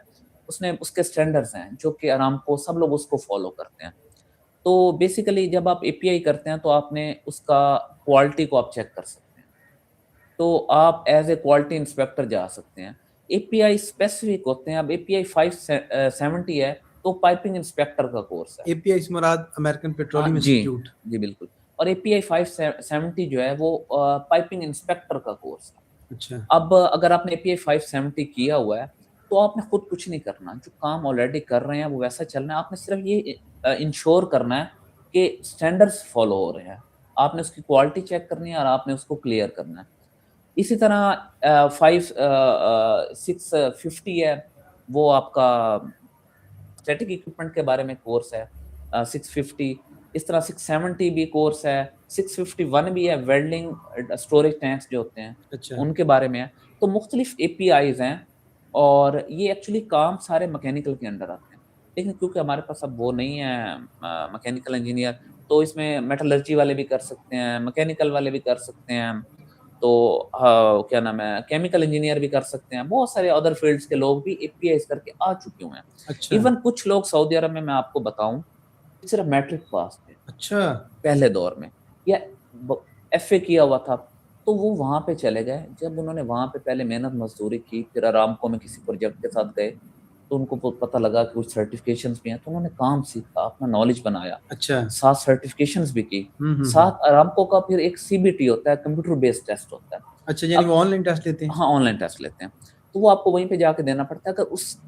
Speaker 16: اس نے اس کے سٹینڈرڈز ہیں جو کہ آرامکو سب لوگ اس کو فالو کرتے ہیں. تو بیسیکلی جب آپ API کرتے ہیں تو آپ نے اس کا کوالٹی کو آپ چیک کر سکتے ہیں, تو آپ ایز اے کوالٹی انسپیکٹر جا سکتے ہیں. API اسپیسیفک ہوتے ہیں. اب API 570 ہے تو پائپنگ انسپیکٹر کا کورس ہے.
Speaker 1: API اس مراد امریکن پیٹرولیم انسٹیٹیوٹ.
Speaker 16: جی بالکل. اور API 570 جو ہے وہ پائپنگ انسپیکٹر کا کورس ہے. اب اگر آپ نے API 570 کیا ہوا ہے تو آپ نے خود کچھ نہیں کرنا, جو کام آلریڈی کر رہے ہیں وہ ویسا چلنا ہے. آپ نے صرف یہ انشور کرنا ہے کہ سٹینڈرڈز فالو ہو رہے ہیں, آپ نے اس کی کوالٹی چیک کرنی ہے اور آپ نے اس کو کلیئر کرنا ہے. اسی طرح 650 ہے, وہ آپ کا اسٹیٹک اکوپمنٹ کے بارے میں کورس ہے. 650 اس طرح 670 بھی کورس ہے. 651 بھی ہے, ویلڈنگ اسٹوریج ٹینکس جو ہوتے ہیں ان کے بارے میں ہے. تو مختلف APIs ہیں, اور یہ ایکچولی کام سارے میکینیکل کے انڈر آتے ہیں, لیکن کیونکہ ہمارے پاس اب وہ نہیں ہے میکینیکل انجینئر, تو اس میں میٹلرجی والے بھی کر سکتے ہیں, میکینیکل والے بھی کر سکتے ہیں, تو کیا نام ہے, کیمیکل انجینئر بھی کر سکتے ہیں. بہت سارے ادر فیلڈز کے لوگ بھی APIs کر کے آ چکے ہوئے ہیں. ایون کچھ لوگ سعودی عرب میں آپ کو بتاؤں صرف میٹرک پاس تھے پہلے دور میں, یا FA کیا ہوا تھا, تو وہ وہاں پہ چلے گئے. جب انہوں نے وہاں پہ پہلے محنت مزدوری کی, پھر آرامکو میں کسی پروجیکٹ کے ساتھ گئے تو ان کو پتہ لگا کہ کچھ سرٹیفکیشنز بھی ہیں, تو انہوں نے کام سیکھا, اپنا نالج بنایا, ساتھ سرٹیفکیشنز بھی کی, ساتھ آرامکو کا پھر ایک CBT ہوتا ہے, کمپیوٹر بیسڈ ٹیسٹ ہوتا ہے.
Speaker 1: اچھا, یعنی وہ آن لائن ٹیسٹ لیتے ہیں؟
Speaker 16: ہاں, آن لائن ٹیسٹ لیتے ہیں, تو وہ آپ کو وہیں پہ جا کے دینا پڑتا ہے.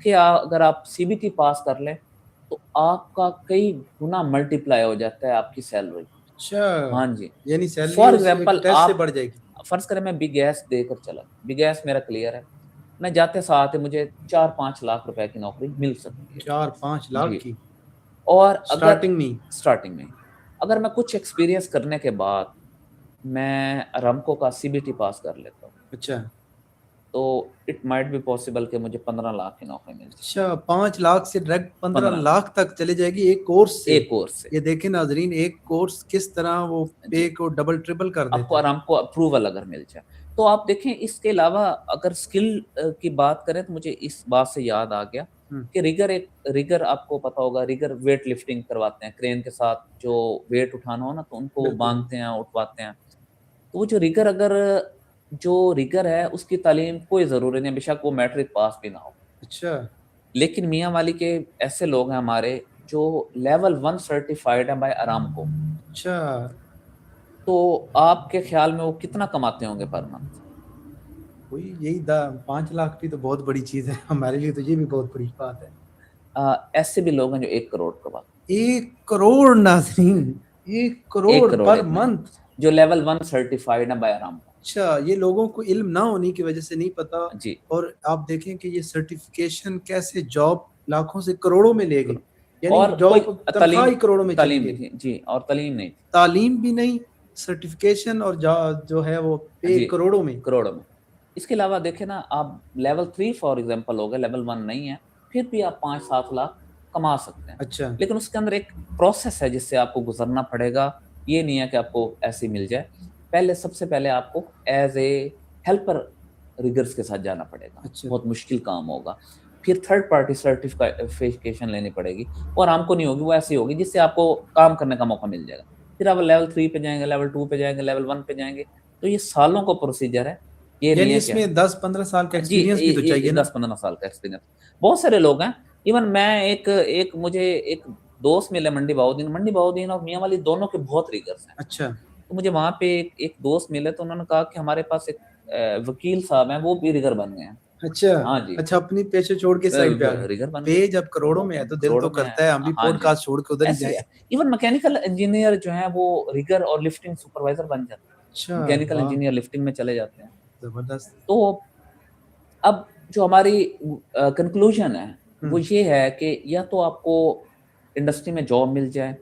Speaker 16: اگر آپ CBT پاس کر لیں تو آپ کا کئی گنا ملٹیپلائی ہو جاتا ہے آپ کی سیلری. ہاں جی,
Speaker 1: یعنی سیلری
Speaker 16: فار ایگزامپل
Speaker 1: ٹیسٹ سے بڑھ جائے گی.
Speaker 16: فرض کریں میں بگ ایس دے کر چلا, بگ ایس میرا کلیئر ہے, میں جاتے ساتھ مجھے 4-5 لاکھ روپے کی نوکری مل سکتی ہے.
Speaker 1: 4-5 لاکھ کی
Speaker 16: اور
Speaker 1: اسٹارٹنگ
Speaker 16: میں اگر میں کچھ ایکسپیرینس کرنے کے بعد میں ارامکو کا CBT پاس کر لیتا ہوں,
Speaker 1: اچھا,
Speaker 16: تو اٹ مائٹ بی پاسبل کہ مجھے 15 لاکھ کی نوکری مل جائے.
Speaker 1: اچھا, 5 لاکھ سے ڈائریکٹ 15 لاکھ تک چلے جائے گی ایک کورس سے. یہ دیکھیں ناظرین, ایک کورس کس طرح وہ پے کو ڈبل ٹرپل کر دیتا ہے.
Speaker 16: آپ کو ارامکو اپروول اگر مل جائے تو آپ دیکھیں. اس کے علاوہ اگر سکل کی بات کریں تو مجھے اس بات سے یاد آ گیا کہ ریگر آپ کو پتا ہوگا, ریگر ویٹ لفٹنگ کرواتے ہیں کرین کے ساتھ, جو ویٹ اٹھانا ہو نا تو ان کو باندھتے ہیں, اٹھواتے ہیں. تو وہ جو ریگر ہے اس کی تعلیم کوئی ضروری نہیں, بے شک وہ میٹرک پاس بھی نہ ہو.
Speaker 1: اچھا,
Speaker 16: لیکن میاں والی کے ایسے لوگ ہیں ہمارے جو لیول 1 سرٹیفائیڈ ہیں بائی ارامکو.
Speaker 1: اچھا,
Speaker 16: تو آپ کے خیال میں وہ کتنا کماتے ہوں گے پر منتھ؟
Speaker 1: وہی یہی 5 لاکھ بھی تو بہت بڑی چیز ہے ہمارے لیے, تو یہ بھی بہت بڑی بات ہے.
Speaker 16: ایسے بھی لوگ ہیں جو 1 کروڑ کماتے ہیں.
Speaker 1: 1 کروڑ ناظرین, 1 کروڑ پر منتھ,
Speaker 16: جو لیول 1 سرٹیفائیڈ ہے بائی ارامکو.
Speaker 1: اچھا, یہ لوگوں کو علم نہ ہونے کی وجہ سے نہیں پتا.
Speaker 16: جی,
Speaker 1: اور آپ دیکھیں کہ یہ سرٹیفکیشن کیسے جاب لاکھوں سے کروڑوں میں لے گئی, یعنی
Speaker 16: اور
Speaker 1: جاب تنخواہ ہی کروڑوں میں چلی
Speaker 16: تعلیم
Speaker 1: گئی.
Speaker 16: بھی تھی جی, اور تعلیم نہیں,
Speaker 1: تعلیم بھی نہیں, سرٹیفکیشن اور جو ہے وہ پے کروڑوں میں.
Speaker 16: اس کے علاوہ دیکھیں نا, آپ لیول 3 فار ایگزامپل ہو گئے, لیول 1 نہیں ہے, پھر بھی آپ 5-7 لاکھ کما سکتے ہیں.
Speaker 1: اچھا,
Speaker 16: لیکن اس کے اندر ایک پروسیس ہے جس سے آپ کو گزرنا پڑے گا. یہ نہیں ہے کہ آپ کو ایسے مل جائے. سب سے پہلے آپ کو ایز اے ہیلپر ریگرز کے ساتھ جانا پڑے گا. بہت مشکل کام ہوگا. پھر تھرڈ پارٹی سرٹیفکیشن لینی پڑے گی, اور ہم کو نہیں ہوگی, وہ ایسی ہوگی جس سے آپ کو کام کرنے کا موقع مل جائے گا. پھر آپ لیول 3 پہ جائیں گے, لیول 2 پہ جائیں گے, لیول 1 پہ جائیں گے. تو یہ سالوں کا پروسیجر ہے. یہ
Speaker 1: یعنی
Speaker 16: نہیں ہے
Speaker 1: اس میں 10-15 سال کا ایکسپیرینس بھی تو چاہیے نا.
Speaker 16: 10-15 سال کا ایکسپیرینس. بہت سارے لوگ ہیں. ایون میں مجھے ایک دوست ملے منڈی باؤدین اور میاں والی دونوں کے بہت ریگرز ہیں.
Speaker 1: اچھا,
Speaker 16: تو مجھے وہاں پہ ایک دوست ملے, تو انہوں نے کہا کہ ہمارے پاس ایک وکیل صاحب ہیں, وہ بھی ریگر بن گئے ہیں.
Speaker 1: اچھا,
Speaker 16: ہاں جی,
Speaker 1: اچھا, اپنی پیشے چھوڑ کے سائڈ پہ آ گئے.
Speaker 16: ریگر بن
Speaker 1: پے
Speaker 16: گئے.
Speaker 1: جب کروڑوں میں ہے تو دل تو کرتا ہے ہم بھی پوڈ کاسٹ چھوڑ کے ادھر ہی جائیں.
Speaker 16: ایون میکینیکل انجینئر جو ہیں وہ ریگر اور لفٹنگ سپروائزر بن جاتے ہیں.
Speaker 1: اچھا,
Speaker 16: میکینیکل انجینئر لفٹنگ میں چلے جاتے ہیں.
Speaker 1: زبردست.
Speaker 16: تو اب جو ہماری کنکلوژن ہے وہ یہ ہے کہ یا تو آپ کو انڈسٹری میں جاب مل جائے,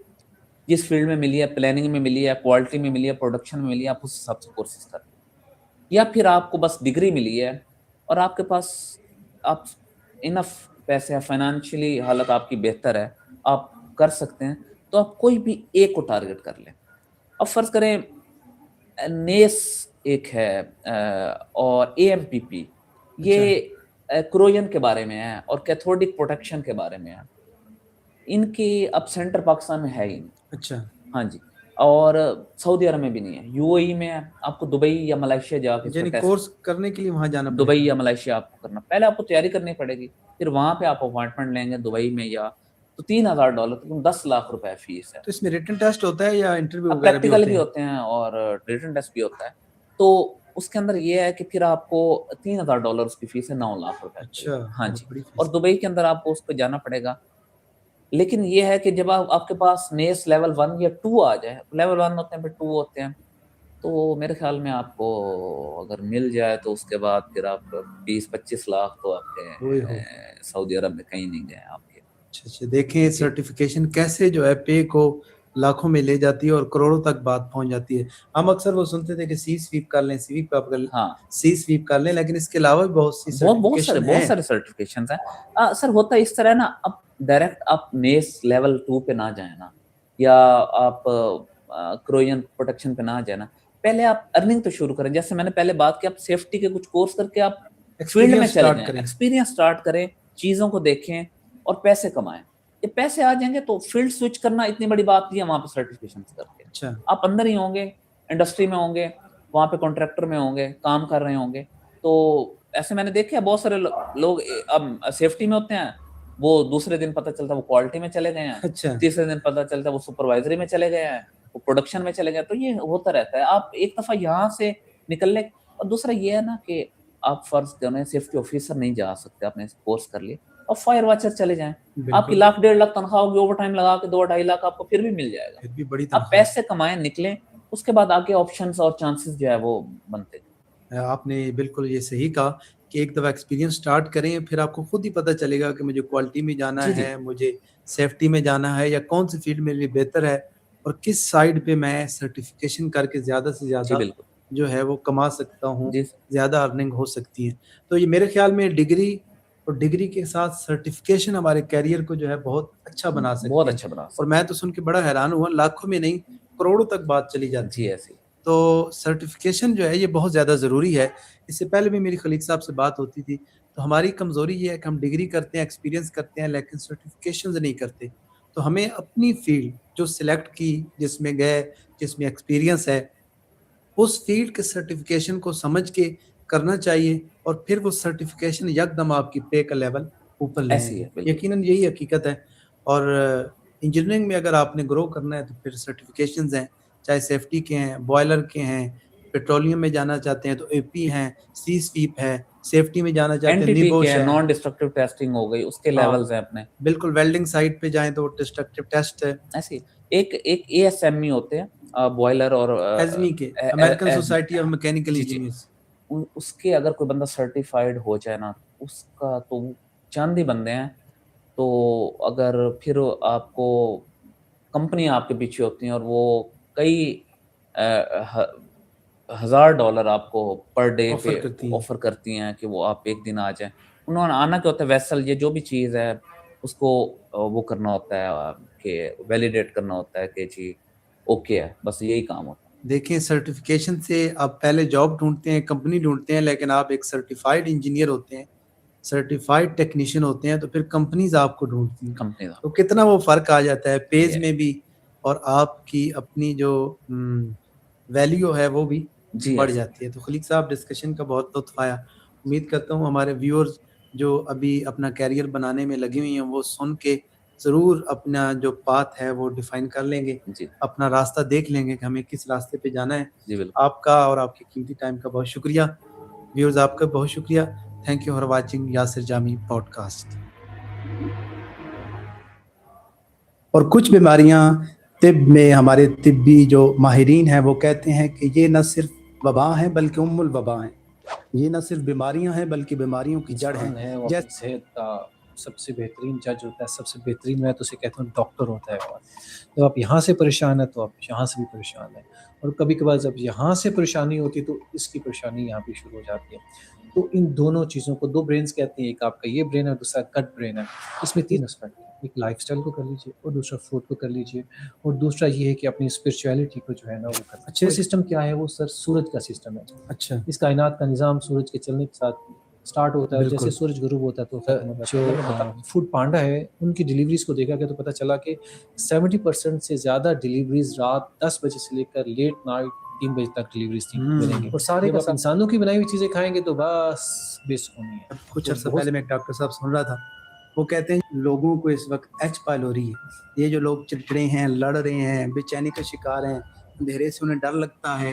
Speaker 16: جس فیلڈ میں ملی ہے, پلاننگ میں ملی ہے, کوالٹی میں ملی ہے, پروڈکشن میں ملی ہے, آپ اس حساب سے کورسز کریں. یا پھر آپ کو بس ڈگری ملی ہے اور آپ کے پاس آپ انف پیسے ہے, فائنانشلی حالت آپ کی بہتر ہے, آپ کر سکتے ہیں, تو آپ کوئی بھی ایک کو ٹارگٹ کر لیں. اب فرض کریں نیس ایک ہے اور AMPP, یہ کروین کے بارے میں ہے اور کیتھوڈک پروٹیکشن کے بارے میں ہے. ان کی اب سینٹر پاکستان میں ہے ہی نہیں.
Speaker 1: اچھا,
Speaker 16: ہاں جی, اور سعودی عرب میں بھی نہیں ہے. UAE میں آپ کو دبئی یا ملائیشیا جا کے
Speaker 1: یعنی کورس کرنے کے لیے وہاں جانا پڑے گا.
Speaker 16: دبئی یا ملائیشیا آپ کو کرنا, پہلے آپ کو تیاری کرنی پڑے گی, پھر وہاں پہ آپ اپوائنٹمنٹ لیں گے دبئی میں, یا تو $3,000 10 لاکھ روپے فیس ہے.
Speaker 1: تو اس میں ریٹن ٹیسٹ ہوتا ہے یا انٹرویو وغیرہ بھی
Speaker 16: پریکٹیکل بھی ہوتے ہیں اور ریٹن ٹیسٹ بھی ہوتا ہے. تو اس کے اندر یہ ہے کہ پھر آپ کو $3,000 کی فیس ہے, 9 لاکھ روپے.
Speaker 1: اچھا,
Speaker 16: ہاں جی, اور دبئی کے اندر آپ کو اس پہ جانا پڑے گا. لیکن یہ ہے کہ جب آپ کے پاس نیس لیول 1 یا 2 آ جائے, لیول 1 ہوتے ہیں پھر 2 ہوتے ہیں, تو میرے خیال میں آپ کو اگر مل جائے تو اس کے بعد پھر آپ 20-25 لاکھ تو آپ کے سعودی عرب میں کہیں نہیں گئے آپ کے.
Speaker 1: اچھا, دیکھیں سرٹیفکیشن کیسے جو ہے پے کو لاکھوں میں لے جاتی ہے اور کروڑوں تک بات پہنچ جاتی ہے. ہم اکثر وہ سنتے تھے کہ سی سویپ کر لیں, سی سویپ کر لیں, لیکن اس کے علاوہ بھی بہت سی
Speaker 16: بہت سارے سرٹیفکیشنز ہیں. سر ہوتا ہے اس طرح نا, اب ڈائریکٹ آپ نیس لیول 2 پہ نہ جائیں نا, یا آپ کروین پروٹیکشن پہ نہ جائیں نا, پہلے آپ ارننگ تو شروع کریں. جیسے میں نے پہلے بات کی, آپ سیفٹی کے کچھ کورس کر کے آپ فیلڈ میں چلے جائیں, ایکسپیرینس سٹارٹ کریں, چیزوں کو دیکھیں اور پیسے کمائیں. یہ پیسے آ جائیں گے تو فیلڈ سوئچ کرنا اتنی بڑی بات نہیں ہے. وہاں پہ سرٹیفکیشن کر کے آپ اندر ہی ہوں گے, انڈسٹری میں ہوں گے, وہاں پہ کانٹریکٹر میں ہوں گے, کام کر رہے ہوں گے. تو ایسے میں نے دیکھا بہت سارے لوگ اب سیفٹی میں ہوتے ہیں, وہ دوسرے دن پتہ چلتا ہے وہ کوالٹی میں چلے گئے ہیں, تیسرے دن پتہ چلتا ہے وہ سپروائزری میں چلے گئے ہیں, وہ پروڈکشن میں چلے گئے. تو یہ ہوتا رہتا ہے. آپ ایک دفعہ یہاں سے نکل لیں, اور دوسرا یہ ہے نا کہ آپ فرض کریں سیفٹی آفیسر نہیں جا سکتے, آپ نے کورس کر لیا, اور فائر واچر چلے جائیں, آپ کی 1,00,000 1.5 لاکھ تنخواہ ہوگی, اوور ٹائم لگا کے 2-2.5 لاکھ آپ کو پھر بھی مل جائے گا. آپ پیسے کمائیں, نکلیں, اس کے بعد آگے آپشنز اور چانسز جو ہے وہ بنتے ہیں.
Speaker 1: آپ نے بالکل یہ صحیح کہا کہ ایک دفعہ ایکسپیرینس سٹارٹ کریں، پھر آپ کو خود ہی پتہ چلے گا کہ مجھے کوالٹی میں جانا ہے، مجھے سیفٹی میں جانا ہے، یا کون سی فیلڈ میرے لیے بہتر ہے، اور کس سائڈ پہ میں سرٹیفکیشن کر کے زیادہ سے زیادہ جو ہے وہ کما سکتا ہوں، زیادہ ارننگ ہو سکتی ہے. تو یہ میرے خیال میں ڈگری اور ڈگری کے ساتھ سرٹیفکیشن ہمارے کیریئر کو جو ہے بہت اچھا بنا سکتی ہے.
Speaker 16: بہت اچھا بنا
Speaker 1: اور میں تو سن کے بڑا حیران ہوا، لاکھوں میں نہیں کروڑوں تک بات چلی جاتی ہے.
Speaker 16: ایسے
Speaker 1: تو سرٹیفکیشن جو ہے یہ بہت زیادہ ضروری ہے. اس سے پہلے بھی میری خلیق صاحب سے بات ہوتی تھی، تو ہماری کمزوری یہ ہے کہ ہم ڈگری کرتے ہیں، ایکسپیرینس کرتے ہیں، لیکن سرٹیفکیشنز نہیں کرتے. تو ہمیں اپنی فیلڈ جو سلیکٹ کی، جس میں گئے، جس میں ایکسپیرینس ہے، اس فیلڈ کے سرٹیفکیشن کو سمجھ کے کرنا چاہیے، اور پھر وہ سرٹیفکیشن یکدم آپ کی پے کا لیول اوپر لے
Speaker 16: ایسی
Speaker 1: آئیں.
Speaker 16: ہے بالکل.
Speaker 1: یقیناً یہی حقیقت ہے. اور انجینئرنگ میں اگر آپ نے گرو کرنا ہے تو پھر سرٹیفکیشنز ہیں، چاہے سیفٹی کے ہیں، بوائلر کے ہیں، پیٹرولیم میں جانا چاہتے ہیں تو اے پی ہیں، سی سویپ ہے، سیفٹی میں جانا چاہتے ہیں
Speaker 16: NTT کے
Speaker 1: نیبوش ہے،
Speaker 16: نان ڈسٹرکٹیو ٹیسٹنگ ہو گئی، اس کے لیولز ہیں اپنے.
Speaker 1: بالکل. ویلڈنگ سائٹ پہ جائیں تو ڈسٹرکٹیو ٹیسٹ ہے.
Speaker 16: ایسی ایک ASME ہوتے ہیں بوائلر اور
Speaker 1: ایزمی کے American society of mechanical engineers.
Speaker 16: اس کے اگر کوئی بندہ سرٹیفائیڈ ہو جائے نا، اس کا تو چاند ہی بندے ہیں. تو اگر پھر آپ کو کمپنی آپ کے پیچھے ہوتی ہیں اور وہ کئی $1000 آپ کو پر ڈے پہ آفر کرتی ہیں کہ وہ آپ ایک دن آ جائیں. انہوں نے آنا کیا ہوتا ہے، ویسل، یہ جو بھی چیز ہے اس کو وہ کرنا ہوتا ہے کہ ویلیڈیٹ کرنا ہوتا ہے کہ جی اوکے ہے، بس یہی کام ہوتا ہے.
Speaker 1: دیکھیں سرٹیفکیشن سے آپ پہلے جاب ڈھونڈتے ہیں، کمپنی ڈھونڈتے ہیں، لیکن آپ ایک سرٹیفائیڈ انجینئر ہوتے ہیں، سرٹیفائیڈ ٹیکنیشین ہوتے ہیں، تو پھر کمپنیز آپ کو ڈھونڈتی ہیں. تو کتنا وہ فرق آ جاتا ہے پیز میں بھی، اور آپ کی اپنی جو ویلیو ہے وہ بھی بڑھ جاتی ہے. تو خلیق صاحب ڈسکشن کا بہت لطف آیا. امید کرتا ہوں ہمارے ویورز جو ابھی اپنا کیریئر بنانے میں لگی ہوئی ہیں وہ سن کے ضرور اپنا جو پاتھ ہے وہ ڈیفائن کر لیں گے، اپنا راستہ دیکھ لیں گے کہ ہمیں کس راستے پہ جانا ہے. آپ کا اور آپ کے قیمتی ٹائم کا بہت شکریہ. ویورز آپ کا بہت شکریہ. Thank you for watching Yasir Jami podcast. اور کچھ بیماریاں طب میں ہمارے طبی جو ماہرین ہیں وہ کہتے ہیں کہ یہ نہ صرف وبا ہیں بلکہ ام الوبا ہیں. یہ نہ صرف بیماریاں ہیں بلکہ بیماریوں کی جڑ ہیں.
Speaker 17: وہ اپنی صحت کا سب سے بہترین جج ہوتا ہے، سب سے بہترین، میں تو اسے کہتا ہوں ڈاکٹر ہوتا ہے. جب آپ یہاں سے پریشان ہیں تو آپ یہاں سے بھی پریشان ہیں، اور کبھی کبھار جب یہاں سے پریشانی ہوتی ہے تو اس کی پریشانی یہاں پہ شروع ہو جاتی ہے. تو ان دونوں چیزوں کو دو برینز کہتے ہیں، ایک آپ کا یہ برین ہے، دوسرا گٹ برین ہے. اس میں 3 اسپیکٹ ہیں، ایک لائف اسٹائل کو کر لیجیے، اور دوسرا فوڈ کو کر لیجیے، اور دوسرا یہ ہے کہ اپنی اسپرچویلٹی کو جو ہے نا وہ کرنا. اچھا سسٹم کیا ہے وہ سر؟ سورج کا سسٹم ہے.
Speaker 1: اچھا
Speaker 17: اس کائنات کا نظام سورج کے چلنے کے ساتھ سٹارٹ ہوتا ہے، اور جیسے سورج غروب ہوتا ہے تو جو فوڈ پانڈا ہے ان کی ڈیلیوریز کو دیکھا گیا تو پتہ چلا کہ 70% سے زیادہ ڈیلیوریز رات 10 بجے سے لے کر لیٹ نائٹ 3 بجے تک ڈیلیوریز تھیں ملیں گے. اور سارے کا انسانوں کی بنائی ہوئی چیزیں کھائیں گے تو بس بے سکونی ہے.
Speaker 1: کچھ عرصہ پہلے میں ایک ڈاکٹر صاحب سن رہا تھا، وہ کہتے ہیں لوگوں کو اس وقت ایچ پائلوری ہے. یہ جو لوگ چڑچڑے ہیں، لڑ رہے ہیں، بے چینی کا شکار ہیں، اندھیرے سے انہیں ڈر لگتا ہے،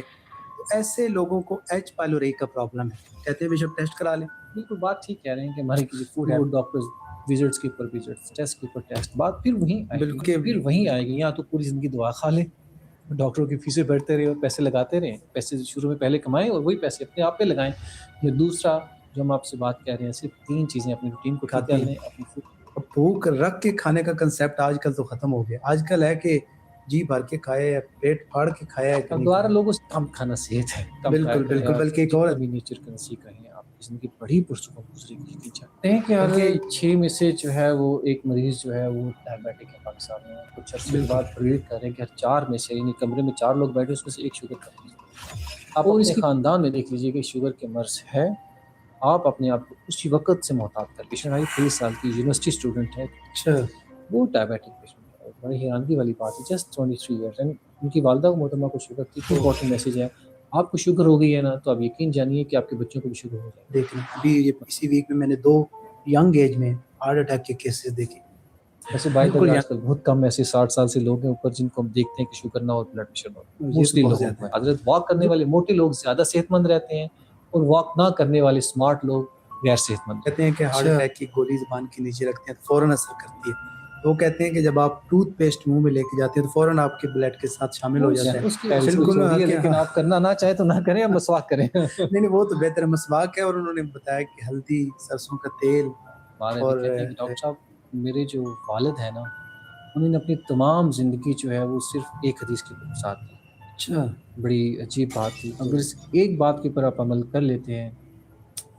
Speaker 1: تو ایسے لوگوں کو ایچ پائلوری کا پرابلم ہے. کہتے ہیں بشپ ٹیسٹ کرا لیں.
Speaker 17: بالکل بات ٹھیک کہہ رہے ہیں کہ ہماری فوڈ ڈاکٹرز وزٹس کے اوپر وزٹس، ٹیسٹ کے اوپر ٹیسٹ، بات پھر وہیں آئے گی. یا تو پوری زندگی دعا کھا لیں، ڈاکٹروں کی فیسیں بھرتے رہے اور پیسے لگاتے رہیں، پیسے شروع میں پہلے کمائیں اور وہی پیسے اپنے آپ پہ لگائیں. یا دوسرا جو ہم آپ سے بات کہہ رہے ہیں، صرف 3 چیزیں اپنی روٹین کو ٹھیک کر لیں. اپنی
Speaker 1: بھوک رکھ کے کھانے کا کنسیپٹ آج کل تو ختم ہو گیا. آج کل ہے کہ جی بھر کے کھائے، پیٹ پھاڑ کے کھایا ہے.
Speaker 17: دوبارہ لوگوں سے کم کھانا صحت ہے.
Speaker 1: بالکل بالکل. بلکہ ایک اور
Speaker 17: بھی نیچر کا نصیحت کہیں آپ کی زندگی بڑی پرسکون گزرے گی. چاہتے ہیں کہ ہر 6 میں سے جو ہے وہ ایک مریض جو ہے وہ ڈائبیٹک ہے پاکستان میں. کچھ عرصے کے بعد پریڈکٹ کر رہے ہیں کہ ہر 4 میں سے، یعنی کمرے میں 4 لوگ بیٹھے اس میں سے ایک شوگر کا مریض. آپ اپنے خاندان میں دیکھ لیجیے کہ شوگر کے مرض ہے. آپ اپنے آپ کو اسی وقت سے محتاط کر کے، شاید 23 سال کی یونیورسٹی اسٹوڈنٹ ہے،
Speaker 1: اچھا
Speaker 17: وہ ڈائبیٹک پیشنٹ ہے. بڑی حیرانگی والی بات ہے، جسٹ 23 ایئرس. ان کی والدہ کو محترمہ کو شوگر تھی. تو امپورٹنٹ میسیج ہے، آپ کو شوگر ہو گئی ہے نا تو آپ یقین جانیے کہ آپ کے بچوں کو بھی شوگر ہو جائے.
Speaker 1: دیکھ لیں ابھی اسی ویک میں نے 2 ینگ ایج میں ہارٹ اٹیک کے کیسز دیکھے.
Speaker 17: ایسے بالکل آج کل بہت کم ایسے 60 سال سے لوگ ہیں اوپر جن کو ہم دیکھتے ہیں کہ شوگر نہ ہو، بلڈ پریشر نہ ہو. موسٹلی لوگوں کو حضرت واک کرنے والے موٹے لوگ زیادہ صحت مند رہتے ہیں، اور واک نہ کرنے والے اسمارٹ لوگ غیر صحت مند.
Speaker 1: کہتے ہیں کہ ہارٹ اٹیک کی گولی زبان کے نیچے رکھتے ہیں تو فوراً اثر کرتی ہے. تو وہ کہتے ہیں کہ جب آپ ٹوتھ پیسٹ منہ میں لے کے جاتے ہیں تو فوراً آپ کے بلڈ کے ساتھ شامل ہو جاتا ہے.
Speaker 17: اس کی بالکل لیکن آپ کرنا نہ چاہے تو نہ کریں, آپ مسواک کریں.
Speaker 1: نہیں وہ تو بہتر مسواک ہے. اور انہوں نے بتایا کہ ہلدی, سرسوں کا تیل. اور
Speaker 17: کہتے ہیں کہ ڈاکٹر صاحب میرے جو والد ہیں نا, انہوں نے اپنی تمام زندگی جو ہے وہ صرف ایک حدیث کے اوپر ساتھ دی.
Speaker 1: اچھا,
Speaker 17: بڑی عجیب بات تھی. اگر اس ایک بات کے اوپر آپ عمل کر لیتے ہیں,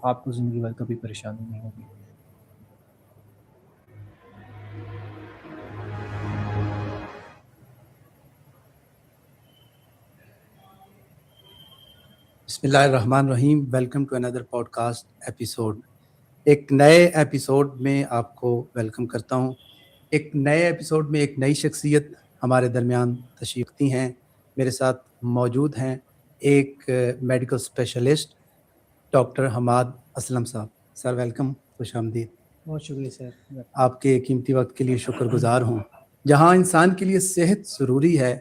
Speaker 17: آپ کو زندگی بھر کبھی پریشانی نہیں ہوگی.
Speaker 1: بسم اللہ الرحمن الرحیم. Welcome to another podcast episode. ایک نئے ایپیسوڈ میں آپ کو ویلکم کرتا ہوں. ایک نئے ایپیسوڈ میں ایک نئی شخصیت ہمارے درمیان تشریف رکھتی ہیں. میرے ساتھ موجود ہیں ایک medical specialist doctor Hammad Aslam sahab. Sir welcome, خوش آمدید.
Speaker 17: بہت شکریہ سر.
Speaker 1: آپ کے قیمتی وقت کے لیے شکر گزار ہوں. جہاں انسان کے لیے صحت ضروری ہے,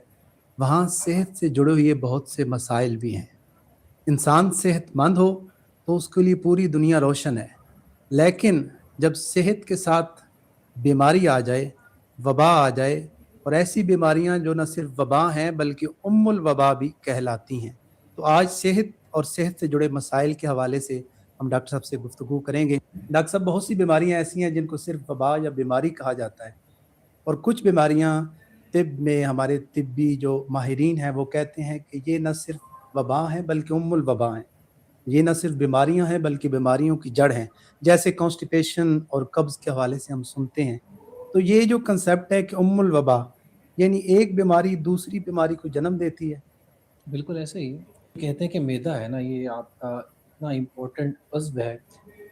Speaker 1: وہاں صحت سے جڑے ہوئے بہت سے مسائل بھی ہیں. انسان صحت مند ہو تو اس کے لیے پوری دنیا روشن ہے, لیکن جب صحت کے ساتھ بیماری آ جائے, وبا آ جائے, اور ایسی بیماریاں جو نہ صرف وبا ہیں بلکہ الوبا بھی کہلاتی ہیں. تو آج صحت اور صحت سے جڑے مسائل کے حوالے سے ہم ڈاکٹر صاحب سے گفتگو کریں گے. ڈاکٹر صاحب, بہت سی بیماریاں ایسی ہیں جن کو صرف وبا یا بیماری کہا جاتا ہے, اور کچھ بیماریاں طب میں ہمارے طبی جو ماہرین ہیں وہ کہتے ہیں کہ یہ نہ صرف وبا ہیں بلکہ الوبا ہیں. یہ نہ صرف بیماریاں ہیں بلکہ بیماریوں کی جڑ ہیں, جیسے کانسٹیپیشن اور قبض کے حوالے سے ہم سنتے ہیں. تو یہ جو کنسیپٹ ہے کہ الوبا یعنی ایک بیماری دوسری بیماری کو جنم دیتی ہے.
Speaker 17: بالکل ایسے ہی کہتے ہیں کہ معدہ ہے نا, یہ آپ کا اتنا امپورٹنٹ عضو ہے,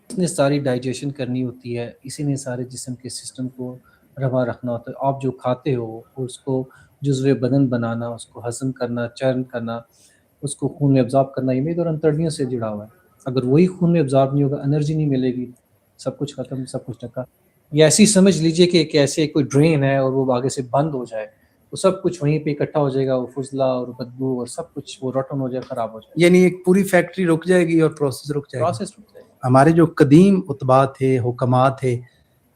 Speaker 17: اس نے ساری ڈائجیشن کرنی ہوتی ہے, اسی نے سارے جسم کے سسٹم کو روا رکھنا ہوتا ہے. آپ جو کھاتے ہو اس کو جزو بدن بنانا, اس کو ہضم کرنا, چرن کرنا, اس کو خون میں ابزارب کرنا, یہ معدہ اور انتڑیوں سے جڑا ہوا ہے. اگر وہی خون میں ابزارب نہیں ہوگا, انرجی نہیں ملے گی, سب کچھ ختم, سب کچھ ڈکا. یہ ایسی سمجھ لیجئے کہ ایسے کوئی ڈرین ہے اور وہ آگے سے بند ہو جائے تو سب کچھ وہیں پہ اکٹھا ہو جائے گا, وہ فضلہ اور بدبو اور سب کچھ وہ روٹن ہو جائے, خراب ہو جائے.
Speaker 1: یعنی ایک پوری فیکٹری رک جائے گی اور پروسیس رک جائے گا.
Speaker 17: پروسیس رک جائے گا.
Speaker 1: ہمارے جو قدیم اتباع تھے, حکمات تھے,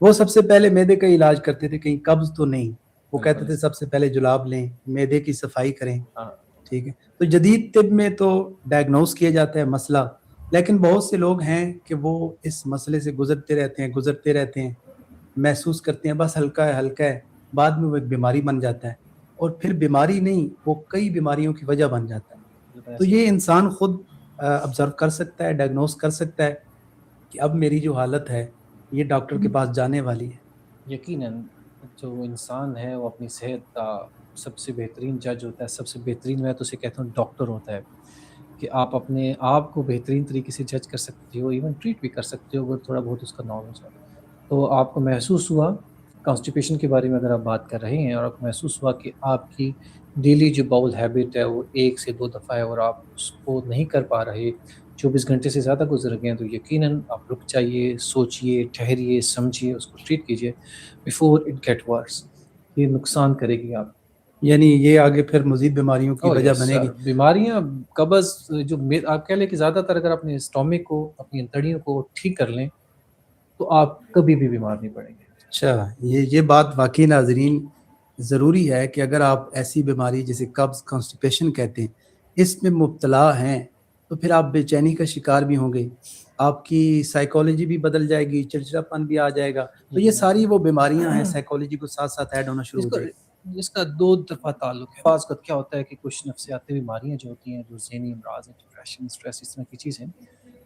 Speaker 1: وہ سب سے پہلے معدے کا علاج کرتے تھے, کہیں قبض تو نہیں. وہ کہتے تھے سب سے پہلے جلاب لیں, معدے کی صفائی کریں. ٹھیک ہے, تو جدید طب میں تو ڈائگنوز کیا جاتا ہے مسئلہ, لیکن بہت سے لوگ ہیں کہ وہ اس مسئلے سے گزرتے رہتے ہیں, محسوس کرتے ہیں بس ہلکا ہے, بعد میں وہ ایک بیماری بن جاتا ہے, اور پھر بیماری نہیں, وہ کئی بیماریوں کی وجہ بن جاتا ہے. تو یہ انسان خود آبزرو کر سکتا ہے, ڈائگنوز کر سکتا ہے کہ اب میری جو حالت ہے یہ ڈاکٹر کے پاس جانے والی ہے.
Speaker 17: یقیناً جو انسان ہے وہ اپنی صحت کا سب سے بہترین جج ہوتا ہے, سب سے بہترین میں تو اسے کہتا ہوں ڈاکٹر ہوتا ہے, کہ آپ اپنے آپ کو بہترین طریقے سے جج کر سکتے ہو, ایون ٹریٹ بھی کر سکتے ہو اگر تھوڑا بہت اس کا نالج ہے. تو آپ کو محسوس ہوا کانسٹیپیشن کے بارے میں اگر آپ بات کر رہے ہیں, اور آپ کو محسوس ہوا کہ آپ کی ڈیلی جو باؤل ہیبٹ ہے وہ 1 سے 2 دفعہ ہے اور آپ اس کو نہیں کر پا رہے, 24 گھنٹے سے زیادہ گزر گئے ہیں, تو یقیناً آپ رک جائیے, سوچئے, ٹھہریے, سمجھیے, اس کو ٹریٹ کیجیے بیفور اٹ گیٹ ورس. یہ نقصان کرے گی آپ.
Speaker 1: یعنی یہ آگے پھر مزید بیماریوں کی وجہ بنے گی.
Speaker 17: بیماریاں, قبض, جو آپ کہہ لیں کہ زیادہ تر اگر اپنے اسٹومک کو, اپنی انتڑیوں کو ٹھیک کر لیں تو آپ کبھی بھی بیمار نہیں پڑیں گے.
Speaker 1: اچھا, یہ بات واقعی ناظرین ضروری ہے کہ اگر آپ ایسی بیماری جسے قبض, کانسٹیپیشن کہتے ہیں, اس میں مبتلا ہیں تو پھر آپ بے چینی کا شکار بھی ہوں گے, آپ کی سائیکالوجی بھی بدل جائے گی, چڑچڑاپن بھی آ جائے گا. تو یہ ساری وہ بیماریاں ہیں, سائیکالوجی کو ساتھ ساتھ ایڈ ہونا شروع ہو جائے گی.
Speaker 17: اس کا 2 دفعہ تعلق ہے. بعض وقت کیا ہوتا ہے کہ کچھ نفسیاتی بیماریاں جو ہوتی ہیں, جو ذہنی امراض ہیں, ڈپریشن, اسٹریس, اس طرح کی چیزیں,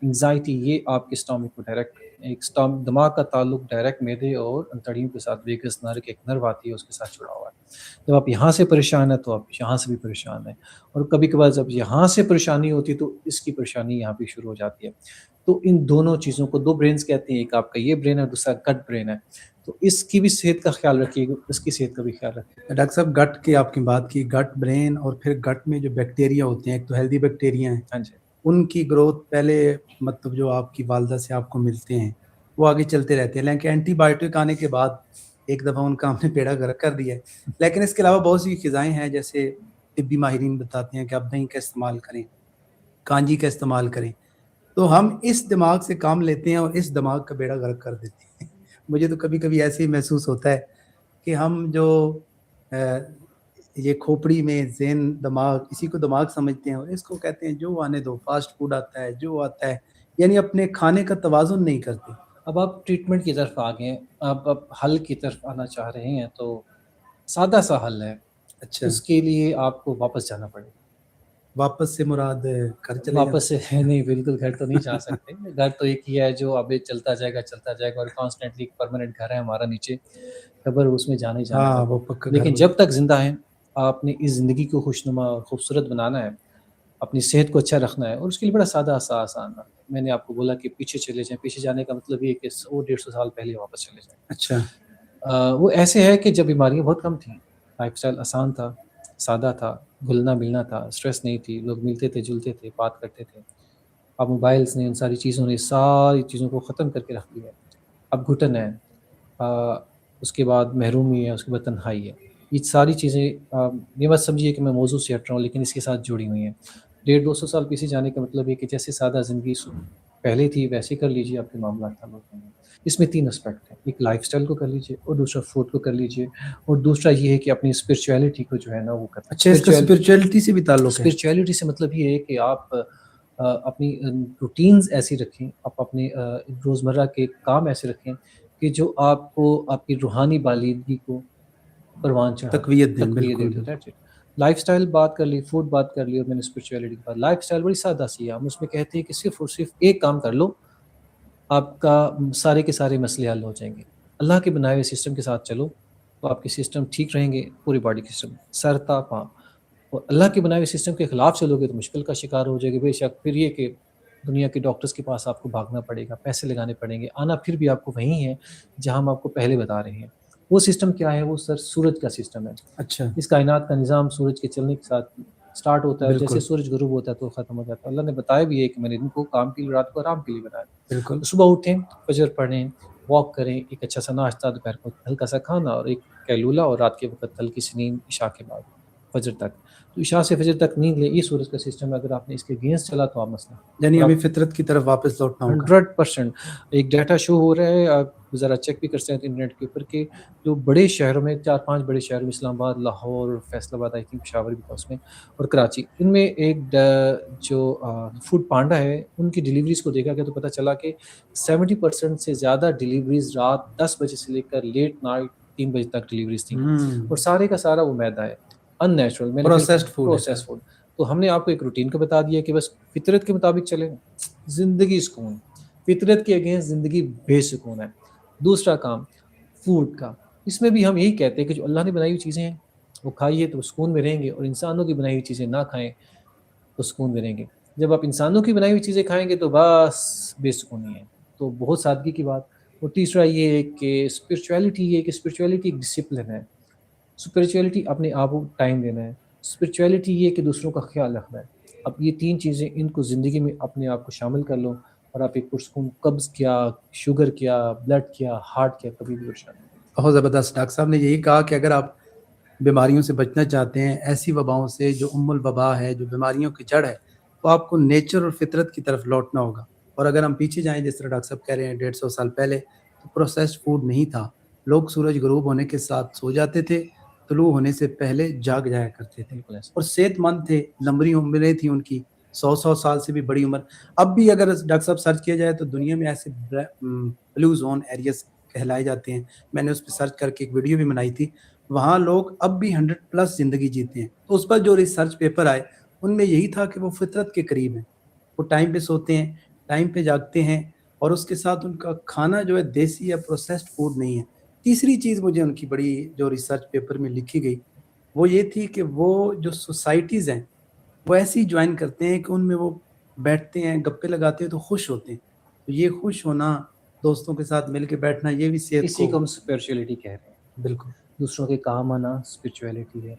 Speaker 17: انگزائٹی, یہ آپ کے اسٹامک کو ڈائریکٹ, ایک دماغ کا تعلق ڈائریکٹ معدے اور انتڑیوں کے ساتھ, ویگس نرو ایک نرو آتی ہے, اس کے ساتھ جڑا ہوا ہے. جب آپ یہاں سے پریشان ہیں تو آپ یہاں سے بھی پریشان ہیں, اور کبھی کبھار جب یہاں سے پریشانی ہوتی ہے تو اس کی پریشانی یہاں پہ شروع ہو جاتی ہے. تو ان دونوں چیزوں کو 2 برینز کہتے ہیں, ایک آپ کا یہ برین ہے, دوسرا گٹ برین ہے. تو اس کی بھی صحت کا خیال رکھیے گا, اس کی صحت کا بھی خیال رکھیے.
Speaker 1: ڈاکٹر صاحب, گٹ کی آپ کی بات کی, گٹ برین, اور پھر گٹ میں جو بیکٹیریا ہوتے ہیں, ایک تو ہیلدی بیکٹیریا ہیں,
Speaker 17: ہاں جی,
Speaker 1: ان کی گروتھ پہلے مطلب جو آپ کی والدہ سے آپ کو ملتے ہیں وہ آگے چلتے رہتے ہیں, لیکن اینٹی بایوٹک آنے کے بعد ایک دفعہ ان کا ہم نے پیڑا گرک کر دیا ہے. لیکن اس کے علاوہ بہت سی غذائیں ہیں, جیسے طبی ماہرین بتاتے ہیں کہ آپ دہی کا استعمال کریں, کانجی کا استعمال کریں. تو ہم اس دماغ سے کام لیتے ہیں اور اس دماغ کا بیڑا غرق کر دیتے ہیں. مجھے تو کبھی کبھی ایسے ہی محسوس ہوتا ہے کہ ہم جو یہ کھوپڑی میں ذہن دماغ اسی کو دماغ سمجھتے ہیں اور اس کو کہتے ہیں جو آنے دو، فاسٹ فوڈ آتا ہے جو آتا ہے، یعنی اپنے کھانے کا توازن نہیں کرتے.
Speaker 17: اب آپ ٹریٹمنٹ کی طرف آ گئے ہیں، اب حل کی طرف آنا چاہ رہے ہیں، تو سادہ سا حل ہے.
Speaker 1: اچھا،
Speaker 17: اس کے لیے آپ کو واپس جانا پڑے گا.
Speaker 1: واپس سے مراد گھر چلے جانا؟
Speaker 17: واپس سے نہیں، بالکل گھر تو نہیں جا سکتے. گھر تو ایک ہی ہے جو اب چلتا جائے گا اور کانسٹنٹلی پرماننٹ گھر ہے ہمارا نیچے قبر، اس میں جانا ہی جانا ہے.
Speaker 1: ہاں وہ پکا گھر
Speaker 17: لیکن
Speaker 1: ہو
Speaker 17: جب تک زندہ ہیں آپ نے اس زندگی کو خوشنما اور خوبصورت بنانا ہے، اپنی صحت کو اچھا رکھنا ہے، اور اس کے لیے بڑا سادہ سا آسان ہے. میں نے آپ کو بولا کہ پیچھے چلے جائیں. پیچھے جانے کا مطلب یہ کہ 100-150 سال پہلے واپس چلے جائیں.
Speaker 1: اچھا،
Speaker 17: وہ ایسے ہے کہ جب بیماریاں بہت کم تھیں، لائف اسٹائل آسان تھا، سادہ تھا، گھلنا ملنا تھا، اسٹریس نہیں تھی، لوگ ملتے تھے، جلتے تھے، بات کرتے تھے. اب موبائلس نے، ان ساری چیزوں نے ساری چیزوں کو ختم کر کے رکھ دیا ہے. اب گھٹن ہے، اس کے بعد محرومی ہے، اس کے بعد تنہائی ہے. یہ ساری چیزیں یہ مت سمجھیے کہ میں موضوع سے ہٹ رہا ہوں، لیکن اس کے ساتھ جڑی ہوئی ہیں. 150-200 سال پیچھے جانے کا مطلب یہ کہ جیسے سادہ زندگی پہلے تھی ویسے کر لیجیے، آپ کے معاملات حل ہوتے ہیں. اس میں 3 اسپیکٹ ہیں. ایک لائف اسٹائل کو کر لیجیے، اور دوسرا فوڈ کو کر لیجیے، اور دوسرا یہ ہے کہ اپنی اسپرچویلٹی کو جو ہے نا وہ کریں.
Speaker 1: اچھا، اس کا اسپرچویلٹی سے بھی تعلق ہے؟
Speaker 17: اسپرچویلٹی سے مطلب یہ ہے کہ آپ اپنی روٹینز ایسی رکھیں، آپ اپنے روزمرہ کے کام ایسے رکھیں کہ جو آپ کو آپ کی روحانی بالیدگی کو پروان چڑھا دے،
Speaker 1: تقویت دیں.
Speaker 17: تقویت
Speaker 1: بالکل
Speaker 17: دے. لائف اسٹائل بات کر لی، فوڈ بات کر لی، اور میں نے اسپرچویلٹی کی بات. لائف اسٹائل بڑی سادہ سی ہے. ہم اس میں کہتے ہیں کہ صرف اور صرف ایک کام کر لو، آپ کا سارے کے سارے مسئلے حل ہو جائیں گے. اللہ کے بنائے ہوئے سسٹم کے ساتھ چلو تو آپ کے سسٹم ٹھیک رہیں گے، پوری باڈی کے سسٹم سر تا پاں. اور اللہ کے بنائے ہوئے سسٹم کے خلاف چلو گے تو مشکل کا شکار ہو جائے گا. بے شک پھر یہ کہ دنیا کے ڈاکٹرز کے پاس آپ کو بھاگنا پڑے گا، پیسے لگانے پڑیں گے. آنا پھر بھی آپ کو وہیں ہے جہاں ہم آپ کو پہلے بتا رہے ہیں. وہ سسٹم کیا ہے؟ وہ سورج کا سسٹم ہے.
Speaker 1: اچھا،
Speaker 17: اس کائنات کا نظام سورج کے چلنے کے ساتھ سٹارٹ ہوتا ہے، اور جیسے
Speaker 1: بالکل
Speaker 17: سورج غروب ہوتا ہے تو ختم ہو جاتا ہے. اللہ نے بتایا بھی ہے کہ میں نے دن کو کام کے لیے، رات کو آرام کے لیے بنایا.
Speaker 1: بالکل.
Speaker 17: صبح اٹھیں، فجر پڑھیں، واک کریں، ایک اچھا سا ناشتہ، دوپہر کو ہلکا سا کھانا، اور ایک قیلولہ، اور رات کے وقت ہلکی سی نیند عشاء کے بعد فجر تک. تو عشاء سے فجر تک نیند لیں. یہ سورج کا سسٹم ہے. اگر آپ نے اس کے اگینسٹ چلا تو آپ مسئلہ،
Speaker 1: یعنی ہمیں فطرت کی طرف واپس لوٹنا ہوگا.
Speaker 17: 100% ایک ڈیٹا شو ہو رہا ہے، آپ ذرا چیک بھی کر سکتے ہیں انٹرنیٹ کے اوپر، کہ جو بڑے شہروں میں 4-5 بڑے شہروں میں، اسلام آباد، لاہور، فیصل آباد، آئی تھنک پشاور بھی تھا اس میں، اور کراچی، ان میں ایک جو فوڈ پانڈا ہے ان کی ڈیلیوریز کو دیکھا گیا تو پتہ چلا کہ 70% سے زیادہ ڈیلیوریز رات 10 بجے سے لے کر لیٹ نائٹ 3 بجے تک ڈیلیوریز تھیں. اور سارے کا سارا وہ میدا ہے، ان نیچرل، میں نے پروسیسڈ فوڈ. تو ہم نے آپ کو ایک روٹین کو بتا دیا کہ بس فطرت کے مطابق چلیں، زندگی سکون. فطرت کے اگینسٹ زندگی بے سکون ہے. دوسرا کام فوڈ کا، اس میں بھی ہم یہی کہتے ہیں کہ جو اللہ نے بنائی ہوئی چیزیں ہیں وہ کھائیے تو سکون میں رہیں گے، اور انسانوں کی بنائی ہوئی چیزیں نہ کھائیں تو سکون میں رہیں گے. جب آپ انسانوں کی بنائی ہوئی چیزیں کھائیں گے تو بس بے سکونی ہے. تو بہت سادگی کی بات. اور تیسرا یہ ہے کہ اسپرچویلٹی، یہ کہ اسپرچویلٹی ایک ڈسپلن ہے. اسپرچویلٹی اپنے آپ کو ٹائم دینا ہے. اسپرچویلٹی یہ کہ دوسروں کا خیال رکھنا ہے. اب یہ 3 چیزیں، ان کو زندگی میں اپنے آپ کو شامل کر لو، اور آپ ایک پرسکون. قبض کیا، شوگر کیا، بلڈ کیا، ہارٹ کیا، کبھی بھی پریشان نہیں.
Speaker 1: بہت زبردست. ڈاکٹر صاحب نے یہی کہا کہ اگر آپ بیماریوں سے بچنا چاہتے ہیں، ایسی وباؤں سے جو الوبا ہے، جو بیماریوں کی جڑ ہے، تو آپ کو نیچر اور فطرت کی طرف لوٹنا ہوگا. اور اگر ہم پیچھے جائیں، جس طرح ڈاکٹر صاحب کہہ رہے ہیں 150 سال پہلے تو پروسیسڈ فوڈ نہیں تھا. لوگ سورج غروب ہونے کے ساتھ سو جاتے تھے، طلوع ہونے سے پہلے جاگ جایا کرتے تھے، اور صحت مند تھے، لمبی عمریں تھیں ان کی، 100 سال سے بھی بڑی عمر. اب بھی اگر ڈاکٹر صاحب سرچ کیا جائے تو دنیا میں ایسے بلو زون ایریاز کہلائے جاتے ہیں. میں نے اس پہ سرچ کر کے ایک ویڈیو بھی بنائی تھی. وہاں لوگ اب بھی 100+ زندگی جیتے ہیں. تو اس پر جو ریسرچ پیپر آئے ان میں یہی تھا کہ وہ فطرت کے قریب ہیں، وہ ٹائم پہ سوتے ہیں، ٹائم پہ جاگتے ہیں، اور اس کے ساتھ ان کا کھانا جو ہے دیسی یا پروسیسڈ فوڈ نہیں ہے. تیسری چیز مجھے ان کی بڑی جو ریسرچ پیپر میں لکھی گئی وہ یہ تھی کہ وہ جو سوسائٹیز ہیں وہ ایسی جوائن کرتے ہیں کہ ان میں وہ بیٹھتے ہیں، گپے لگاتے ہیں تو خوش ہوتے ہیں. تو یہ خوش ہونا، دوستوں کے ساتھ مل کے بیٹھنا، یہ بھی صحت
Speaker 17: اسی کو
Speaker 1: کو
Speaker 17: ہم اسپرچویلٹی کہہ رہے ہیں.
Speaker 1: بالکل
Speaker 17: دوسروں کے کام آنا اسپرچویلٹی ہے.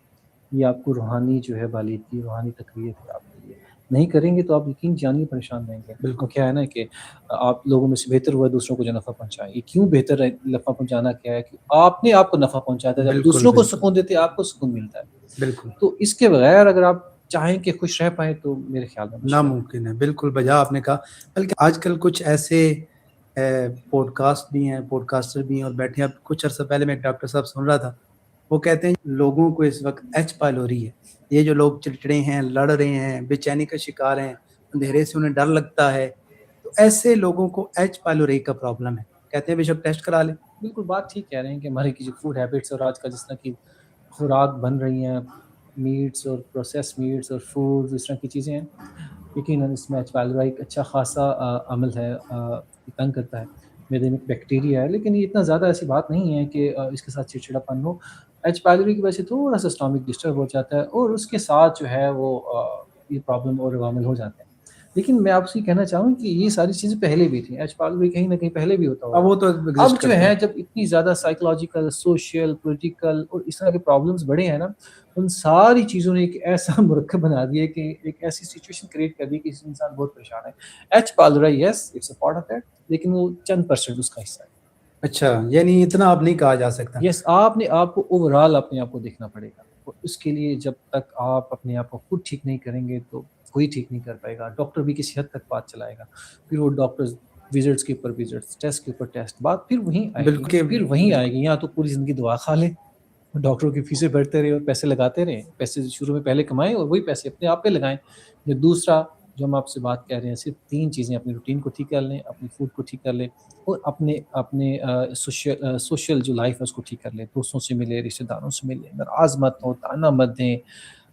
Speaker 17: یہ آپ کو روحانی جو ہے بالیدگی، روحانی تقویت ہے آپ کے لیے. نہیں کریں گے تو آپ یقین جانیے پریشان رہیں گے.
Speaker 1: بالکل.
Speaker 17: وہ کیا ہے نا کہ آپ لوگوں میں سے بہتر ہوا دوسروں کو جو نفع پہنچائے. یہ کیوں بہتر ہے نفع پہنچانا؟ کیا ہے کہ آپ نے آپ کو نفع پہنچاتا ہے. جب
Speaker 1: بالکل
Speaker 17: دوسروں کو
Speaker 1: بالکل
Speaker 17: سکون دیتے آپ کو سکون ملتا ہے.
Speaker 1: بالکل
Speaker 17: تو اس کے بغیر اگر آپ چاہیں کہ خوش رہ پائیں تو میرے خیال میں مشکل ہے.
Speaker 1: ناممکن ہے. بالکل بجا آپ نے کہا. بلکہ آج کل کچھ ایسے پوڈ کاسٹ بھی ہیں، پوڈ کاسٹر بھی ہیں، اور بیٹھے اب کچھ عرصہ پہلے میں ایک ڈاکٹر صاحب سن رہا تھا، وہ کہتے ہیں لوگوں کو اس وقت ایچ پائلوری ہے. یہ جو لوگ چڑچڑے ہیں، لڑ رہے ہیں، بے چینی کا شکار ہیں، اندھیرے سے انہیں ڈر لگتا ہے، تو ایسے لوگوں کو ایچ پائلوری کا پرابلم ہے. کہتے ہیں بے شک ٹیسٹ کرا لیں.
Speaker 17: بالکل بات ٹھیک کہہ رہے ہیں کہ ہمارے کی جو فوڈ ہیبٹس اور آج کا جس طرح کی خوراک بن رہی ہیں، میٹس اور پروسیس میٹس اور فوڈز اس طرح کی چیزیں ہیں، یقیناً اس میں ایچ پائلوری ایک اچھا خاصا عمل ہے، تنگ کرتا ہے. میدے میں ایک بیکٹیریا ہے، لیکن یہ اتنا زیادہ ایسی بات نہیں ہے کہ اس کے ساتھ چڑچڑا پن ہو. ایچ پائلوری کی وجہ سے تھوڑا سا اسٹامک ڈسٹرب ہو جاتا ہے اور اس کے ساتھ جو ہے وہ یہ پرابلم اور عوامل ہو جاتے ہیں. لیکن میں آپ سے کہنا چاہوں کہ یہ ساری چیزیں پہلے بھی تھیں، ایچ پائلوری کہیں نہ کہیں پہلے بھی ہوتا
Speaker 1: اب
Speaker 17: ہوگا.
Speaker 1: وہ تو
Speaker 17: اب
Speaker 1: ایگزسٹ
Speaker 17: جو
Speaker 1: کرتا
Speaker 17: ہے جب اتنی زیادہ سائیکولوجیکل، سوشل، پولیٹیکل اور اس طرح کے پرابلمس بڑے ہیں نا، ان ساری چیزوں نے ایک ایسا مرکب بنا دیا کہ ایک ایسی سچویشن کریٹ کر دی کہ انسان بہت پریشان ہے. H pylori yes it's a part of that, لیکن وہ چند % اس کا حصہ ہے.
Speaker 1: اچھا، یعنی اتنا اب نہیں کہا جا سکتا.
Speaker 17: یس آپ نے آپ کو اوور آل اپنے آپ کو دیکھنا پڑے گا، اور اس کے لیے جب تک آپ اپنے آپ کو خود ٹھیک نہیں کریں گے تو کوئی ٹھیک نہیں کر پائے گا. ڈاکٹر بھی کسی حد تک بات چلائے گا، پھر وہ ڈاکٹر وزٹس کے اوپر وزٹس، ٹیسٹ کے اوپر ٹیسٹ، بات پھر وہیں آئے گی. پھر وہیں آئے گی. یا تو پوری زندگی دعا کھا لیں، ڈاکٹروں کی فیسیں بھرتے رہے اور پیسے لگاتے رہیں، پیسے شروع میں پہلے کمائیں اور وہی پیسے اپنے آپ پہ لگائیں. یا دوسرا جو ہم آپ سے بات کہہ رہے ہیں، صرف 3 چیزیں: اپنی روٹین کو ٹھیک کر لیں، اپنی فوڈ کو ٹھیک کر لیں، اور اپنے سوشل جو لائف ہے اس کو ٹھیک کر لیں. دوستوں سے ملیں، رشتہ داروں سے ملیں، ناراض مت ہوں، تانا مت دیں،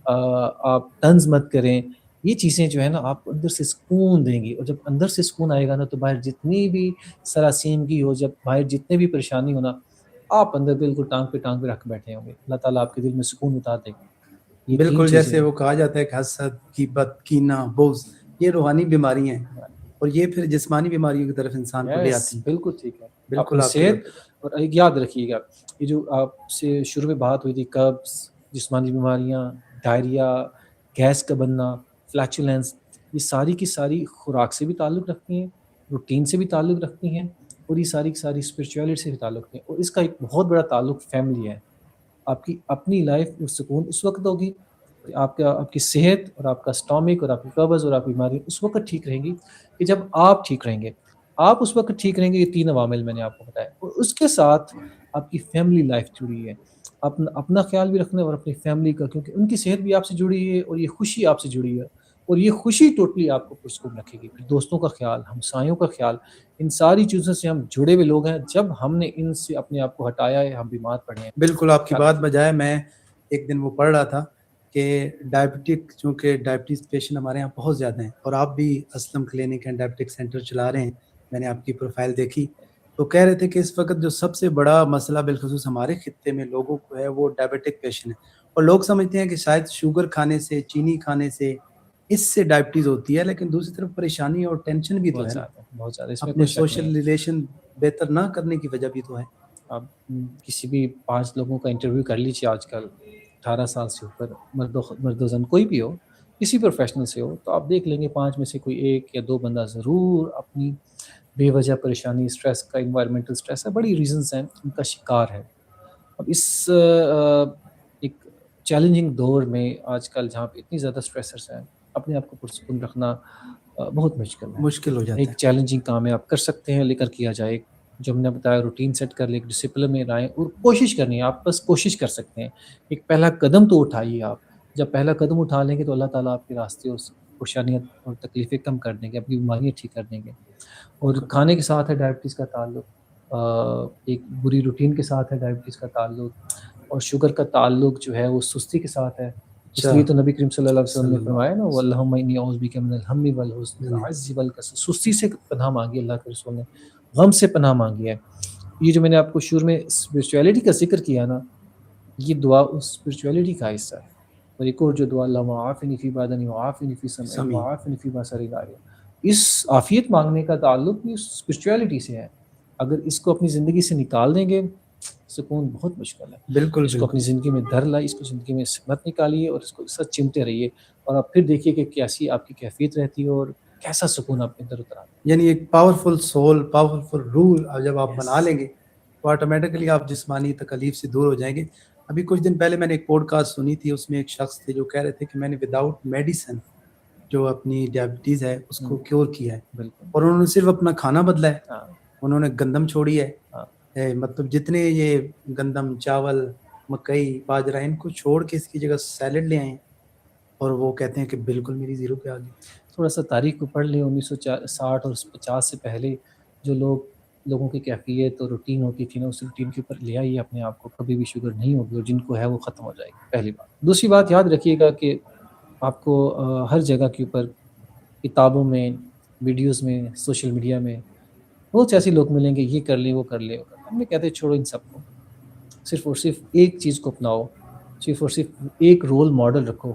Speaker 17: آپ طنز مت کریں. یہ چیزیں جو ہے نا آپ کو اندر سے سکون دیں گی، اور جب اندر سے سکون آئے گا نا تو باہر جتنی بھی سراسیمگی ہو، جب باہر جتنے بھی پریشانی ہو نا، آپ اندر بالکل ٹانگ پہ رکھ بیٹھے ہوں گے. اللہ تعالیٰ آپ کے دل میں سکون اتار دے گا. یہ 3
Speaker 1: بالکل
Speaker 17: چیزیں
Speaker 1: جیسے وہ کہا جاتا ہے کہ حسد، غیبت، کینہ، بغض، یہ روحانی بیماریاں ہیں، اور یہ پھر جسمانی بیماریوں کی طرف انسان کو لے آتی ہیں.
Speaker 17: بالکل ٹھیک ہے.
Speaker 1: بالکل
Speaker 17: اپنی
Speaker 1: آپ کی
Speaker 17: صحت،
Speaker 1: بات.
Speaker 17: اور ایک یاد رکھیے گا، یہ جو آپ سے شروع میں بات ہوئی تھی، قبض، جسمانی بیماریاں، ڈائریا، گیس کا بننا، فلیچولینس، یہ ساری کی ساری خوراک سے بھی تعلق رکھتی ہیں، روٹین سے بھی تعلق رکھتی ہیں، اور یہ ساری کی ساری اسپرچویلٹی سے بھی تعلق رکھتی ہیں. اور اس کا ایک بہت بڑا تعلق فیملی ہے. آپ کی اپنی لائف میں سکون اس وقت ہوگی، آپ کی صحت اور آپ کا اسٹامک اور آپ کی قبض اور آپ کی بیماری اس وقت ٹھیک رہیں گی کہ جب آپ ٹھیک رہیں گے. آپ اس وقت ٹھیک رہیں گے. یہ 3 عوامل میں نے آپ کو بتایا، اور اس کے ساتھ آپ کی فیملی لائف جڑی ہے. اپنا خیال بھی رکھنا اور اپنی فیملی کا، کیونکہ ان کی صحت بھی آپ سے جڑی ہے اور یہ خوشی آپ سے جڑی ہے، اور یہ خوشی ٹوٹلی آپ کو پرسکون رکھے گی. پھر دوستوں کا خیال، ہمسایوں کا خیال، ان ساری چیزوں سے ہم جڑے ہوئے لوگ ہیں. جب ہم نے ان سے اپنے آپ کو ہٹایا ہے، ہم بیمار پڑے ہیں.
Speaker 1: بالکل آپ کی بات بجائے میں ایک دن وہ پڑھ رہا تھا کہ ڈائبٹک، چونکہ ڈائبٹیز پیشنٹ ہمارے یہاں بہت زیادہ ہیں، اور آپ بھی Aslam clinic and diabetic centre چلا رہے ہیں. میں نے آپ کی پروفائل دیکھی تو کہہ رہے تھے کہ اس وقت جو سب سے بڑا مسئلہ بالخصوص ہمارے خطے میں لوگوں کو ہے وہ ڈائبٹک پیشنٹ ہے. اور لوگ سمجھتے ہیں کہ شاید شوگر کھانے سے، چینی کھانے سے اس سے ڈائبٹیز ہوتی ہے، لیکن دوسری طرف پریشانی اور ٹینشن بھی تو ہے نا،
Speaker 17: بہت زیادہ اس میں
Speaker 1: اپنے
Speaker 17: کوئی شک نہیں
Speaker 1: سوشل
Speaker 17: ہے.
Speaker 1: ریلیشن بہتر نہ کرنے کی وجہ بھی تو ہے.
Speaker 17: آپ کسی بھی 5 لوگوں کا انٹرویو کر لیجیے آج کل، 18 سال سے اوپر، مرد و زن کوئی بھی ہو، کسی پروفیشنل سے ہو، تو آپ دیکھ لیں گے 5 میں سے کوئی 1 یا 2 بندہ ضرور اپنی بے وجہ پریشانی، اسٹریس کا، انوائرمنٹل اسٹریس ہے، بڑی ریزنز ہیں، ان کا شکار ہے. اب اس ایک چیلنجنگ دور میں آج کل جہاں پہ اتنی زیادہ اسٹریسرس ہیں، اپنے آپ کو پرسکون رکھنا بہت مشکل ہے.
Speaker 1: مشکل ہو جاتا
Speaker 17: ایک
Speaker 1: ہے.
Speaker 17: چیلنجنگ کام ہے، آپ کر سکتے ہیں، لے کر کیا جائے. جو ہم نے بتایا روٹین سیٹ کر لیں، ایک ڈسپلن میں رہیں، اور کوشش کرنی ہے. آپ بس کوشش کر سکتے ہیں، ایک پہلا قدم تو اٹھائیے. آپ جب پہلا قدم اٹھا لیں گے تو اللہ تعالیٰ آپ کے راستے اور پریشانیاں اور تکلیفیں کم کر دیں گے، اپنی بیماریاں ٹھیک کر دیں گے. اور کھانے کے ساتھ ہے ڈائبٹیز کا تعلق، ایک بری روٹین کے ساتھ ہے ڈائبٹیز کا تعلق، اور شوگر کا تعلق جو ہے وہ سستی کے ساتھ ہے. اس لیے تو نبی کریم صلی اللہ علیہ وسلم نے فرمایا نا، وَاللَّهُمَّ إِنِّي أَعُوذُ بِكَ مِنَ الْهَمِّ وَالْحُزْنِ وَالْعَجْزِ وَالْكَسَلِ. سستی سے پناہ مانگی اللہ کے رسول نے، غم سے پناہ مانگی ہے. یہ جو میں نے آپ کو شروع میں اسپرچویلٹی کا ذکر کیا نا، یہ دعا اس اسپرچویلٹی کا حصہ ہے. اور ایک اور جو دعا، اللہم عافنی فی بدنی وعافنی فی سمعی وعافنی فی بصری، اس عافیت مانگنے کا تعلق بھی اسپرچویلٹی سے ہے. اگر اس کو اپنی زندگی سے نکال دیں گے، سکون بہت مشکل ہے.
Speaker 1: بالکل
Speaker 17: اس کو اپنی زندگی میں دھر لائے، اس کو زندگی میں مت نکالیے، اور اس کو سچ چمتے رہیے، اور آپ پھر دیکھیے کہ کیسی آپ کی کیفیت رہتی ہے اور کیسا سکون آپ کے اندر اترا.
Speaker 1: یعنی ایک پاورفل سول، پاورفل رول جب آپ بنا لیں گے تو آٹومیٹکلی آپ جسمانی تکلیف سے دور ہو جائیں گے. ابھی کچھ دن پہلے میں نے ایک پوڈ کاسٹ سنی تھی، اس میں ایک شخص تھے جو کہہ رہے تھے کہ میں نے وداؤٹ میڈیسن جو اپنی ڈائبٹیز ہے اس کو کیور کیا ہے،
Speaker 17: بالکل.
Speaker 1: اور انہوں نے صرف اپنا کھانا بدلا ہے. انہوں نے گندم چھوڑی ہے مطلب جتنے یہ گندم چاول مکئی باجرہ ان کو چھوڑ کے اس کی جگہ سیلڈ لے آئے ہیں اور وہ کہتے ہیں کہ بالکل میری زیرو پہ آ گئی.
Speaker 17: تھوڑا سا تاریخ کو پڑھ لیں 1960 اور 50 سے پہلے جو لوگوں کی کیفیت اور روٹین ہوتی تھی نا اس روٹین کے اوپر لے آئیے اپنے آپ کو, کبھی بھی شوگر نہیں ہوگی اور جن کو ہے وہ ختم ہو جائے گی. پہلی بات. دوسری بات یاد رکھیے گا کہ آپ کو ہر جگہ کے اوپر کتابوں میں ویڈیوز میں سوشل میڈیا میں بہت سے ایسے لوگ ملیں گے یہ کر لیں وہ کر لیں. ہم نے کہتے ہیں چھوڑو ان سب کو, صرف اور صرف ایک چیز کو اپناؤ, صرف اور صرف ایک رول ماڈل رکھو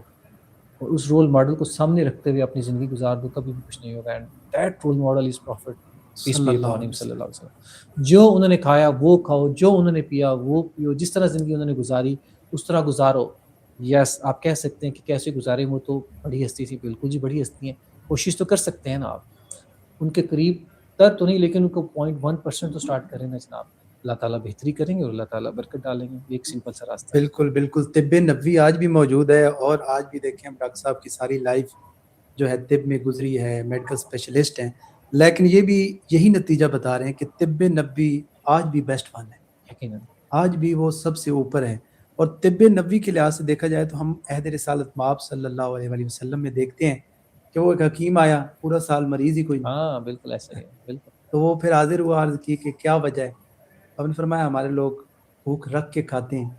Speaker 17: اور اس رول ماڈل کو سامنے رکھتے ہوئے اپنی زندگی گزار دو, کبھی بھی کچھ نہیں ہوگا. And that role model is prophet peace
Speaker 1: صلی
Speaker 17: بی
Speaker 1: اللہ
Speaker 17: اپون
Speaker 1: علیہ
Speaker 17: ہم صلی اللہ
Speaker 1: وسلم.
Speaker 17: علیہ وسلم. جو انہوں نے کھایا وہ کھاؤ, جو انہوں نے پیا وہ پیو, جس طرح زندگی انہوں نے گزاری اس طرح گزارو. یس آپ کہہ سکتے ہیں کہ کیسے گزارے, وہ تو بڑی ہستی تھی, بالکل جی بڑی ہستی ہیں, کوشش تو کر سکتے ہیں نا آپ ان کے قریب تر تو نہیں لیکن ان کو 0.1% تو سٹارٹ کریں نا جناب. اللہ تعالیٰ بہتری کریں گے اور اللہ تعالیٰ برکت ڈالیں گے. ایک سمپل سا راستہ ہے.
Speaker 1: بالکل بالکل. طب نبوی آج بھی موجود ہے اور آج بھی دیکھیں ہم ڈاکٹر صاحب کی ساری لائف جو ہے طب میں گزری ہے, میڈیکل اسپیشلسٹ ہیں, لیکن یہ بھی یہی نتیجہ بتا رہے ہیں کہ طب نبوی آج بھی بیسٹ ون ہے,
Speaker 17: یقیناً
Speaker 1: آج بھی وہ سب سے اوپر ہے. اور طب نبوی کے لحاظ سے دیکھا جائے تو ہم عہد رسالت مآب صلی اللہ علیہ وآلہ وسلم میں دیکھتے ہیں کہ وہ ایک حکیم آیا, پورا سال مریض ہی کوئی نہیں,
Speaker 17: ہاں بالکل ایسا ہی ہے. بالکل
Speaker 1: تو وہ پھر حاضر ہوا, عرض کی کہ کیا وجہ ہے. اب نے فرمایا ہمارے لوگ بھوک رکھ کے کھاتے ہیں.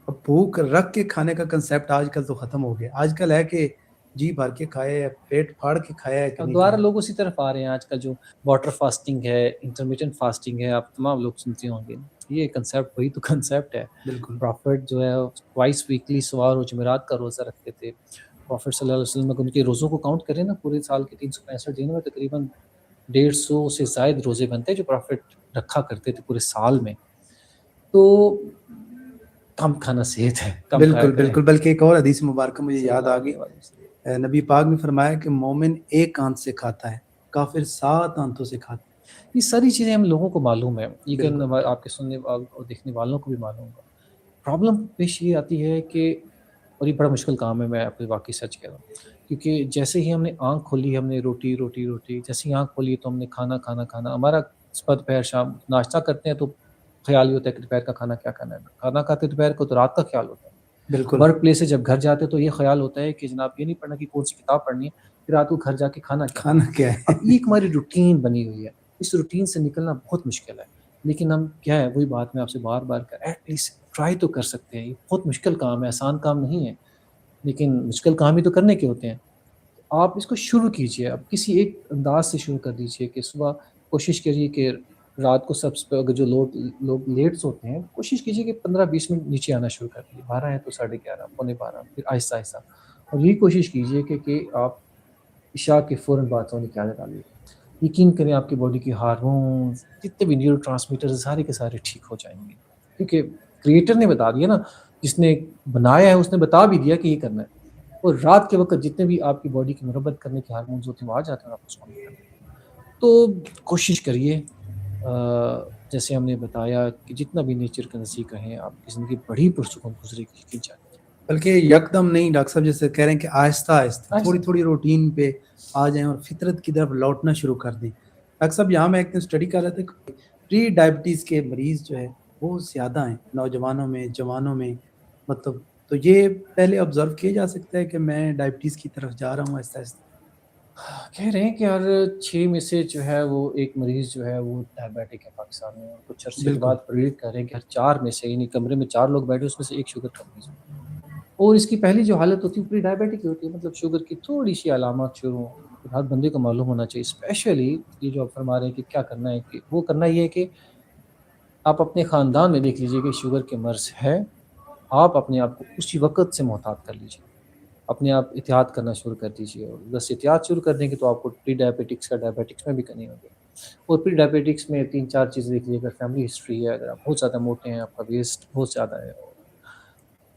Speaker 1: اب بھوک رکھ کے کھانے کا کنسیپٹ آج کل تو ختم ہو گیا. آج کل ہے کہ جی بھر کے کھائے, پیٹ پھاڑ کے کھایا ہے کہ
Speaker 17: اب
Speaker 1: نہیں
Speaker 17: دوبارہ
Speaker 1: کھایا.
Speaker 17: لوگ اسی طرف آ رہے ہیں. آج کل جو واٹر فاسٹنگ ہے, انٹرمیٹنٹ فاسٹنگ ہے, آپ تمام لوگ سنتے ہوں گے. یہ کنسیپٹ وہی تو کنسیپٹ ہے.
Speaker 1: بالکل
Speaker 17: پرافٹ جو ہے ٹوائس ویکلی سوار و جمعرات کا روزہ رکھتے تھے. پرافٹ صلی اللہ علیہ وسلم ان کے روزوں کو کاؤنٹ کریں نا, پورے سال کے 365 دنوں میں تقریباً 150 سے زائد روزے بنتے ہیں جو پرافٹ رکھا کرتے تھے پورے سال میں. تو کم کھانا صحت ہے, کم کھایا
Speaker 1: بالکل
Speaker 17: کریں.
Speaker 1: بالکل. بلکہ ایک اور حدیث مبارکہ مجھے
Speaker 17: صلی
Speaker 1: یاد
Speaker 17: اللہ
Speaker 1: آ گئی.
Speaker 17: علیہ وسلم.
Speaker 1: نبی پاک نے فرمایا کہ مومن ایک آنت سے کھاتا ہے, کافر 7 آنتوں سے کھاتا ہے.
Speaker 17: یہ ساری چیزیں ہم لوگوں کو معلوم ہے, لیکن
Speaker 1: بالکل
Speaker 17: آپ کے سننے اور دیکھنے والوں کو بھی معلوم ہوگا. پرابلم پیش یہ آتی ہے کہ, اور یہ بڑا مشکل کام ہے, میں اپنی واقعی سچ کہہ رہا ہوں, کیونکہ جیسے ہی ہم نے آنکھ کھولی ہم نے روٹی روٹی روٹی, جیسے ہی آنکھ کھولی تو ہم نے کھانا کھانا کھانا. ہمارا صبح دوپہر شام ناشتہ کرتے ہیں تو خیال ہی ہوتا ہے کہ دوپہر کا کھانا کیا کھانا ہے. کھانا کھاتے دوپہر کو تو رات کا خیال ہوتا ہے.
Speaker 1: بالکل
Speaker 17: ورک پلیس سے جب گھر جاتے تو یہ خیال ہوتا ہے کہ جناب یہ نہیں پڑھنا کہ کون سی کتاب پڑھنی ہے, پھر رات کو گھر جا کے کھانا کیا
Speaker 1: کھانا کیا ہے.
Speaker 17: اب یہ ہماری روٹین بنی ہوئی ہے. اس روٹین سے نکلنا بہت مشکل ہے, لیکن ہم کیا ہے, وہی بات میں آپ سے بار بار کر, ایٹ لیسٹ ٹرائی تو کر سکتے ہیں. یہ بہت مشکل کام ہے, آسان کام نہیں ہے, لیکن مشکل کام ہی تو کرنے کے ہوتے ہیں. آپ اس کو شروع کیجئے. اب کسی ایک انداز سے شروع کر دیجئے کہ صبح کوشش کریے کہ رات کو سب سے اگر جو لوگ لیٹ سوتے ہیں کوشش کیجئے کہ 15-20 منٹ نیچے آنا شروع کر دیجیے. 12 ہے تو 11:30 12:45, پھر آہستہ آہستہ. اور یہ کوشش کیجئے کہ آپ عشاء کے فوراً بعد سونے کی عادت ڈالیے. یقین کریں آپ کی باڈی کے ہارمونز جتنے بھی نیورو ٹرانسمیٹرز سارے کے سارے ٹھیک ہو جائیں گے, کیونکہ کریٹر نے بتا دیا نا, جس نے بنایا ہے اس نے بتا بھی دیا کہ یہ کرنا ہے. اور رات کے وقت جتنے بھی آپ کی باڈی کی مرمت کرنے کے ہارمونز ہوتے ہیں وہ آ جاتے ہیں, آپ اس کو نہیں کرتے. تو کوشش کریے جیسے ہم نے بتایا کہ جتنا بھی نیچر کا نزدیک ہیں آپ کی زندگی بڑی پرسکون گزرے گی. یقین جائیں.
Speaker 1: بلکہ یکدم نہیں ڈاکٹر صاحب, جیسے کہہ رہے ہیں کہ آہستہ آہستہ تھوڑی تھوڑی روٹین پہ آ جائیں اور فطرت کی طرف لوٹنا شروع کر دیں. ڈاکٹر صاحب یہاں میں ایک دن اسٹڈی کر رہا تھا کہ پری ڈائبٹیز کے مریض جو ہے وہ زیادہ ہیں نوجوانوں میں, جوانوں میں, مطلب تو یہ پہلے آبزرو کیا جا سکتا ہے کہ میں ڈائبٹیز کی طرف جا رہا ہوں آہستہ آہستہ.
Speaker 17: کہہ رہے ہیں کہ ہر 6 میں سے جو ہے وہ ایک مریض جو ہے وہ ڈائبیٹک ہے پاکستان میں, اور کچھ عرصے کے
Speaker 1: بالکل
Speaker 17: بعد پریڈکٹ کر رہے ہیں کہ ہر 4 میں سے, یعنی کمرے میں 4 لوگ بیٹھے اس میں سے ایک شوگر کا مریض ہے. اور اس کی پہلی جو حالت ہوتی ہے پری ڈائبیٹک کی ہوتی ہے, مطلب شوگر کی تھوڑی سی علامات شروع ہوں. ہر بندے کو معلوم ہونا چاہیے, اسپیشلی یہ جو آپ فرما رہے ہیں کہ کیا کرنا ہے, کہ وہ کرنا یہ ہے کہ آپ اپنے خاندان میں دیکھ لیجئے کہ شوگر کے مرض ہے, آپ اپنے آپ کو اسی وقت سے محتاط کر لیجئے, اپنے آپ احتیاط کرنا شروع کر دیجئے. اور بس احتیاط شروع کر دیں گے تو آپ کو پری ڈائبیٹکس کا ڈائبیٹکس میں بھی کمی ہوگی. اور پری ڈائبیٹکس میں 3-4 چیزیں دیکھ لیجیے. اگر فیملی ہسٹری ہے, اگر آپ بہت زیادہ موٹے ہیں, آپ کا ویسٹ بہت زیادہ ہے,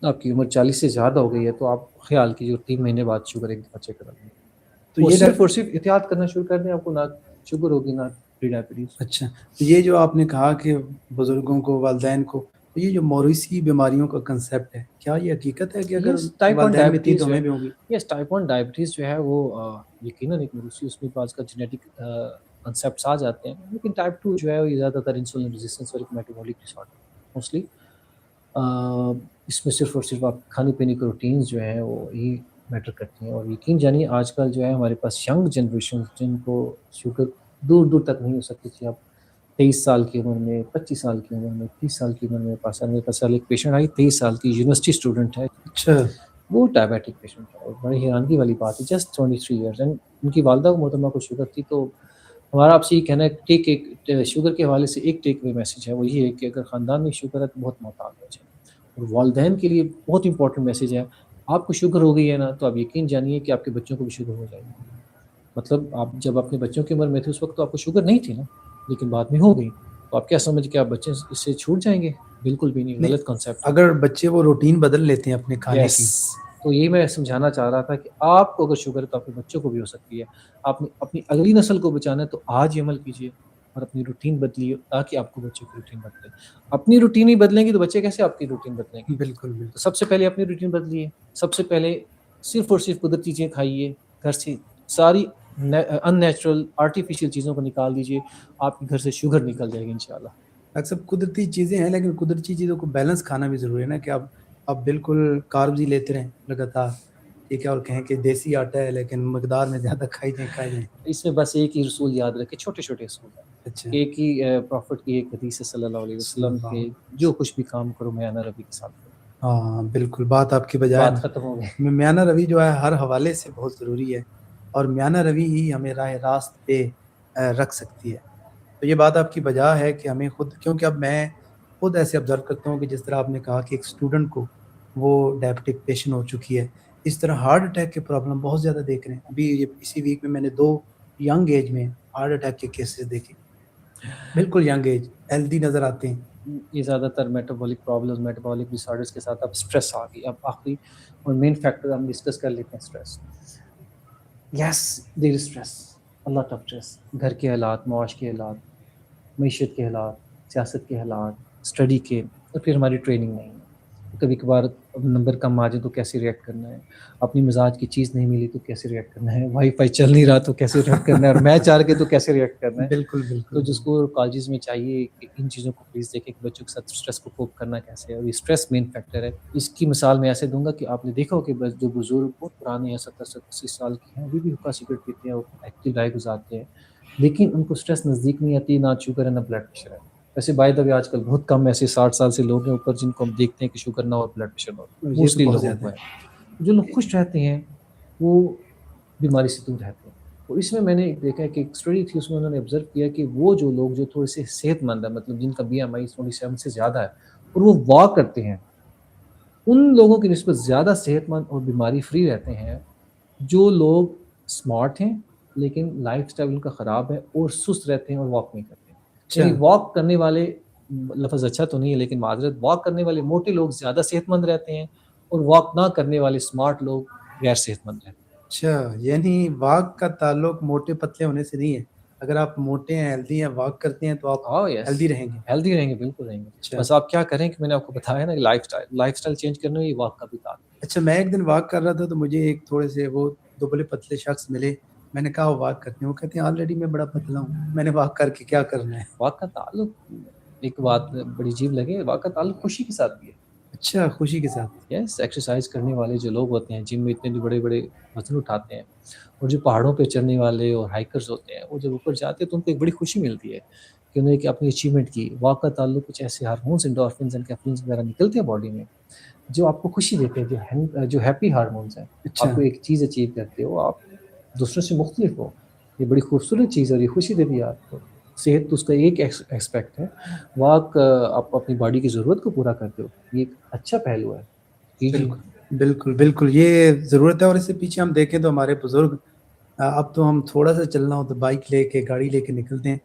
Speaker 17: آپ کی عمر 40 سے زیادہ ہو گئی ہے, تو آپ خیال کیجیے 3 مہینے بعد شوگر ایک دفعہ چیک کرا لیں.
Speaker 1: تو
Speaker 17: اور
Speaker 1: یہ
Speaker 17: صرف احتیاط کرنا شروع کر دیں, آپ کو نہ شوگر ہوگی نہ پری ڈائبٹیز.
Speaker 1: اچھا, تو یہ جو آپ نے کہا کہ بزرگوں کو, والدین کو, تو یہ جو موروثی بیماریوں کا کنسیپٹ ہے, کیا یہ حقیقت ہے کہ اگر
Speaker 17: یس ٹائپ 1
Speaker 1: والدین میں تھی
Speaker 17: ڈائبٹیز
Speaker 1: تو
Speaker 17: جو ہے,
Speaker 1: ہمیں بھی ہوگی؟
Speaker 17: یس ٹائپ 1 ڈائبٹیز جو ہے وہ یقیناً ایک موروثی, اس میں بعض کا جینیٹک کنسیپٹس آ جاتے ہیں. لیکن ٹائپ 2 جو ہے یہ زیادہ تر انسولین ریزسٹنس اور ایک میٹابولک ڈس آرڈر موسٹلی. اس میں صرف اور صرف آپ کھانے پینے کے روٹینز جو ہیں وہ ہی میٹر کرتی ہیں. اور یقین جانیے آج کل جو ہے ہمارے پاس ینگ جنریشن جن کو شوگر دور دور تک نہیں ہو سکتی تھی. اب 23 سال کی عمر میں، 25 سال کی عمر میں، 30 سال کی عمر میں میرے پاس ایک پیشنٹ آئی 23 سال کی یونیورسٹی اسٹوڈنٹ ہے.
Speaker 1: اچھا
Speaker 17: وہ ڈائبیٹک پیشنٹ ہے اور بڑی حیرانگی والی بات ہے. جسٹ 23 ایئرس اینڈ ان کی والدہ کو محترمہ کو شوگر تھی. تو ہمارا آپ سے یہ کہنا ہے ایک شوگر کے حوالے سے ایک ٹیک اوے میسج ہے، وہ یہ ہے کہ اگر خاندان میں شوگر ہے تو بہت محتاط ہو جائے. اور والدین کے لیے بہت امپورٹنٹ میسج ہے، آپ کو شوگر ہو گئی ہے نا تو آپ یقین جانیے کہ آپ کے بچوں کو بھی شوگر ہو جائے گی. مطلب آپ جب اپنے بچوں کی عمر میں تھے اس وقت تو آپ کو شوگر نہیں تھی نا، لیکن بعد میں ہو گئی تو آپ کیا سمجھ کے آپ بچے اس سے چھوٹ جائیں گے؟ بالکل بھی نہیں، غلط کنسیپٹ.
Speaker 1: اگر بچے وہ روٹین بدل لیتے ہیں اپنے کھانے
Speaker 17: یس،
Speaker 1: کی.
Speaker 17: تو یہی میں سمجھانا چاہ رہا تھا کہ آپ کو اگر شوگر ہے تو آپ کے بچوں کو بھی ہو سکتی ہے. آپ نے اپنی اگلی نسل کو بچانا ہے تو آج ہی عمل کیجیے اور اپنی روٹین بدلیے تاکہ آپ کو بچوں کی روٹین بدلے. اپنی روٹین ہی بدلیں گی تو بچے کیسے آپ کی روٹین بدلیں گے؟
Speaker 1: بالکل بالکل.
Speaker 17: تو سب سے پہلے اپنی روٹین بدلیے. سب سے پہلے صرف اور صرف قدرتی چیزیں کھائیے. گھر سے ساری ان نیچرل آرٹیفیشیل چیزوں کو نکال دیجیے. آپ کے گھر سے شوگر نکل جائے گی انشاءاللہ.
Speaker 1: اکثر قدرتی چیزیں ہیں لیکن قدرتی چیزوں کو بیلنس کھانا بھی ضروری ہے نا کہ آپ بالکل کاربز ہی لیتے رہیں لگاتار، ٹھیک ہے، اور کہیں کہ دیسی آٹا ہے لیکن مقدار میں زیادہ کھائی جائیں.
Speaker 17: اس میں بس ایک ہی رسول یاد رکھے، چھوٹے چھوٹے اصول ہیں.
Speaker 1: اچھا
Speaker 17: ایک ہی پروفٹ کی ایک حدیث ہے صلی اللہ علیہ وسلم کے جو کچھ بھی کام کرو میانہ ربی کے ساتھ کرو.
Speaker 1: ہاں بالکل، بات آپ کی بجائے
Speaker 17: بات ختم ہو گئی.
Speaker 1: میانہ روی جو ہے ہر حوالے سے بہت ضروری ہے اور میانہ روی ہی ہمیں راہ راست پہ رکھ سکتی ہے. تو یہ بات آپ کی بجا ہے کہ ہمیں خود، کیونکہ اب میں خود ایسے آبزرو کرتا ہوں کہ جس طرح آپ نے کہا کہ ایک اسٹوڈنٹ کو وہ ڈائبٹک پیشنٹ ہو چکی ہے، اس طرح ہارٹ اٹیک کے پرابلم بہت زیادہ دیکھ رہے ہیں. ابھی اسی ویک میں نے 2 ینگ ایج میں ہارٹ اٹیک کے کیسز دیکھے، بالکل ینگ ایج، ہیلدی نظر آتے ہیں.
Speaker 17: یہ زیادہ تر میٹابولک پرابلمز، میٹابولک ڈس آرڈرز کے ساتھ اب اسٹریس آ گئی. اب آخری اور مین فیکٹر ہم ڈسکس کر لیتے ہیں stress. Yes there is stress, Allah of stress. گھر کے حالات، معاش کے حالات، معیشت کے حالات، سیاست کے حالات، اسٹڈی کے، اور پھر ہماری ٹریننگ نہیں ہے. کبھی کبھار نمبر کم آ جائے تو کیسے ریئیکٹ کرنا ہے، اپنی مزاج کی چیز نہیں ملی تو کیسے ریئیکٹ کرنا ہے، وائی فائی چل نہیں رہا تو کیسے ریئیکٹ کرنا ہے، اور میچ آ کے تو کیسے ریئیکٹ کرنا ہے.
Speaker 1: بالکل بالکل.
Speaker 17: تو جس کو کالجز میں چاہیے کہ ان چیزوں کو پلیز دیکھیں کہ بچوں کے ساتھ اسٹریس کو کوپ کرنا کیسے ہے. اور یہ اسٹریس مین فیکٹر ہے. اس کی مثال میں ایسے دوں گا کہ آپ نے دیکھا ہو کہ جو بزرگ بہت پرانے ہیں، 70-80 سال کے ہیں، ابھی بھی حقہ سگریٹ پیتے ہیں اور ایکٹیو لائف گزارتے ہیں، لیکن ان کو اسٹریس نزدیک نہیں آتی، نہ شوگر ہے نہ بلڈ پریشر ہے. ویسے بائی دا وے آج کل بہت کم ایسے 60 سال سے لوگ ہیں اوپر جن کو ہم دیکھتے ہیں کہ شوگر نہ اور بلڈ پریشر نہ ہو.
Speaker 1: یہ تو
Speaker 17: موسٹلی
Speaker 1: بہت
Speaker 17: لوگوں
Speaker 1: زیادہ
Speaker 17: کو
Speaker 1: ہے.
Speaker 17: ہے. جو لوگ خوش رہتے ہیں وہ بیماری سے دور رہتے ہیں. اور اس میں نے دیکھا ہے کہ ایک اسٹڈی تھی، اس میں انہوں نے آبزرو کیا کہ وہ جو لوگ جو تھوڑے سے صحت مند ہیں، مطلب جن کا BMI 27 سے زیادہ ہے اور وہ واک کرتے ہیں، ان لوگوں کی نسبت زیادہ صحت مند اور بیماری فری رہتے ہیں جو لوگ اسمارٹ ہیں لیکن لائف اسٹائل ان کا خراب ہے اور سست رہتے ہیں اور واک نہیں کرتے. یعنی واک کرنے والے، لفظ اچھا تو نہیں ہے لیکن معذرت، واک کرنے والے موٹے لوگ زیادہ صحت مند رہتے ہیں اور واک نہ کرنے والے اسمارٹ لوگ غیر صحت مند رہتے ہیں.
Speaker 1: اچھا، یعنی واک کا تعلق موٹے پتلے ہونے سے نہیں ہے. اگر آپ موٹے ہیں، ہیلدی ہیں، واک کرتے ہیں تو آپ ہیلدی رہیں گے.
Speaker 17: ہیلدی رہیں گے، بالکل رہیں گے.
Speaker 1: اچھا
Speaker 17: بس آپ کیا کریں کہ میں نے آپ کو بتایا نا کہ لائف اسٹائل چینج کرنے میں یہ واک کا بھی تعلق.
Speaker 1: اچھا، میں ایک دن واک کر رہا تھا تو مجھے ایک تھوڑے سے وہ دبلے پتلے شخص ملے. میں نے کہا وہ واک کرتے ہیں، وہ کہتے ہیں آلریڈی میں بڑا پتلا ہوں، میں نے واک کر کے کیا کرنا ہے.
Speaker 17: واک کا تعلق، ایک بات بڑی عجیب لگے، واک کا تعلق خوشی کے ساتھ بھی ہے.
Speaker 1: اچھا، خوشی کے ساتھ.
Speaker 17: یس، ایکسرسائز کرنے والے جو لوگ ہوتے ہیں، جم میں اتنے بھی بڑے بڑے وزن اٹھاتے ہیں، اور جو پہاڑوں پہ چڑھنے والے اور ہائیکرز ہوتے ہیں، وہ جب اوپر جاتے ہیں تو ان کو ایک بڑی خوشی ملتی ہے کہ انہوں نے اپنی اچیومنٹ کی. واک کا تعلق کچھ ایسے ہارمونس، انڈورفنز اینڈ کیفرینز وغیرہ نکلتے ہیں باڈی میں جو آپ کو خوشی دیتے ہیں، جو ہیپی ہارمونس ہیں.
Speaker 1: اچھا
Speaker 17: آپ کو ایک چیز اچیو کرتے ہو، آپ دوسروں سے مختلف ہو، یہ بڑی خوبصورت چیز ہے اور یہ خوشی دیتی ہے آپ کو. صحت تو اس کا ایک ایکسپیکٹ ہے. واک آپ اپنی باڈی کی ضرورت کو پورا کرتے ہو، یہ ایک اچھا پہلو ہے.
Speaker 1: بالکل بالکل بالکل، یہ ضرورت ہے. اور اس سے پیچھے ہم دیکھیں تو ہمارے بزرگ، اب تو ہم تھوڑا سا چلنا ہو تو بائک لے کے، گاڑی لے کے نکلتے ہیں،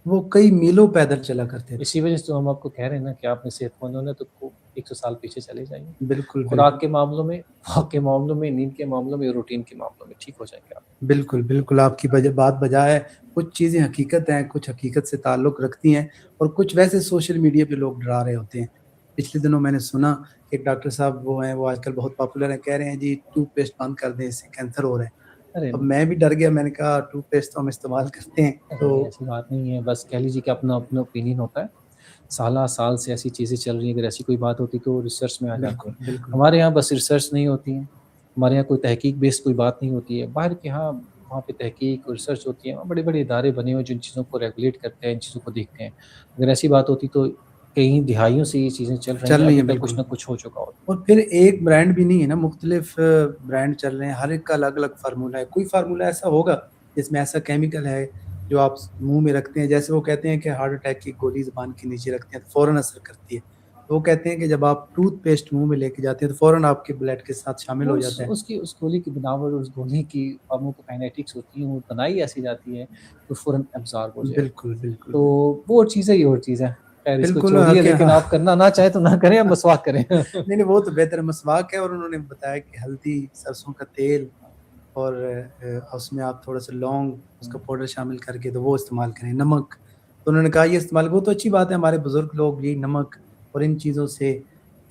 Speaker 1: وہ کئی میلوں پیدل چلا کرتے تھے.
Speaker 17: اسی وجہ سے تو ہم آپ کو کہہ رہے ہیں نا کہ آپ نے صحت مند ہونا ہے تو 100 سال پیچھے چلے جائیں گے.
Speaker 1: بالکل
Speaker 17: خوراک کے معاملوں میں، واک کے معاملوں میں، نیند کے معاملوں میں، روٹین کے معاملوں میں ٹھیک ہو جائیں گے آپ.
Speaker 1: بالکل بالکل، آپ کی بات بجا ہے. کچھ چیزیں حقیقت ہیں، کچھ حقیقت سے تعلق رکھتی ہیں، اور کچھ ویسے سوشل میڈیا پہ لوگ ڈرا رہے ہوتے ہیں. پچھلے دنوں میں نے سنا کہ ایک ڈاکٹر صاحب وہ ہیں، وہ آج کل بہت پاپولر ہیں، کہہ رہے ہیں جی ٹوتھ پیسٹ بند کر دیں، اس سے کینسر ہو رہا ہے.
Speaker 17: ارے
Speaker 1: اب میں بھی ڈر گیا, میں نے کہا ٹوتھ پیسٹ تو ہم استعمال کرتے ہیں تو
Speaker 17: ایسی بات نہیں ہے, بس کہہ لیجیے کہ اپنا اپنا اوپینین ہوتا ہے. سالہ سال سے ایسی چیزیں چل رہی ہیں, اگر ایسی کوئی بات ہوتی تو ریسرچ میں آ جاتے ہیں.
Speaker 1: بالکل
Speaker 17: ہمارے یہاں بس ریسرچ نہیں ہوتی ہے, ہمارے یہاں کوئی تحقیق بیس کوئی بات نہیں ہوتی ہے. باہر کے ہاں وہاں پہ تحقیق اور ریسرچ ہوتی ہے, وہاں بڑے بڑے ادارے بنے ہوئے جو ان چیزوں کو ریگولیٹ کرتے ہیں, ان چیزوں کو دیکھتے ہیں. اگر ایسی بات ہوتی تو کئی دہائیوں سے یہ چیزیں چل رہی ہیں, ابھی تک کچھ نہ کچھ ہو چکا ہوتا.
Speaker 1: اور پھر ایک برانڈ بھی نہیں ہے نا, مختلف برانڈ چل رہے ہیں, ہر ایک کا الگ الگ فارمولہ ہے. کوئی فارمولہ ایسا ہوگا جس میں ایسا کیمیکل ہے جو آپ منہ میں رکھتے ہیں, جیسے وہ کہتے ہیں کہ ہارٹ اٹیک کی گولی زبان کے نیچے رکھتے ہیں تو فوراً اثر کرتی ہے. تو وہ کہتے ہیں کہ جب آپ ٹوتھ پیسٹ منہ میں لے کے جاتے ہیں تو فوراً آپ کے بلڈ کے ساتھ شامل ہو جاتا ہے.
Speaker 17: اس گولی کی بناوٹ, اس گولی کی فارموکوکائنیٹکس ہوتی ہیں, وہ بنائی ایسی جاتی ہے تو فوراً ایبزارب ہو جائے.
Speaker 1: بالکل بالکل
Speaker 17: تو وہ اور چیز ہے, یہ اور چیز ہے. خیر اس کو
Speaker 1: بالکل
Speaker 17: چھوڑیے, لیکن
Speaker 1: ہاں
Speaker 17: آپ کرنا نہ چاہیں تو نہ کریں, آپ مسواک کریں.
Speaker 1: نہیں نہیں, وہ تو بہتر ہے, مسواک ہے. اور انہوں نے بتایا کہ ہلدی, سرسوں کا تیل اور اس میں آپ تھوڑا سا لونگ اس کا پاؤڈر شامل کر کے تو وہ استعمال کریں. نمک تو انہوں نے کہا یہ استعمال, وہ تو اچھی بات ہے, ہمارے بزرگ لوگ یہی نمک اور ان چیزوں سے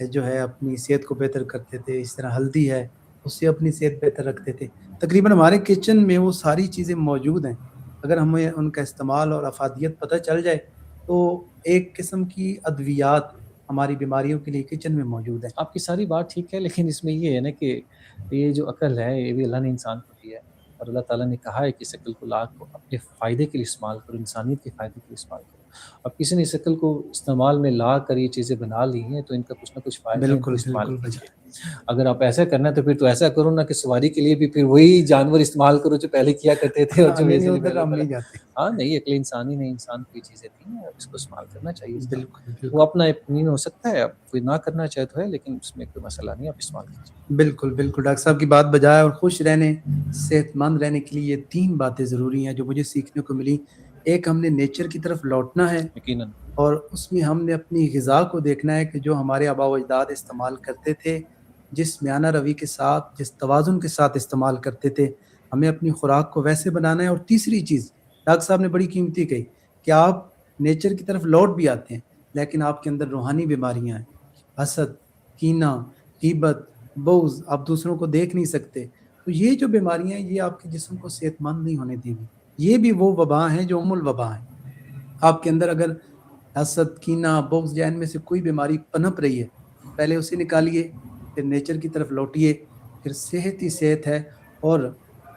Speaker 1: جو ہے اپنی صحت کو بہتر کرتے تھے. اس طرح ہلدی ہے, اس سے اپنی صحت بہتر رکھتے تھے. تقریباً ہمارے کچن میں وہ ساری چیزیں موجود ہیں. اگر ہمیں ان کا استعمال اور افادیت پتہ چل جائے تو ایک قسم کی ادویات ہماری بیماریوں کے لیے کچن میں موجود ہے.
Speaker 17: آپ کی ساری بات ٹھیک ہے, لیکن اس میں یہ ہے نا کہ یہ جو عقل ہے یہ بھی اللہ نے انسان کو دی ہے, اور اللہ تعالیٰ نے کہا ہے کہ اس عقل کو لا کو اپنے فائدے کے لیے استعمال کرو, انسانیت کے فائدے کے لیے استعمال کرو. اب کسی نے اس عقل کو استعمال میں لا کر یہ چیزیں بنا لی ہیں تو ان کا کچھ نہ کچھ فائدہ ہے, ان کو
Speaker 1: بالکل
Speaker 17: استعمال
Speaker 1: بالکل
Speaker 17: کیجیے. اگر آپ ایسا کرنا ہے تو پھر تو ایسا کرو نا کہ سواری کے لیے بھی پھر وہی جانور استعمال کرو جو پہلے کیا کرتے تھے, اور جو
Speaker 1: نہیں نہیں,
Speaker 17: بیسیکلی
Speaker 1: ادھر
Speaker 17: پہلے
Speaker 1: ہم
Speaker 17: ہوتا
Speaker 1: نہیں
Speaker 17: ہے.
Speaker 1: جاتے.
Speaker 17: ہاں نہیں, عقل انسانی نے انسان کو یہ چیزیں دی ہیں, اس کو استعمال کرنا چاہیے. اس کا
Speaker 1: بالکل
Speaker 17: وہ
Speaker 1: بالکل
Speaker 17: اپنا اپنین ہو سکتا ہے, اب کوئی نہ کرنا چاہے تو ہے, لیکن اس میں کوئی مسئلہ نہیں, آپ استعمال کیجیے.
Speaker 1: بالکل بالکل, ڈاکٹر صاحب کی بات بجائے. اور خوش رہنے, صحت مند رہنے کے لیے یہ 3 باتیں ضروری ہیں جو مجھے سیکھنے کو ملی. ایک, ہم نے نیچر کی طرف لوٹنا ہے,
Speaker 17: یقیناً.
Speaker 1: اور اس میں ہم نے اپنی غذا کو دیکھنا ہے کہ جو ہمارے آباء و اجداد استعمال کرتے تھے, جس میانہ روی کے ساتھ, جس توازن کے ساتھ استعمال کرتے تھے, ہمیں اپنی خوراک کو ویسے بنانا ہے. اور تیسری چیز ڈاکٹر صاحب نے بڑی قیمتی کہی کہ آپ نیچر کی طرف لوٹ بھی آتے ہیں لیکن آپ کے اندر روحانی بیماریاں ہیں, حسد, کینہ, غیبت, بغض, آپ دوسروں کو دیکھ نہیں سکتے. تو یہ جو بیماریاں ہیں یہ آپ کے جسم کو صحت مند نہیں ہونے دیں گی. یہ بھی وہ وبا ہیں جو ام الوبا ہیں. آپ کے اندر اگر حسد, کینہ, بغض یا ان میں سے کوئی بیماری پنپ رہی ہے, پہلے اسے نکالیے, پھر نیچر کی طرف لوٹیے, پھر صحت ہی صحت ہے. اور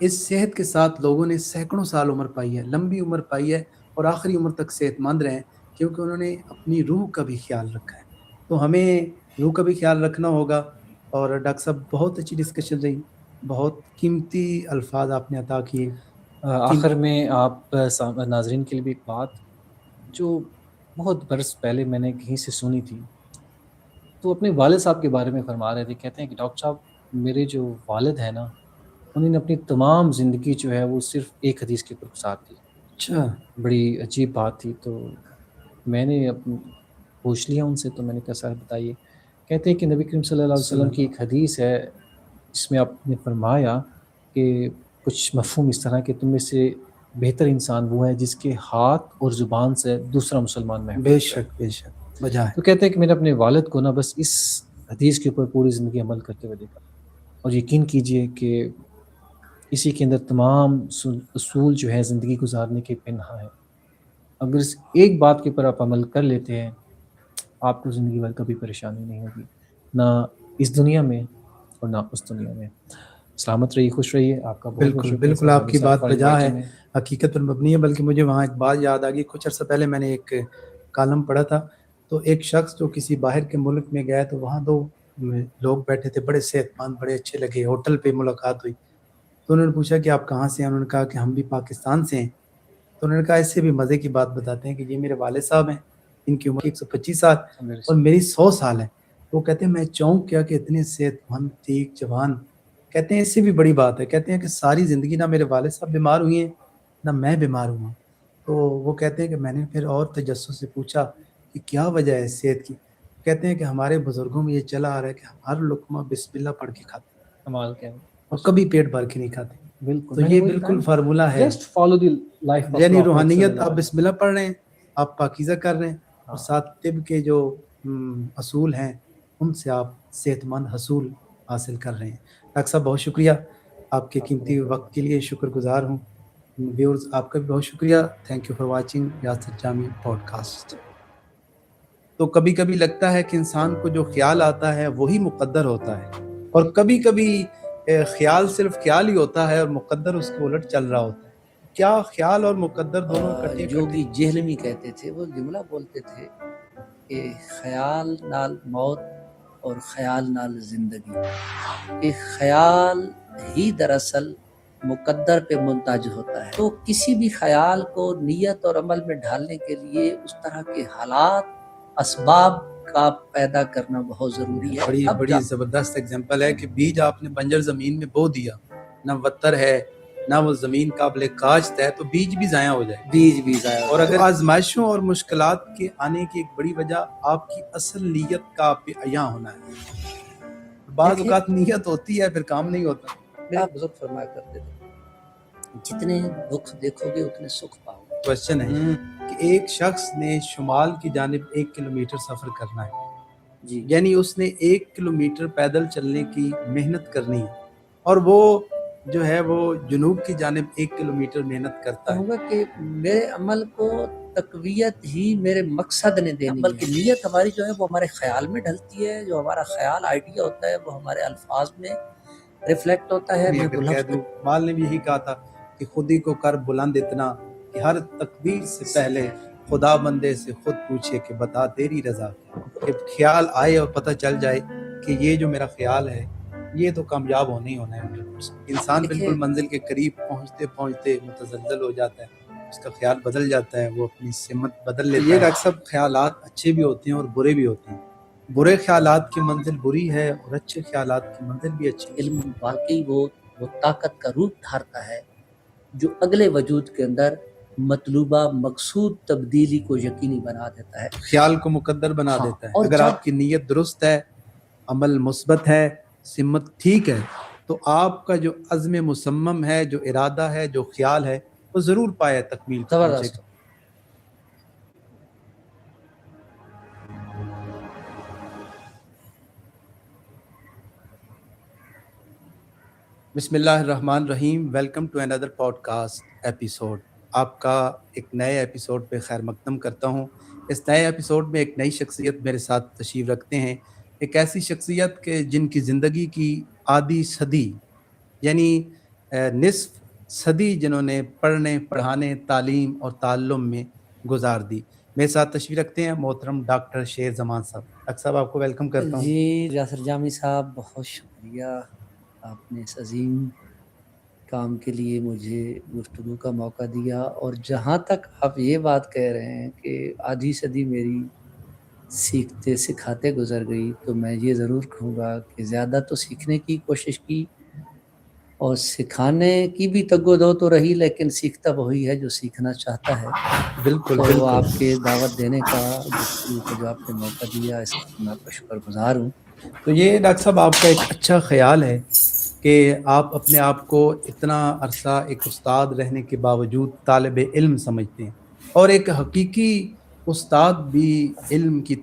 Speaker 1: اس صحت کے ساتھ لوگوں نے سینکڑوں سال عمر پائی ہے, لمبی عمر پائی ہے, اور آخری عمر تک صحت مند رہے, کیونکہ انہوں نے اپنی روح کا بھی خیال رکھا ہے. تو ہمیں روح کا بھی خیال رکھنا ہوگا. اور ڈاکٹر صاحب بہت اچھی ڈسکشن رہی, بہت قیمتی الفاظ آپ نے عطا کیے.
Speaker 17: آخر میں آپ ناظرین کے لیے بھی ایک بات جو بہت برس پہلے میں نے کہیں سے سنی تھی, تو اپنے والد صاحب کے بارے میں فرما رہے تھے. کہتے ہیں کہ ڈاکٹر صاحب میرے جو والد ہیں نا, انہوں نے اپنی تمام زندگی جو ہے وہ صرف ایک حدیث کے اوپر گزار دی.
Speaker 1: اچھا,
Speaker 17: بڑی عجیب بات تھی. تو میں نے پوچھ لیا ان سے, تو میں نے کہا سر بتائیے. کہتے ہیں کہ نبی کریم صلی اللہ علیہ وسلم کی ایک حدیث ہے جس میں آپ نے فرمایا کہ کچھ مفہوم اس طرح کہ تم میں سے بہتر انسان وہ ہے جس کے ہاتھ اور زبان سے دوسرا مسلمان
Speaker 1: بے
Speaker 17: محفوظ ہے.
Speaker 1: شک بے شک, وجہ ہے.
Speaker 17: تو کہتے ہیں کہ میں نے اپنے والد کو نا بس اس حدیث کے اوپر پوری زندگی عمل کرتے ہوئے دیکھا, اور یقین کیجئے کہ اسی کے اندر تمام اصول جو ہے زندگی گزارنے کے پنہا ہے. اگر اس ایک بات کے اوپر آپ عمل کر لیتے ہیں, آپ کو زندگی بھر کبھی پریشانی نہیں ہوگی, نہ اس دنیا میں اور نہ اس دنیا میں. سلامت رہیے, خوش رہیے. آپ کا بہت بہت
Speaker 1: بالکل
Speaker 17: شکریہ
Speaker 1: بالکل,
Speaker 17: سر
Speaker 1: آپ
Speaker 17: والد
Speaker 1: کی
Speaker 17: صاحب
Speaker 1: بات
Speaker 17: فار
Speaker 1: بجا ہے,
Speaker 17: انوائٹنگ می.
Speaker 1: حقیقت پر مبنی ہے. بلکہ مجھے وہاں ایک بات یاد آ گئی. کچھ عرصہ پہلے میں نے ایک کالم پڑھا تھا, تو ایک شخص جو کسی باہر کے ملک میں گیا تو وہاں 2 لوگ بیٹھے تھے, بڑے صحت مند, بڑے اچھے لگے, ہوٹل پہ ملاقات ہوئی. تو انہوں نے پوچھا کہ آپ کہاں سے ہیں؟ انہوں نے کہا کہ ہم بھی پاکستان سے ہیں. تو انہوں نے کہا اس سے بھی مزے کی بات بتاتے ہیں کہ یہ میرے والد صاحب ہیں, ان کی عمر 125 سال اور میری 100 سال ہے. وہ کہتے ہیں میں چونک کیا کہ اتنے صحت مند, ٹھیک, جوان. کہتے ہیں اس سے بھی بڑی بات ہے, کہتے ہیں کہ ساری زندگی نہ میرے والد صاحب بیمار ہوئے ہیں نہ میں بیمار ہوا. تو وہ کہتے ہیں کہ میں نے پھر اور تجسس سے پوچھا کہ کیا وجہ ہے صحت کی. کہتے ہیں کہ ہمارے بزرگوں میں یہ چلا آ رہا ہے کہ ہر لقمہ بسم اللہ پڑھ کے کھاتے ہیں,
Speaker 17: کمال کیا ہے,
Speaker 1: اور کبھی پیٹ بھر کے نہیں کھاتے.
Speaker 17: بالکل
Speaker 1: تو
Speaker 17: میں نے
Speaker 1: یہ
Speaker 17: وہی
Speaker 1: بالکل
Speaker 17: بتایا,
Speaker 1: فارمولہ ہے.
Speaker 17: Just follow the life of
Speaker 1: یعنی
Speaker 17: پروفیٹ صلی
Speaker 1: روحانیت
Speaker 17: اللہ
Speaker 1: آپ
Speaker 17: علیہ
Speaker 1: بسم اللہ پڑھ رہے ہیں, آپ پاکیزہ کر رہے ہیں, اور
Speaker 17: وسلم.
Speaker 1: ساتھ طب کے جو اصول ہیں ان سے آپ صحت مند حصول حاصل کر رہے ہیں. ڈاکٹر صاحب بہت شکریہ, آپ کے قیمتی وقت کے لیے شکر گزار ہوں. ویورز آپ کا بھی بہت شکریہ. Thank you for watching Yasir Jami podcast. تو کبھی کبھی لگتا ہے کہ انسان کو جو خیال آتا ہے وہی مقدر ہوتا ہے، اور کبھی کبھی خیال صرف خیال ہی ہوتا ہے اور مقدر اس کے الٹ چل رہا ہوتا ہے. کیا خیال اور مقدر دونوں کٹے
Speaker 18: جوگی جہلمی کہتے تھے، وہ جملہ بولتے تھے کہ خیال نال موت اور خیال نال زندگی، کہ خیال ہی دراصل مقدر پہ منتج ہوتا ہے. تو کسی بھی خیال کو نیت اور عمل میں ڈھالنے کے لیے اس طرح کے حالات، اسباب کا پیدا کرنا بہت ضروری ہے.
Speaker 1: بڑی زبردست ایگزامپل ہے کہ بیج آپ نے بنجر زمین میں بو دیا، نہ وتر ہے نہ وہ زمین قابل کاشت ہے، تو بیج بھی ضائع ہو جائے.
Speaker 18: بیج بھی ضائع ہو
Speaker 1: اور
Speaker 18: جائے.
Speaker 1: اگر آزمائشوں اور مشکلات کے آنے کی ایک بڑی وجہ آپ کی اصل نیت کا عیاں ہونا ہے. بعض اوقات نیت ہوتی ہے پھر کام نہیں ہوتا.
Speaker 18: میرے بزرگ فرمایا کرتے تھے جتنے دکھ دیکھو گے اتنے سکھ پاؤ گے.
Speaker 1: کوشچن ہے کہ ایک شخص نے شمال کی جانب 1 کلومیٹر سفر کرنا ہے، یعنی اس نے 1 کلومیٹر پیدل چلنے کی محنت کرنی ہے، اور وہ جو ہے وہ جنوب کی جانب 1 کلومیٹر محنت کرتا ہے.
Speaker 18: کہوں گا کہ میرے عمل کو تقویت ہی میرے مقصد نے دینی ہے، بلکہ نیت ہماری جو ہے وہ ہمارے خیال میں ڈھلتی ہے. جو ہمارا خیال آئیڈیا ہوتا ہے وہ ہمارے الفاظ میں ریفلیکٹ ہوتا ہے.
Speaker 1: میں اگر کہہ دوں، مال نے بھی یہی کہا تھا کہ خودی کو کر بلند اتنا کہ ہر تقدیر سے پہلے خدا بندے سے خود پوچھے کہ بتا تیری رضا. کہ خیال آئے اور پتہ چل جائے کہ یہ جو میرا خیال ہے یہ تو کامیاب ہونا ہی ہونا ہے 100%. انسان بالکل منزل کے قریب پہنچتے پہنچتے متزلزل ہو جاتا ہے، اس کا خیال بدل جاتا ہے، وہ اپنی سمت بدل لیتا ہے. یہ اکثر خیالات اچھے بھی ہوتے ہیں اور برے بھی ہوتے ہیں. برے خیالات کی منزل بری ہے اور اچھے خیالات کی منزل بھی اچھی.
Speaker 18: علم واقعی وہ طاقت کا روپ دھارتا ہے جو اگلے وجود کے اندر مطلوبہ مقصود تبدیلی کو یقینی بنا دیتا ہے،
Speaker 1: خیال کو مقدر بنا دیتا ہے. اگر آپ کی نیت درست ہے، عمل مثبت ہے، سمت ٹھیک ہے، تو آپ کا جو عزم مصمم ہے، جو ارادہ ہے، جو خیال ہے، وہ ضرور پائے تکمیل کو پہنچے گا. بسم اللہ الرحمن الرحیم. Welcome to another podcast episode. آپ کا ایک نئے ایپیسوڈ پہ خیر مقدم کرتا ہوں. اس نئے ایپیسوڈ میں ایک نئی شخصیت میرے ساتھ تشریف رکھتے ہیں. ایک ایسی شخصیت کہ جن کی زندگی کی آدھی صدی، یعنی نصف صدی جنہوں نے پڑھنے، پڑھانے، تعلیم اور تعلم میں گزار دی. میرے ساتھ تشریف رکھتے ہیں محترم ڈاکٹر شیر زمان صاحب. ڈاکٹر صاحب آپ کو ویلکم کرتا ہوں.
Speaker 18: جی یاسر جامی صاحب بہت شکریہ، آپ نے اس عظیم کام کے لیے مجھے گفتگو کا موقع دیا. اور جہاں تک آپ یہ بات کہہ رہے ہیں کہ آدھی صدی میری سیکھتے سکھاتے گزر گئی، تو میں یہ ضرور کہوں گا کہ زیادہ تو سیکھنے کی کوشش کی اور سکھانے کی بھی تگ و دو تو رہی، لیکن سیکھتا وہی ہے جو سیکھنا چاہتا ہے.
Speaker 1: بالکل
Speaker 18: تو آپ کے دعوت دینے کا، گفتگو کا جو آپ نے موقع دیا، اس کا میں آپ کا شکر گزار ہوں.
Speaker 1: تو یہ ڈاکٹر صاحب آپ کا ایک اچھا خیال ہے کہ آپ اپنے آپ کو اتنا عرصہ ایک استاد رہنے کے باوجود طالب علم سمجھتے ہیں، اور ایک حقیقی استاد بھی علم کی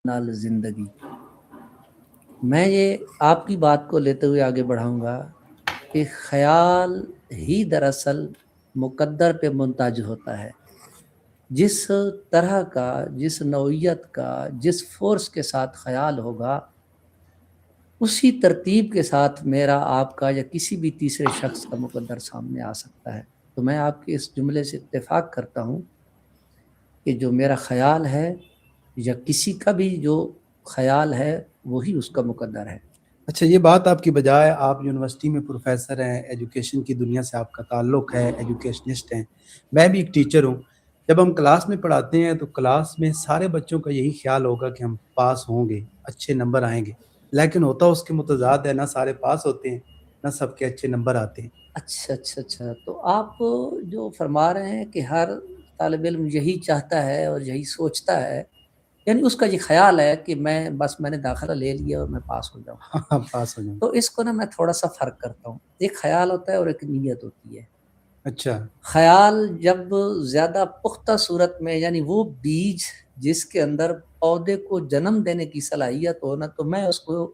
Speaker 18: نال زندگی. میں یہ آپ کی بات کو لیتے ہوئے آگے بڑھاؤں گا کہ خیال ہی دراصل مقدر پہ منتج ہوتا ہے. جس طرح کا، جس نوعیت کا، جس فورس کے ساتھ خیال ہوگا، اسی ترتیب کے ساتھ میرا، آپ کا یا کسی بھی تیسرے شخص کا مقدر سامنے آ سکتا ہے. تو میں آپ کے اس جملے سے اتفاق کرتا ہوں کہ جو میرا خیال ہے یا کسی کا بھی جو خیال ہے وہی اس کا مقدر ہے.
Speaker 1: اچھا، یہ بات آپ کی بجائے آپ یونیورسٹی میں پروفیسر ہیں، ایجوکیشن کی دنیا سے آپ کا تعلق ہے، ایجوکیشنسٹ ہیں، میں بھی ایک ٹیچر ہوں. جب ہم کلاس میں پڑھاتے ہیں تو کلاس میں سارے بچوں کا یہی خیال ہوگا کہ ہم پاس ہوں گے، اچھے نمبر آئیں گے، لیکن ہوتا اس کے متضاد ہے، نہ سارے پاس ہوتے ہیں نہ سب کے اچھے نمبر آتے ہیں.
Speaker 18: اچھا، تو آپ جو فرما رہے ہیں کہ ہر طالب علم یہی چاہتا ہے اور یہی سوچتا ہے، یعنی اس کا یہ خیال ہے کہ میں نے داخلہ لے لیا اور میں پاس ہو جاؤں.
Speaker 1: پاس ہو جاؤں.
Speaker 18: تو اس کو نا میں تھوڑا سا فرق کرتا ہوں. ایک خیال ہوتا ہے اور ایک نیت ہوتی ہے.
Speaker 1: اچھا.
Speaker 18: خیال جب زیادہ پختہ صورت میں، یعنی وہ بیج جس کے اندر پودے کو جنم دینے کی صلاحیت ہو نا، تو میں اس کو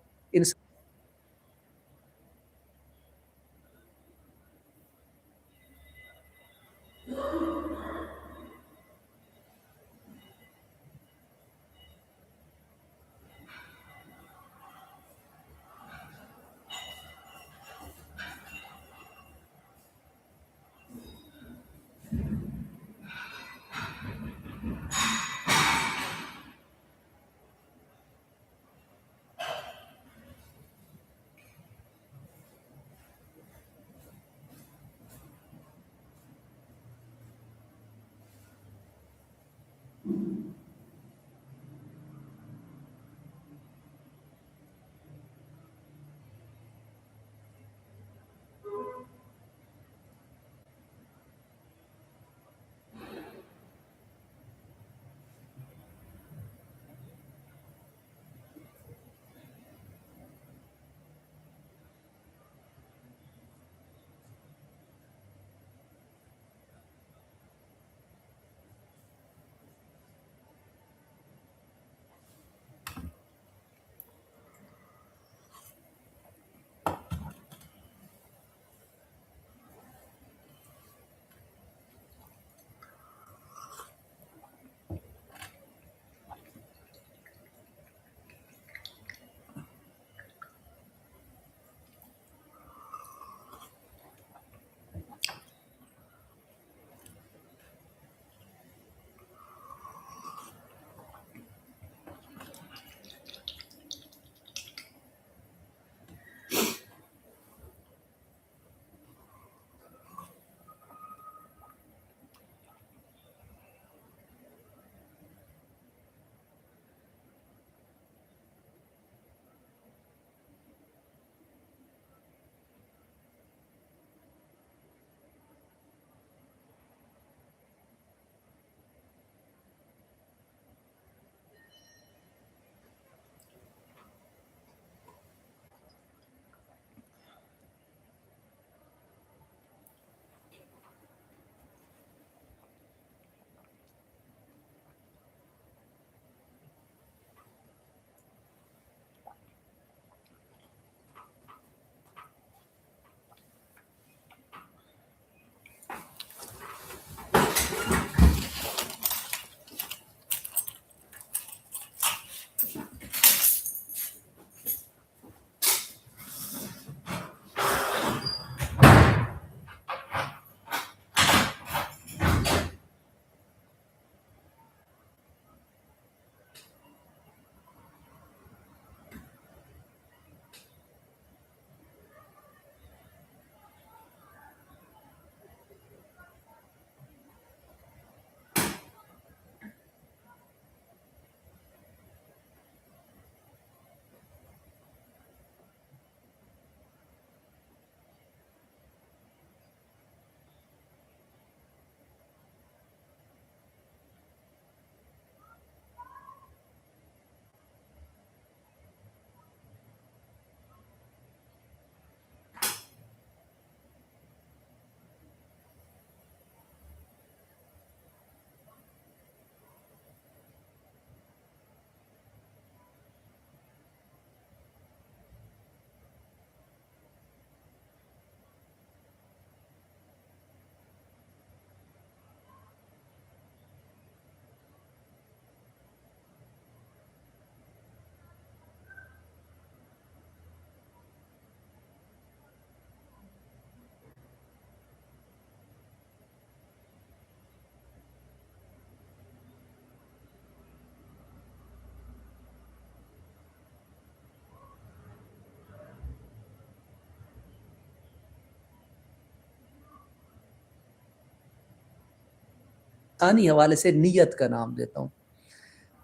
Speaker 18: ثانی حوالے سے نیت کا نام دیتا ہوں.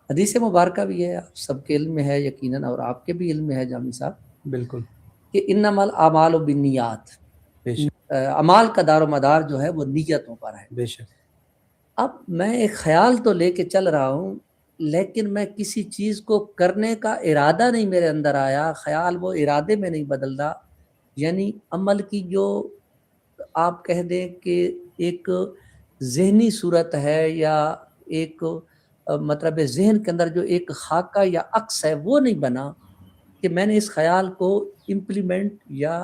Speaker 18: حدیث مبارکہ بھی ہے، آپ سب کے علم میں ہے یقیناً، اور آپ کے بھی علم میں ہے جامی صاحب،
Speaker 1: بالکل،
Speaker 18: کہ انما الاعمال بالنیات،
Speaker 1: بے شک
Speaker 18: اعمال کا دار و مدار جو ہے وہ نیتوں پر ہے.
Speaker 1: بے شک.
Speaker 18: اب میں ایک خیال تو لے کے چل رہا ہوں، لیکن میں کسی چیز کو کرنے کا ارادہ نہیں میرے اندر آیا، خیال وہ ارادے میں نہیں بدلتا. یعنی عمل کی جو آپ کہہ دیں کہ ایک ذہنی صورت ہے، یا ایک مطلب ذہن کے اندر جو ایک خاکہ یا عکس ہے وہ نہیں بنا کہ میں نے اس خیال کو امپلیمنٹ یا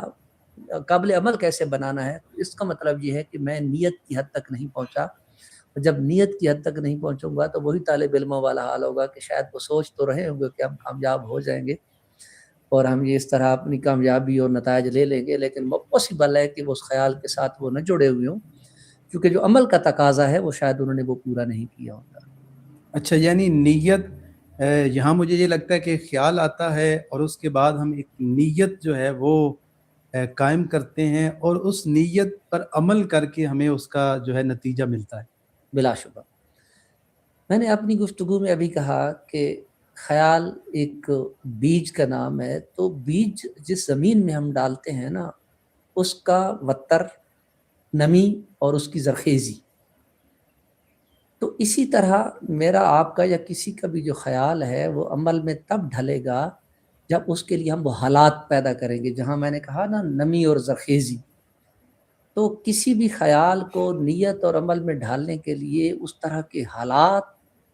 Speaker 18: قابل عمل کیسے بنانا ہے. اس کا مطلب یہ ہے کہ میں نیت کی حد تک نہیں پہنچا. جب نیت کی حد تک نہیں پہنچوں گا تو وہی طالب علموں والا حال ہوگا کہ شاید وہ سوچ تو رہے ہوں گے کہ ہم کامیاب ہو جائیں گے اور ہم یہ اس طرح اپنی کامیابی اور نتائج لے لیں گے، لیکن پاسبل ہے کہ وہ اس خیال کے ساتھ وہ نہ جڑے ہوئے ہوں، کیونکہ جو عمل کا تقاضا ہے وہ شاید انہوں نے وہ پورا نہیں کیا ہوتا.
Speaker 1: اچھا، یعنی نیت یہاں مجھے یہ لگتا ہے کہ خیال آتا ہے اور اس کے بعد ہم ایک نیت جو ہے وہ قائم کرتے ہیں اور اس نیت پر عمل کر کے ہمیں اس کا جو ہے نتیجہ ملتا ہے.
Speaker 18: بلا شبہ. میں نے اپنی گفتگو میں ابھی کہا کہ خیال ایک بیج کا نام ہے، تو بیج جس زمین میں ہم ڈالتے ہیں نا، اس کا وتر، نمی اور اس کی زرخیزی، تو اسی طرح میرا آپ کا یا کسی کا بھی جو خیال ہے وہ عمل میں تب ڈھلے گا جب اس کے لیے ہم وہ حالات پیدا کریں گے. جہاں میں نے کہا نا نمی اور زرخیزی، تو کسی بھی خیال کو نیت اور عمل میں ڈھالنے کے لیے اس طرح کے حالات،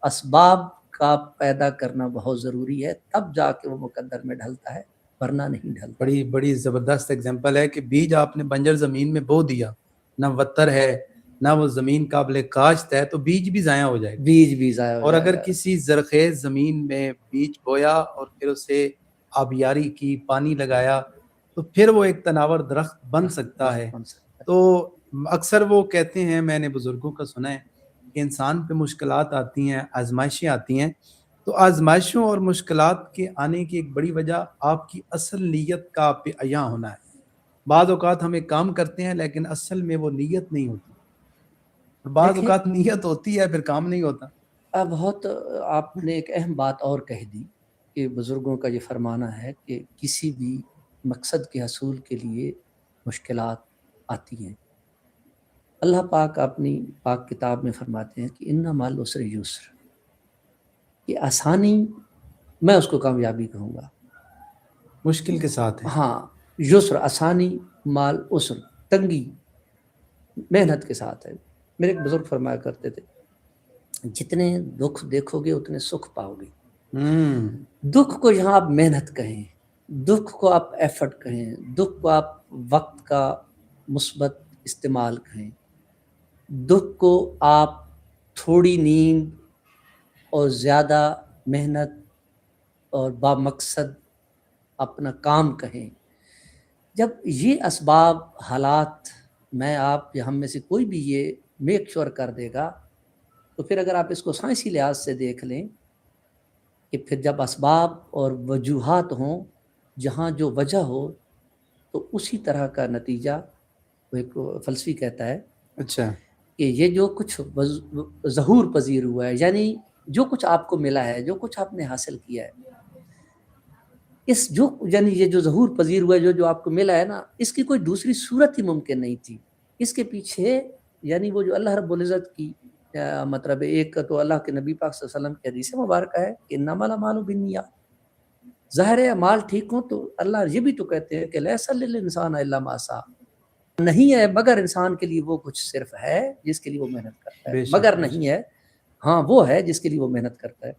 Speaker 18: اسباب کا پیدا کرنا بہت ضروری ہے، تب جا کے وہ مقدر میں ڈھلتا ہے، ورنہ نہیں ڈھلتا.
Speaker 1: بڑی زبردست اگزامپل ہے کہ بیج آپ نے بنجر زمین میں بو دیا، نہ وتر ہے نہ وہ زمین قابل کاشت ہے، تو بیج بھی ضائع ہو جائے گا.
Speaker 18: بیج بھی ضائع ہو
Speaker 1: اور
Speaker 18: جائے
Speaker 1: اگر
Speaker 18: گا.
Speaker 1: کسی زرخیز زمین میں بیج بویا اور پھر اسے آبیاری کی، پانی لگایا، تو پھر وہ ایک تناور درخت بن سکتا ہے. تو اکثر وہ کہتے ہیں، میں نے بزرگوں کا سنا ہے کہ انسان پہ مشکلات آتی ہیں، آزمائشیں آتی ہیں، تو آزمائشوں اور مشکلات کے آنے کی ایک بڑی وجہ آپ کی اصل نیت کا آپ پہ عیاں ہونا ہے. بعض اوقات ہم ایک کام کرتے ہیں لیکن اصل میں وہ نیت نہیں ہوتی، اور بعض
Speaker 18: دیکھیں،
Speaker 1: اوقات نیت ہوتی ہے پھر کام نہیں ہوتا.
Speaker 18: بہت آپ نے ایک اہم بات اور کہہ دی کہ بزرگوں کا یہ فرمانا ہے کہ کسی بھی مقصد کے حصول کے لیے مشکلات آتی ہیں. اللہ پاک اپنی پاک کتاب میں فرماتے ہیں کہ ان مع العسر یسر، کہ آسانی میں اس کو کامیابی کہوں گا،
Speaker 1: مشکل کے ساتھ ہے.
Speaker 18: ہاں، یسر آسانی، مال عسر تنگی محنت کے ساتھ ہے. میرے ایک بزرگ فرمایا کرتے تھے جتنے دکھ دیکھو گے اتنے سکھ پاؤ گے. دکھ کو یہاں آپ محنت کہیں، دکھ کو آپ ایفرٹ کہیں، دکھ کو آپ وقت کا مثبت استعمال کہیں، دکھ کو آپ تھوڑی نیند اور زیادہ محنت اور با مقصد اپنا کام کہیں. جب یہ اسباب، حالات میں آپ یا ہم میں سے کوئی بھی یہ میک شور کر دے گا، تو پھر اگر آپ اس کو سائنسی لحاظ سے دیکھ لیں کہ پھر جب اسباب اور وجوہات ہوں، جہاں جو وجہ ہو، تو اسی طرح کا نتیجہ. وہ ایک فلسفی کہتا ہے
Speaker 1: اچھا
Speaker 18: کہ یہ جو کچھ ظہور پذیر ہوا ہے، یعنی جو کچھ آپ کو ملا ہے، جو کچھ آپ نے حاصل کیا ہے، یعنی یہ جو ظہور پذیر ہوا ہے، جو آپ کو ملا ہے نا، اس کی کوئی دوسری صورت ہی ممکن نہیں تھی. اس کے پیچھے یعنی وہ جو اللہ رب العزت کی مطلب ایک تو اللہ کے نبی پاک صلی اللہ علیہ وسلم کی حدیث مبارکہ ہے کہ انما الاعمال بالنیات. ظاہر ہے اعمال ٹھیک ہوں تو اللہ یہ بھی تو کہتے ہیں کہ لیس للانسان الا ما سعى، نہیں ہے مگر انسان کے لیے وہ کچھ صرف ہے جس کے لیے وہ محنت کرتا ہے، مگر نہیں ہے، ہاں وہ ہے جس کے لیے وہ محنت کرتا ہے.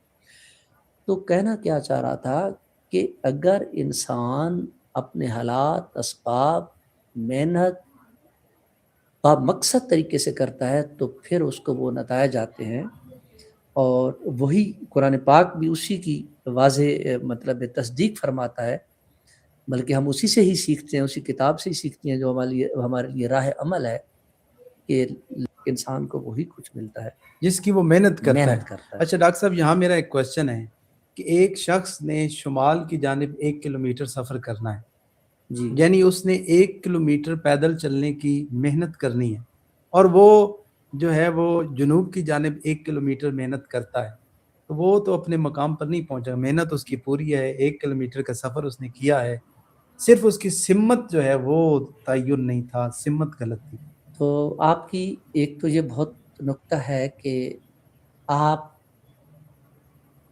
Speaker 18: تو کہنا کیا چاہ رہا تھا کہ اگر انسان اپنے حالات، اسباب، محنت با مقصد طریقے سے کرتا ہے تو پھر اس کو وہ نتائج آتے ہیں. اور وہی قرآن پاک بھی اسی کی واضح مطلب تصدیق فرماتا ہے، بلکہ ہم اسی سے ہی سیکھتے ہیں، اسی کتاب سے ہی سیکھتے ہیں جو ہمارے لیے راہ عمل ہے، کہ انسان کو وہی کچھ ملتا ہے
Speaker 1: جس کی وہ محنت کرتا ہے.
Speaker 18: ہے.
Speaker 1: اچھا ڈاکٹر صاحب، یہاں میرا ایک کوشچن ہے کہ ایک شخص نے شمال کی جانب 1 کلومیٹر سفر کرنا ہے،
Speaker 18: جی،
Speaker 1: یعنی اس نے 1 کلومیٹر پیدل چلنے کی محنت کرنی ہے، اور وہ جو ہے وہ جنوب کی جانب 1 کلومیٹر محنت کرتا ہے تو وہ تو اپنے مقام پر نہیں پہنچا. محنت اس کی پوری ہے, 1 کلومیٹر کا سفر اس نے کیا ہے, صرف اس کی سمت جو ہے وہ تعین نہیں تھا, سمت غلط تھی.
Speaker 18: تو آپ کی ایک تو یہ بہت نکتہ ہے کہ آپ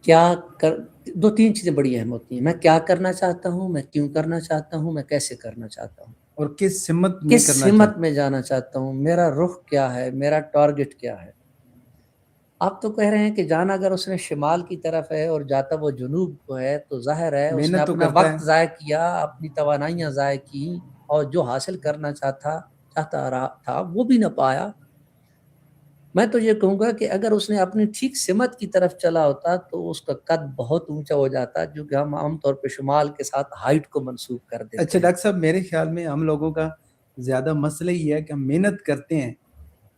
Speaker 18: کیا کر 2-3 چیزیں بڑی اہم ہوتی ہیں. میں کیا کرنا چاہتا ہوں, میں کیوں کرنا چاہتا ہوں, میں کیسے کرنا چاہتا ہوں,
Speaker 1: اور کس سمت میں
Speaker 18: کس
Speaker 1: کرنا
Speaker 18: سمت
Speaker 1: چاہتا
Speaker 18: میں جانا چاہتا ہوں, میرا رخ کیا ہے, میرا ٹارگٹ کیا ہے. آپ تو کہہ رہے ہیں کہ جانا اگر اس نے شمال کی طرف ہے اور جاتا وہ جنوب کو ہے تو ظاہر ہے اس نے
Speaker 1: محنت تو
Speaker 18: اپنا
Speaker 1: کرتا ہے.
Speaker 18: وقت ضائع کیا, اپنی توانائیاں ضائع کی, اور جو حاصل کرنا چاہتا رہا تھا وہ بھی نہ پایا. میں تو یہ کہوں گا کہ اگر اس نے اپنی ٹھیک سمت کی طرف چلا ہوتا تو اس کا قد بہت اونچا ہو جاتا, جو کہ ہم عام طور پہ شمال کے ساتھ ہائٹ کو منسوب کر دیتے
Speaker 1: اچھا
Speaker 18: ہیں.
Speaker 1: ڈاکٹر صاحب, میرے خیال میں ہم لوگوں کا زیادہ مسئلہ یہ ہے کہ ہم محنت کرتے ہیں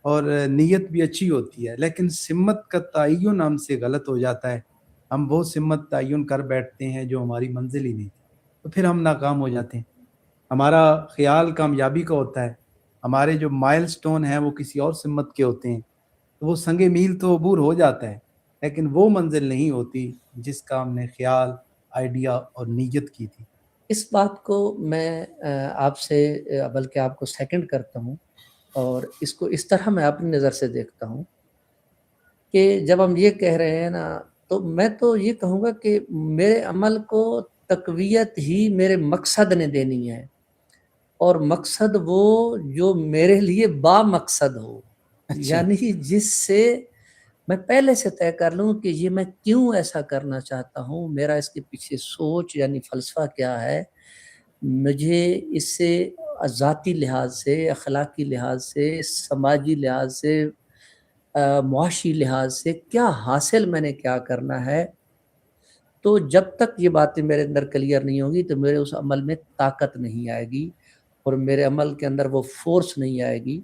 Speaker 1: اور نیت بھی اچھی ہوتی ہے, لیکن سمت کا تعین ہم سے غلط ہو جاتا ہے. ہم وہ سمت تعین کر بیٹھتے ہیں جو ہماری منزل ہی نہیں تھی, تو پھر ہم ناکام ہو جاتے ہیں. ہمارا خیال کامیابی کا ہوتا ہے, ہمارے جو مائل سٹون ہیں وہ کسی اور سمت کے ہوتے ہیں, تو وہ سنگ میل تو عبور ہو جاتا ہے, لیکن وہ منزل نہیں ہوتی جس کا ہم نے خیال, آئیڈیا اور نیت کی تھی.
Speaker 18: اس بات کو میں آپ سے بلکہ آپ کو سیکنڈ کرتا ہوں, اور اس کو اس طرح میں اپنی نظر سے دیکھتا ہوں کہ جب ہم یہ کہہ رہے ہیں نا, تو میں تو یہ کہوں گا کہ میرے عمل کو تقویت ہی میرے مقصد نے دینی ہے, اور مقصد وہ جو میرے لیے با مقصد ہو.
Speaker 1: اچھا.
Speaker 18: یعنی جس سے میں پہلے سے طے کر لوں کہ یہ میں کیوں ایسا کرنا چاہتا ہوں, میرا اس کے پیچھے سوچ یعنی فلسفہ کیا ہے, مجھے اس سے ذاتی لحاظ سے, اخلاقی لحاظ سے, سماجی لحاظ سے, معاشی لحاظ سے کیا حاصل میں نے کیا کرنا ہے. تو جب تک یہ باتیں میرے اندر کلیئر نہیں ہوگی تو میرے اس عمل میں طاقت نہیں آئے گی, اور میرے عمل کے اندر وہ فورس نہیں آئے گی.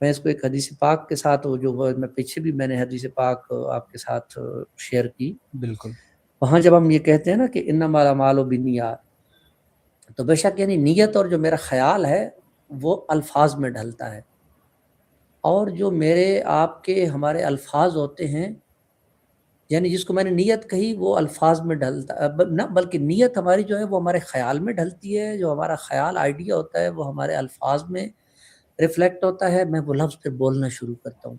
Speaker 18: میں اس کو ایک حدیث پاک کے ساتھ, جو میں پیچھے بھی میں نے حدیث پاک آپ کے ساتھ شیئر کی,
Speaker 1: بالکل.
Speaker 18: وہاں جب ہم یہ کہتے ہیں نا کہ انما الاعمال بالنیات, تو بے شک یعنی نیت اور جو میرا خیال ہے وہ الفاظ میں ڈھلتا ہے, اور جو میرے آپ کے ہمارے الفاظ ہوتے ہیں, یعنی جس کو میں نے نیت کہی وہ الفاظ میں ڈھلتا نہ, بلکہ نیت ہماری جو ہے وہ ہمارے خیال میں ڈھلتی ہے. جو ہمارا خیال آئیڈیا ہوتا ہے وہ ہمارے الفاظ میں ریفلیکٹ ہوتا ہے. میں وہ لفظ پھر بولنا شروع کرتا ہوں.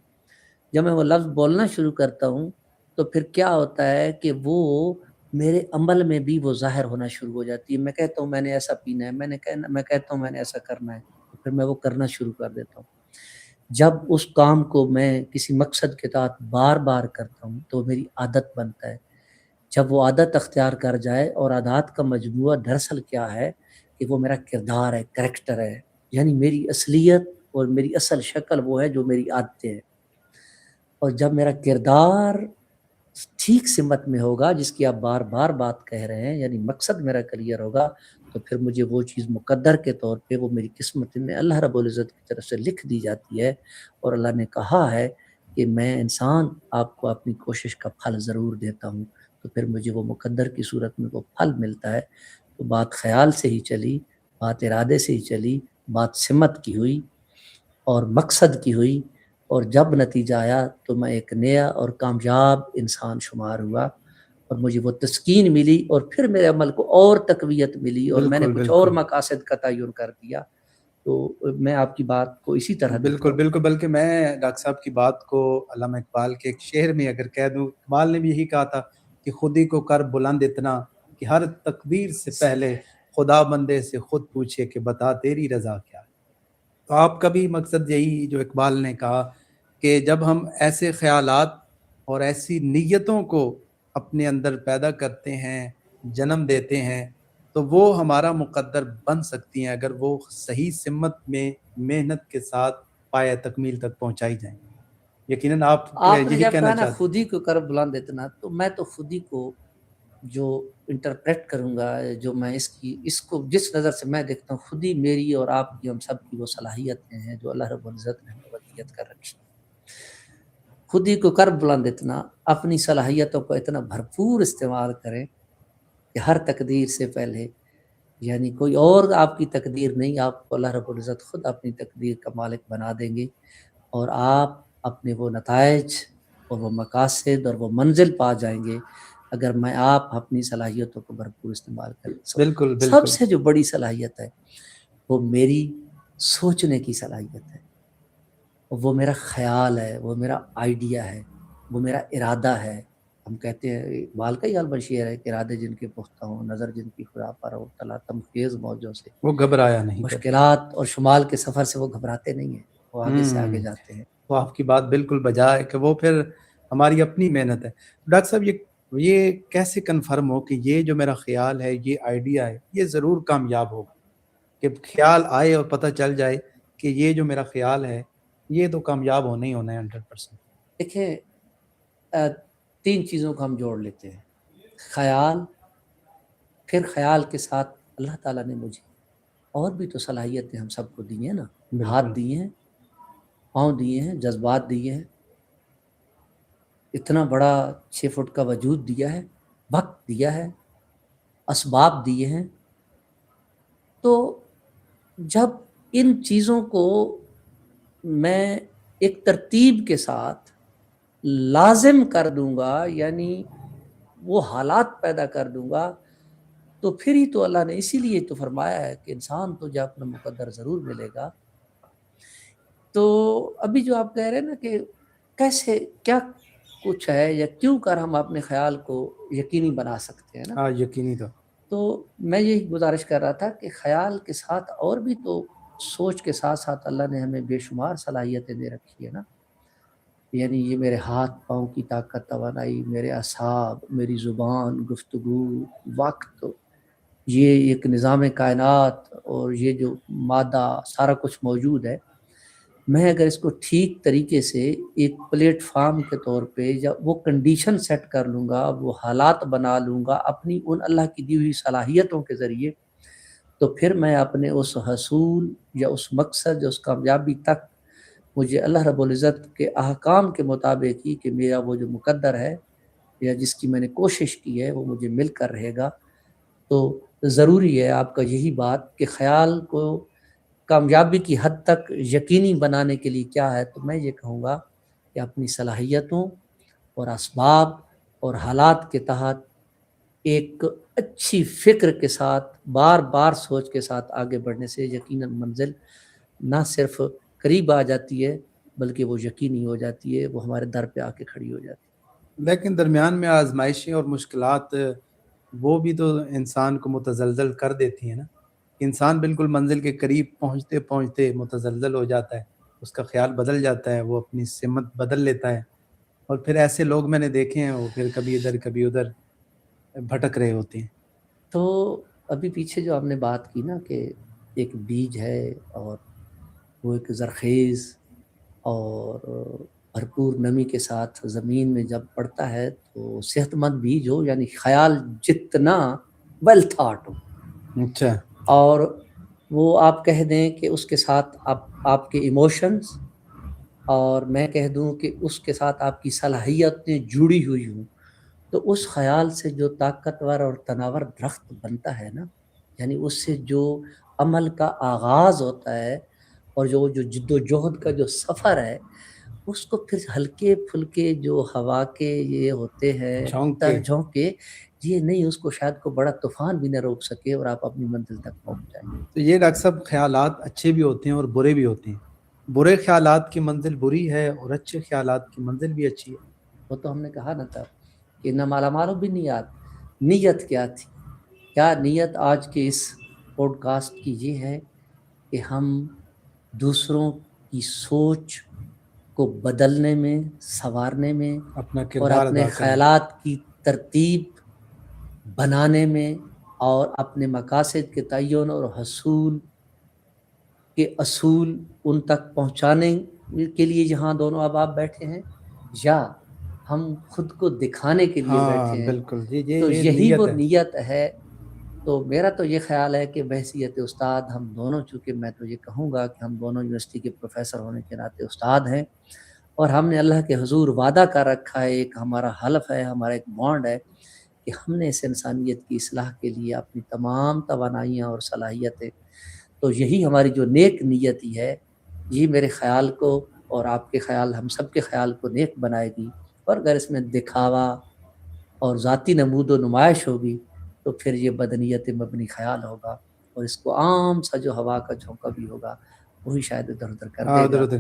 Speaker 18: جب میں وہ لفظ بولنا شروع کرتا ہوں تو پھر کیا ہوتا ہے کہ وہ میرے عمل میں بھی وہ ظاہر ہونا شروع ہو جاتی ہے. میں کہتا ہوں میں نے ایسا پینا ہے, میں کہتا ہوں میں نے ایسا کرنا ہے, تو پھر میں وہ کرنا شروع کر دیتا ہوں. جب اس کام کو میں کسی مقصد کے تحت بار بار کرتا ہوں تو میری عادت بنتا ہے. جب وہ عادت اختیار کر جائے, اور عادات کا مجموعہ دراصل کیا ہے کہ وہ میرا کردار ہے, کریکٹر ہے, یعنی میری اصلیت اور میری اصل شکل وہ ہے جو میری عادتیں ہیں. اور جب میرا کردار ٹھیک سمت میں ہوگا جس کی آپ بار بار بات کہہ رہے ہیں, یعنی مقصد میرا کلیئر ہوگا, تو پھر مجھے وہ چیز مقدر کے طور پہ وہ میری قسمت میں اللہ رب العزت کی طرف سے لکھ دی جاتی ہے. اور اللہ نے کہا ہے کہ میں انسان آپ کو اپنی کوشش کا پھل ضرور دیتا ہوں, تو پھر مجھے وہ مقدر کی صورت میں وہ پھل ملتا ہے. تو بات خیال سے ہی چلی, بات ارادے سے ہی چلی, بات سمت کی ہوئی اور مقصد کی ہوئی, اور جب نتیجہ آیا تو میں ایک نیا اور کامیاب انسان شمار ہوا, اور مجھے وہ تسکین ملی, اور پھر میرے عمل کو اور تقویت ملی, اور میں نے
Speaker 1: بالکل
Speaker 18: کچھ اور
Speaker 1: بالکل
Speaker 18: مقاصد کا تعین کر دیا. تو میں آپ کی بات کو اسی طرح دیکھتا
Speaker 1: بالکل
Speaker 18: ہوں.
Speaker 1: بالکل. بلکہ میں ڈاکٹر صاحب کی بات کو علامہ اقبال کے ایک شعر میں اگر کہہ دوں, اقبال نے بھی یہی کہا تھا کہ خودی کو کر بلند اتنا کہ ہر تقدیر سے پہلے خدا بندے سے خود پوچھے کہ بتا تیری رضا کیا ہے. تو آپ کا بھی مقصد یہی جو اقبال نے کہا کہ جب ہم ایسے خیالات اور ایسی نیتوں کو اپنے اندر پیدا کرتے ہیں, جنم دیتے ہیں, تو وہ ہمارا مقدر بن سکتی ہیں اگر وہ صحیح سمت میں محنت کے ساتھ پایہ تکمیل تک پہنچائی جائیں. یقیناً آپ
Speaker 18: آپ نے
Speaker 1: یہی
Speaker 18: جب
Speaker 1: کہنا
Speaker 18: کہا نا
Speaker 1: چاہتے ہیں.
Speaker 18: خودی کو کر بلند اتنا, تو میں تو خودی کو جو انٹرپریٹ کروں گا, جو میں اس کو جس نظر سے میں دیکھتا ہوں, خودی میری اور آپ کی, ہم سب کی وہ صلاحیتیں ہیں جو اللہ رب العزت نے ہمیں ودیت کر رکھی. خودی کو کر بلند اتنا, اپنی صلاحیتوں کو اتنا بھرپور استعمال کریں کہ ہر تقدیر سے پہلے, یعنی کوئی اور آپ کی تقدیر نہیں, آپ کو اللہ رب العزت خود اپنی تقدیر کا مالک بنا دیں گے, اور آپ اپنے وہ نتائج اور وہ مقاصد اور وہ منزل پا جائیں گے اگر میں آپ اپنی صلاحیتوں کو بھرپور استعمال کریں.
Speaker 1: بالکل
Speaker 18: سب
Speaker 1: بالکل.
Speaker 18: سے جو بڑی صلاحیت ہے وہ میری سوچنے کی صلاحیت ہے، وہ میرا خیال ہے، وہ میرا آئیڈیا ہے، وہ میرا ارادہ ہے. ہم کہتے ہیں اقبال کا ہی غالباً شعر ہے کہ ارادے جن کے پختہ ہوں، نظر جن کی خدا پر ہو، طلع تمخیز موجوں سے،
Speaker 1: وہ گھبرایا نہیں کرتے.
Speaker 18: مشکلات اور شمال کے سفر سے وہ گھبراتے نہیں ہیں، وہ آگے سے آگے
Speaker 1: ہوں،
Speaker 18: جاتے ہیں.
Speaker 1: وہ آپ کی بات بالکل بجا ہے کہ وہ پھر ہماری اپنی محنت ہے. ڈاکٹر صاحب یہ کیسے کنفرم ہو کہ یہ جو میرا خیال ہے، یہ آئیڈیا ہے، یہ ضرور کامیاب ہوگا؟ کہ خیال آئے اور پتہ چل جائے کہ یہ جو میرا خیال ہے یہ تو کامیاب ہونا ہی ہونا ہے 100%.
Speaker 18: دیکھیں 3 چیزوں کو ہم جوڑ لیتے ہیں، خیال، پھر خیال کے ساتھ اللہ تعالیٰ نے مجھے اور بھی تو صلاحیتیں ہم سب کو دی ہیں نا، ہاتھ
Speaker 1: بالکل.
Speaker 18: دیے ہیں، پاؤں دیے ہیں، جذبات دیے ہیں، اتنا بڑا 6 فٹ کا وجود دیا ہے، وقت دیا ہے، اسباب دیے ہیں. تو جب ان چیزوں کو میں ایک ترتیب کے ساتھ لازم کر دوں گا، یعنی وہ حالات پیدا کر دوں گا، تو پھر ہی تو اللہ نے اسی لیے تو فرمایا ہے کہ انسان تو جب اپنا مقدر ضرور ملے گا. تو ابھی جو آپ کہہ رہے ہیں نا کہ کیسے کیا کچھ ہے یا کیوں کر ہم اپنے خیال کو یقینی بنا سکتے ہیں نا،
Speaker 1: ہاں یقینی تو
Speaker 18: تو میں یہی گزارش کر رہا تھا کہ خیال کے ساتھ اور بھی تو سوچ کے ساتھ ساتھ اللہ نے ہمیں بے شمار صلاحیتیں دے رکھی ہے نا. یعنی یہ میرے ہاتھ پاؤں کی طاقت، توانائی، میرے اعصاب، میری زبان، گفتگو، وقت، یہ ایک نظام کائنات اور یہ جو مادہ سارا کچھ موجود ہے. میں اگر اس کو ٹھیک طریقے سے ایک پلیٹ فارم کے طور پہ یا وہ کنڈیشن سیٹ کر لوں گا، وہ حالات بنا لوں گا اپنی ان اللہ کی دی ہوئی صلاحیتوں کے ذریعے، تو پھر میں اپنے اس حصول یا اس مقصد یا اس کامیابی تک مجھے اللہ رب العزت کے احکام کے مطابق ہی کہ میرا وہ جو مقدر ہے یا جس کی میں نے کوشش کی ہے وہ مجھے مل کر رہے گا. تو ضروری ہے آپ کا یہی بات کہ خیال کو کامیابی کی حد تک یقینی بنانے کے لیے کیا ہے، تو میں یہ کہوں گا کہ اپنی صلاحیتوں اور اسباب اور حالات کے تحت ایک اچھی فکر کے ساتھ بار بار سوچ کے ساتھ آگے بڑھنے سے یقیناً منزل نہ صرف قریب آ جاتی ہے بلکہ وہ یقینی ہو جاتی ہے، وہ ہمارے در پہ آ کے کھڑی ہو جاتی ہے.
Speaker 1: لیکن درمیان میں آزمائشیں اور مشکلات وہ بھی تو انسان کو متزلزل کر دیتی ہیں نا. انسان بالکل منزل کے قریب پہنچتے پہنچتے متزلزل ہو جاتا ہے، اس کا خیال بدل جاتا ہے، وہ اپنی سمت بدل لیتا ہے. اور پھر ایسے لوگ میں نے دیکھے ہیں وہ پھر کبھی ادھر کبھی ادھر بھٹک رہے ہوتے ہیں.
Speaker 18: تو ابھی پیچھے جو آپ نے بات کی نا کہ ایک بیج ہے اور وہ ایک زرخیز اور بھرپور نمی کے ساتھ زمین میں جب پڑتا ہے تو صحت مند بیج ہو، یعنی خیال جتنا ویل تھاٹ ہو،
Speaker 1: اچھا.
Speaker 18: اور وہ آپ کہہ دیں کہ اس کے ساتھ آپ کے ایموشنز، اور میں کہہ دوں کہ اس کے ساتھ آپ کی صلاحیتیں جڑی ہوئی ہوں، تو اس خیال سے جو طاقتور اور تناور درخت بنتا ہے نا، یعنی اس سے جو عمل کا آغاز ہوتا ہے اور جو جد و جہد کا جو سفر ہے، اس کو پھر ہلکے پھلکے جو ہوا کے یہ ہوتے ہیں جھونکے، یہ نہیں، اس کو شاید کو بڑا طوفان بھی نہ روک سکے اور آپ اپنی منزل تک پہنچ جائیں.
Speaker 1: تو یہ ڈاکٹر صاحب خیالات اچھے بھی ہوتے ہیں اور برے بھی ہوتے ہیں. برے خیالات کی منزل بری ہے اور اچھے خیالات کی منزل بھی اچھی ہے.
Speaker 18: وہ تو ہم نے کہا نا تھا کہ نہ مالا مالو بھی نیت کیا تھی. کیا نیت آج کے اس پوڈ کاسٹ کی یہ ہے کہ ہم دوسروں کی سوچ کو بدلنے میں، سنوارنے میں
Speaker 1: اپنا
Speaker 18: اور
Speaker 1: کردار
Speaker 18: اپنے
Speaker 1: ادا کریں.
Speaker 18: خیالات کی ترتیب بنانے میں اور اپنے مقاصد کے تعین اور حصول کے اصول ان تک پہنچانے کے لیے جہاں دونوں آپ بیٹھے ہیں، یا ہم خود کو دکھانے کے لیے
Speaker 1: ہاں
Speaker 18: بیٹھے ہیں،
Speaker 1: بالکل،
Speaker 18: تو
Speaker 1: یہ
Speaker 18: یہی
Speaker 1: نیت
Speaker 18: وہ
Speaker 1: ہے.
Speaker 18: نیت ہے. تو میرا تو یہ خیال ہے کہ بحیثیت استاد ہم دونوں، چونکہ میں تو یہ کہوں گا کہ ہم دونوں یونیورسٹی کے پروفیسر ہونے کے ناطے استاد ہیں، اور ہم نے اللہ کے حضور وعدہ کر رکھا ہے، ایک ہمارا حلف ہے، ہمارا ایک بانڈ ہے کہ ہم نے اس انسانیت کی اصلاح کے لیے اپنی تمام توانائیاں اور صلاحیتیں، تو یہی ہماری جو نیک نیتی ہے، یہ میرے خیال کو اور آپ کے خیال ہم سب کے خیال کو نیک بنائے گی. اور اگر اس میں دکھاوا اور ذاتی نمود و نمائش ہوگی تو پھر یہ بدنیت مبنی خیال ہوگا اور اس کو عام سا جو ہوا کا جھونکا بھی ہوگا وہی شاید ادھر ادھر کر دے
Speaker 1: ادھر
Speaker 18: گا،
Speaker 1: ادھر.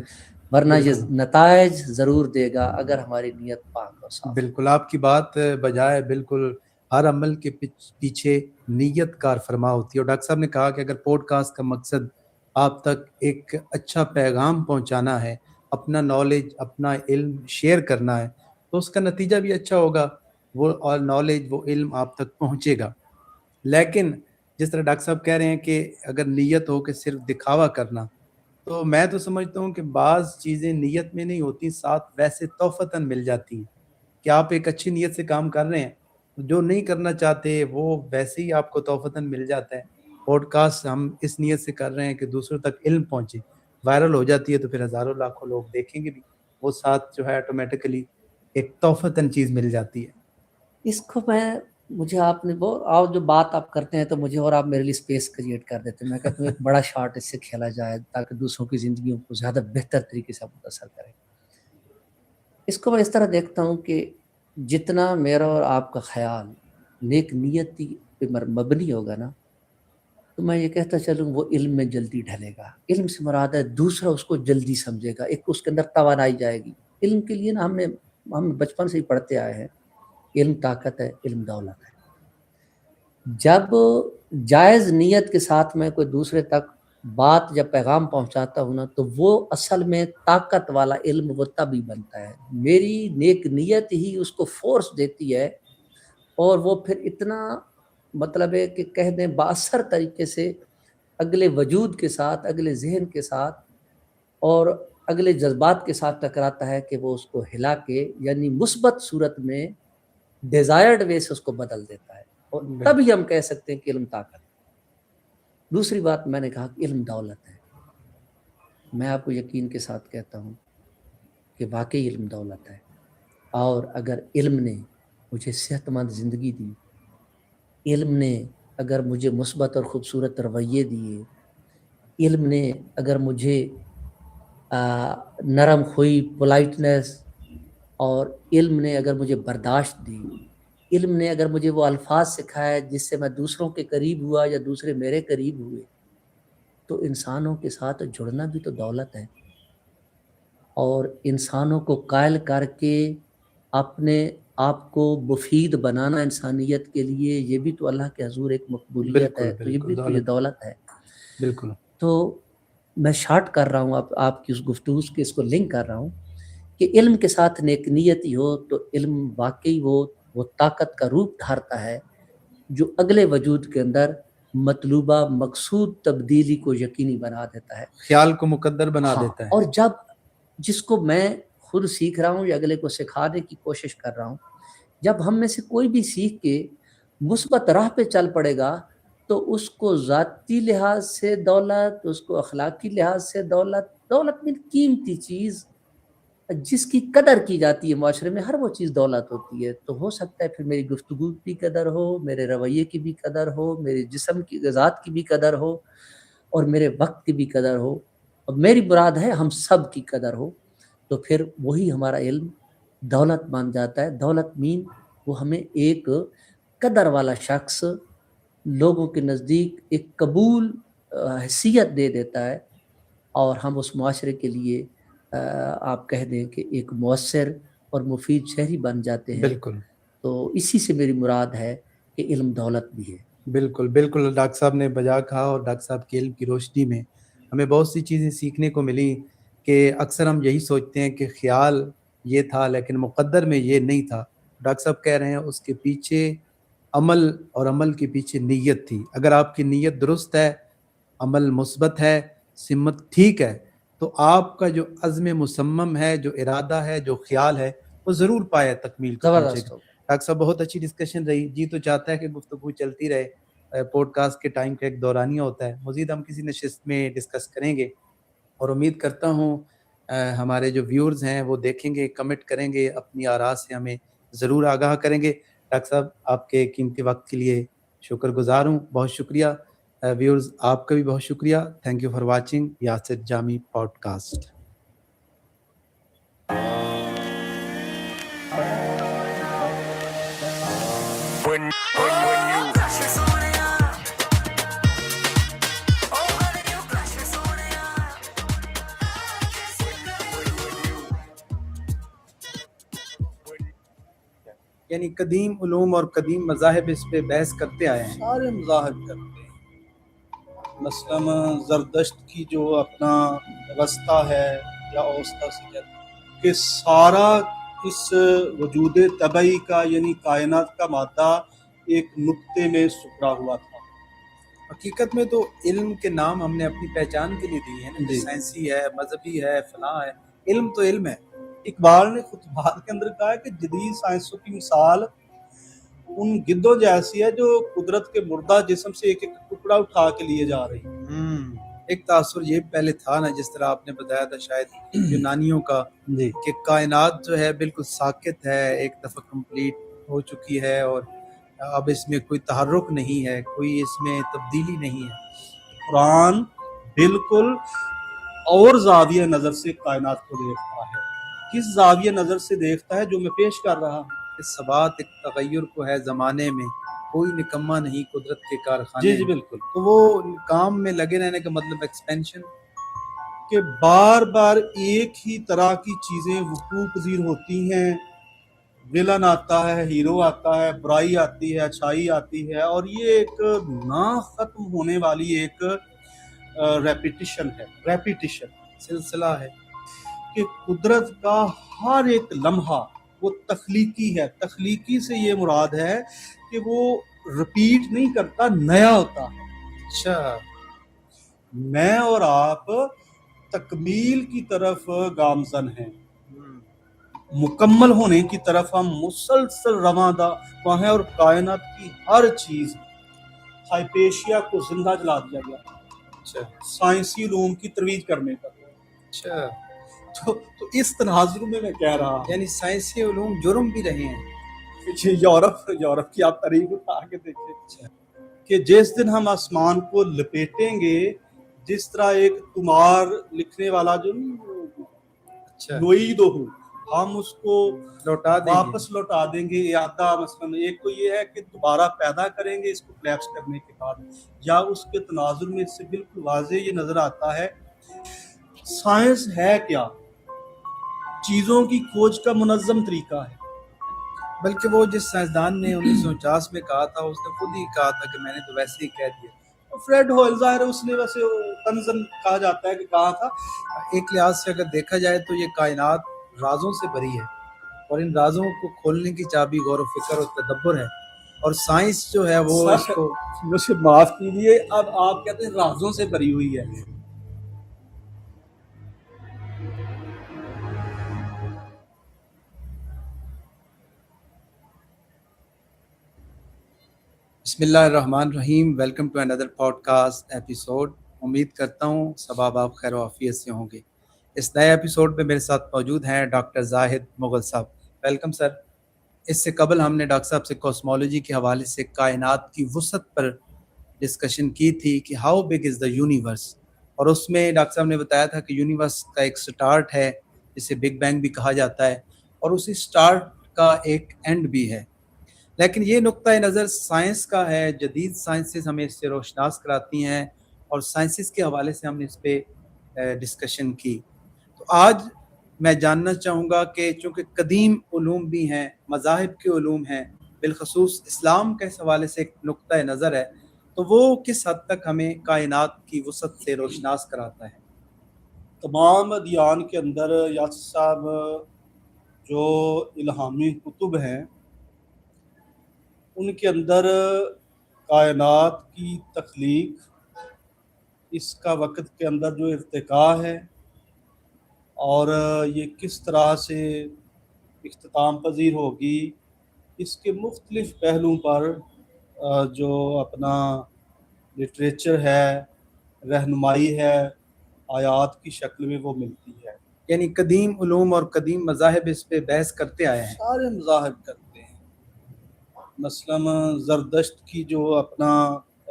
Speaker 18: ورنہ یہ
Speaker 1: بالکل
Speaker 18: نتائج ضرور دے گا اگر ہماری نیت پاک اور صاف.
Speaker 1: بالکل آپ کی بات بجائے بالکل ہر عمل کے پیچھے نیت کار فرما ہوتی ہے. اور ڈاکٹر صاحب نے کہا کہ اگر پوڈ کاسٹ کا مقصد آپ تک ایک اچھا پیغام پہنچانا ہے، اپنا نالج اپنا علم شیئر کرنا ہے تو اس کا نتیجہ بھی اچھا ہوگا، وہ اور نالج وہ علم آپ تک پہنچے گا. لیکن جس طرح ڈاکٹر صاحب کہہ رہے ہیں کہ اگر نیت ہو کہ صرف دکھاوا کرنا، تو میں تو سمجھتا ہوں کہ بعض چیزیں نیت میں نہیں ہوتی، ساتھ ویسے توفتاً مل جاتی ہیں کہ آپ ایک اچھی نیت سے کام کر رہے ہیں، جو نہیں کرنا چاہتے وہ ویسے ہی آپ کو توفتاً مل جاتا ہے. پوڈ کاسٹ ہم اس نیت سے کر رہے ہیں کہ دوسروں تک علم پہنچے، وائرل ہو جاتی ہے تو پھر ہزاروں لاکھوں لوگ دیکھیں گے بھی، وہ ساتھ جو ہے آٹومیٹیکلی ایک توفتاً چیز مل جاتی ہے.
Speaker 18: اس کو مجھے آپ نے وہ اور جو بات آپ کرتے ہیں تو مجھے اور آپ میرے لیے اسپیس کریٹ کر دیتے ہیں. میں کہتا ہوں ایک بڑا شاٹ اس سے کھیلا جائے تاکہ دوسروں کی زندگیوں کو زیادہ بہتر طریقے سے متاثر کرے. اس کو میں اس طرح دیکھتا ہوں کہ جتنا میرا اور آپ کا خیال نیک نیتی پہ مبنی ہوگا نا تو میں یہ کہتا چلوں وہ علم میں جلدی ڈھلے گا. علم سے مراد ہے دوسرا اس کو جلدی سمجھے گا، ایک اس کے اندر توانائی جائے گی. علم کے لیے نا ہم بچپن سے ہی پڑھتے آئے ہیں علم طاقت ہے، علم دولت ہے. جب جائز نیت کے ساتھ میں کوئی دوسرے تک بات یا پیغام پہنچاتا ہوں نا تو وہ اصل میں طاقت والا علم وہ تبھی بنتا ہے. میری نیک نیت ہی اس کو فورس دیتی ہے اور وہ پھر اتنا مطلب ہے کہ کہہ دیں باثر طریقے سے اگلے وجود کے ساتھ، اگلے ذہن کے ساتھ اور اگلے جذبات کے ساتھ ٹکراتا ہے کہ وہ اس کو ہلا کے یعنی مثبت صورت میں ڈیزائرڈ وے سے اس کو بدل دیتا ہے. اور تبھی ہم کہہ سکتے ہیں کہ علم طاقت ہے. دوسری بات میں نے کہا کہ علم دولت ہے. میں آپ کو یقین کے ساتھ کہتا ہوں کہ واقعی علم دولت ہے. اور اگر علم نے مجھے صحت مند زندگی دی، علم نے اگر مجھے مثبت اور خوبصورت رویے دیے، علم نے اگر مجھے نرم خوئی پولائٹنس اور علم نے اگر مجھے برداشت دی، علم نے اگر مجھے وہ الفاظ سکھائے جس سے میں دوسروں کے قریب ہوا یا دوسرے میرے قریب ہوئے، تو انسانوں کے ساتھ جڑنا بھی تو دولت ہے. اور انسانوں کو قائل کر کے اپنے آپ کو مفید بنانا انسانیت کے لیے یہ بھی تو اللہ کے حضور ایک مقبولیت ہے. تو یہ بھی تو یہ دولت ہے.
Speaker 1: بالکل.
Speaker 18: تو میں شارٹ کر رہا ہوں آپ کی اس گفتگو کے اس کو لنک کر رہا ہوں کہ علم کے ساتھ نیک نیتی ہو تو علم واقعی وہ طاقت کا روپ دھارتا ہے جو اگلے وجود کے اندر مطلوبہ مقصود تبدیلی کو یقینی بنا دیتا ہے،
Speaker 1: خیال کو مقدر بنا دیتا ہے.
Speaker 18: اور جب جس کو میں خود سیکھ رہا ہوں یا اگلے کو سکھانے کی کوشش کر رہا ہوں، جب ہم میں سے کوئی بھی سیکھ کے مثبت راہ پہ چل پڑے گا تو اس کو ذاتی لحاظ سے دولت، اس کو اخلاقی لحاظ سے دولت میں قیمتی چیز جس کی قدر کی جاتی ہے معاشرے میں، ہر وہ چیز دولت ہوتی ہے. تو ہو سکتا ہے پھر میری گفتگو کی قدر ہو، میرے رویے کی بھی قدر ہو، میرے جسم کی غذات کی بھی قدر ہو اور میرے وقت کی بھی قدر ہو، اور میری مراد ہے ہم سب کی قدر ہو. تو پھر وہی ہمارا علم دولت بن جاتا ہے. دولت وہ ہمیں ایک قدر والا شخص لوگوں کے نزدیک ایک قبول حیثیت دے دیتا ہے اور ہم اس معاشرے کے لیے آپ کہہ دیں کہ ایک مؤثر اور مفید شہری بن جاتے ہیں.
Speaker 1: بالکل.
Speaker 18: تو اسی سے میری مراد ہے کہ علم دولت بھی ہے.
Speaker 1: بالکل بالکل ڈاکٹر صاحب نے بجا کہا. اور ڈاکٹر صاحب کے علم کی روشنی میں ہمیں بہت سی چیزیں سیکھنے کو ملی کہ اکثر ہم یہی سوچتے ہیں کہ خیال یہ تھا لیکن مقدر میں یہ نہیں تھا. ڈاکٹر صاحب کہہ رہے ہیں اس کے پیچھے عمل اور عمل کے پیچھے نیت تھی. اگر آپ کی نیت درست ہے، عمل مثبت ہے، سمت ٹھیک ہے، تو آپ کا جو عزم مصمم ہے، جو ارادہ ہے، جو خیال ہے، وہ ضرور پائے تکمیل کو پہنچے گا. ڈاکٹر صاحب بہت اچھی ڈسکشن رہی. جی تو چاہتا ہے کہ گفتگو چلتی رہے. پوڈ کاسٹ کے ٹائم کا ایک دورانیہ ہوتا ہے. مزید ہم کسی نشست میں ڈسکس کریں گے اور امید کرتا ہوں ہمارے جو ویورز ہیں وہ دیکھیں گے، کمنٹ کریں گے، اپنی آراء سے ہمیں ضرور آگاہ کریں گے. ڈاکٹر صاحب آپ کے قیمتی وقت کے لیے شکر گزار ہوں. بہت شکریہ. ویورز آپ کا بھی بہت شکریہ. Thank you for watching Yasir Jami podcast. یعنی قدیم علوم اور قدیم مذاہب اس پہ بحث کرتے آئے ہیں.
Speaker 4: سارے مذاہب کرتے ہیں. مثلاً زردشت کی جو اپنا وسطی ہے یا اوسطا سے کہتے ہیں کہ سارا اس وجود طبعی کا یعنی کائنات کا مادہ ایک نقطے میں سپڑا ہوا تھا.
Speaker 1: حقیقت میں تو علم کے نام ہم نے اپنی پہچان کے لیے دیے ہیں نا.
Speaker 4: جی.
Speaker 1: سائنسی ہے، مذہبی ہے، فلاں ہے. علم تو علم ہے.
Speaker 4: اقبال نے خطبات کے اندر کہا ہے کہ جدید سائنسوں کی مثال ان گدوں جیسی ہے جو قدرت کے مردہ جسم سے ایک ایک ٹکڑا اٹھا کے لیے جا رہی ہے.
Speaker 1: ایک تاثر یہ پہلے تھا نا، جس طرح آپ نے بتایا تھا شاید یونانیوں کا،
Speaker 4: جی.
Speaker 1: کہ کائنات جو ہے بالکل ساکت ہے، ایک دفعہ کمپلیٹ ہو چکی ہے اور اب اس میں کوئی تحرک نہیں ہے، کوئی اس میں تبدیلی نہیں ہے.
Speaker 4: قرآن بالکل اور زاویہ نظر سے کائنات کو دیکھتا ہے. کس زاویہ نظر سے دیکھتا ہے؟ جو میں پیش کر رہا ہوں.
Speaker 1: اس ثبات ایک تغیر کو ہے زمانے میں، کوئی نکما نہیں قدرت کے کارخانے
Speaker 4: جی
Speaker 1: میں.
Speaker 4: بالکل.
Speaker 1: تو وہ کام میں لگے رہنے کا مطلب ایکسپینشن،
Speaker 4: کہ بار بار ایک ہی طرح کی چیزیں وقوع پذیر ہوتی ہیں. ویلن آتا ہے، ہیرو آتا ہے، برائی آتی ہے، اچھائی آتی ہے، اور یہ ایک نہ ختم ہونے والی ایک ریپیٹیشن
Speaker 1: سلسلہ ہے.
Speaker 4: کہ قدرت کا ہر ایک لمحہ وہ تخلیقی ہے. تخلیقی سے یہ مراد ہے کہ وہ رپیٹ نہیں کرتا، نیا ہوتا ہے.
Speaker 1: اچھا،
Speaker 4: میں اور آپ تکمیل کی طرف گامزن ہیں، مکمل ہونے کی طرف ہم مسلسل رواں ہیں، اور کائنات کی ہر چیز ہائپیشیا کو زندہ جلا دیا گیا.
Speaker 1: اچھا
Speaker 4: سائنسی علوم کی ترویج کرنے کا.
Speaker 1: اچھا.
Speaker 4: تو اس تناظر میں کہہ رہا ہوں،
Speaker 1: یعنی سائنسی علوم جرم بھی رہے ہیں.
Speaker 4: یورپ کی آپ تاریخ اٹھا کے دیکھیں کہ جس دن ہم آسمان کو لپیٹیں گے، جس طرح ایک تمہار لکھنے والا جو
Speaker 1: اچھا
Speaker 4: نوئیدو ہوں، ہم اس کو
Speaker 1: لوٹا دیں گے.
Speaker 4: واپس لوٹا دیں گے. اعادہ مثلاً ایک تو یہ ہے کہ دوبارہ پیدا کریں گے اس کو کلیپس کرنے کے بعد، یا اس کے تناظر میں اس سے بالکل واضح یہ نظر آتا ہے سائنس ہے کیا؟ چیزوں کی کھوج کا منظم طریقہ ہے.
Speaker 1: بلکہ وہ جس سائنسدان نے 1949 میں کہا تھا، اس نے خود ہی کہا تھا کہ میں نے تو ویسے ہی کہہ دیا.
Speaker 4: فریڈ ہوئل ظاہر ہے اس نے ویسے کنزن کہا جاتا ہے کہ کہا تھا.
Speaker 1: ایک لحاظ سے اگر دیکھا جائے تو یہ کائنات رازوں سے بھری ہے، اور ان رازوں کو کھولنے کی چابی غور و فکر اور تدبر ہے، اور سائنس جو ہے وہ اس کو
Speaker 4: مجھے معاف کیجیے، اب آپ کہتے ہیں رازوں سے بھری ہوئی ہے.
Speaker 1: بسم اللہ الرحمن الرحیم. Welcome to another podcast episode. امید کرتا ہوں سب آپ خیر و عافیت سے ہوں گے. اس نئے ایپیسوڈ میں میرے ساتھ موجود ہیں ڈاکٹر زاہد مغل صاحب. Welcome sir. اس سے قبل ہم نے ڈاکٹر صاحب سے کوسمولوجی کے حوالے سے کائنات کی وسعت پر ڈسکشن کی تھی کہ how big is the universe, اور اس میں ڈاکٹر صاحب نے بتایا تھا کہ یونیورس کا ایک سٹارٹ ہے جسے بگ بینگ بھی کہا جاتا ہے، اور اسی سٹارٹ کا ایک اینڈ بھی ہے. لیکن یہ نقطہ نظر سائنس کا ہے. جدید سائنسز ہمیں اس سے روشناس کراتی ہیں، اور سائنسز کے حوالے سے ہم نے اس پہ ڈسکشن کی. تو آج میں جاننا چاہوں گا کہ چونکہ قدیم علوم بھی ہیں، مذاہب کے علوم ہیں، بالخصوص اسلام کے اس حوالے سے ایک نقطہ نظر ہے، تو وہ کس حد تک ہمیں کائنات کی وسعت سے روشناس کراتا ہے.
Speaker 4: تمام ادیان کے اندر یاسر صاحب جو الہامی کتب ہیں ان کے اندر کائنات کی تخلیق، اس کا وقت کے اندر جو ارتقاء ہے، اور یہ کس طرح سے اختتام پذیر ہوگی، اس کے مختلف پہلوؤں پر جو اپنا لٹریچر ہے، رہنمائی ہے، آیات کی شکل میں وہ ملتی ہے.
Speaker 1: یعنی قدیم علوم اور قدیم مذاہب اس پہ بحث کرتے آئے ہیں.
Speaker 4: سارے مذاہب کرتے ہیں. مثلاً زردشت کی جو اپنا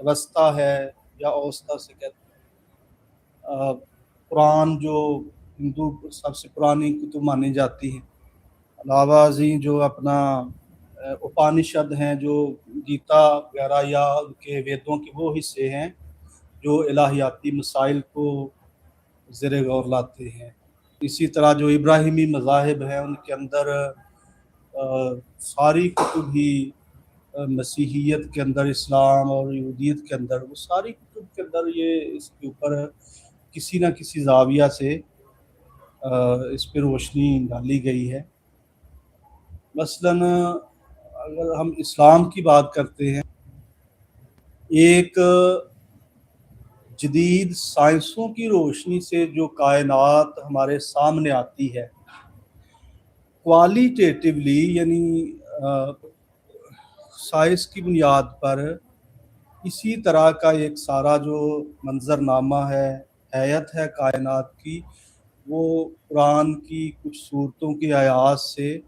Speaker 4: وسطی ہے یا اوسطا سے کہتے ہیں، قرآن جو ہندو سب سے پرانی کتب مانی جاتی ہے، علاوہ ازیں جو اپنا اپانشد ہیں، جو گیتا وغیرہ یا ان کے ویدوں کے وہ حصے ہیں جو الہیاتی مسائل کو زیر غور لاتے ہیں. اسی طرح جو ابراہیمی مذاہب ہیں ان کے اندر सारी कुतुब ही मसीहियत के अंदर, इस्लाम और यहूदियत के अंदर, वो सारी कुतुब के अंदर ये इसके ऊपर किसी ना किसी जाविया से इस पर रोशनी डाली गई है। मसलन अगर हम इस्लाम की बात करते हैं, एक जदीद साइंसों की रोशनी से जो कायनात हमारे सामने आती है, क्वालिटेटिवली यानी साइंस की बुनियाद पर इसी तरह का एक सारा जो मंजरनामा है, हैयत है कायनात की, वो कुरान की कुछ सूरतों की आयात से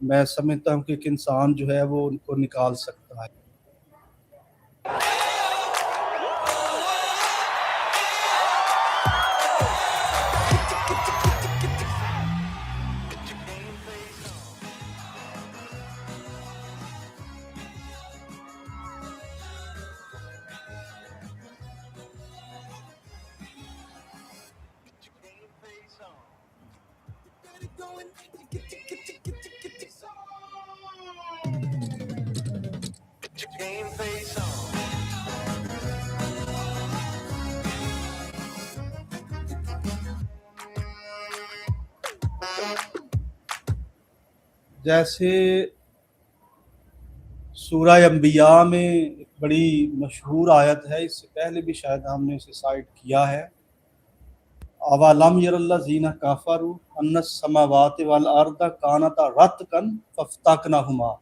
Speaker 4: मैं समझता हूँ कि एक इंसान जो है वो उनको निकाल सकता है। जैसे सूरह अंबिया में एक बड़ी मशहूर आयत है, इससे पहले भी शायद हमने इसे साइट किया है, अवलम यरल्लज़ीना काफरू अन्नस समावाति वल अर्द कानता रतकन फफ्तकनहुमा।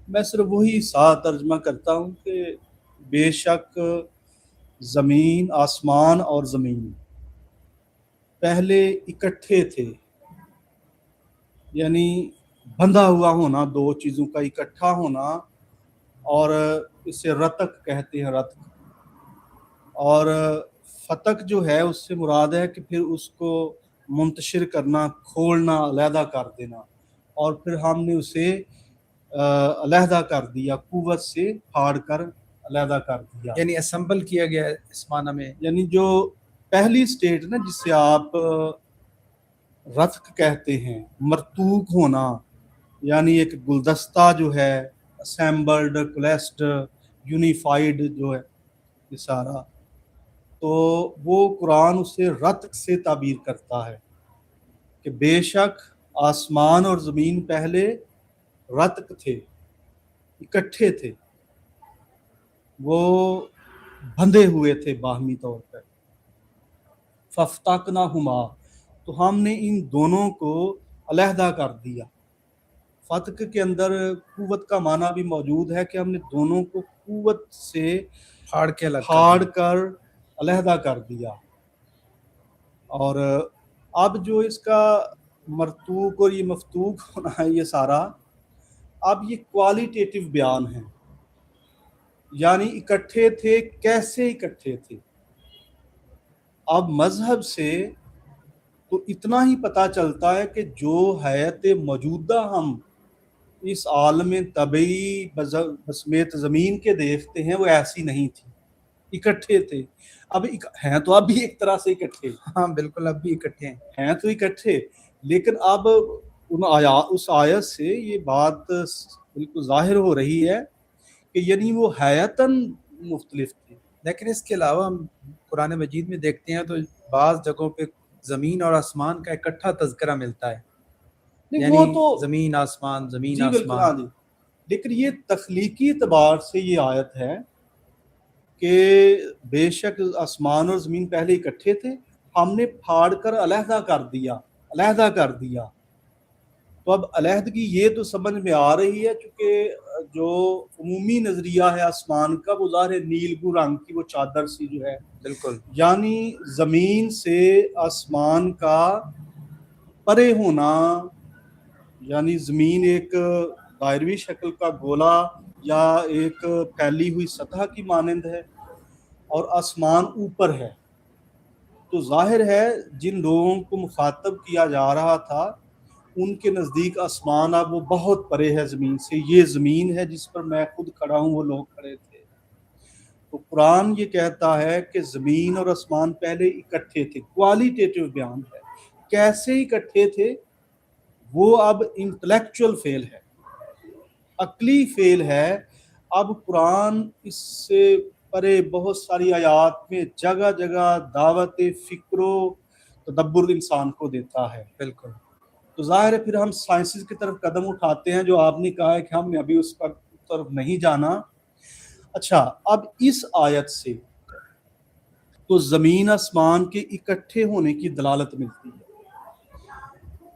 Speaker 4: मैं सिर्फ वही सा तर्जमा करता हूँ कि बेशक ज़मीन, आसमान और ज़मीन पहले इकट्ठे थे, यानी बंधा हुआ होना, दो चीज़ों का इकट्ठा होना, और इसे रतक कहते हैं, रतक। और फतक जो है उससे मुराद है कि फिर उसको मुंतशिर करना, खोलना, अलहदा कर देना, और फिर हमने उसे अलहदा कर दिया, कुव्वत से फाड़ कर अलहदा कर दिया,
Speaker 17: यानी असेंबल किया गया है इस माना में।
Speaker 4: यानी जो पहली स्टेट ना जिसे आप रत्क कहते हैं, मरतूक होना, यानी एक गुलदस्ता जो है असेंबल्ड, क्लस्ड, यूनिफाइड जो है ये सारा, तो वो कुरान उसे रत्क से ताबीर करता है कि बेशक आसमान और ज़मीन पहले रत्क थे, इकट्ठे थे, वो बंधे हुए थे बाहमी तौर पर। फफ्तकनहुमा, तो हमने इन दोनों को अलहदा कर दिया। फतक के अंदर कुव्वत का माना भी मौजूद है कि हमने दोनों को कुव्वत से
Speaker 17: फाड़ के अलग
Speaker 4: फाड़ कर अलहदा कर दिया। और अब जो इसका मरतूक और ये मफतूक होना है, ये सारा अब ये क्वालिटेटिव बयान है, यानी इकट्ठे थे, कैसे इकट्ठे थे। अब मजहब से तो इतना ही पता चलता है कि जो हैत मौजूदा हम इस आलम तबई बसमेत ज़मीन के देखते हैं, वो ऐसी नहीं थी, इकट्ठे थे। अब हैं तो अब भी एक तरह से इकट्ठे,
Speaker 17: हाँ बिल्कुल, अब भी इकट्ठे
Speaker 4: हैं तो इकट्ठे, लेकिन अब उस आयत से ये बात बिल्कुल जाहिर हो रही है कि यानी वो हैतन मुख्तलिफ थे।
Speaker 17: लेकिन इसके अलावा हम कुरान मजीद में देखते हैं तो बाज़ जगहों पे ज़मीन और आसमान का इकट्ठा तज़किरा मिलता है,
Speaker 4: नहीं वो तो
Speaker 17: ज़मीन आसमान, ज़मीन
Speaker 4: जी बिल्कुल, हाँ
Speaker 17: आसमान।
Speaker 4: जी, लेकिन ये तख्लीकी एतबार से ये आयत है कि बेशक आसमान और ज़मीन पहले इकट्ठे थे, हमने फाड़ कर अलहदा कर दिया, अलहदा कर दिया। तो अब अलहदगी ये तो समझ में आ रही है, चूँकि जो उमूमी नज़रिया है आसमान का, वो ज़ाहिर है नीलगू रंग की वो चादर सी जो है,
Speaker 17: बिल्कुल,
Speaker 4: यानी ज़मीन से आसमान का परे होना, यानी ज़मीन एक दायरवी शक्ल का गोला या एक फैली हुई सतह की मानंद है और आसमान ऊपर है। तो जाहिर है जिन लोगों को मुखातब किया जा रहा था उनके नज़दीक आसमान अब वो बहुत परे है ज़मीन से, ये ज़मीन है जिस पर मैं खुद खड़ा हूँ, वो लोग खड़े थे। तो कुरान ये कहता है कि ज़मीन और आसमान पहले इकट्ठे थे, क्वालिटेटिव बयान है। कैसे इकट्ठे थे? وہ اب انٹلیکچوئل فیل ہے، عقلی فیل ہے. اب قرآن اس سے پرے بہت ساری آیات میں جگہ جگہ دعوت فکر و تدبر انسان کو دیتا ہے.
Speaker 1: بالکل.
Speaker 4: تو ظاہر ہے پھر ہم سائنسز کی طرف قدم اٹھاتے ہیں، جو آپ نے کہا ہے کہ ہم نے ابھی اس پر طرف نہیں جانا. اچھا، اب اس آیت سے تو زمین آسمان کے اکٹھے ہونے کی دلالت ملتی ہے.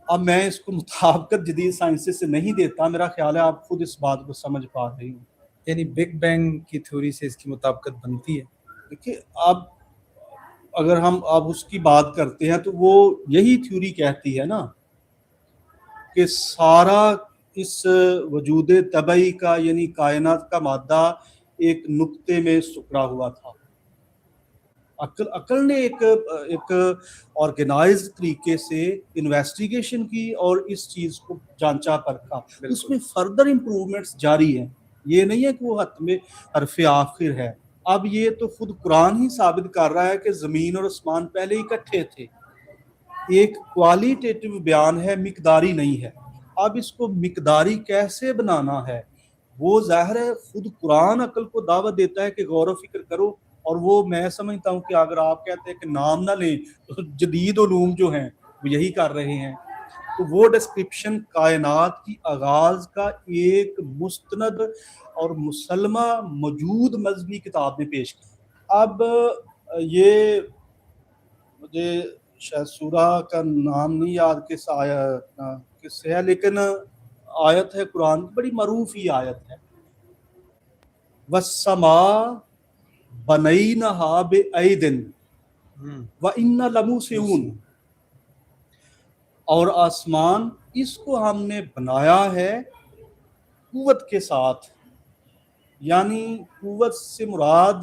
Speaker 4: اب میں اس کو مطابقت جدید سائنسز سے نہیں دیتا، میرا خیال ہے آپ خود اس بات کو سمجھ پا رہے ہوں.
Speaker 1: یعنی بگ بینگ کی تھیوری سے اس کی مطابقت بنتی ہے.
Speaker 4: دیکھیے، اب اگر ہم اب اس کی بات کرتے ہیں تو وہ یہی تھیوری کہتی ہے نا کہ سارا اس وجود طبعی کا یعنی کائنات کا مادہ ایک نقطے میں سکڑا ہوا تھا. عقل نے ایک آرگنائز طریقے سے انویسٹیگیشن کی اور اس چیز کو جانچا پرکھا. اس میں فردر امپروومنٹس جاری ہیں، یہ نہیں ہے کہ وہ حتم حرف آخر ہے. اب یہ تو خود قرآن ہی ثابت کر رہا ہے کہ زمین اور آسمان پہلے اکٹھے تھے. ایک کوالیٹیٹیو بیان ہے، مقداری نہیں ہے. اب اس کو مقداری کیسے بنانا ہے وہ ظاہر ہے خود قرآن عقل کو دعوت دیتا ہے کہ غور و فکر کرو. اور وہ میں سمجھتا ہوں کہ اگر آپ کہتے ہیں کہ نام نہ لیں تو جدید علوم جو ہیں وہ یہی کر رہے ہیں. تو وہ ڈسکرپشن کائنات کی آغاز کا ایک مستند اور مسلمہ موجود مذہبی کتاب میں پیش کی. اب یہ مجھے شاید سورہ کا نام نہیں یاد کس آیت کس سے ہے، لیکن آیت ہے قرآن کی، بڑی معروف ہی آیت ہے. وَالسَّمَاءَ بَنَيْنَهَا بِأَيْدٍ وَإِنَّا لَمُوسِعُونَ. اور آسمان اس کو ہم نے بنایا ہے قوت کے ساتھ. یعنی قوت سے مراد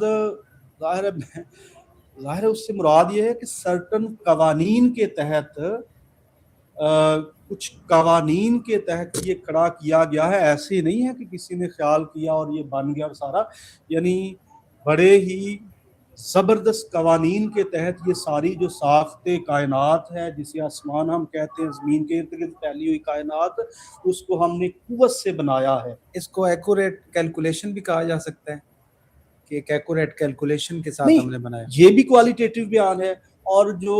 Speaker 4: ظاہر ہے اس سے مراد یہ ہے کہ سرٹن قوانین کے تحت کچھ قوانین کے تحت یہ کھڑا کیا گیا ہے. ایسے نہیں ہے کہ کسی نے خیال کیا اور یہ بن گیا اور سارا، یعنی بڑے ہی زبردست قوانین کے تحت یہ ساری جو ساخت کائنات ہے جسے آسمان ہم کہتے ہیں، زمین کے ارد گرد پھیلی ہوئی کائنات، اس کو ہم نے قوت سے بنایا ہے.
Speaker 1: اس کو ایکوریٹ کیلکولیشن بھی کہا جا سکتا ہے کہ ایک ایکوریٹ کیلکولیشن کے ساتھ ہم نے بنایا.
Speaker 4: یہ بھی کوالیٹیٹیو بیان ہے. اور جو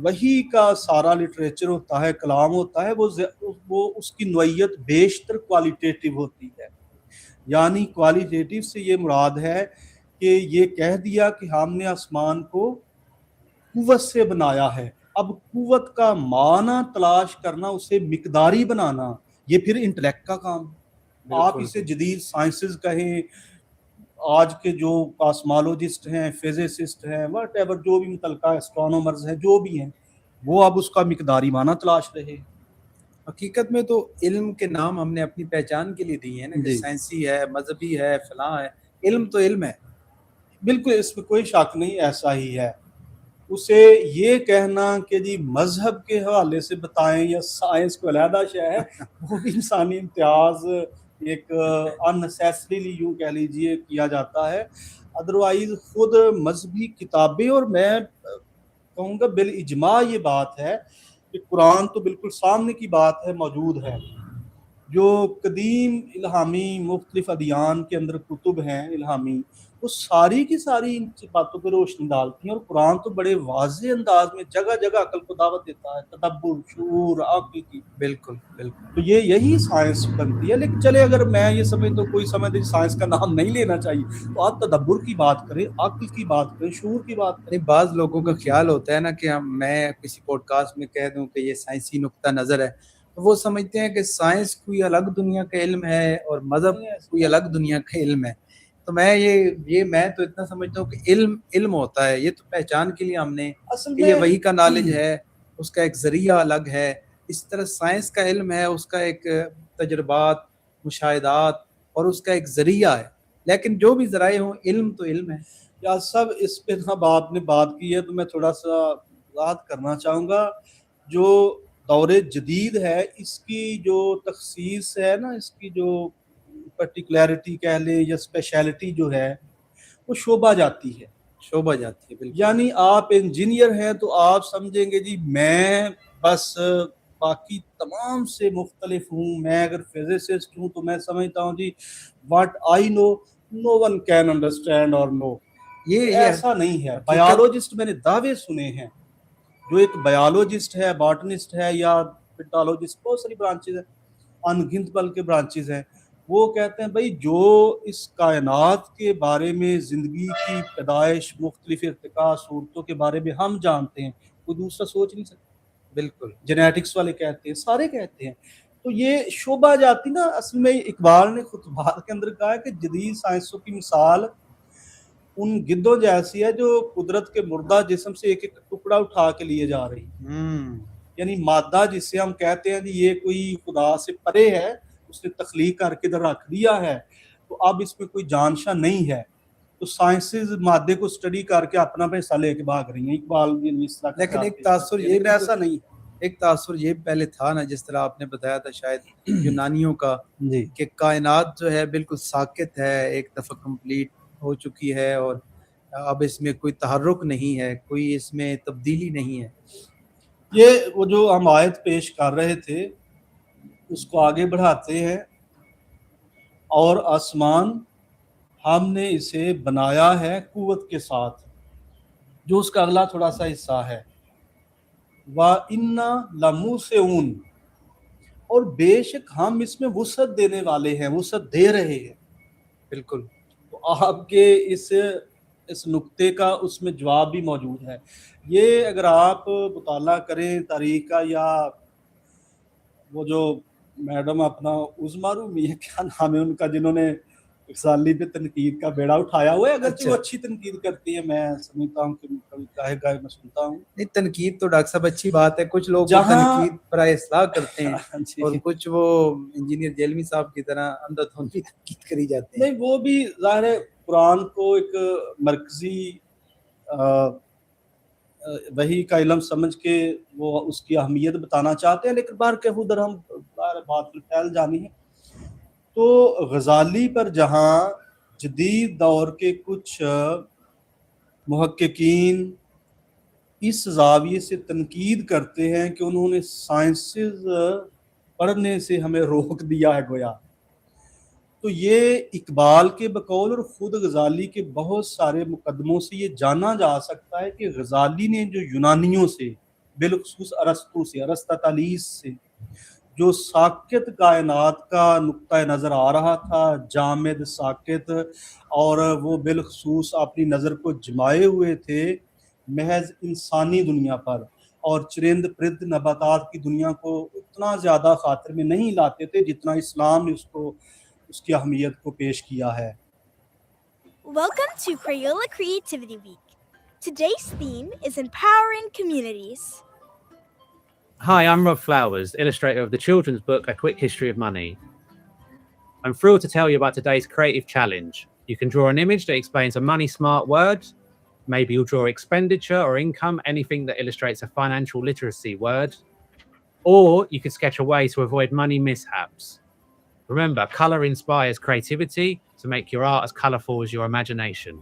Speaker 4: وحی کا سارا لٹریچر ہوتا ہے، کلام ہوتا ہے، وہ اس کی نوعیت بیشتر کوالیٹیٹیو ہوتی ہے. یعنی کوالیٹیٹیو سے یہ مراد ہے کہ یہ کہہ دیا کہ ہم نے آسمان کو قوت سے بنایا ہے. اب قوت کا معنی تلاش کرنا، اسے مقداری بنانا، یہ پھر انٹلیکٹ کا کام. آپ اسے جدید سائنسز کہیں، آج کے جو کاسمالوجسٹ ہیں، فزسسٹ ہیں، واٹ ایور جو بھی متعلقہ اسٹرونومرز ہیں، جو بھی ہیں، وہ اب اس کا مقداری معنی تلاش رہے.
Speaker 1: حقیقت میں تو علم کے نام ہم نے اپنی پہچان کے لیے دی ہیں نا، کہ سائنسی ہے، مذہبی ہے، فلاں ہے. علم تو علم ہے.
Speaker 4: بالکل، اس میں کوئی شک نہیں، ایسا ہی ہے. اسے یہ کہنا کہ جی مذہب کے حوالے سے بتائیں یا سائنس کو علیحدہ شے ہے، وہ بھی انسانی امتیاز ایک اننیسیسریلی یوں کہہ لیجئے کیا جاتا ہے. ادروائز خود مذہبی کتابیں، اور میں کہوں گا بالاجماع یہ بات ہے کہ قرآن تو بالکل سامنے کی بات ہے، موجود ہے. جو قدیم الہامی مختلف ادیان کے اندر کتب ہیں الہامی، وہ ساری کی ساری ان باتوں پہ روشنی ڈالتی ہیں. اور قرآن تو بڑے واضح انداز میں جگہ جگہ عقل کو دعوت دیتا ہے، تدبر، شعور، عقل کی.
Speaker 1: بالکل بالکل.
Speaker 4: تو یہی سائنس بنتی ہے. لیکن چلے اگر میں یہ سمجھ تو کوئی سمجھ سائنس کا نام نہیں لینا چاہیے، تو آپ تدبر کی بات کریں، عقل کی بات کریں، شعور کی بات کریں.
Speaker 1: بعض لوگوں کا خیال ہوتا ہے نا کہ میں کسی پوڈ کاسٹ میں کہہ دوں کہ یہ سائنسی نقطہ نظر ہے، تو وہ سمجھتے ہیں کہ سائنس کوئی الگ دنیا کا علم ہے اور مذہب کوئی الگ دنیا کا علم ہے. تو میں تو اتنا سمجھتا ہوں کہ علم ہوتا ہے. یہ تو پہچان کے لیے ہم نے کہ یہ وہی کا نالج ہے، اس کا ایک ذریعہ الگ ہے. اس طرح سائنس کا علم ہے، اس کا ایک تجربات، مشاہدات اور اس کا ایک ذریعہ ہے. لیکن جو بھی ذرائع ہوں، علم تو علم ہے.
Speaker 4: یا سب اس پہ اب آپ نے بات کی ہے تو میں تھوڑا سا وضاحت کرنا چاہوں گا. جو دور جدید ہے، اس کی جو تخصیص ہے نا، اس کی جو پرٹیکولیرٹی کہہ لیں یا اسپیشلٹی جو ہے، وہ شعبہ جاتی ہے.
Speaker 1: بالکل.
Speaker 4: یعنی آپ انجینئر ہیں تو آپ سمجھیں گے جی میں بس باقی تمام سے مختلف ہوں. میں اگر فزسسٹ ہوں تو میں سمجھتا ہوں جی what I know no one can understand اور نو. یہ ایسا نہیں ہے. بایولوجسٹ میں نے دعوے سنے ہیں, جو ایک بایولوجسٹ ہے, باٹنسٹ ہے یا پیٹالوجسٹ, بہت ساری برانچز ہیں, ان گنت بلکہ برانچز ہیں, وہ کہتے ہیں بھائی جو اس کائنات کے بارے میں زندگی کی پیدائش, مختلف ارتقاء صورتوں کے بارے میں ہم جانتے ہیں, کوئی دوسرا سوچ نہیں سکتا. بالکل جینیٹکس والے کہتے ہیں, سارے کہتے ہیں. تو یہ شعبہ جاتی نا, اصل میں اقبال نے خطبات کے اندر کہا ہے کہ جدید سائنسوں کی مثال ان گدوں جیسی ہے جو قدرت کے مردہ جسم سے ایک ایک ٹکڑا اٹھا کے لیے جا رہی. یعنی مادہ جس سے ہم کہتے ہیں کہ یہ کوئی خدا سے پرے ہے, اس نے تخلیق کر کے ادھر رکھ دیا ہے, تو اب اس میں کوئی جانشاہ نہیں ہے, تو سائنسز مادے کو اسٹڈی کر کے اپنا پیسہ لے کے بھاگ رہی ہیں. اقبال لیکن ایک تاثر یہ بھی ایسا نہیں, ایک تاثر یہ پہلے تھا نا, جس طرح آپ نے بتایا تھا شاید یونانیوں کا, کہ کائنات جو ہے بالکل ساکت ہے, ایک دفعہ کمپلیٹ ہو چکی ہے اور اب اس میں کوئی تحرک نہیں ہے, کوئی اس میں تبدیلی نہیں ہے. یہ وہ جو ہم آیت پیش کر رہے تھے اس کو آگے بڑھاتے ہیں, اور آسمان ہم نے اسے بنایا ہے قوت کے ساتھ, جو اس کا اگلا تھوڑا سا حصہ ہے, وَإِنَّا لَمُوسِعُونَ, اور بے شک ہم اس میں وسعت دینے والے ہیں, وسعت دے رہے ہیں. بالکل, تو آپ کے اس نقطے کا اس میں جواب بھی موجود ہے. یہ اگر آپ مطالعہ کریں تاریخ کا, یا وہ جو میڈم اپنا عظما رومی ہے, کیا نام ہے ان کا, جنہوں نے اقصالی پہ تنقید کا بیڑا اٹھایا ہوا ہے, اگرچہ وہ اچھی تنقید کرتی ہے, میں سمجھتا ہوں کہ گاہے گاہے میں سنتا ہوں. نہیں, تنقید تو ڈاکٹر صاحب اچھی بات ہے, کچھ لوگ تنقید پر اصلاح کرتے ہیں اور کچھ وہ انجینئر جیلمی صاحب کی طرح اندھا دھند بھی تنقید کری جاتے ہیں. نہیں, وہ بھی ظاہر ہے قرآن کو ایک مرکزی وہی کا علم سمجھ کے وہ اس کی اہمیت بتانا چاہتے ہیں, لیکن باہر کے ادھر ہم بات پھیل جانی ہے. تو غزالی پر جہاں جدید دور کے کچھ محققین اس زاویے سے تنقید کرتے ہیں کہ انہوں نے سائنسز پڑھنے سے ہمیں روک دیا ہے گویا, تو یہ اقبال کے بقول اور خود غزالی کے بہت سارے مقدموں سے یہ جانا جا سکتا ہے کہ غزالی نے جو یونانیوں سے, بالخصوص ارسطو سے, ارسطاطالیس سے, جو ساکت کائنات کا نقطہ نظر آ رہا تھا, جامد ساکت, اور وہ بالخصوص اپنی نظر کو جمائے ہوئے تھے محض انسانی دنیا پر, اور چرند پرند نباتات کی دنیا کو اتنا زیادہ خاطر میں نہیں لاتے تھے جتنا اسلام نے اس کی اہمیت کو پیش کیا ہے.
Speaker 19: Welcome to Crayola Creativity Week. Today's theme is empowering communities.
Speaker 20: Hi, I'm Rob Flowers, illustrator of the children's book A Quick History of Money. I'm thrilled to tell you about today's creative challenge. You can draw an image that explains a money smart word. Maybe you'll draw expenditure or income, anything that illustrates a financial literacy word. Or you could sketch a way to avoid money mishaps. Remember, colour inspires creativity, so make your art as colourful as your imagination.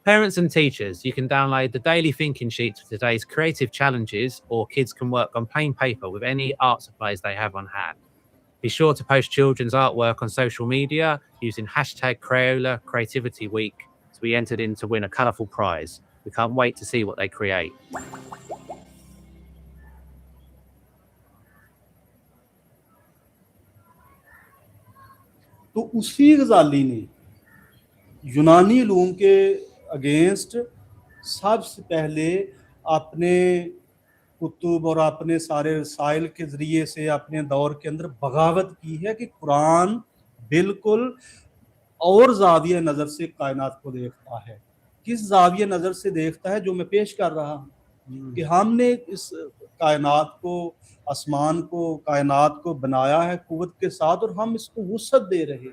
Speaker 20: Parents and teachers, you can download the daily thinking sheets for today's creative challenges, or kids can work on plain paper with any art supplies they have on hand. Be sure to post children's artwork on social media using hashtag Crayola Creativity Week to be entered in to win a colourful prize. We can't wait to see what they create.
Speaker 4: تو اسی غزالی نے یونانی علوم کے against سب سے پہلے اپنے کتب اور اپنے سارے رسائل کے ذریعے سے اپنے دور کے اندر بغاوت کی ہے کہ قرآن بالکل اور زاویہ نظر سے کائنات کو دیکھتا ہے. کس زاویہ نظر سے دیکھتا ہے؟ جو میں پیش کر رہا ہوں کہ ہم نے اس کائنات کو, آسمان کو, کائنات کو بنایا ہے قوت کے ساتھ, اور ہم اس کو وسعت دے رہے.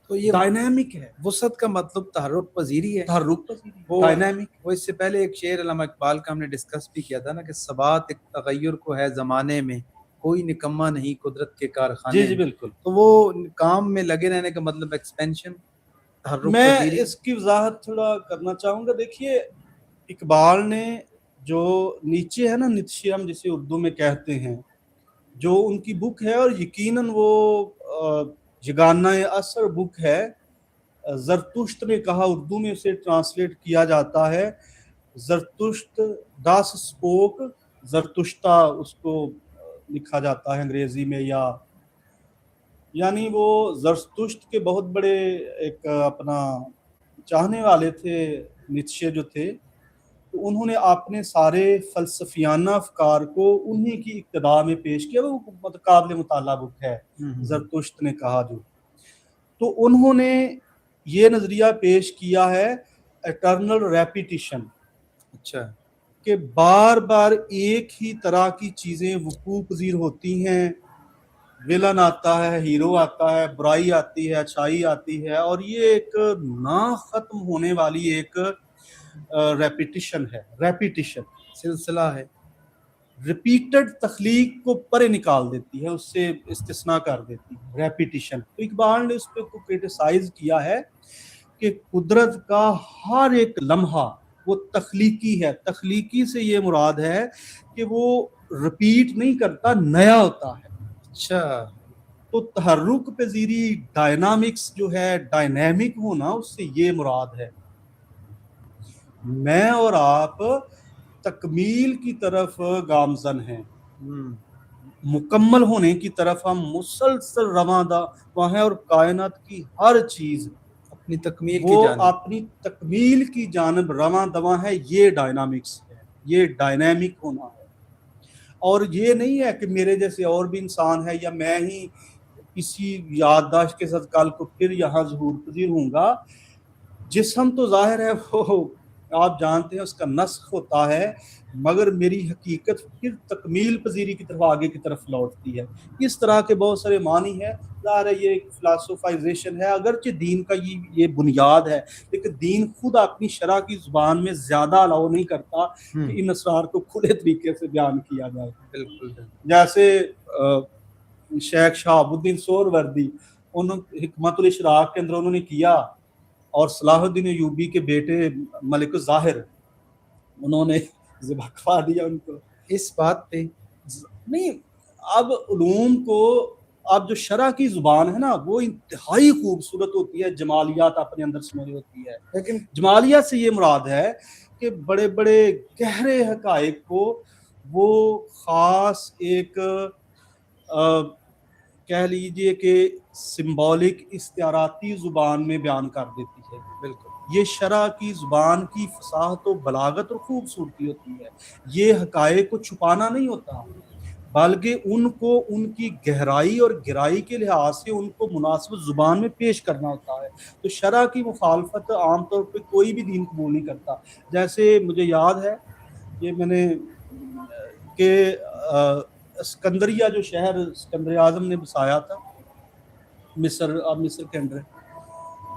Speaker 4: تو یہ ڈائنامک ہے. وسعت کا مطلب تحرک پذیری ہے. تحرک پذیری, ڈائنامک. وہ اس سے پہلے ایک شعر علامہ اقبال کا ہم نے ڈسکس بھی کیا تھا نا, کہ ثبات ایک تغیر کو ہے زمانے میں, کوئی نکما نہیں قدرت کے کارخانے. جی جی بالکل. تو وہ کام میں لگے رہنے کا مطلب ایکسپینشن, تحرک. میں اس کی وضاحت تھوڑا کرنا چاہوں گا. دیکھیے اقبال نے جو نیچے ہے نا, نتشیم جسے اردو میں کہتے ہیں, جو ان کی بک ہے اور یقیناً وہ یگانہ اثر بک ہے. زرتشت نے کہا, اردو میں اسے ٹرانسلیٹ کیا جاتا ہے زرتشت, داس اسپوک زرتشتہ اس کو لکھا جاتا ہے انگریزی میں, یا یعنی وہ زرتشت کے بہت بڑے ایک اپنا چاہنے والے تھے نیتشے جو تھے, تو انہوں نے اپنے سارے فلسفیانہ افکار کو انہی کی اقتداء میں پیش کیا. وہ قابل مطالعہ بک ہے زرتشت نے کہا جو. تو انہوں نے یہ نظریہ پیش کیا ہے اٹرنل ریپیٹیشن,
Speaker 1: اچھا,
Speaker 4: کہ بار بار ایک ہی طرح کی چیزیں وقوع پذیر ہوتی ہیں. ویلن آتا ہے, ہیرو آتا ہے, برائی آتی ہے, اچھائی آتی ہے, اور یہ ایک نہ ختم ہونے والی ایک ریپیٹیشن ہے. ریپیٹیشن
Speaker 1: سلسلہ ہے.
Speaker 4: ریپیٹڈ تخلیق کو پرے نکال دیتی ہے, اس سے استثناء کر دیتی ہے ریپیٹیشن. تو اقبال نے اس پہ کو کرٹیسائز کیا ہے کہ قدرت کا ہر ایک لمحہ وہ تخلیقی ہے. تخلیقی سے یہ مراد ہے کہ وہ ریپیٹ نہیں کرتا, نیا ہوتا ہے.
Speaker 1: اچھا,
Speaker 4: تو تحرک پذیری ڈائنامکس جو ہے, ڈائنامک ہونا, اس سے یہ مراد ہے. میں اور آپ تکمیل کی طرف گامزن ہیں, مکمل ہونے کی طرف ہم مسلسل رواں ہیں, اور کائنات کی ہر چیز
Speaker 1: اپنی تکمیل کی
Speaker 4: وہ
Speaker 1: جانب
Speaker 4: اپنی تکمیل کی جانب رواں دواں ہے. یہ ڈائنامکس ہے, یہ ڈائنامک ہونا ہے. اور یہ نہیں ہے کہ میرے جیسے اور بھی انسان ہے, یا میں ہی کسی یادداشت کے ساتھ کل کو پھر یہاں ظہور پذیر ہوں گا. جسم تو ظاہر ہے وہ آپ جانتے ہیں اس کا نسخ ہوتا ہے, مگر میری حقیقت پھر تکمیل پذیری کی طرف آگے کی طرف لوٹتی ہے. اس طرح کے بہت سارے معنی ہیں. ظاہر ہے یہ ایک فلاسفائزیشن ہے, اگرچہ دین کا یہ بنیاد ہے, لیکن دین خود اپنی شرع کی زبان میں زیادہ الاؤ نہیں کرتا کہ ان اسرار کو کھلے طریقے سے بیان کیا جائے.
Speaker 1: بالکل.
Speaker 4: جیسے شیخ شہاب الدین سہروردی, انہوں حکمت الاشراق کے اندر انہوں نے کیا, اور صلاح الدین ایوبی کے بیٹے ملک الظاہر انہوں نے ذبح کروا دیا ان کو.
Speaker 1: اس بات پہ
Speaker 4: نہیں, اب علوم کو, اب جو شرع کی زبان ہے نا وہ انتہائی خوبصورت ہوتی ہے, جمالیات اپنے اندر سموئی ہوتی ہے.
Speaker 1: لیکن
Speaker 4: جمالیات سے یہ مراد ہے کہ بڑے بڑے گہرے حقائق کو وہ خاص ایک کہہ لیجئے کہ سمبولک استعاراتی زبان میں بیان کر دیتی ہے.
Speaker 1: بالکل,
Speaker 4: یہ شرع کی زبان کی فصاحت و بلاغت اور خوبصورتی ہوتی ہے. یہ حقائق کو چھپانا نہیں ہوتا, بلکہ ان کو ان کی گہرائی اور گہرائی کے لحاظ سے ان کو مناسب زبان میں پیش کرنا ہوتا ہے. تو شرع کی مخالفت عام طور پہ کوئی بھی دین قبول نہیں کرتا. جیسے مجھے یاد ہے یہ میں نے کہ اسکندریہ جو شہر اسکندر اعظم نے بسایا تھا مصر, اب مصر کے اندر,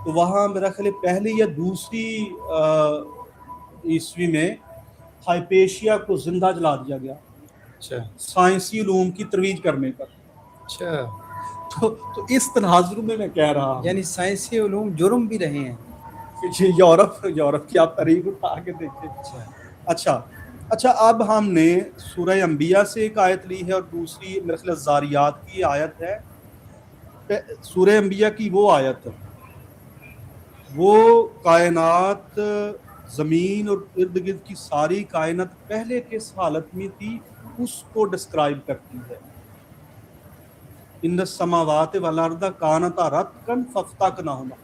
Speaker 4: تو وہاں میرا خیال پہلی یا دوسری عیسوی میں ہائپیشیا کو زندہ جلا دیا گیا.
Speaker 1: اچھا,
Speaker 4: سائنسی علوم کی ترویج کرنے پر.
Speaker 1: اچھا,
Speaker 4: تو اس تناظر میں کہہ رہا ہوں,
Speaker 1: یعنی سائنسی علوم جرم بھی رہے ہیں.
Speaker 4: یورپ کی آپ تاریخ اٹھا کے دیکھیں. اچھا, اب ہم نے سورہ انبیاء سے ایک آیت لی ہے, اور دوسری میرے خیال زاریات کی آیت ہے. سورہ انبیاء کی وہ آیت, وہ کائنات, زمین اور ارد گرد کی ساری کائنات پہلے کس حالت میں تھی اس کو ڈسکرائب کرتی ہے. ان السماوات والارض کانتا رتقا فافتقناہما,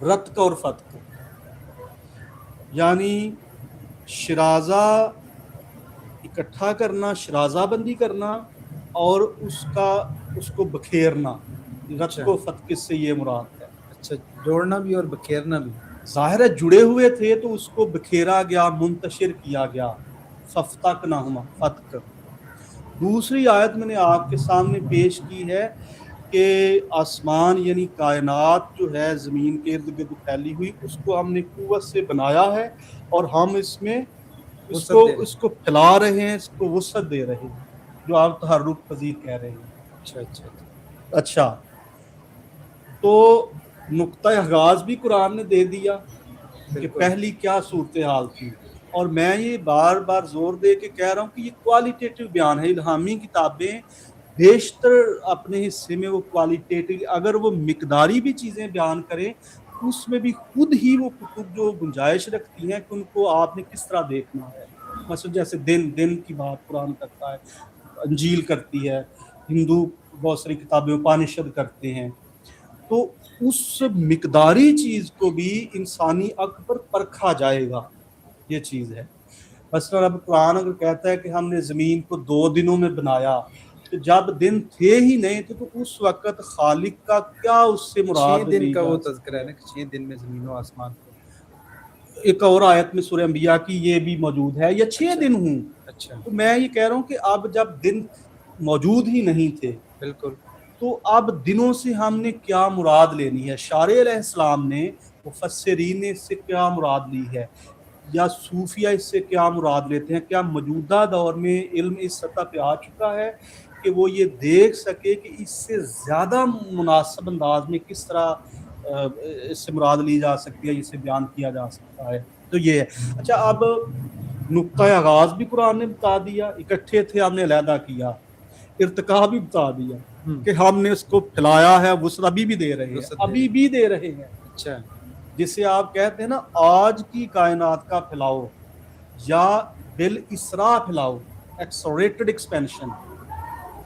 Speaker 4: رتق اور فتق یعنی شرازہ اکٹھا کرنا, شرازہ بندی کرنا, اور اس کو بکھیرنا. رتق و فتق اس سے یہ مراد ہے.
Speaker 1: اچھا, جوڑنا بھی اور بکھیرنا بھی.
Speaker 4: ظاہر ہے جڑے ہوئے تھے تو اس کو بکھیرا گیا, منتشر کیا گیا. فافتقناہما, فتق. دوسری آیت میں نے آپ کے سامنے پیش کی ہے کہ آسمان یعنی کائنات جو ہے زمین کے ارد گرد پھیلی ہوئی, اس کو ہم نے قوت سے بنایا ہے, اور ہم اس میں اس کو پھیلا رہے ہیں, اس کو وسعت دے رہے ہیں, جو آپ تحرک پذیر کہہ رہے ہیں. اچھا, تو نقطہ آغاز بھی قرآن نے دے دیا کہ پہلی کیا صورتحال تھی. اور میں یہ بار بار زور دے کے کہہ رہا ہوں کہ یہ کوالٹیٹیو بیان ہے. الہامی کتابیں بیشتر اپنے حصے میں وہ کوالٹیٹیو، اگر وہ مقداری بھی چیزیں بیان کریں اس میں بھی خود ہی وہ کتب جو گنجائش رکھتی ہیں کہ ان کو آپ نے کس طرح دیکھنا ہے. مثلا جیسے دن کی بات قرآن کرتا ہے، انجیل کرتی ہے، ہندو بہت ساری کتابیں اپانشد کرتے ہیں. تو اس مقداری چیز کو بھی انسانی عقل پر پرکھا جائے گا. یہ چیز ہے. مثلا اب قرآن اگر کہتا ہے کہ ہم نے زمین کو 2 دنوں میں بنایا، تو جب دن تھے ہی نہیں تھے تو اس وقت خالق کا کیا اس سے مراد
Speaker 1: 6 دن
Speaker 4: لی
Speaker 1: کا وہ
Speaker 4: جا
Speaker 1: تذکرہ ہے نا کہ 6 دن میں زمین و آسمان کو.
Speaker 4: ایک اور آیت میں سورہ انبیاء کی یہ بھی موجود ہے، یا 6 دن ہوں.
Speaker 1: اچھا
Speaker 4: تو میں یہ کہہ رہا ہوں کہ اب جب دن موجود ہی نہیں تھے
Speaker 1: بالکل.
Speaker 4: تو اب دنوں سے ہم نے کیا مراد لینی ہے. شارع علیہ السلام نے، مفسرین نے اس سے کیا مراد لی ہے، یا صوفیہ اس سے کیا مراد لیتے ہیں. کیا موجودہ دور میں علم اس سطح پہ آ چکا ہے کہ وہ یہ دیکھ سکے کہ اس سے زیادہ مناسب انداز میں کس طرح اس سے مراد لی جا سکتی ہے، اسے بیان کیا جا سکتا ہے. تو یہ ہے. اچھا اب نقطۂ آغاز بھی قرآن نے بتا دیا، اکٹھے تھے ہم نے علیحدہ کیا. ارتقا بھی بتا دیا کہ ہم نے اس کو پھیلایا ہے، وسعت ابھی بھی دے رہے ہیں، ابھی بھی دے رہے ہیں.
Speaker 1: اچھا
Speaker 4: جسے آپ کہتے ہیں نا آج کی کائنات کا پھیلاؤ یا بالاسراء پھیلاؤ، ایکسلریٹڈ ایکسپینشن،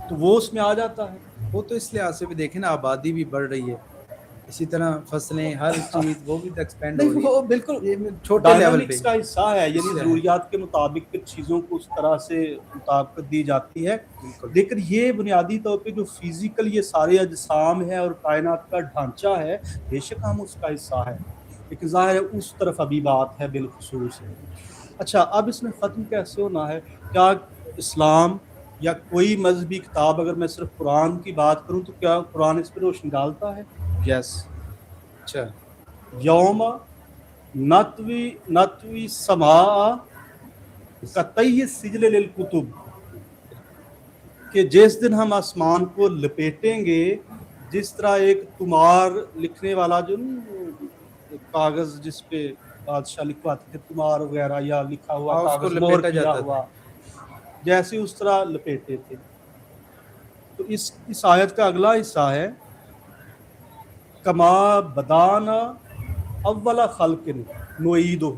Speaker 4: تو وہ اس میں آ جاتا ہے.
Speaker 1: وہ تو اس لحاظ سے بھی دیکھیں نا، آبادی بھی بڑھ رہی ہے، اسی طرح فصلیں، ہر چیز وہ بھی تو ایکسپینڈ ہو
Speaker 4: نہیں
Speaker 1: رہی ہے.
Speaker 4: وہ بالکل
Speaker 1: یہ چھوٹے لیول پہ
Speaker 4: ڈائنامکس کا حصہ ہے، یعنی ضروریات کے مطابق چیزوں کو اس طرح سے مطابقت دی جاتی ہے. لیکن یہ بنیادی طور پہ جو فزیکل یہ سارے اجسام ہے اور کائنات کا ڈھانچہ ہے، بے شک ہم اس کا حصہ ہے، لیکن ظاہر ہے اس طرف ابھی بات ہے بالخصوص. اچھا اب اس میں ختم کیسے ہونا ہے؟ کیا اسلام یا کوئی مذہبی کتاب، اگر میں صرف قرآن کی بات کروں تو کیا قرآن اس پہ روشنی ڈالتا ہے؟
Speaker 1: یس. اچھا
Speaker 4: یوم نتوی سما کتئی سجل للکتب، کہ جس دن ہم آسمان کو لپیٹیں گے جس طرح ایک تمہار لکھنے والا جو کاغذ جس پہ بادشاہ لکھواتے تھے تمہار وغیرہ، یا لکھا ہوا
Speaker 1: اس کو
Speaker 4: کاغذ مہر
Speaker 1: لپیٹا
Speaker 4: کیا
Speaker 1: جاتا
Speaker 4: ہوا،
Speaker 1: تھا.
Speaker 4: جیسے اس طرح لپیٹے تھے. تو اس آیت کا اگلا حصہ ہے کما بدانا اول خلق نعیدہ،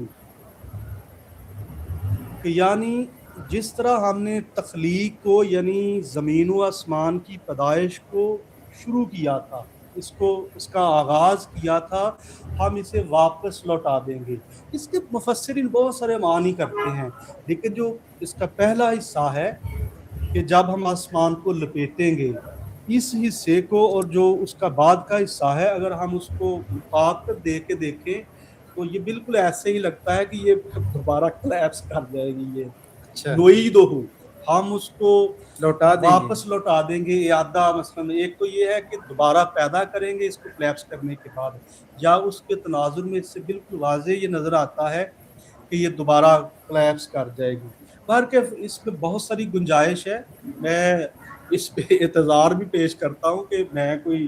Speaker 4: کہ یعنی جس طرح ہم نے تخلیق کو، یعنی زمین و آسمان کی پیدائش کو شروع کیا تھا، اس کا آغاز کیا تھا، ہم اسے واپس لوٹا دیں گے. اس کے مفسرین بہت سارے معنی کرتے ہیں، لیکن جو اس کا پہلا حصہ ہے کہ جب ہم آسمان کو لپیٹیں گے، اس حصے کو اور جو اس کا بعد کا حصہ ہے، اگر ہم اس کو مطابقت دے کے دیکھیں تو یہ بالکل ایسے ہی لگتا ہے کہ یہ دوبارہ کلیپس کر جائے گی. یہ
Speaker 1: اچھا
Speaker 4: نعیدہ، ہم اس کو
Speaker 1: لوٹا دیں گے.
Speaker 4: واپس لوٹا دیں گے. اعادہ مثلا ایک تو یہ ہے کہ دوبارہ پیدا کریں گے اس کو کلیپس کرنے کے بعد، یا اس کے تناظر میں اس سے بالکل واضح یہ نظر آتا ہے کہ یہ دوبارہ کلیپس کر جائے گی. بہرکیف اس میں بہت ساری گنجائش ہے. میں اس پہ اعتذار بھی پیش کرتا ہوں کہ میں کوئی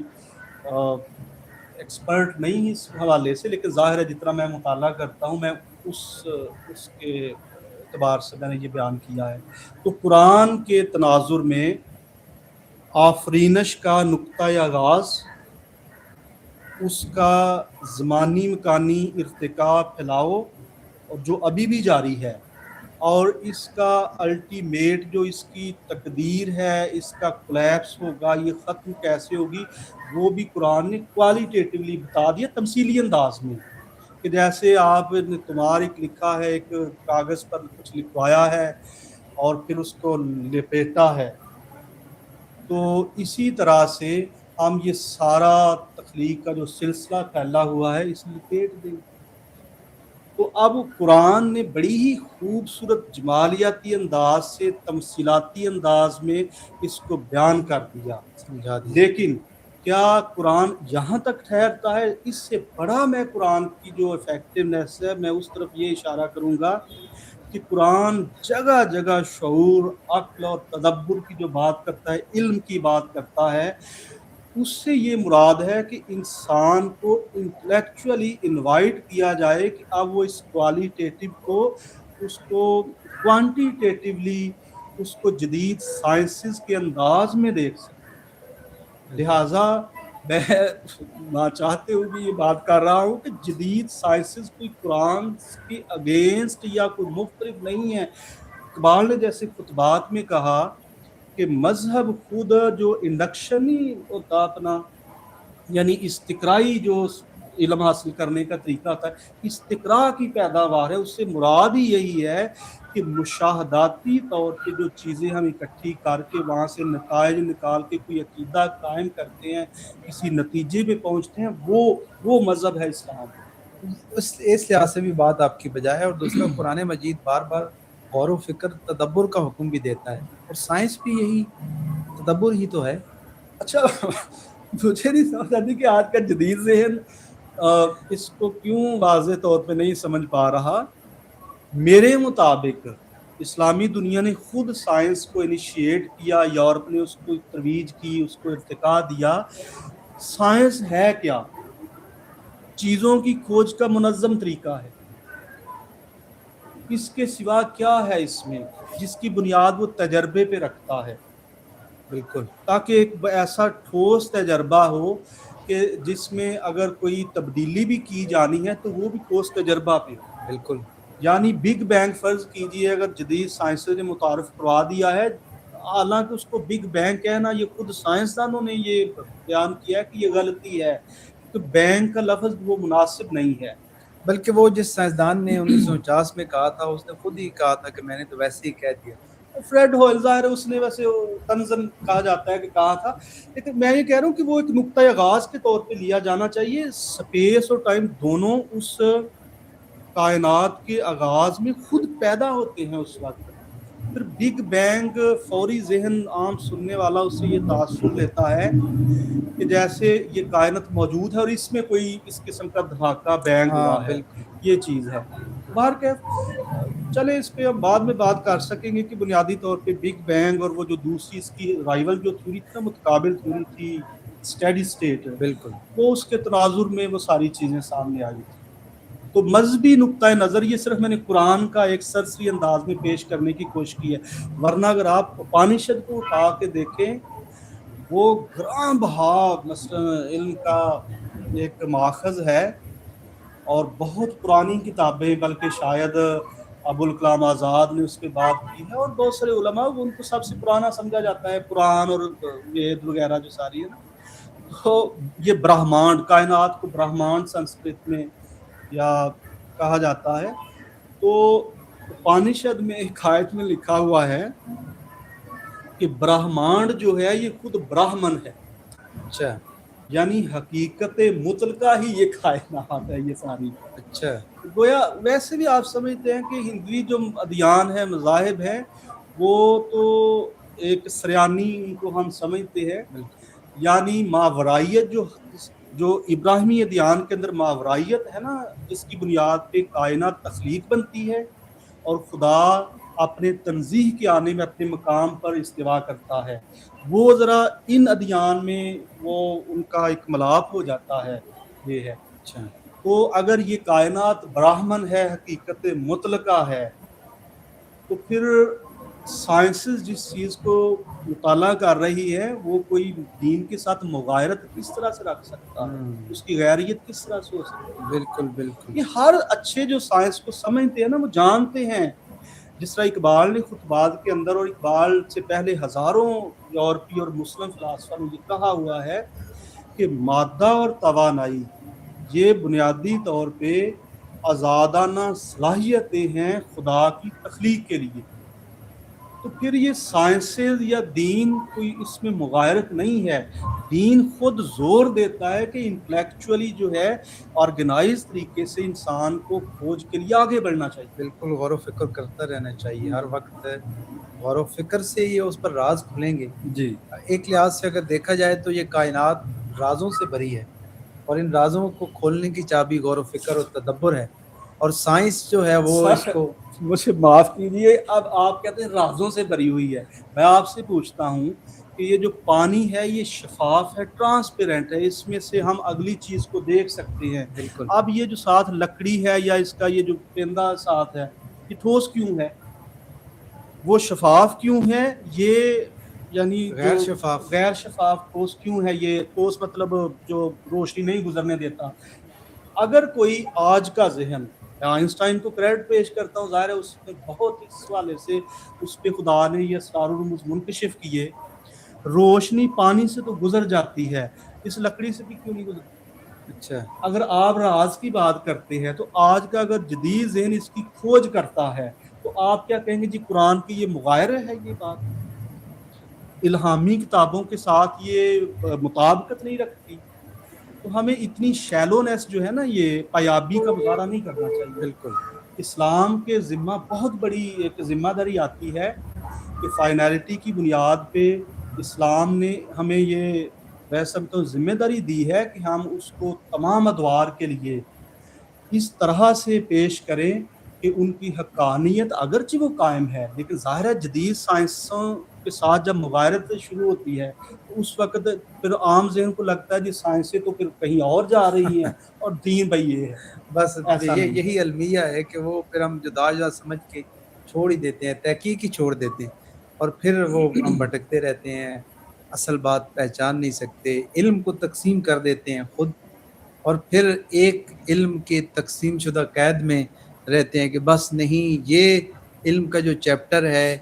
Speaker 4: ایکسپرٹ نہیں اس حوالے سے، لیکن ظاہر ہے جتنا میں مطالعہ کرتا ہوں میں اس کے اعتبار سے میں نے یہ بیان کیا ہے. تو قرآن کے تناظر میں آفرینش کا نقطۂ آغاز، اس کا زمانی مکانی ارتقاء پھیلاؤ اور جو ابھی بھی جاری ہے، اور اس کا الٹیمیٹ جو اس کی تقدیر ہے، اس کا کولیپس ہوگا، یہ ختم کیسے ہوگی، وہ بھی قرآن نے کوالیٹیٹیولی بتا دیا تمثیلی انداز میں. کہ جیسے آپ نے تمہار ایک لکھا ہے، ایک کاغذ پر کچھ لکھوایا ہے اور پھر اس کو لپیٹا ہے، تو اسی طرح سے ہم یہ سارا تخلیق کا جو سلسلہ پھیلا ہوا ہے اس لپیٹ دیں گے. تو اب قرآن نے بڑی ہی خوبصورت جمالیاتی انداز سے، تمثیلاتی انداز میں اس کو بیان کر دیا،
Speaker 1: سمجھا دیا.
Speaker 4: لیکن کیا قرآن یہاں تک ٹھہرتا ہے؟ اس سے بڑا میں قرآن کی جو افیکٹونیس ہے میں اس طرف یہ اشارہ کروں گا کہ قرآن جگہ جگہ شعور، عقل اور تدبر کی جو بات کرتا ہے، علم کی بات کرتا ہے، اس سے یہ مراد ہے کہ انسان کو انٹلیکچولی انوائٹ کیا جائے کہ اب وہ اس کوالیٹیٹیو کو اس کو کوانٹیٹیٹیولی اس کو جدید سائنسز کے انداز میں دیکھ سکتے. لہٰذا میں نہ چاہتے ہوئے بھی یہ بات کر رہا ہوں کہ جدید سائنسز کوئی قرآن کے اگینسٹ یا کوئی مختلف نہیں ہے. اقبال نے جیسے خطبات میں کہا کہ مذہب خود جو انڈکشن ہی ہوتا اپنا، یعنی استقرائی جو علم حاصل کرنے کا طریقہ ہوتا ہے، استقراء کی پیداوار ہے. اس سے مراد ہی یہی ہے کہ مشاہداتی طور پہ جو چیزیں ہم اکٹھی کر کے وہاں سے نتائج نکال کے کوئی عقیدہ قائم کرتے ہیں، کسی نتیجے پہ پہنچتے ہیں، وہ مذہب ہے اسلام.
Speaker 1: اس لحاظ سے بھی بات آپ کی بجائے ہے. اور دوسرا قرآن مجید بار بار غور و فکر تدبر کا حکم بھی دیتا ہے، اور سائنس بھی یہی تدبر ہی تو ہے.
Speaker 4: اچھا مجھے نہیں سمجھ آتی کہ آج کا جدید ذہن اس کو کیوں واضح طور پہ نہیں سمجھ پا رہا. میرے مطابق اسلامی دنیا نے خود سائنس کو انیشیٹ کیا، یورپ نے اس کو ترویج کی، اس کو ارتقا دیا. سائنس ہے کیا؟ چیزوں کی کھوج کا منظم طریقہ ہے. اس کے سوا کیا ہے اس میں جس کی بنیاد وہ تجربے پہ رکھتا ہے؟
Speaker 1: بالکل.
Speaker 4: تاکہ ایک ایسا ٹھوس تجربہ ہو کہ جس میں اگر کوئی تبدیلی بھی کی جانی ہے تو وہ بھی ٹھوس تجربہ پہ ہو.
Speaker 1: بالکل.
Speaker 4: یعنی بگ بینگ فرض کیجئے اگر جدید سائنس نے متعارف کروا دیا ہے، حالانکہ اس کو بگ بینگ کہنا یہ خود سائنسدانوں نے یہ بیان کیا ہے کہ یہ غلطی ہے، تو بینگ کا لفظ وہ مناسب نہیں ہے.
Speaker 1: بلکہ وہ جس سائنسدان نے 1949 میں کہا تھا اس نے خود ہی کہا تھا کہ میں نے تو ویسے ہی کہہ دیا.
Speaker 4: فریڈ ہوئل ظاہر ہے اس نے ویسے تنزن کہا جاتا ہے کہ کہا تھا، لیکن میں یہ کہہ رہا ہوں کہ وہ ایک نقطۂ آغاز کے طور پہ لیا جانا چاہیے. سپیس اور ٹائم دونوں اس کائنات کے آغاز میں خود پیدا ہوتے ہیں اس وقت. پھر بگ بینگ فوری ذہن عام سننے والا اس سے یہ تاثر لیتا ہے کہ جیسے یہ کائنات موجود ہے اور اس میں کوئی اس قسم کا دھماکہ بینگ ہوا ہے. یہ چیز ہے. باہر کے چلے اس پہ ہم بعد میں بات کر سکیں گے کہ بنیادی طور پہ بگ بینگ اور وہ جو دوسری اس کی رائیول جو تھیوری تھی نا، متقابل تھیوری تھی اسٹیڈی اسٹیٹ،
Speaker 1: بالکل
Speaker 4: وہ اس کے تناظر میں وہ ساری چیزیں سامنے آئی تھی. تو مذہبی نقطۂ نظر یہ صرف میں نے قرآن کا ایک سرسری انداز میں پیش کرنے کی کوشش کی ہے، ورنہ اگر آپ اپانشد کو اٹھا کے دیکھیں وہ گراں بہا مثلا علم کا ایک ماخذ ہے اور بہت پرانی کتابیں، بلکہ شاید ابوالکلام آزاد نے اس پہ بات کی ہے اور بہت سارے علماء ان کو سب سے پرانا سمجھا جاتا ہے قرآن اور وید وغیرہ جو ساری ہے نا. تو یہ برہمانڈ، کائنات کو برہمانڈ سنسکرت میں یا کہا جاتا ہے. تو اپانشد میں ایک آیت میں لکھا ہوا ہے کہ برہمانڈ جو ہے یہ خود برہمن ہے.
Speaker 1: اچھا.
Speaker 4: یعنی حقیقت مطلقہ ہی یہ کائنات ہے یہ ساری.
Speaker 1: اچھا.
Speaker 4: گویا ویسے بھی آپ سمجھتے ہیں کہ ہندوی جو ادیان ہے، مذاہب ہیں، وہ تو ایک سریانی ان کو ہم سمجھتے ہیں. یعنی ماورائیت جو ابراہیمی ادیان کے اندر ماورائیت ہے نا، جس کی بنیاد پہ کائنات تخلیق بنتی ہے اور خدا اپنے تنزیہ کے آنے میں اپنے مقام پر استوا کرتا ہے، وہ ذرا ان ادیان میں وہ ان کا ایک ملاپ ہو جاتا ہے. یہ ہے.
Speaker 1: اچھا.
Speaker 4: تو اگر یہ کائنات براہمن ہے، حقیقت مطلقہ ہے، تو پھر سائنسز جس چیز کو مطالعہ کر رہی ہے وہ کوئی دین کے ساتھ مغایرت کس طرح سے رکھ سکتا ہے، اس کی غیریت کس طرح سے ہو سکتی ہے؟
Speaker 1: بالکل بالکل.
Speaker 4: یہ ہر اچھے جو سائنس کو سمجھتے ہیں نا وہ جانتے ہیں. جس طرح اقبال نے خطبات کے اندر، اور اقبال سے پہلے ہزاروں یورپی اور مسلم فلاسفہ نے یہ کہا ہوا ہے کہ مادہ اور توانائی یہ بنیادی طور پہ آزادانہ صلاحیتیں ہیں خدا کی تخلیق کے لیے. تو پھر یہ سائنسز یا دین کوئی اس میں مغایرت نہیں ہے. دین خود زور دیتا ہے کہ انٹلیکچولی جو ہے آرگنائز طریقے سے انسان کو کھوج کے لیے آگے بڑھنا چاہیے.
Speaker 1: بالکل غور و فکر کرتا رہنا چاہیے ہر وقت. غور و فکر سے یہ اس پر راز کھلیں گے.
Speaker 4: جی.
Speaker 1: ایک لحاظ سے اگر دیکھا جائے تو یہ کائنات رازوں سے بھری ہے، اور ان رازوں کو کھولنے کی چابی غور و فکر اور تدبر ہے. اور سائنس جو ہے وہ اس کو،
Speaker 4: مجھے معاف کیجیے، اب آپ کہتے ہیں رازوں سے بھری ہوئی ہے. میں آپ سے پوچھتا ہوں کہ یہ جو پانی ہے یہ شفاف ہے، ٹرانسپیرنٹ ہے، اس میں سے ہم اگلی چیز کو دیکھ سکتے ہیں.
Speaker 1: بالکل.
Speaker 4: اب یہ جو ساتھ لکڑی ہے یا اس کا یہ جو پیندا ساتھ ہے، یہ ٹھوس کیوں ہے, وہ شفاف کیوں ہے, یہ یعنی
Speaker 1: غیر
Speaker 4: جو
Speaker 1: شفاف.
Speaker 4: غیر شفاف ٹھوس کیوں ہے, یہ ٹھوس مطلب جو روشنی نہیں گزرنے دیتا. اگر کوئی آج کا ذہن, آئنسٹائن کو کریڈٹ پیش کرتا ہوں, ظاہر ہے اس نے بہت اس حوالے سے اس پہ خدا نے یہ اسرار الرموز منکشف کیے. روشنی پانی سے تو گزر جاتی ہے, اس لکڑی سے بھی کیوں نہیں گزرتی؟
Speaker 1: اچھا,
Speaker 4: اگر آپ راز کی بات کرتے ہیں تو آج کا اگر جدید ذہن اس کی کھوج کرتا ہے تو آپ کیا کہیں گے جی قرآن کی یہ مغایر ہے, یہ بات الہامی کتابوں کے ساتھ یہ مطابقت نہیں رکھتی. تو ہمیں اتنی شیلونیس جو ہے نا, یہ پایابی کا مظاہرہ نہیں کرنا چاہیے.
Speaker 1: بالکل.
Speaker 4: اسلام کے ذمہ بہت بڑی ایک ذمہ داری آتی ہے کہ فائنالٹی کی بنیاد پہ اسلام نے ہمیں یہ ویسے تو ذمہ داری دی ہے کہ ہم اس کو تمام ادوار کے لیے اس طرح سے پیش کریں کہ ان کی حقانیت اگرچہ وہ قائم ہے, لیکن ظاہر ہے جدید سائنسوں کے ساتھ جب مغایرت شروع ہوتی ہے تو اس وقت پھر عام ذہن کو لگتا ہے جی سائنسیں تو پھر کہیں اور جا رہی ہیں اور دین بھائی یہ ہے.
Speaker 1: بس
Speaker 4: ایسا نہیں.
Speaker 1: یہی المیہ ہے کہ وہ پھر ہم جدا جدا سمجھ کے چھوڑ ہی دیتے ہیں, تحقیق ہی چھوڑ دیتے ہیں, اور پھر وہ ہم بھٹکتے رہتے ہیں, اصل بات پہچان نہیں سکتے, علم کو تقسیم کر دیتے ہیں خود, اور پھر ایک علم کے تقسیم شدہ قید میں رہتے ہیں کہ بس نہیں, یہ علم کا جو چیپٹر ہے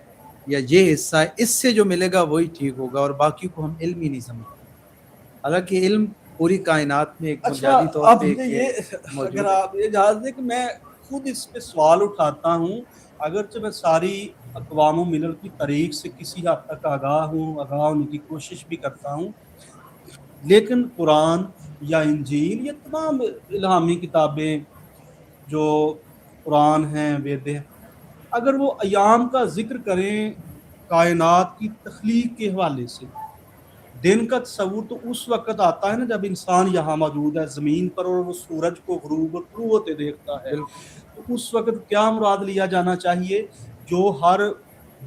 Speaker 1: یا یہ حصہ ہے, اس سے جو ملے گا وہی ٹھیک ہوگا, اور باقی کو ہم علم ہی نہیں سمجھتے. حالانکہ علم پوری کائنات میں ایک
Speaker 4: اچھا,
Speaker 1: بنیادی طور
Speaker 4: اب
Speaker 1: پہ
Speaker 4: یہ
Speaker 1: موجود
Speaker 4: اگر
Speaker 1: ہے.
Speaker 4: آپ یہ اجازت دیں کہ میں خود اس پہ سوال اٹھاتا ہوں, اگرچہ میں ساری اقوام و ملل کی تاریخ سے کسی حد تک آگاہ ہونے کی کوشش بھی کرتا ہوں, لیکن قرآن یا انجیل, یہ تمام الہامی کتابیں جو قرآن ہیں, وید ہیں, اگر وہ ایام کا ذکر کریں کائنات کی تخلیق کے حوالے سے, دن کا تصور تو اس وقت آتا ہے نا جب انسان یہاں موجود ہے زمین پر اور وہ سورج کو غروب اور طلوع ہوتے دیکھتا ہے. تو اس وقت کیا مراد لیا جانا چاہیے؟ جو ہر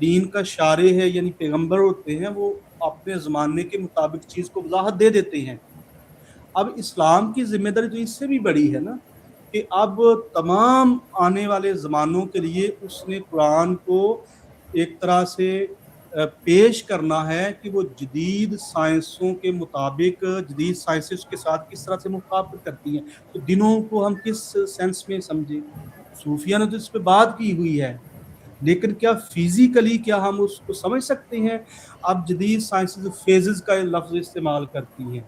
Speaker 4: دین کا شارع ہے یعنی پیغمبر ہوتے ہیں, وہ اپنے زمانے کے مطابق چیز کو وضاحت دے دیتے ہیں. اب اسلام کی ذمہ داری تو اس سے بھی بڑی ہے نا, کہ اب تمام آنے والے زمانوں کے لیے اس نے قرآن کو ایک طرح سے پیش کرنا ہے کہ وہ جدید سائنسوں کے مطابق, جدید سائنسز کے ساتھ کس طرح سے مطابقت کرتی ہیں. تو دنوں کو ہم کس سینس میں سمجھیں؟ صوفیہ نے تو اس پہ بات کی ہوئی ہے, لیکن کیا فزیکلی کیا ہم اس کو سمجھ سکتے ہیں؟ اب جدید سائنسز فیزز کا لفظ استعمال کرتی ہیں.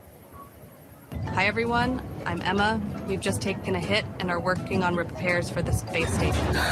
Speaker 21: Hi everyone, I'm Emma. We've just taken a hit and are working on repairs for the space station.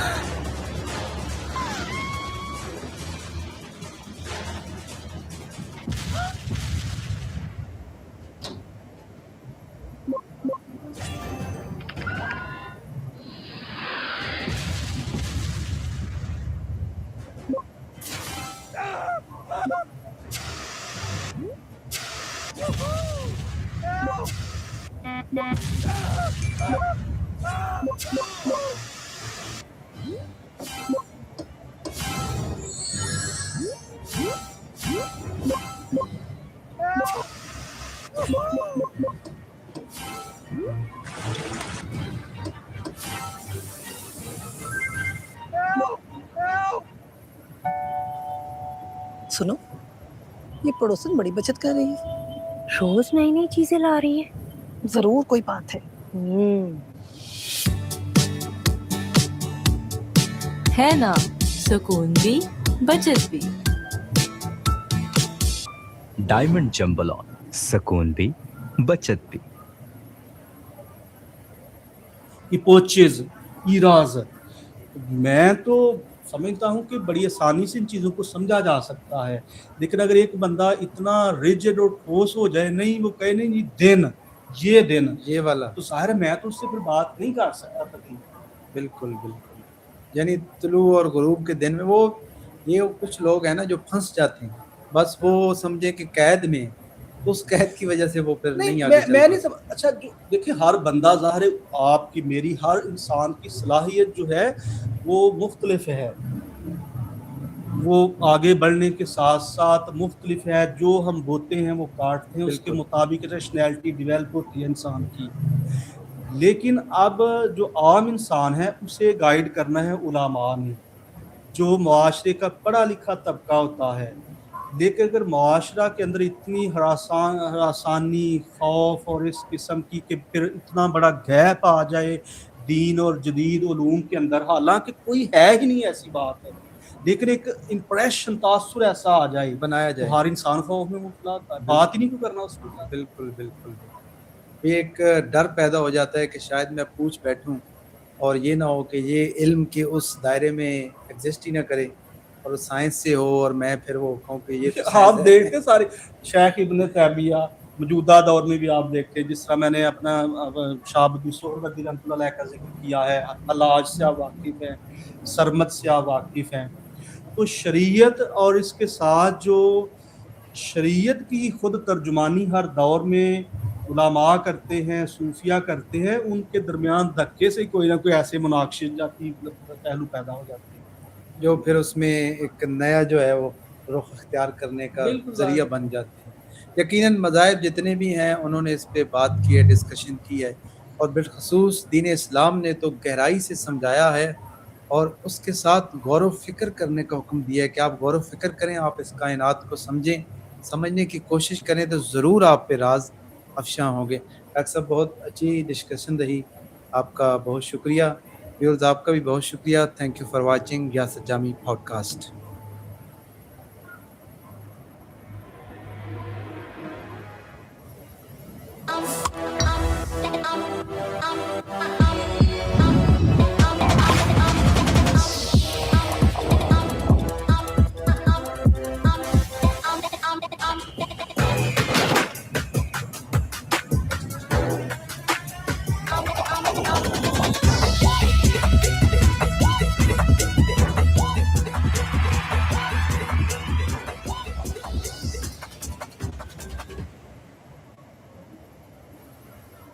Speaker 10: सुनो, ये पड़ोसन बड़ी बचत कर रही है, रोज नई नई चीजें ला रही है, जरूर कोई बात है.
Speaker 11: है ना, सुकून भी बचत भी.
Speaker 3: डायमंड जंबल ऑन, सुकून भी बचत भी.
Speaker 4: इपोचेज, ईराज, मैं तो समझता हूँ कि बड़ी आसानी से इन चीज़ों को समझा जा सकता है, लेकिन अगर एक बंदा इतना रिजिड और ठोस हो जाए, नहीं वो कहे नहीं दिन ये दिन
Speaker 1: ये वाला,
Speaker 4: तो ज़ाहिर है मैं तो उससे फिर बात नहीं कर सकता तकलीफ.
Speaker 1: बिल्कुल बिल्कुल, यानी तुलू और गुरूब के दिन में वो ये कुछ लोग हैं ना जो फंस जाते हैं, बस वो समझे कि कैद में, उस कैद की वजह से वो फिर नहीं आगे
Speaker 4: मैं नहीं समझ. अच्छा जो देखिए हर बंदा, ज़ाहिर है आपकी मेरी हर इंसान की सलाहियत जो है वो मुख्तलिफ है, वो आगे बढ़ने के साथ साथ मुख्तलिफ है, जो हम बोते हैं वो काटते हैं, उसके मुताबिक रैशनैलिटी डेवलप होती है इंसान की. लेकिन अब जो आम इंसान है उसे गाइड करना है उलामा ने, जो मुआशरे का पढ़ा लिखा तबका होता है। लेकिन अगर मुआशरा के अंदर इतनी हरासानी, खौफ और इस किस्म की कि फिर इतना बड़ा गैप आ जाए दीन और जदीद उलूम के अंदर, हालांकि कोई है ही नहीं ऐसी बात है, लेकिन एक इम्प्रेशन तासुर ऐसा आ जाए
Speaker 1: बनाया
Speaker 4: तो
Speaker 1: जाए।
Speaker 4: हर इंसान खौफ में मुब्तला होता है, बात ही नहीं कोई करना उसके साथ।
Speaker 1: बिल्कुल, बिल्कुल, बिल्कुल। ये एक डर पैदा हो जाता है कि शायद मैं पूछ बैठूँ और ये ना हो कि ये इल्म के उस दायरे में एग्ज़िस्ट ही ना करे और वो साइंस से हो और मैं फिर वो कहूँ कि ये तो
Speaker 4: आप
Speaker 1: साइंस है।
Speaker 4: देखते सारे शेख इब्न तैमिया मौजूदा दौर में भी आप देखते हैं, जिस तरह मैंने अपना शाह अब्दुल सोहरवर्दी रहमतुल्लाह अलैह का जिक्र किया है, अलाज से आप वाकिफ हैं, सरमत से आप वाकिफ हैं। तो शरीयत और इसके साथ जो शरीयत की खुद तर्जुमानी हर दौर में उलामा करते हैं, सूफिया करते हैं, उनके दरमियान धक्के से कोई ना कोई ऐसे मुनाकशे जाती पहलू पैदा हो जाते हैं
Speaker 1: जो फिर उसमें एक नया जो है वो रुख अख्तियार करने का
Speaker 4: बिल्कुल
Speaker 1: ज़रिया
Speaker 4: ज़ाहिर।
Speaker 1: बन जाते हैं। यकीनन मज़ाहिब जितने भी हैं उन्होंने इस पे बात की है, डिस्कशन की है और बिलख़ुसूस दीन इस्लाम ने तो गहराई से समझाया है और उसके साथ गौर व फ़िक्र करने का हुक्म दिया है कि आप गौर व फ़िक्र करें, आप इस कायनात को समझें, समझने की कोशिश करें तो ज़रूर आप पे राज़ अफ़शा होंगे। डॉक्टर साहब बहुत अच्छी डिस्कशन रही, आपका बहुत शुक्रिया। व्यूअर्स आपका भी बहुत शुक्रिया। Thank you for watching Yasir Jami podcast.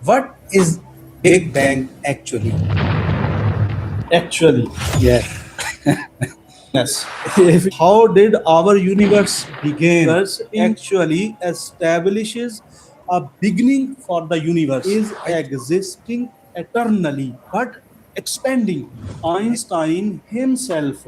Speaker 1: What is Big Bang actually?
Speaker 4: Actually,
Speaker 1: Yeah.
Speaker 4: yes. How did our universe begin? Universe actually establishes a beginning for the universe is existing eternally but expanding. Einstein himself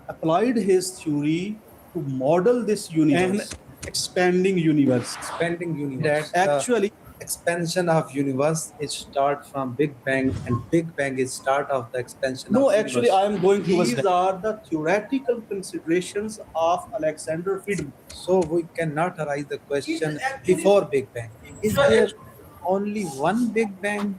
Speaker 4: applied his theory to model this universe, an expanding universe.
Speaker 1: Expanding universe.
Speaker 4: That actually
Speaker 1: Expansion of universe is start from Big Bang and Big Bang is start of the expansion
Speaker 4: no,
Speaker 1: of
Speaker 4: actually,
Speaker 1: universe.
Speaker 4: I am going towards these are the theoretical considerations of Alexander Friedman.
Speaker 1: So we cannot arise the question before Big Bang. Is there only one Big Bang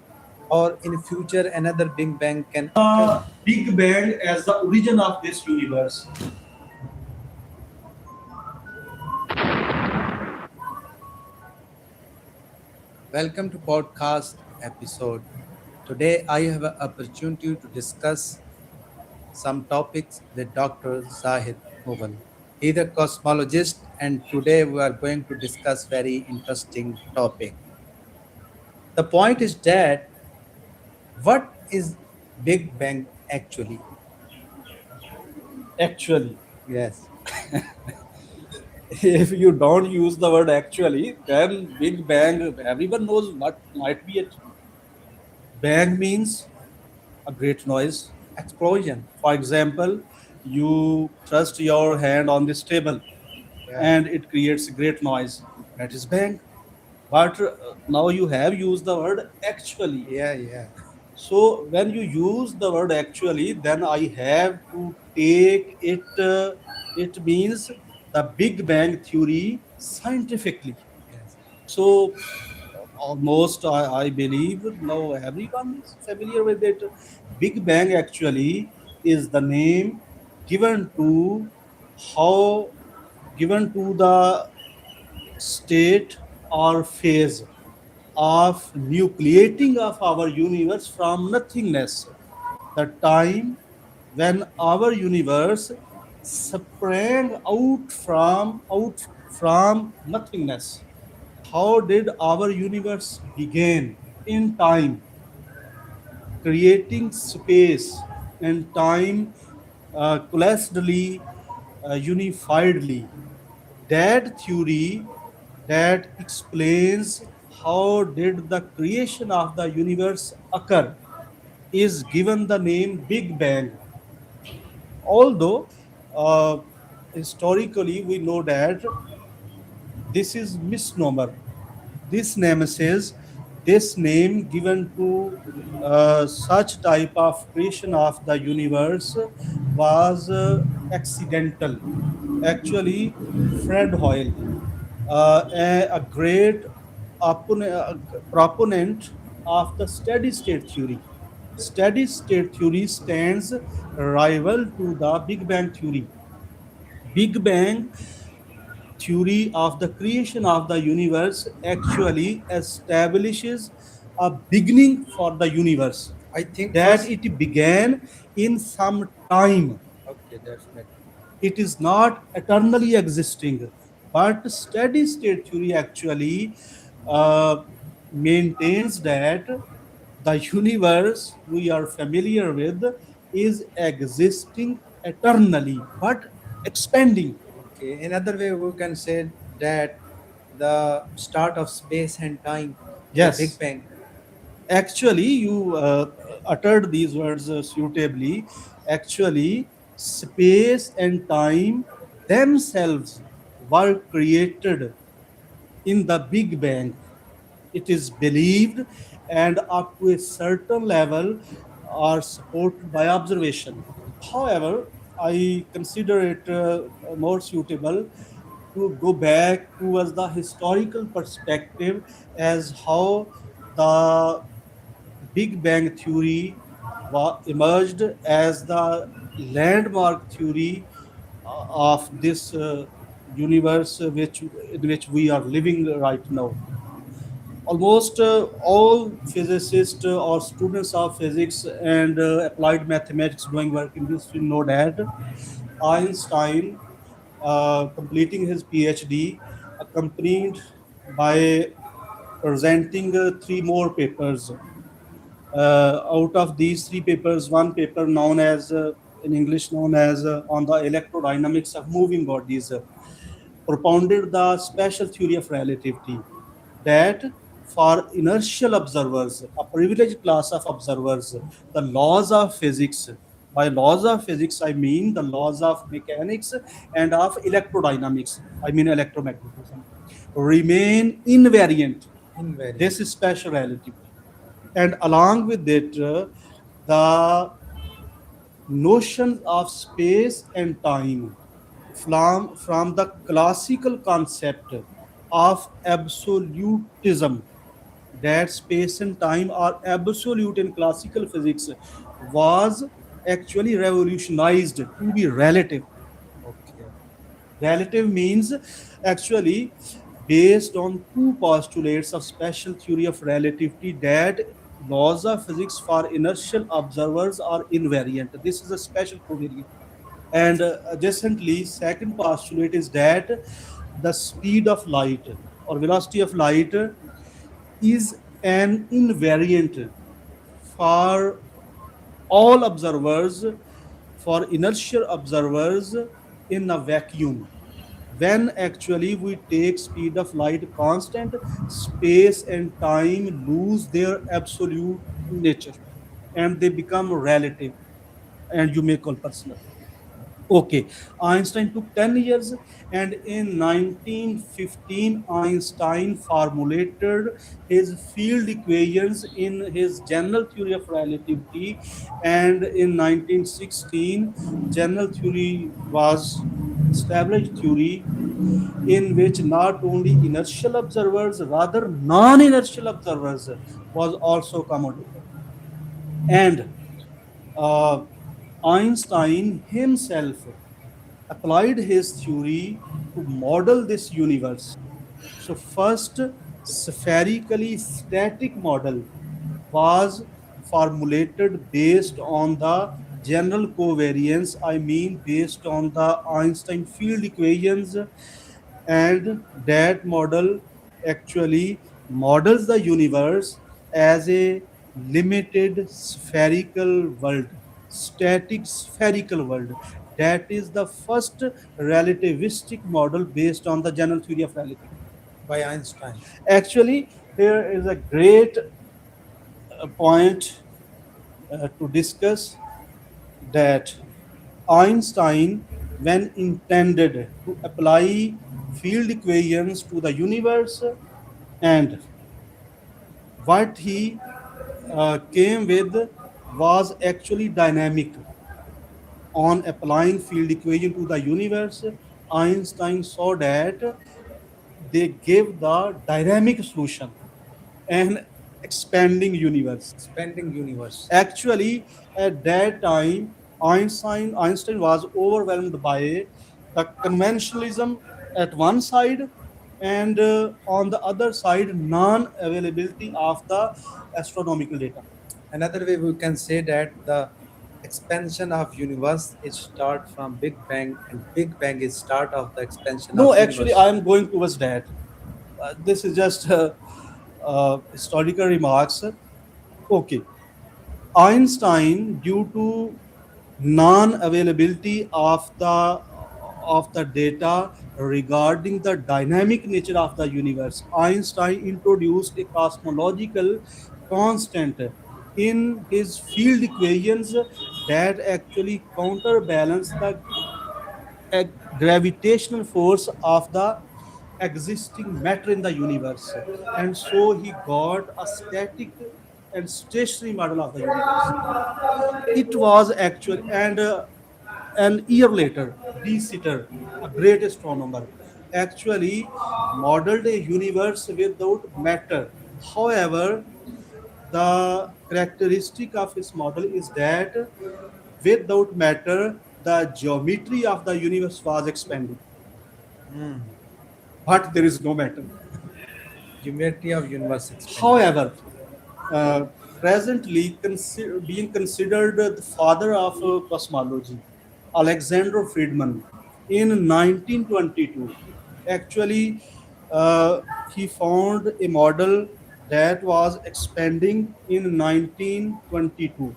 Speaker 1: or in future another Big Bang can occur?
Speaker 4: Big Bang as the origin of this universe.
Speaker 1: Welcome to podcast episode. Today I have an opportunity to discuss some topics with Dr. Zahid Mughal. He is a cosmologist and today we are going to discuss very interesting topic. The point is that what is Big Bang actually?
Speaker 4: Actually,
Speaker 1: Yes.
Speaker 4: if you don't use the word actually, then Big Bang, everyone knows what might be it. Bang means a great noise, explosion. For example, you thrust your hand on this table and it creates a great noise. That is bang. But now you have used the word actually.
Speaker 1: Yeah.
Speaker 4: So when you use the word actually, then I have to take it. It means the Big Bang theory scientifically.
Speaker 1: Yes.
Speaker 4: So almost I believe now everyone is familiar with it. Big Bang actually is the name given to how given to the state or phase of nucleating of our universe from nothingness, the time when our universe sprang out from nothingness. How did our universe begin? In time, creating space and time collapsedly, unifiedly. That theory that explains how did the creation of the universe occur, is given the name Big Bang. Although historically we know that this is misnomer. This nemesis, this name given to such type of creation of the universe was accidental. Actually, Fred Hoyle, a great proponent of the steady state theory. Steady state theory stands rival to the Big Bang theory. Big Bang theory of the creation of the universe actually establishes a beginning for the universe.
Speaker 1: I think
Speaker 4: That
Speaker 1: first.
Speaker 4: it began in some time.
Speaker 1: Okay, definitely.
Speaker 4: It is not eternally existing, but steady state theory actually uh, maintains that the universe we are familiar with is existing eternally but expanding.
Speaker 1: Okay, another way we can say that the start of space and time, the Big
Speaker 4: Yes,
Speaker 1: Bang.
Speaker 4: actually, you uttered these words suitably. Actually, space and time themselves were created in the Big Bang. It is believed, and up to a certain level, are supported by observation. However, I consider it more suitable to go back towards the historical perspective as how the Big Bang theory emerged as the landmark theory of this universe in which we are living right now. Almost all physicists or students of physics and applied mathematics doing work in this field know that Einstein, completing his PhD, accompanied by presenting three more papers. Out of these three papers, one paper known as, in English, known as on the electrodynamics of moving bodies, propounded the special theory of relativity that for inertial observers, a privileged class of observers, the laws of physics, by laws of physics, I mean the laws of mechanics and of electrodynamics, I mean electromagnetism, remain invariant.
Speaker 1: Invariant.
Speaker 4: This is special relativity. And along with it, the notion of space and time from the classical concept of absolutism, that space and time are absolute in classical physics, was actually revolutionized to be relative.
Speaker 1: Okay.
Speaker 4: Relative means actually based on two postulates of special theory of relativity, that laws of physics for inertial observers are invariant. This is a special covariant. And adjacently, second postulate is that the speed of light or velocity of light is an invariant for all observers, for inertial observers in a vacuum. When actually we take speed of light constant, space and time lose their absolute nature and they become relative, and you may call personal. Okay, Einstein took 10 years, and in 1915, Einstein formulated his field equations in his general theory of relativity, and in 1916, general theory was established theory in which not only inertial observers, rather non-inertial observers was also accommodated. And uh, Einstein himself applied his theory to model this universe. So, first spherically static model was formulated based on the general covariance, I mean, based on the Einstein field equations, and that model actually models the universe as a limited spherical world, static spherical world. That is the first relativistic model based on the general theory of relativity.
Speaker 1: By Einstein.
Speaker 4: Actually, here is a great point to discuss that Einstein, when intended to apply field equations to the universe, and what he came with was actually dynamic. On applying field equation to the universe, Einstein saw that they gave the dynamic solution and expanding universe.
Speaker 1: Expanding universe.
Speaker 4: Actually, at that time, Einstein was overwhelmed by the conventionalism at one side, and on the other side, non-availability of the astronomical data.
Speaker 1: Another way we can say that the expansion of universe is start from Big Bang, and Big Bang is start of the expansion
Speaker 4: No,
Speaker 1: of
Speaker 4: actually,
Speaker 1: universe.
Speaker 4: I am going towards that. This is just historical remarks. Okay, Einstein, due to non-availability of the data regarding the dynamic nature of the universe, Einstein introduced a cosmological constant in his field equations that actually counterbalance the gravitational force of the existing matter in the universe. And so he got a static and stationary model of the universe. It was actually, and an year later, De Sitter, a great astronomer, actually modeled a universe without matter. However, the characteristic of his model is that without matter, the geometry of the universe was expanding, but there is no matter.
Speaker 1: Geometry of universe expanding.
Speaker 4: However, uh, presently being considered the father of cosmology, Alexander Friedman, in 1922, actually he found a model that was expanding in 1922,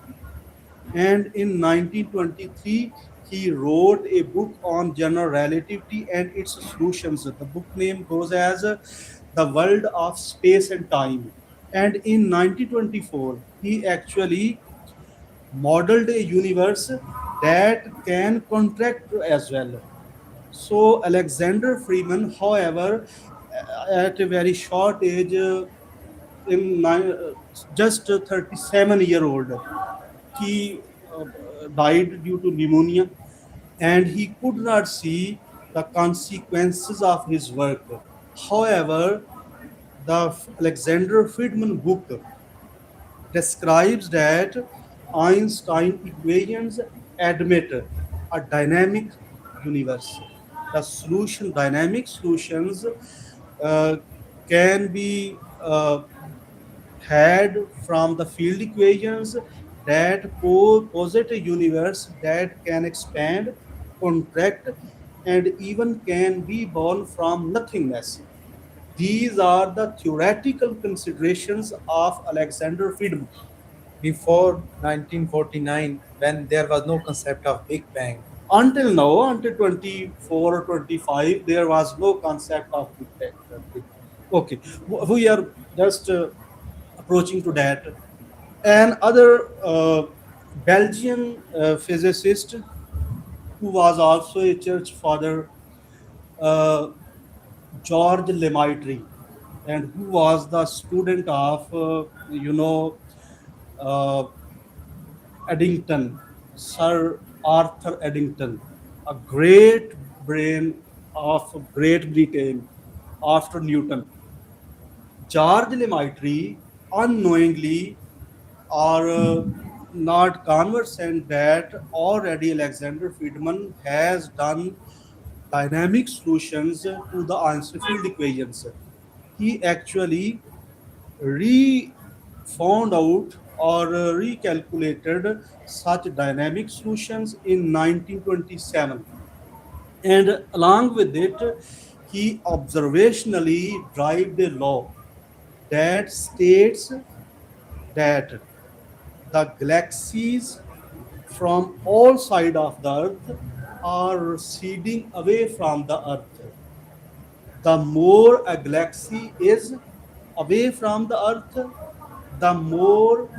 Speaker 4: and in 1923 he wrote a book on general relativity and its solutions. The book name goes as The World of Space and Time. And in 1924 he actually modeled a universe that can contract as well. So Alexander Freeman, however, at a very short age, just 37-year old, he died due to pneumonia, and he could not see the consequences of his work. However, the Alexander Friedman book describes that Einstein equations admit a dynamic universe. The dynamic solutions uh, can be had from the field equations that posit a universe that can expand, contract, and even can be born from nothingness. These are the theoretical considerations of Alexander Friedman.
Speaker 1: Before 1949, when there was no concept of Big Bang.
Speaker 4: Until now, until 24 or 25, there was no concept of Big Bang. Okay, we are just approaching to that. Another Belgian physicist who was also a church father, uh, George Lemaitre, and who was the student of, uh, Eddington, Sir Arthur Eddington, a great brain of Great Britain after Newton. George Lemaitre unknowingly or not conversant that already Alexander Friedman has done dynamic solutions to the answer field equations. He actually re found out or recalculated such dynamic solutions in 1927, and along with it he observationally derived a law that states that the galaxies from all sides of the earth are receding away from the earth. The more a galaxy is, away from the earth, the more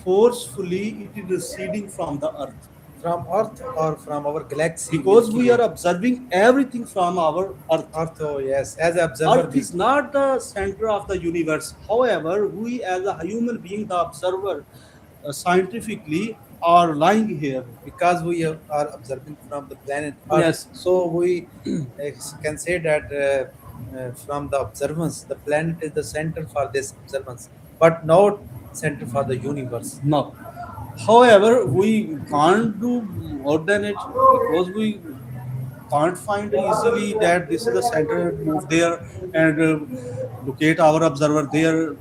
Speaker 4: forcefully it is receding from the earth.
Speaker 1: From Earth or from our galaxy?
Speaker 4: Because
Speaker 1: Milky
Speaker 4: we
Speaker 1: Way?
Speaker 4: are observing everything from our earth.
Speaker 1: Earth, oh yes, as an observer.
Speaker 4: Earth is not the center of the universe. However, we as a human being, the observer, scientifically are lying here.
Speaker 1: Because we are observing from the planet Earth.
Speaker 4: Yes.
Speaker 1: So we can say that from the observance, the planet is the center for this observance, but not center for the universe.
Speaker 4: No. However, we can't do more than it because we can't find easily that this is the center, move there and locate our observer there,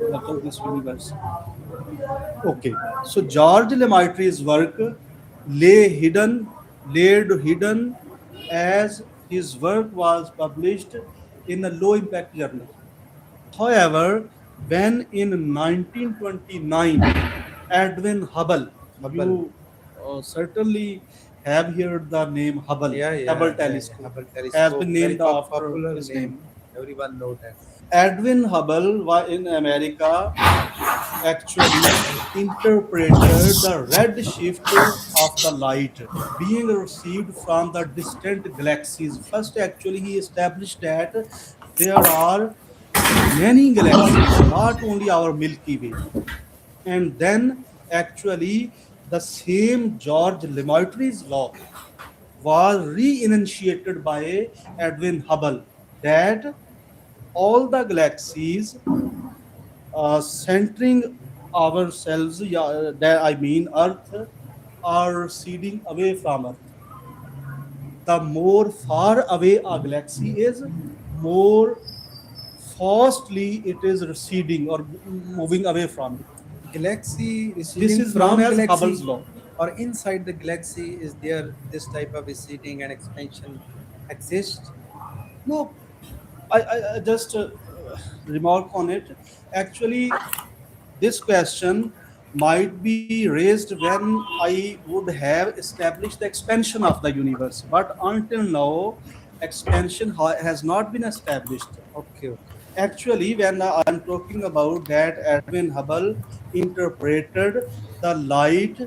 Speaker 4: this universe. Okay, so George Lemaitre's work laid hidden as his work was published in a low impact journal. However, when in 1929, Edwin Hubble, you certainly have heard the name Hubble, Hubble telescope,
Speaker 1: Hubble
Speaker 4: has
Speaker 1: telescope,
Speaker 4: been
Speaker 1: very
Speaker 4: named after
Speaker 1: popular
Speaker 4: his
Speaker 1: name.
Speaker 4: name.
Speaker 1: Everyone know that.
Speaker 4: Edwin Hubble was in America actually interpreted the red shift of the light being received from the distant galaxies. First, actually, he established that there are many galaxies, not only our Milky Way. And then, actually, the same George Lemaitre's law was re-enunciated by Edwin Hubble that all the galaxies centering ourselves, yeah, that I mean Earth, are receding away from Earth. The more far away a galaxy is, more fastly it is receding or moving away from it.
Speaker 1: Galaxy
Speaker 4: This
Speaker 1: receding
Speaker 4: is known
Speaker 1: from
Speaker 4: as
Speaker 1: galaxy,
Speaker 4: Hubble's law.
Speaker 1: or inside the galaxy is there this type of receding and expansion exists?
Speaker 4: No, I just remark on it. Actually, this question might be raised when I would have established the expansion of the universe. But until now, expansion has not been established.
Speaker 1: Okay, okay.
Speaker 4: Actually, when I'm talking about that, Edwin Hubble interpreted the light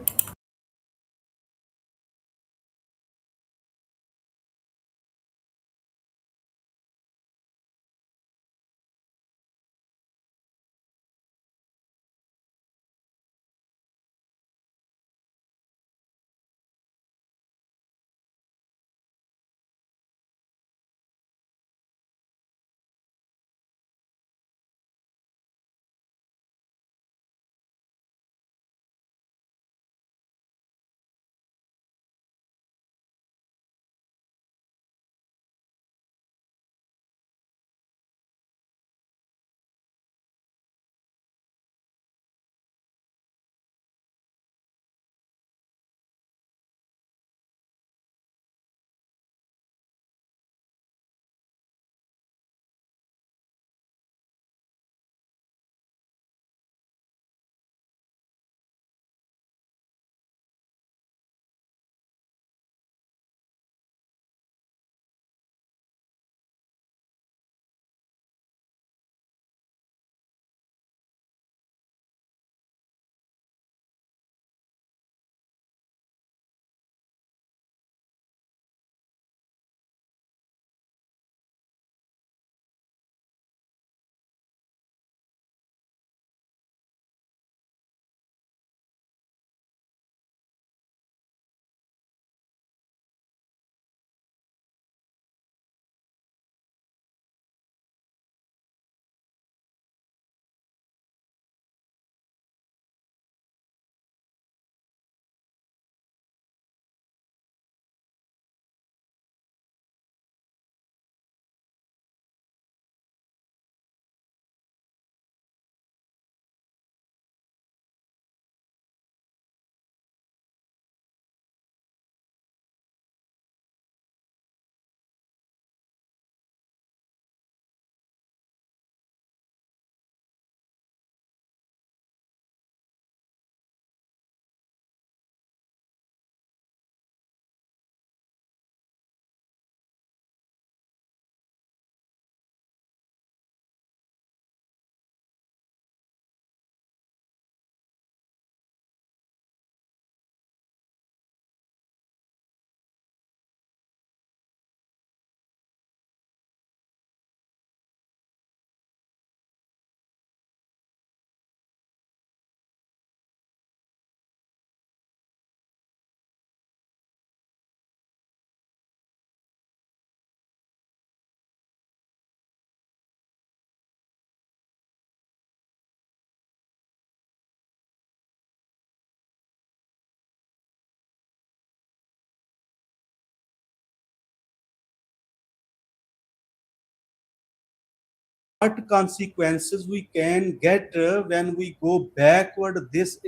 Speaker 4: what consequences we can get when we go backward this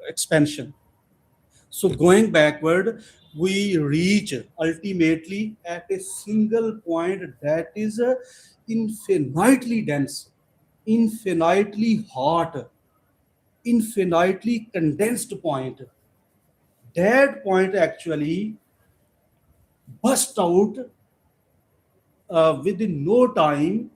Speaker 4: expansion. So going backward, we reach ultimately at a single point that is infinitely dense, infinitely hot, infinitely condensed point. That point actually burst out within no time,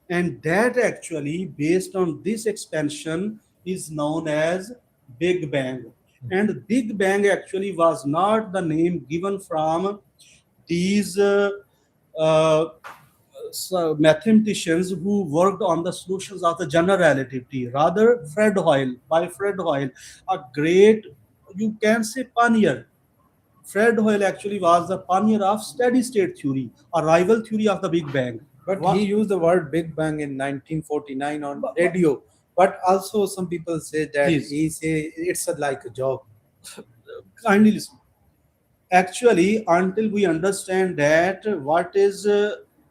Speaker 4: and that actually, based on this expansion, is known as Big Bang. And Big Bang actually was not the name given from these uh, mathematicians who worked on the solutions of the general relativity. Rather, Fred Hoyle, a great, you can say, pioneer. Fred Hoyle actually was the pioneer of steady state theory, a rival theory of the Big Bang.
Speaker 1: But he used the word Big Bang in 1949 on radio. But also some people say that he say it's like a joke.
Speaker 4: Kindly listen. Actually, until we understand that what is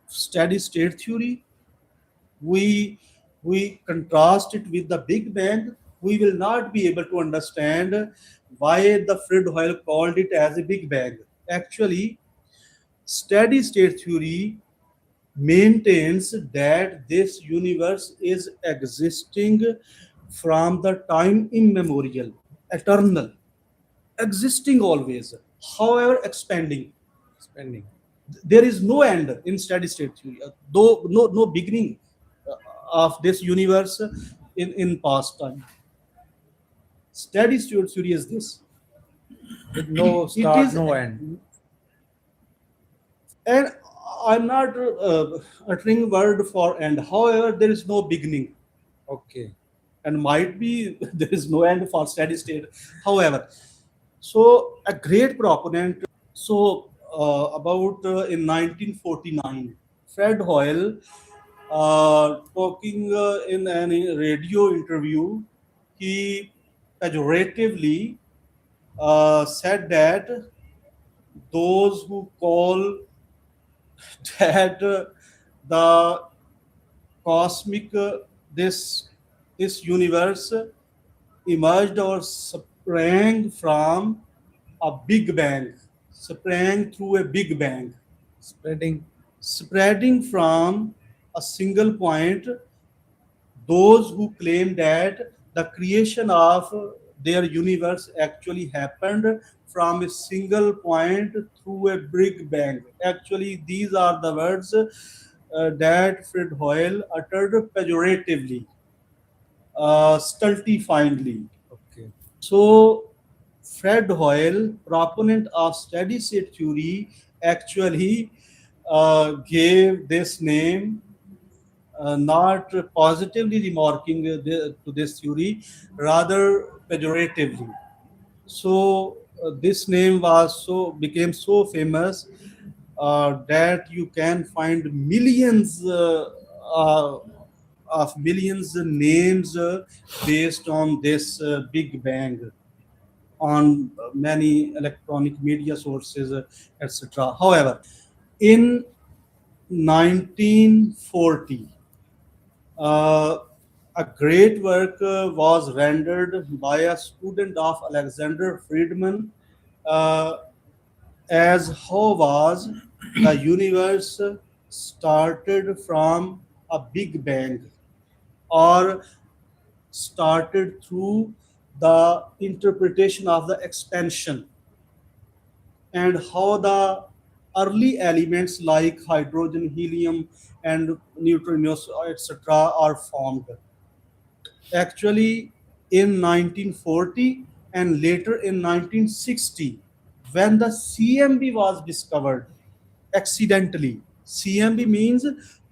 Speaker 4: steady state theory, we contrast it with the Big Bang, we will not be able to understand why the Fred Hoyle called it as a Big Bang. Actually, steady state theory maintains that this universe is existing from the time immemorial, eternal, existing always, however expanding. There is no end in steady state theory, though no beginning of this universe in past time. Steady state theory is this.
Speaker 1: With no
Speaker 4: It
Speaker 1: start,
Speaker 4: is,
Speaker 1: no end.
Speaker 4: and I'm not uttering word for end. However, there is no beginning.
Speaker 1: Okay.
Speaker 4: And might be there is no end for steady state. However, so a great proponent. So about in 1949, Fred Hoyle, talking in a radio interview, he pejoratively said that those who call that the cosmic this universe emerged or sprang from a big bang, sprang through a big bang, spreading from a single point. Those who claim that the creation of their universe actually happened from a single point through a big bang. Actually, these are the words that Fred Hoyle uttered pejoratively, stultifyingly.
Speaker 1: Okay.
Speaker 4: So, Fred Hoyle, proponent of steady state theory, actually gave this name, not positively remarking to this theory, rather pejoratively. So this name was became so famous that you can find millions of millions names based on this Big Bang on many electronic media sources, etc. However, in 1940, a great work was rendered by a student of Alexander Friedman, uh, as how was the universe started from a Big Bang, or started through the interpretation of the expansion, and how the early elements like hydrogen, helium, and neutrinos, etc., are formed. Actually, in 1940 and later in 1960, when the CMB was discovered accidentally. CMB means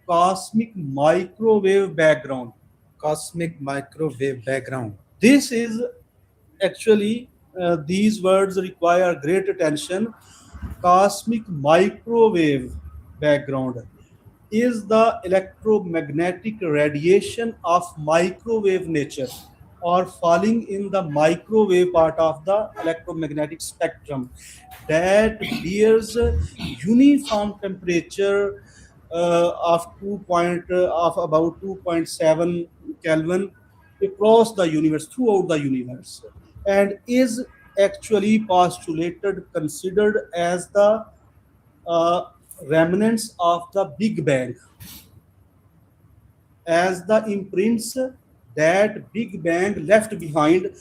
Speaker 4: cosmic microwave background.
Speaker 1: Cosmic microwave background.
Speaker 4: This is actually, these words require great attention. Cosmic microwave background is the electromagnetic radiation of microwave nature, or falling in the microwave part of the electromagnetic spectrum, that bears uniform temperature of about 2.7 Kelvin across the universe, throughout the universe, and is actually postulated, considered as the uh, remnants of the Big Bang, as the imprints that Big Bang left behind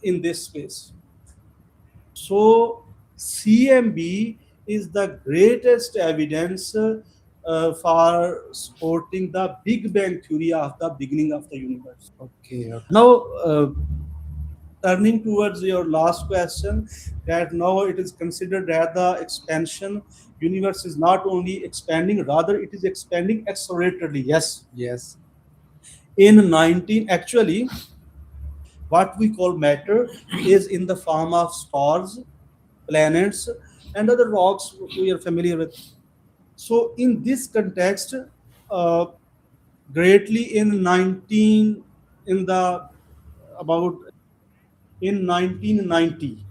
Speaker 4: in this space. So CMB is the greatest evidence for supporting the Big Bang theory of the beginning of the universe.
Speaker 1: Okay, okay.
Speaker 4: Now, turning towards your last question, that now it is considered that the expansion universe is not only expanding, rather it is expanding acceleratedly. Yes.
Speaker 1: Yes.
Speaker 4: In 19, actually, what we call matter is in the form of stars, planets, and other rocks we are familiar with. So, in this context, uh, greatly in 19 in the about in 1990,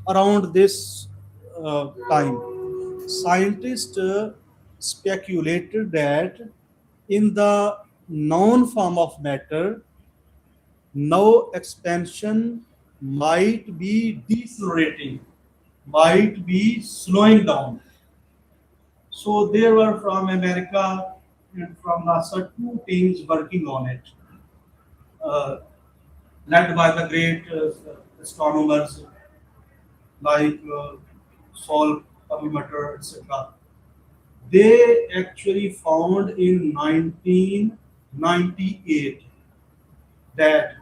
Speaker 4: around this time, scientists speculated that in the known form of matter, now expansion might be decelerating, might be slowing down. So there were from America and from NASA two teams working on it, uh, led by the great astronomers like Saul Perlmutter, etc. They actually found in 1998 that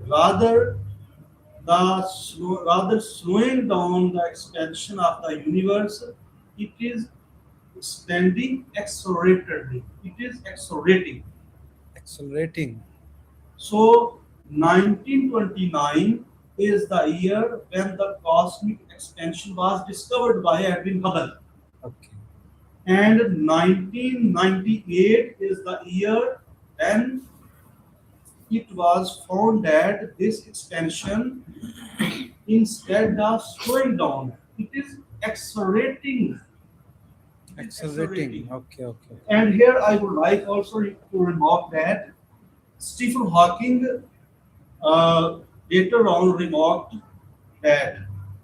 Speaker 4: rather rather slowing down the expansion of the universe, it is expanding acceleratedly. It is accelerating.
Speaker 1: Accelerating.
Speaker 4: So 1929 is the year when the cosmic expansion was discovered by Edwin Hubble.
Speaker 1: Okay.
Speaker 4: And 1998 is the year when it was found that this expansion, instead of slowing down, it is accelerating.
Speaker 1: Accelerating. Okay, okay.
Speaker 4: And here I would like also to remark that Stephen Hawking later on remarked that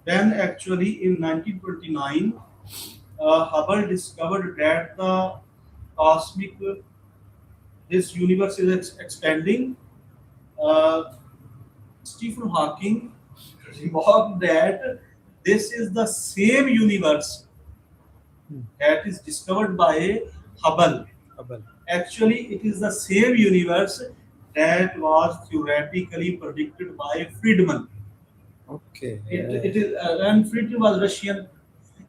Speaker 4: when actually in 1929 Hubble discovered that the cosmic this universe is expanding, uh, Stephen Hawking remarked that this is the same universe that is discovered by Hubble.
Speaker 1: Hubble.
Speaker 4: Actually, it is the same universe that was theoretically predicted by Friedman.
Speaker 1: Okay.
Speaker 4: It is, and Friedman was Russian.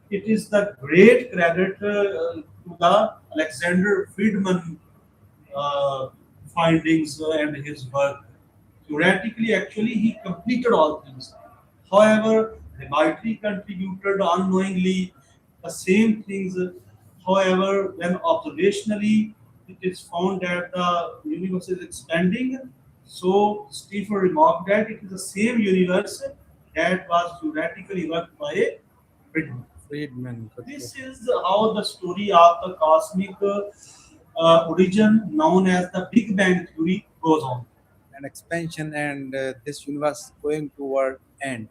Speaker 4: It is the great credit to the Alexander Friedman findings and his work. Theoretically, actually, he completed all things. However, they might be contributed unknowingly the same things. However, when observationally it is found that the universe is expanding, so Stephen remarked that it is the same universe that was theoretically worked by Friedman. This is how the story of the cosmic origin, known as the Big Bang theory, goes on.
Speaker 1: And expansion and this universe going toward end.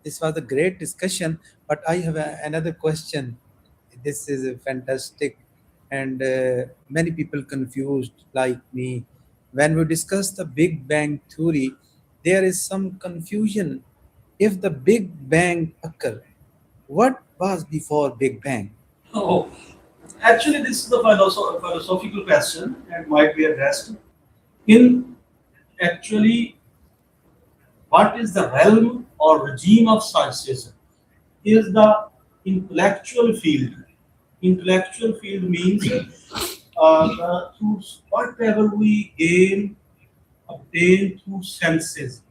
Speaker 1: This was a great discussion, but I have another question. This is fantastic, and many people confused like me. When we discuss the Big Bang theory, there is some confusion. If the Big Bang occur, what was before Big Bang?
Speaker 4: Oh, actually, this is the philosophical question and might be addressed in actually what is the realm or regime of sciences is the intellectual field. Intellectual field means through whatever we obtain through senses,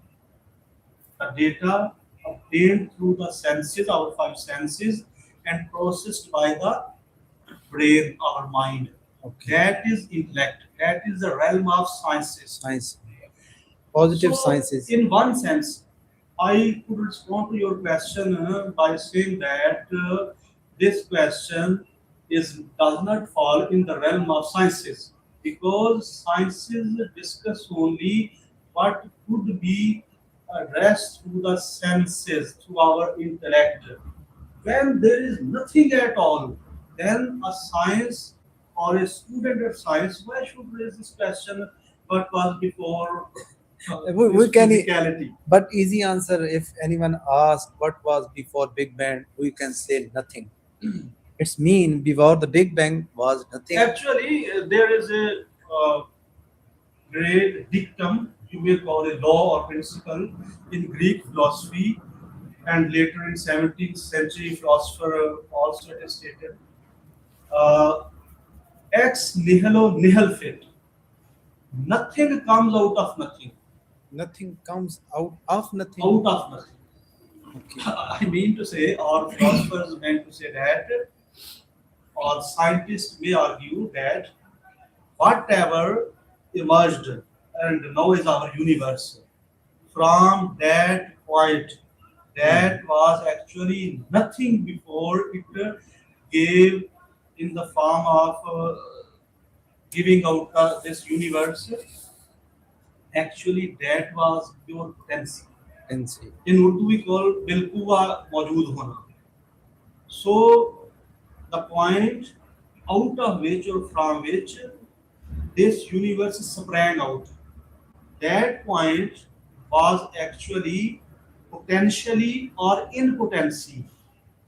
Speaker 4: the data obtained through the senses, our five senses, and processed by the brain, our mind. Okay. That is intellect. That is the realm of sciences.
Speaker 1: Science. Positive
Speaker 4: So,
Speaker 1: sciences.
Speaker 4: in one sense, I could respond to your question by saying that this question does not fall in the realm of sciences, because sciences discuss only what could be addressed through the senses, through our intellect. When there is nothing at all, then a science or a student of science, why should raise this question? What was before
Speaker 17: we can,
Speaker 4: physicality?
Speaker 17: but easy answer, if anyone asks what was before Big Bang, we can say nothing. It's mean before the Big Bang was nothing.
Speaker 4: Actually, there is a great dictum, you may call a law or principle in Greek philosophy, and later in 17th century philosopher also it is stated, ex nihilo nihil fit. Nothing comes out of nothing.
Speaker 17: Nothing comes out of nothing.
Speaker 4: Out of nothing. Okay. I mean to say, or philosophers meant to say that, or scientists may argue that whatever emerged and now is our universe, from that point, that was actually nothing before it gave in the form of giving out this universe. Actually, that was pure potency. In Urdu we call bilkuwa maujood hona. So the point out of which or from which this universe sprang out, that point was actually potentially or in potency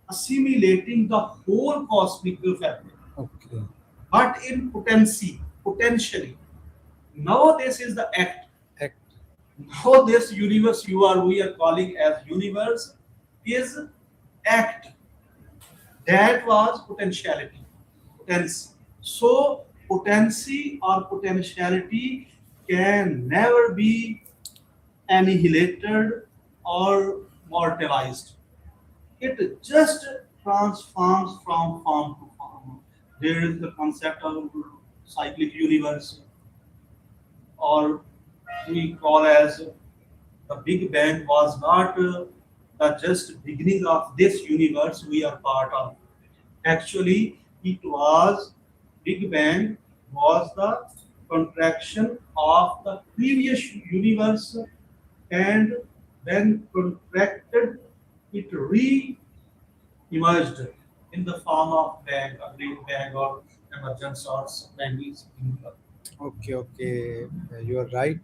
Speaker 4: assimilating the whole cosmic fabric.
Speaker 17: Okay.
Speaker 4: But in potency, potentially. Now this is the act. Now this universe we are calling as universe is act. That was potentiality. Potency. So potency or potentiality can never be annihilated or mortalized. It just transforms from form to form. There is the concept of cyclic universe, or we call as the Big Bang was not the just beginning of this universe we are part of. Actually, it was Big Bang was the contraction of the previous universe, and when contracted, it re-emerged in the form of bang, a great bang or emergence or Chinese.
Speaker 17: Okay, you are right.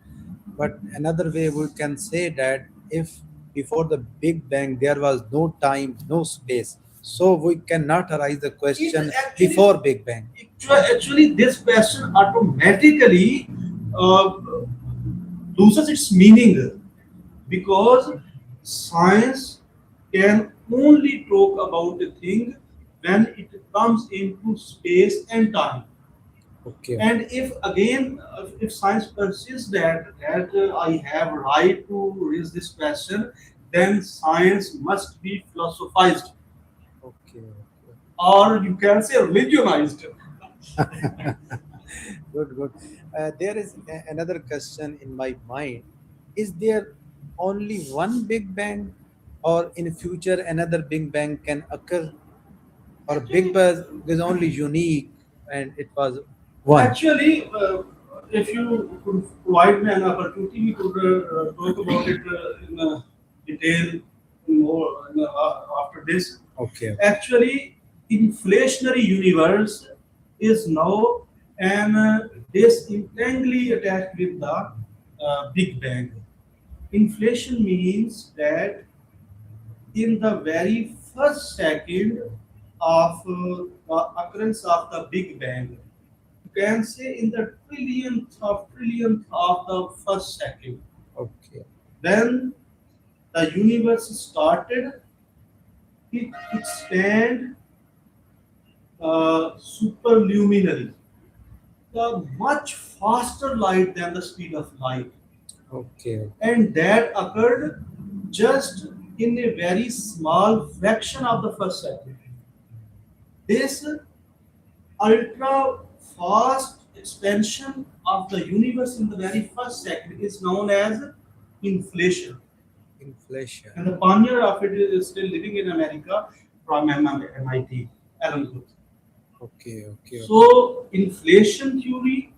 Speaker 17: But another way we can say that if before the Big Bang there was no time, no space, so we cannot arise the question before Big Bang.
Speaker 4: Actually, this question automatically loses its meaning, because science can only talk about a thing when it comes into space and time.
Speaker 17: Okay.
Speaker 4: And if again, if science persists that I have right to raise this question, then science must be philosophized,
Speaker 17: Okay.
Speaker 4: or you can say religionized.
Speaker 17: Good. There is another question in my mind. Is there only one Big Bang, or in future another Big Bang can occur? Or Big Bang is only unique and it was one?
Speaker 4: Actually, if you could provide me an opportunity, we could talk about it in detail more after this.
Speaker 17: Okay.
Speaker 4: Actually, inflationary universe is now an disentangly attached with the Big Bang. Inflation means that in the very first second of the occurrence of the Big Bang, you can say in the trillionth of the first second,
Speaker 17: Okay.
Speaker 4: when the universe started, it expanded superluminary, the much faster light than the speed of light.
Speaker 17: Okay.
Speaker 4: And that occurred just in a very small fraction of the first second. This ultra fast expansion of the universe in the very first second is known as inflation.
Speaker 17: Inflation.
Speaker 4: And the pioneer of it is still living in America from MIT, Alan Guth.
Speaker 17: Okay.
Speaker 4: So inflation theory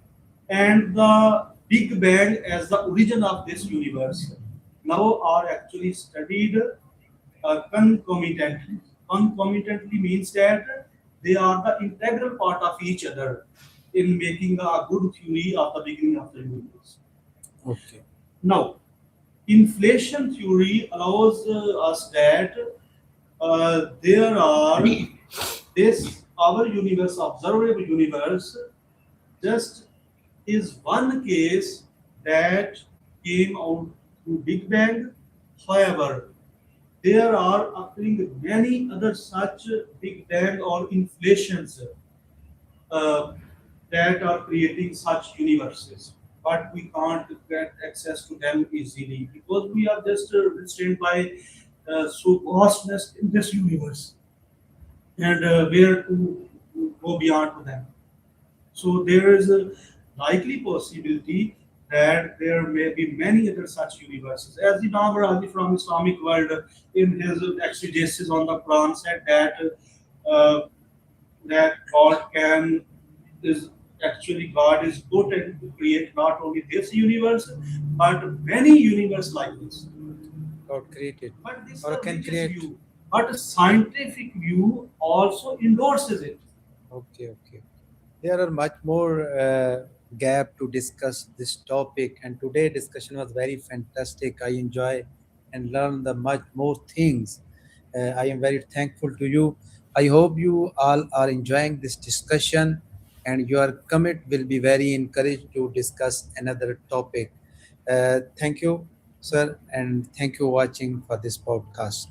Speaker 4: and the Big Bang as the origin of this universe now are actually studied concomitantly. Concomitantly means that they are the integral part of each other in making a good theory of the beginning of the universe.
Speaker 17: Okay.
Speaker 4: Now, inflation theory allows us that there are this our universe, observable universe, just is one case that came out through Big Bang. However, there are occurring many other such Big Bang or inflations uh, that are creating such universes. But we can't get access to them easily because we are just restrained by so vastness in this universe and where to go beyond to them. So there is a likely possibility that there may be many other such universes. As the Imam Razi from Islamic world in his exegesis on the Quran said uh, that God is potent to create not only this universe but many universes like this.
Speaker 17: God created
Speaker 4: But this
Speaker 17: or
Speaker 4: is a
Speaker 17: can
Speaker 4: religious
Speaker 17: create.
Speaker 4: view. But a scientific view also endorses it.
Speaker 17: Okay. There are much more gap to discuss this topic, and today discussion was very fantastic. I enjoy and learn the much more things. I am very thankful to you. I hope you all are enjoying this discussion, and your comment will be very encouraged to discuss another topic. Thank you, sir, and thank you watching for this podcast.